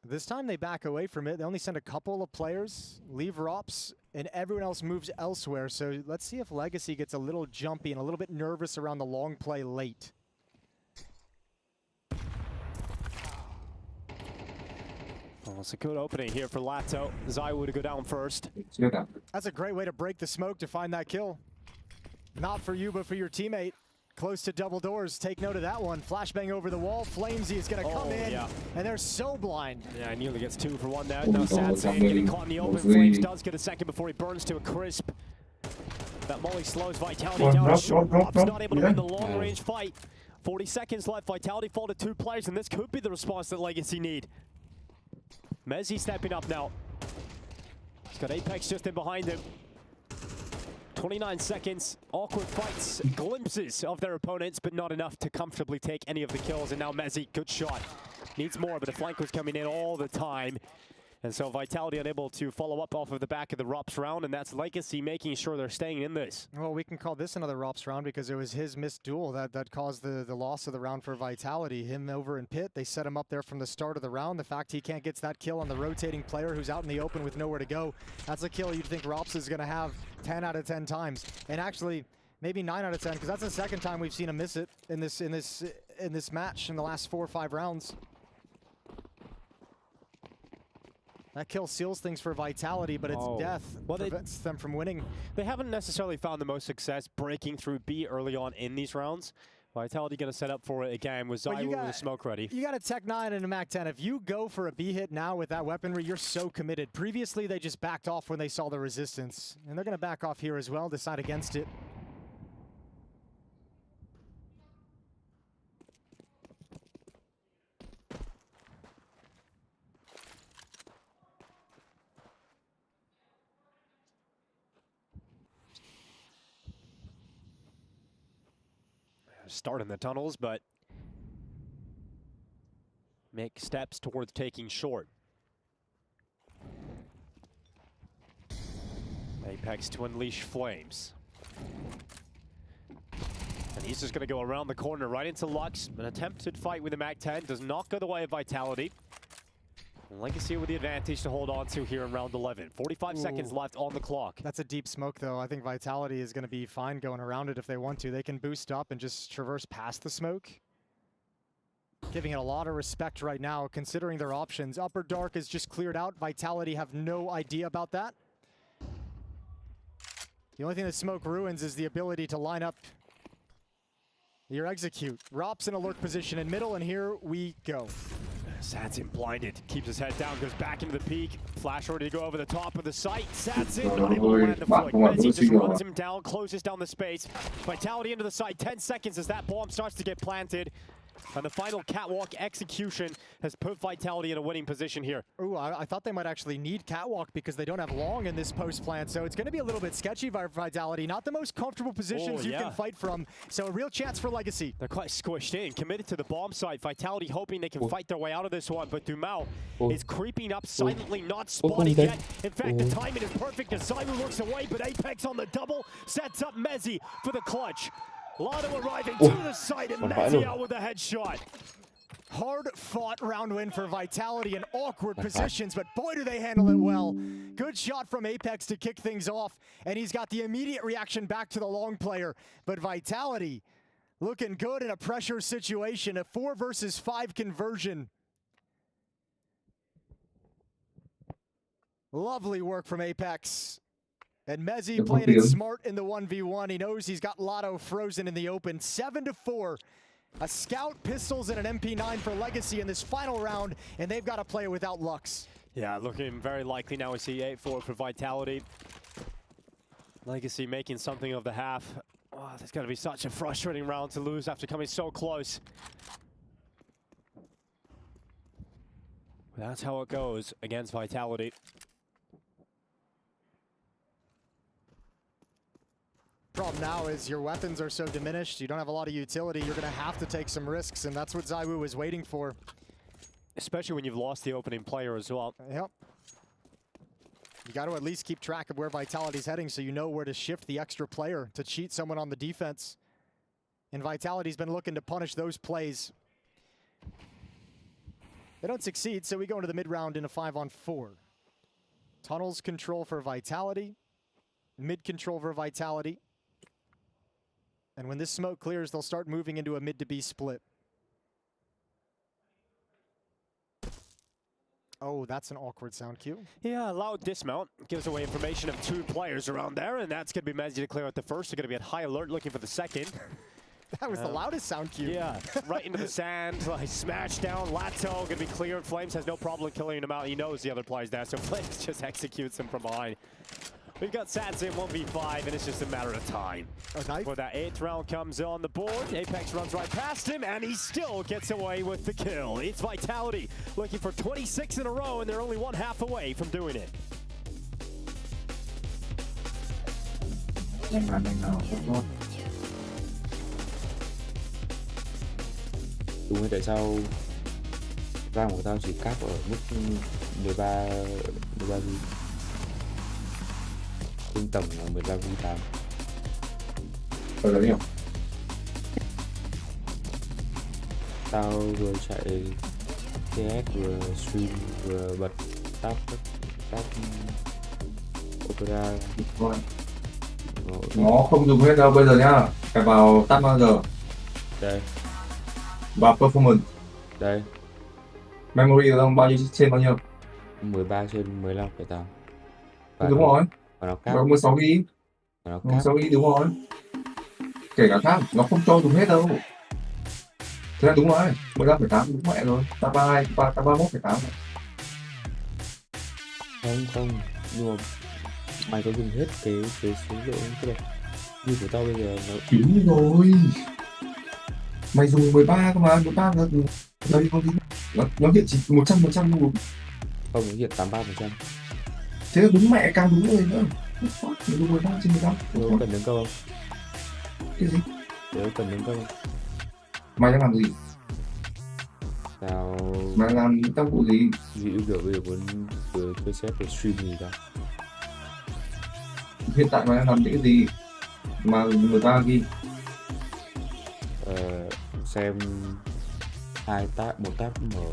This time they back away from it. They only send a couple of players, leave Rops, and everyone else moves elsewhere. So let's see if Legacy gets a little jumpy and a little bit nervous around the long play late. Well, it's a good opening here for Lato. ZywOo to go down first. That's a great way to break the smoke to find that kill. Not for you, but for your teammate. Close to double doors. Take note of that one. Flashbang over the wall. Flamesy is going to come in, and they're so blind. Yeah, he nearly gets 2 for 1 there. Now Sadze getting caught in the open. Flames does get a second before he burns to a crisp. That molly slows Vitality down short. Rob's not able to win the long-range fight. 40 seconds left. Vitality fall to 2 players, and this could be the response that Legacy need. Mezzi stepping up now. He's got Apex just in behind him. 29 seconds, awkward fights, glimpses of their opponents, but not enough to comfortably take any of the kills. And now Mezzi, good shot. Needs more, but the flank was coming in all the time. And so Vitality unable to follow up off of the back of the Rops round, and that's Legacy making sure they're staying in this. Well, we can call this another Rops round because it was his missed duel that caused the loss of the round for Vitality. Him over in pit, they set him up there from the start of the round. The fact he can't get that kill on the rotating player who's out in the open with nowhere to go, that's a kill you'd think Rops is going to have 10 out of 10 times. And actually, maybe 9 out of 10, because that's the second time we've seen him miss it in this match in the last 4 or 5 rounds. That kill seals things for Vitality, but it's death prevents them from winning. They haven't necessarily found the most success breaking through B early on in these rounds. Vitality going to set up for it again with ZywOo with the smoke ready. You got a Tech 9 and a Mac 10. If you go for a B hit now with that weaponry, you're so committed. Previously, they just backed off when they saw the resistance. And they're going to back off here as well, decide against it. Start in the tunnels, but make steps towards taking short. Apex to unleash flames. And he's just going to go around the corner right into Lux. An attempted fight with the Mac-10 does not go the way of Vitality. And Legacy with the advantage to hold on to here in round 11. 45 seconds left on the clock. That's a deep smoke, though. I think Vitality is going to be fine going around it if they want to. They can boost up and just traverse past the smoke. Giving it a lot of respect right now, considering their options. Upper Dark is just cleared out. Vitality have no idea about that. The only thing that smoke ruins is the ability to line up your execute. Rops in a lurk position in middle, and here we go. Sadsin blinded, keeps his head down, goes back into the peak. Flash ready to go over the top of the site. Sadsin not able to land the flick. Mezzi just runs him down, closes down the space. Vitality into the site, 10 seconds as that bomb starts to get planted. And the final catwalk execution has put Vitality in a winning position here. Ooh, I thought they might actually need catwalk because they don't have long in this post plant, so it's going to be a little bit sketchy for Vitality. Not the most comfortable positions you can fight from, so a real chance for Legacy. They're quite squished in, committed to the bomb site. Vitality hoping they can fight their way out of this one, but Dumao is creeping up silently, not spotted yet. In fact, the timing is perfect as ZywOo looks away, but Apex on the double sets up Mezzi for the clutch. Lotto arriving to the site and Mezzi out with a headshot. Hard-fought round win for Vitality in awkward positions, but boy, do they handle it well. Good shot from Apex to kick things off, and he's got the immediate reaction back to the long player. But Vitality looking good in a pressure situation, a 4 versus 5 conversion. Lovely work from Apex. And Mezzi playing it smart in the 1v1. He knows he's got Lotto frozen in the open. 7-4. A Scout, pistols, and an MP9 for Legacy in this final round, and they've got to play it without Lux. Yeah, looking very likely now we see 8-4 for Vitality. Legacy making something of the half. Oh, that's going to be such a frustrating round to lose after coming so close. That's how it goes against Vitality. Problem now is your weapons are so diminished, you don't have a lot of utility, you're going to have to take some risks, and that's what ZywOo is waiting for. Especially when you've lost the opening player as well. Yep. You got to at least keep track of where Vitality's heading so you know where to shift the extra player to cheat someone on the defense. And Vitality's been looking to punish those plays. They don't succeed, so we go into the mid-round in a 5-on-4. Tunnels control for Vitality. Mid control for Vitality. And when this smoke clears, they'll start moving into a mid to B split. Oh, that's an awkward sound cue. Yeah, loud dismount gives away information of 2 players around there, and that's going to be Mezzi to clear out the first. They're going to be at high alert looking for the second. That was the loudest sound cue. Yeah, right into the sand, like smash down. Lato going to be cleared. Flames has no problem killing him out. He knows the other player's there, so Flames just executes him from behind. We've got Sadsin 1v5, and it's just a matter of time. Before that 8th round comes on the board, Apex runs right past him, and he still gets away with the kill. It's Vitality looking for 26 in a row, and they're only 1/2 away from doing it. Đúng rồi, tại sao rank của tao chỉ cap ở mức 13 view. Tương tổng là 15 view 8. Ở đấy không? Tao vừa chạy TS vừa stream vừa bật tab Opera. Nó không dùng hết đâu bây giờ nhá. Phải vào tab bao giờ? Đây. Vào performance. Đây. Memory của ông bao nhiêu trên bao nhiêu? 13 trên 15,8. Đúng rồi. Và nó cáp. 16 GB. 16 GB đúng rồi. Kể cả khác nó không cho dùng hết đâu. Thế là đúng rồi. 15,8 đúng mẹ rồi. Tab 32, tab 31,8. Không, nhưng mà mày có dùng hết cái số lượng cái này. Như của tao bây giờ nó đúng rồi. Mày dùng 13 cơ mà, 13 là đây không nó hiện chỉ 100% luôn. Không, nó hiện 83%. Thế là đúng mẹ càng đúng rồi nữa. Mày dùng 13 trên 15. Có cần nâng cấp không? Cái gì? Nếu cần nâng cấp không? Mày đang làm gì? Tao... Mày làm tác vụ gì? Ví dụ kiểu bây giờ muốn chơi set để stream gì đó. Hiện tại mày đang làm những cái gì? Mà người ta ghi xem hai tab, một tab mở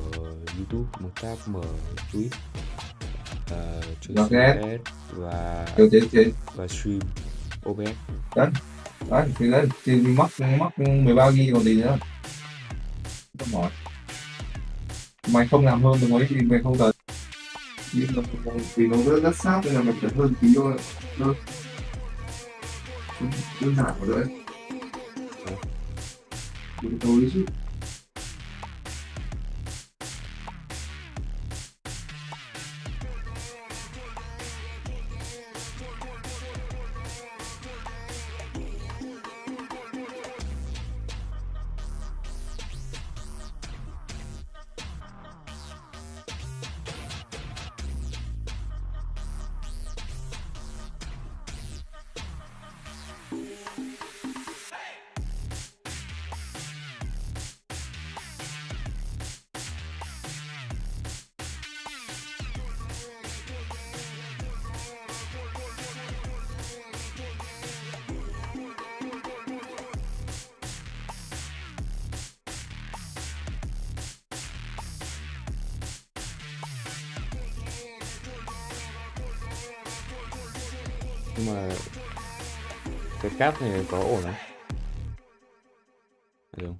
YouTube, một tab mở Twitch, chơi CS và stream OBS. Đấy, thì mắc 13 GB còn gì nữa. Không mỏi. Mày không làm hơn được mấy thì mày không cần. Vì nó rất sát nên là mày cần hơn tí thôi. Đơn giản của đấy. Đúng tôi chứ. Nhưng mà cái cáp này có ổn không?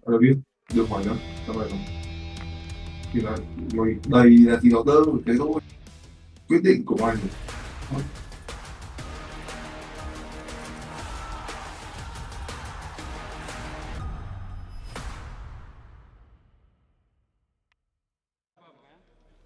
Được biết, được hỏi nữa, sao vậy không? Thì là mày đầy là thì nó đỡ một cái thôi. Quyết định của mày.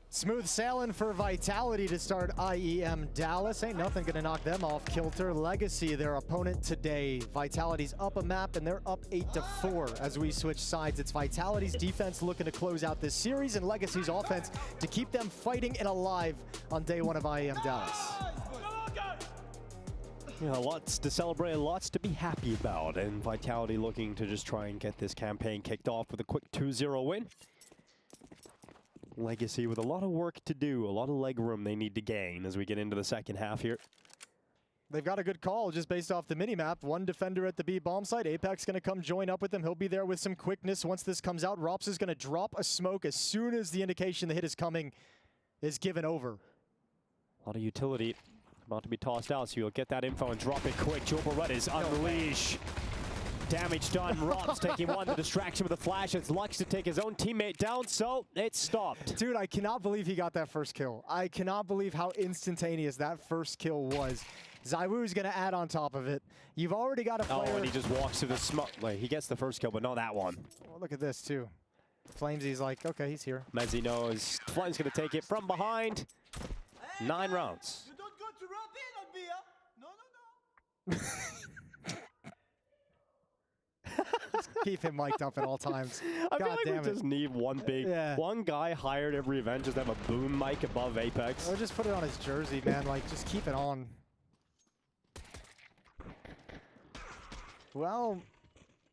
Smooth sailing for Vitality to start IEM Dallas. Ain't nothing gonna knock them off kilter. Legacy, their opponent today. Vitality's up a map and they're up 8-4 as we switch sides. It's Vitality's defense looking to close out this series and Legacy's offense to keep them fighting and alive on day one of IEM Dallas. Yeah, lots to celebrate, lots to be happy about, and Vitality looking to just try and get this campaign kicked off with a quick 2-0 win. Legacy with a lot of work to do, a lot of leg room they need to gain as we get into the second half here. They've got a good call just based off the minimap. One defender at the B bomb site. Apex going to come join up with them. He'll be there with some quickness once this comes out. Rops is going to drop a smoke as soon as the indication the hit is coming is given over. A lot of utility about to be tossed out, so you'll get that info and drop it quick. Joe Beretta's unleash. Damage done. Rob's taking one. The distraction with the flash. It's Lux to take his own teammate down, so it's stopped. Dude, I cannot believe he got that first kill. I cannot believe how instantaneous that first kill was. Zywoo's going to add on top of it. You've already got a player. Oh, and he just walks through the smoke. Like, he gets the first kill, but not that one. Oh, look at this, too. Flamesy's like, okay, he's here. Mezzi knows Flame's going to take it from behind. 9 rounds. You don't go to Robin on B, huh? No. Just keep him mic'd up at all times. I feel like we just need one big, Yeah. one guy hired every event, just have a boom mic above Apex. Or just put it on his jersey, man. Like, just keep it on. Well,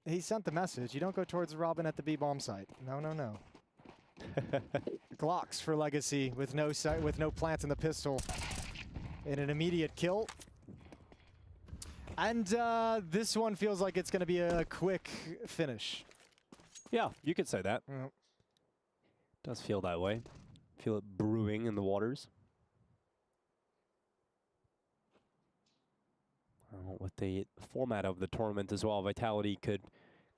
he sent the message. You don't go towards Robin at the B bomb site. No, no, no. Glocks for Legacy with no plant in the pistol. And an immediate kill. And this one feels like it's going to be a quick finish. Yeah, you could say that. Does feel that way. Feel it brewing in the waters. With the format of the tournament as well, Vitality could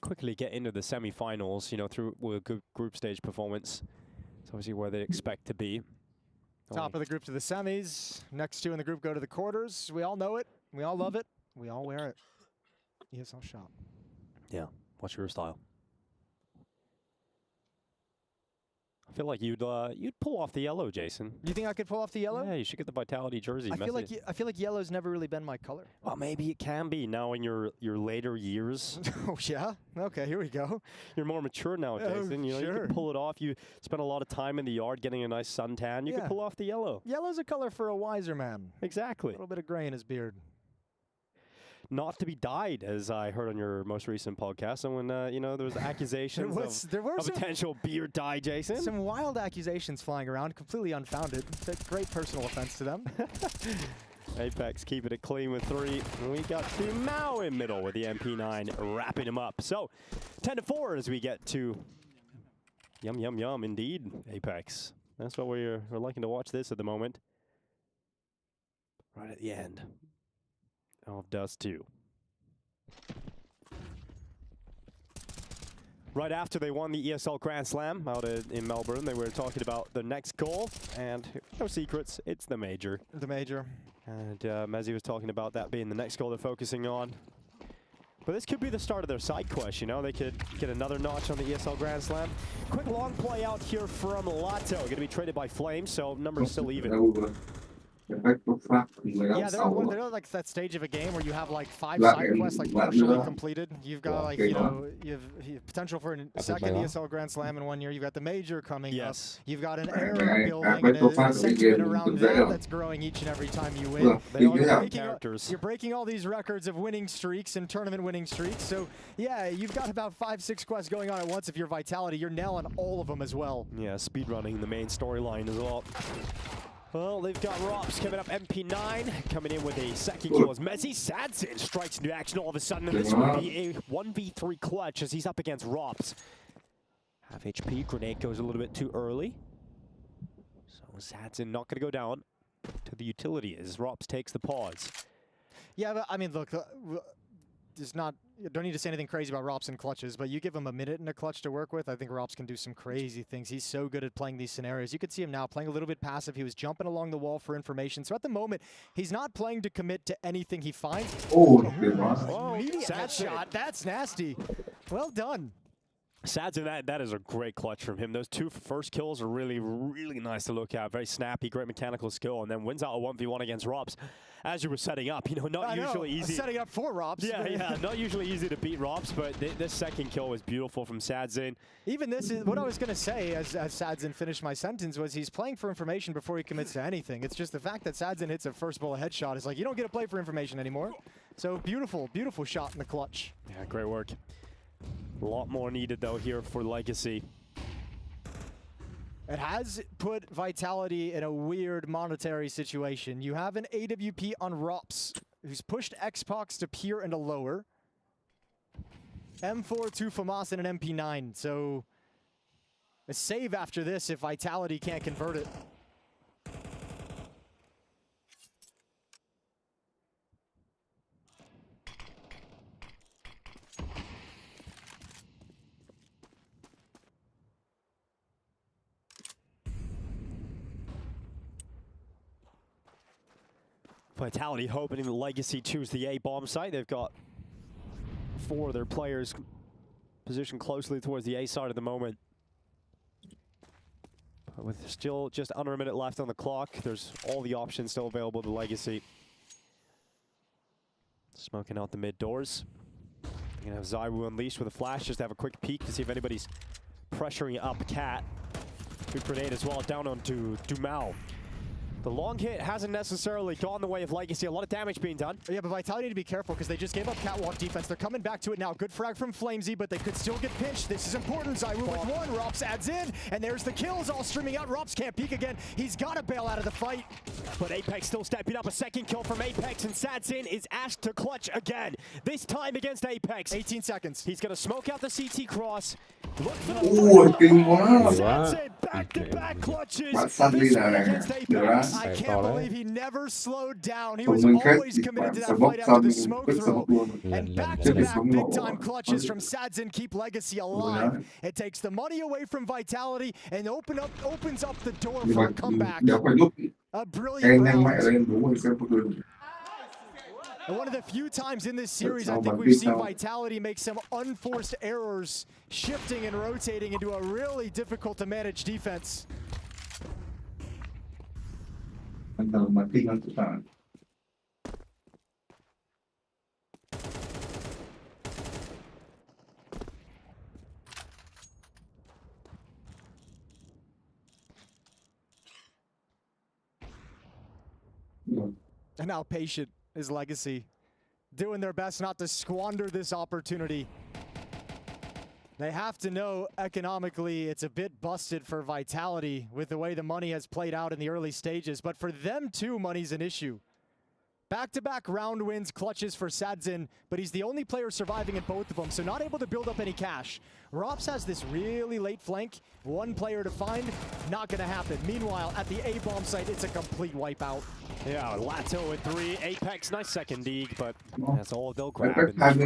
quickly get into the semifinals, you know, through with a good group stage performance. It's obviously where they expect to be. Top of the group to the semis. Next two in the group go to the quarters. We all know it. We all love it. We all wear it. ESL shop. Yeah. What's your style? I feel like you'd pull off the yellow, Jason. You think I could pull off the yellow? Yeah, you should get the Vitality jersey. I feel like yellow's never really been my color. Well, maybe it can be now in your later years. Oh yeah. Okay, here we go. You're more mature now, Jason. You know, you can pull it off. You spend a lot of time in the yard getting a nice suntan. You can pull off the yellow. Yellow's a color for a wiser man. Exactly. A little bit of gray in his beard. Not to be dyed, as I heard on your most recent podcast. And when, you know, there was accusations of potential beard dye, Jason. Some wild accusations flying around, completely unfounded. Take great personal offense to them. Apex keeping it clean with 3. And we got to Mao in middle with the MP9 wrapping him up. So 10-4 as we get to yum, indeed, Apex. That's what we're liking to watch this at the moment. Right at the end of Dust 2. Right after they won the ESL Grand Slam out in Melbourne, they were talking about the next goal, and no secrets, it's the major. The major. And Mezzi was talking about that being the next goal they're focusing on. But this could be the start of their side quest, you know? They could get another notch on the ESL Grand Slam. Quick long play out here from Lato. Going to be traded by Flames, so numbers still even. Yeah, they're like that stage of a game where you have like 5 side quests like partially completed. You've got like, you know, you have potential for a second ESL Grand Slam in 1 year. You've got the major coming up. You've got an era building and a sentiment around that's growing each and every time you win. You're breaking all these records of winning streaks and tournament winning streaks. So yeah, you've got about 5-6 quests going on at once. If you're Vitality, you're nailing all of them as well. Yeah, speedrunning the main storyline as well. Well, they've got Rops coming up, MP9 coming in with a second kill as Messi Sadson strikes into action all of a sudden, and this will be a 1v3 clutch as he's up against Rops. Half HP, grenade goes a little bit too early. So Sadson not going to go down to the utility as Rops takes the pause. Yeah, but I mean, look, don't need to say anything crazy about Rops and clutches, but you give him a minute in a clutch to work with, I think Rops can do some crazy things. He's so good at playing these scenarios. You could see him now playing a little bit passive. He was jumping along the wall for information. So at the moment, he's not playing to commit to anything he finds. That shot, that's nasty. Well done. Sadson, that is a great clutch from him. Those 2 first kills are really, really nice to look at. Very snappy, great mechanical skill, and then wins out a 1v1 against Rops. As you were setting up, you know, not usually easy. Setting up for Rops. Yeah, not usually easy to beat Rops, but this second kill was beautiful from Sadson. Even this is what I was going to say as Sadson finished my sentence was he's playing for information before he commits to anything. It's just the fact that Sadson hits a first bullet headshot is like, you don't get to play for information anymore. So beautiful, beautiful shot in the clutch. Yeah, great work. A lot more needed, though, here for Legacy. It has put Vitality in a weird monetary situation. You have an AWP on Rops, who's pushed Xbox to Pure and a lower. M4 to FAMAS and an MP9. So a save after this if Vitality can't convert it. Vitality hoping the Legacy choose the A bomb site. They've got 4 of their players positioned closely towards the A side at the moment. But with still just under a minute left on the clock, there's all the options still available to Legacy. Smoking out the mid doors. You're gonna have Zaiwu unleashed with a flash just to have a quick peek to see if anybody's pressuring up Cat. Good grenade as well down onto Dumao. The long hit hasn't necessarily gone the way of Legacy. A lot of damage being done. Yeah, but Vitality need to be careful because they just gave up catwalk defense. They're coming back to it now. Good frag from FaZe, but they could still get pinched. This is important. ZywOo with one. Rops adds in, and there's the kills all streaming out. Rops can't peek again. He's got to bail out of the fight. But Apex still stepping up. A second kill from Apex, and SaDzin is asked to clutch again. This time against Apex. 18 seconds. He's going to smoke out the CT cross. Look for the kinh quá. SaDzin back-to-back clutches. Sadly là I can't believe he never slowed down. He was always committed to that fight after the smoke throw. And back-to-back big-time clutches from SaDzin keep Legacy alive. It takes the money away from Vitality and opens up the door for a comeback. A brilliant round. And one of the few times in this series, I think we've seen Vitality make some unforced errors, shifting and rotating into a really difficult to manage defense. And now Patient is Legacy, doing their best not to squander this opportunity. They have to know economically it's a bit busted for Vitality with the way the money has played out in the early stages, but for them too, money's an issue. Back-to-back round wins, clutches for SaDzin, but he's the only player surviving in both of them, so not able to build up any cash. Rops has this really late flank, one player to find, not gonna happen. Meanwhile, at the A-bomb site, it's a complete wipeout. Yeah, Lato at 3, Apex, nice second dig, but that's all they'll grab. Right,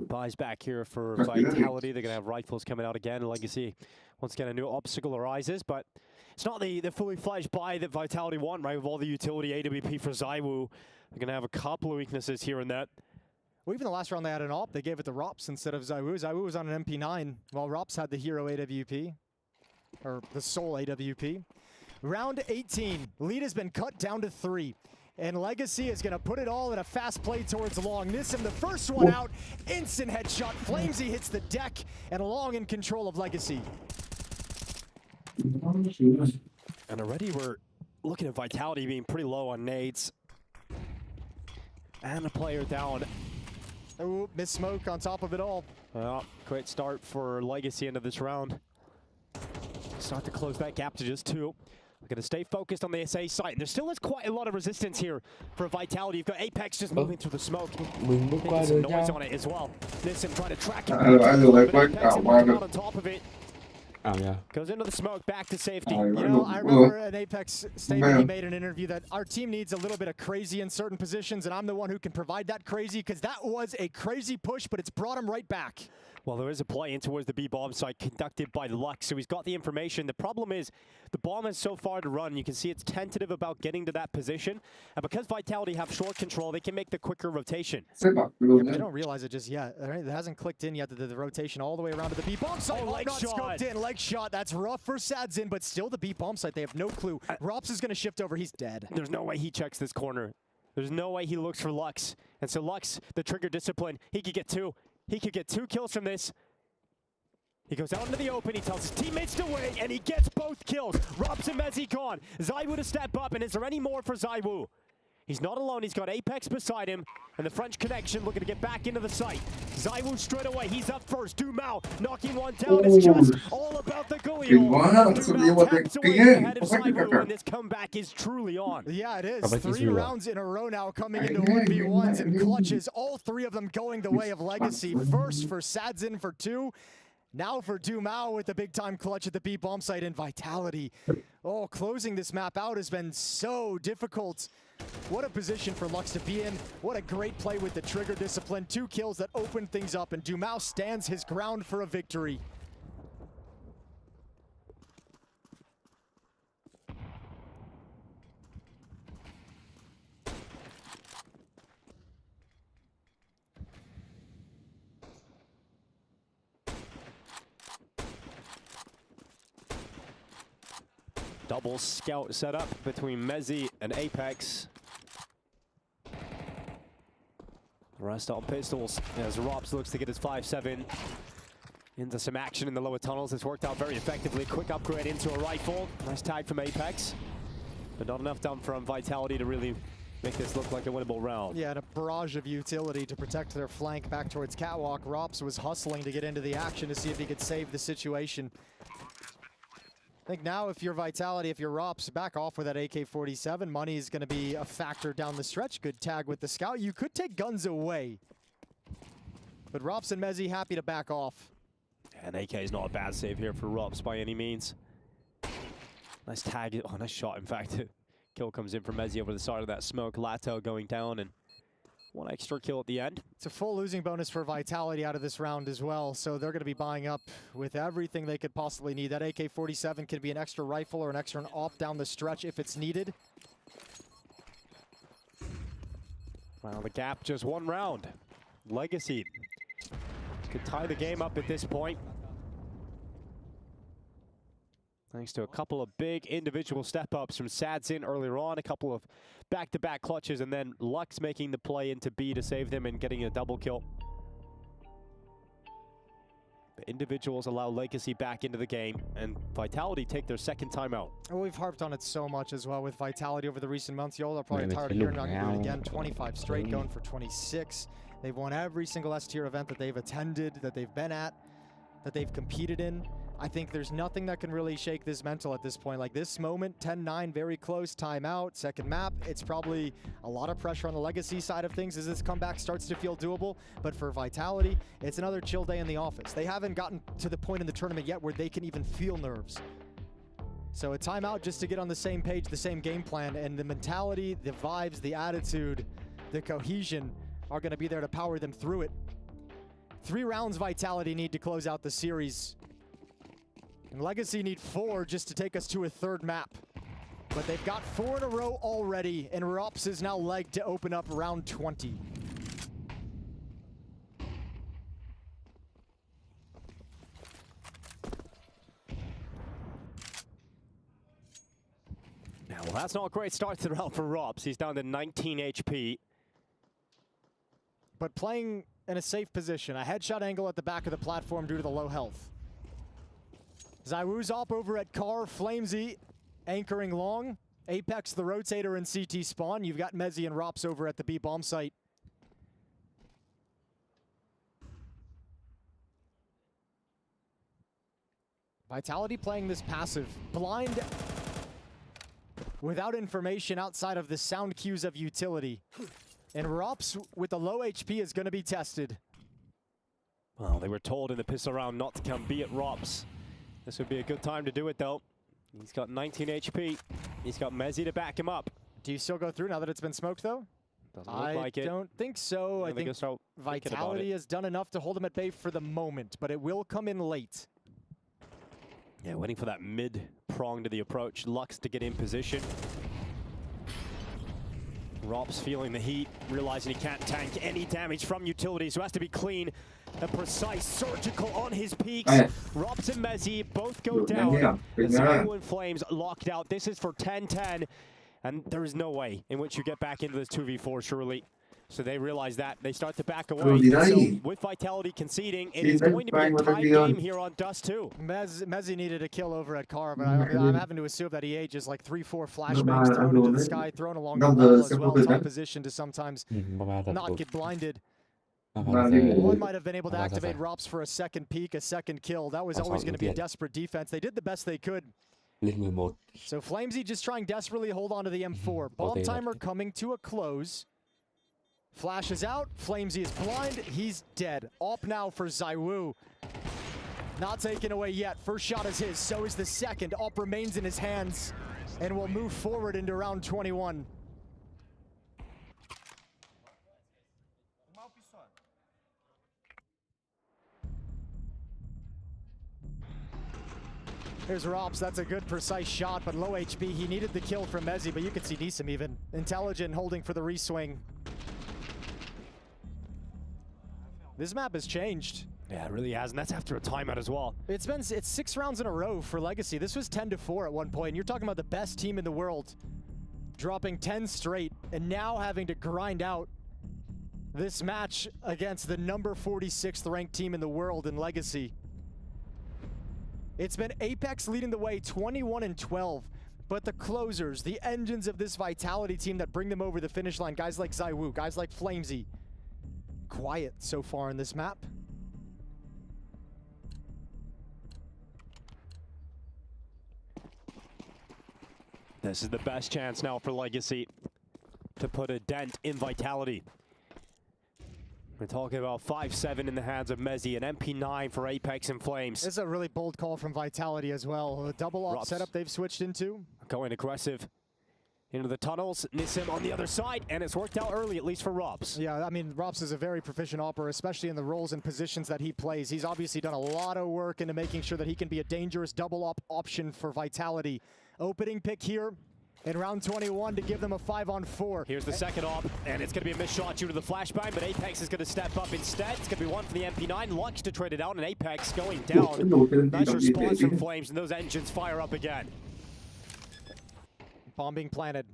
buys back here for Vitality. They're gonna have rifles coming out again. Legacy, once again, a new obstacle arises, but it's not the fully fledged buy that Vitality want, right? With all the utility AWP for ZywOo, they're gonna have a couple of weaknesses here and that. Well, even the last round they had an AWP, they gave it to Rops instead of ZywOo. ZywOo was on an MP9, while Rops had the hero AWP, or the sole AWP. Round 18, lead has been cut down to 3. And Legacy is gonna put it all in a fast play towards Long. Nissim, the first one out, instant headshot. FaZe hits the deck, and Long in control of Legacy. And already we're looking at Vitality being pretty low on nades. And a player down. Ooh, miss smoke on top of it all. Well, great start for Legacy into this round. Start to close that gap to just 2. We're going to stay focused on the SA site. And there still is quite a lot of resistance here for Vitality. You've got Apex just moving through the smoke. Making some noise on it as well. Nissim trying to track him. Apex on top of it. Goes into the smoke, back to safety. You know, I remember an Apex statement he made in an interview that our team needs a little bit of crazy in certain positions, and I'm the one who can provide that crazy, because that was a crazy push, but it's brought him right back. Well, there is a play in towards the B-bomb site conducted by Lux, so he's got the information. The problem is the bomb has so far to run. You can see it's tentative about getting to that position. And because Vitality have short control, they can make the quicker rotation. Yeah, but they don't realize it just yet. It hasn't clicked in yet, the rotation all the way around to the B-bomb site. Oh, leg shot. Scoped in, leg shot. That's rough for SaDzin, but still the B-bomb site. They have no clue. Rops is going to shift over. He's dead. There's no way he checks this corner. There's no way he looks for Lux. And so Lux, the trigger discipline, he could get 2. He could get 2 kills from this. He goes out into the open, he tells his teammates to wait, and he gets both kills. Rops and Mezzi gone. ZywOo to step up, and is there any more for ZywOo? He's not alone, he's got Apex beside him, and the French connection looking to get back into the site. ZywOo straight away, he's up first. Dumao knocking one down. It's just all about the Galil. Dumao taps away ahead of ZywOo, and this comeback is truly on. Yeah, it is. 3 rounds in a row now coming into 1v1s and clutches. All 3 of them going the way of Legacy. First for SaDzin for 2. Now for Dumao with the big-time clutch at the B-bomb site, and Vitality. Oh, closing this map out has been so difficult. What a position for Lux to be in. What a great play with the trigger discipline. 2 kills that opened things up, and Dumao stands his ground for a victory. Double scout set up between Mezzi and Apex. Rest on pistols as Rops looks to get his 5-7 into some action in the lower tunnels. It's worked out very effectively. Quick upgrade into a rifle. Nice tag from Apex. But not enough done from Vitality to really make this look like a winnable round. Yeah, and a barrage of utility to protect their flank back towards Catwalk. Rops was hustling to get into the action to see if he could save the situation. I think now if you're Vitality, if you're Rops, back off with that AK-47. Money is going to be a factor down the stretch. Good tag with the scout. You could take guns away. But Rops and Mezzi happy to back off. And AK is not a bad save here for Rops by any means. Nice tag. Oh, nice shot, in fact. Kill comes in from Mezzi over the side of that smoke. Lato going down, and one extra kill at the end. It's a full losing bonus for Vitality out of this round as well, so they're going to be buying up with everything they could possibly need. That AK-47 could be an extra rifle or an extra op down the stretch if it's needed. Well, the gap just one round. Legacy could tie the game up at this point. Thanks to a couple of big individual step-ups from Sadzin earlier on, a couple of back-to-back clutches, and then Lux making the play into B to save them and getting a double kill. The individuals allow Legacy back into the game, and Vitality take their second timeout. Well, we've harped on it so much as well with Vitality over the recent months. Y'all are probably tired of hearing not going to do it again. 25 straight, going for 26. They've won every single S-tier event that they've attended, that they've been at, that they've competed in. I think there's nothing that can really shake this mental at this point. Like this moment, 10-9, very close, timeout, second map. It's probably a lot of pressure on the Legacy side of things as this comeback starts to feel doable. But for Vitality, it's another chill day in the office. They haven't gotten to the point in the tournament yet where they can even feel nerves. So a timeout just to get on the same page, the same game plan, and the mentality, the vibes, the attitude, the cohesion are going to be there to power them through it. 3 rounds Vitality need to close out the series. And Legacy need 4 just to take us to a third map. But they've got 4 in a row already, and Rops is now legged to open up round 20. Now, well, that's not a great start to the round for Rops. He's down to 19 HP. But playing in a safe position, a headshot angle at the back of the platform due to the low health. Zywoo's up over at Car, Flamesy anchoring long. Apex the rotator and CT spawn. You've got Mezzi and Rops over at the B bomb site. Vitality playing this passive, blind, without information outside of the sound cues of utility. And Rops with the low HP is going to be tested. Well, they were told in the pistol round not to come B at Rops. This would be a good time to do it, though. He's got 19 HP. He's got Mezzi to back him up. Do you still go through now that it's been smoked, though? Doesn't look like it. I don't think so. I think Vitality has done enough to hold him at bay for the moment, but it will come in late. Yeah, waiting for that mid-prong to the approach. Lux to get in position. Rops feeling the heat, realizing he can't tank any damage from utility, so has to be clean and precise, surgical on his peaks. Rops and Mezzi both go down. And Zywoo and Flames locked out. This is for 10-10, and there is no way in which you get back into this 2v4, surely. So they realize that. They start to back away. So with Vitality conceding, it is going to be a tight game here on Dust 2. Mezzi needed a kill over at Car, but I'm having to assume that he ages like 3-4 flashbangs thrown into the sky, thrown along the wall as well, top position to sometimes not get blinded. One might have been able to activate Rops for a second peek, a second kill. That was always going to be a desperate defense. They did the best they could. So Flamesy just trying desperately to hold on to the M4. Bomb timer coming to a close. Flash is out, Flamesy is blind, he's dead. Op now for Zywoo. Not taken away yet, first shot is his, so is the second. Op remains in his hands and will move forward into round 21. Here's Rops, that's a good precise shot, but low HP. He needed the kill from Mezzi, but you can see Neeson even. Intelligent holding for the reswing. This map has changed. Yeah, it really has, and that's after a timeout as well. It's 6 rounds in a row for Legacy. This was 10-4 at one point, and you're talking about the best team in the world dropping 10 straight and now having to grind out this match against the number 46th ranked team in the world in Legacy. It's been Apex leading the way 21-12. but the closers, the engines of this Vitality team that bring them over the finish line, guys like ZywOo, guys like FaZe, quiet so far in this map. This is the best chance now for Legacy to put a dent in Vitality. We're talking about 5-7 in the hands of Mezzi, an MP9 for Apex and Flames. This is a really bold call from Vitality as well. A double op setup they've switched into. Going aggressive into the tunnels. Nissim on the other side, and it's worked out early, at least for Robs. Yeah, I mean, Robs is a very proficient operator, especially in the roles and positions that he plays. He's obviously done a lot of work into making sure that he can be a dangerous double op option for Vitality. Opening pick here in round 21 to give them a 5-on-4. Here's the second op, and it's going to be a missed shot due to the flashbang, but Apex is going to step up instead. It's going to be one for the MP9. Lux to trade it out, and Apex going down. Nice response from Flames, and those engines fire up again. Bomb being planted.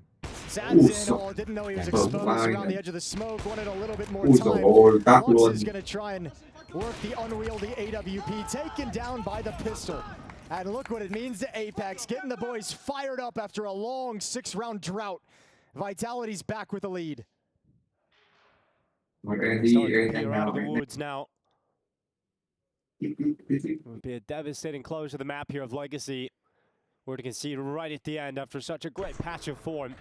Zad's in. Oh, didn't know he was exposed around the edge of the smoke. Wanted a little bit more time. Lux is going to try and work the unwieldy AWP. Taken down by the pistol. And look what it means to Apex, getting the boys fired up after a long 6-round drought. Vitality's back with the lead. Starting to peer out of the woods now. It would be a devastating close to the map here of Legacy. We're to concede right at the end after such a great patch of form.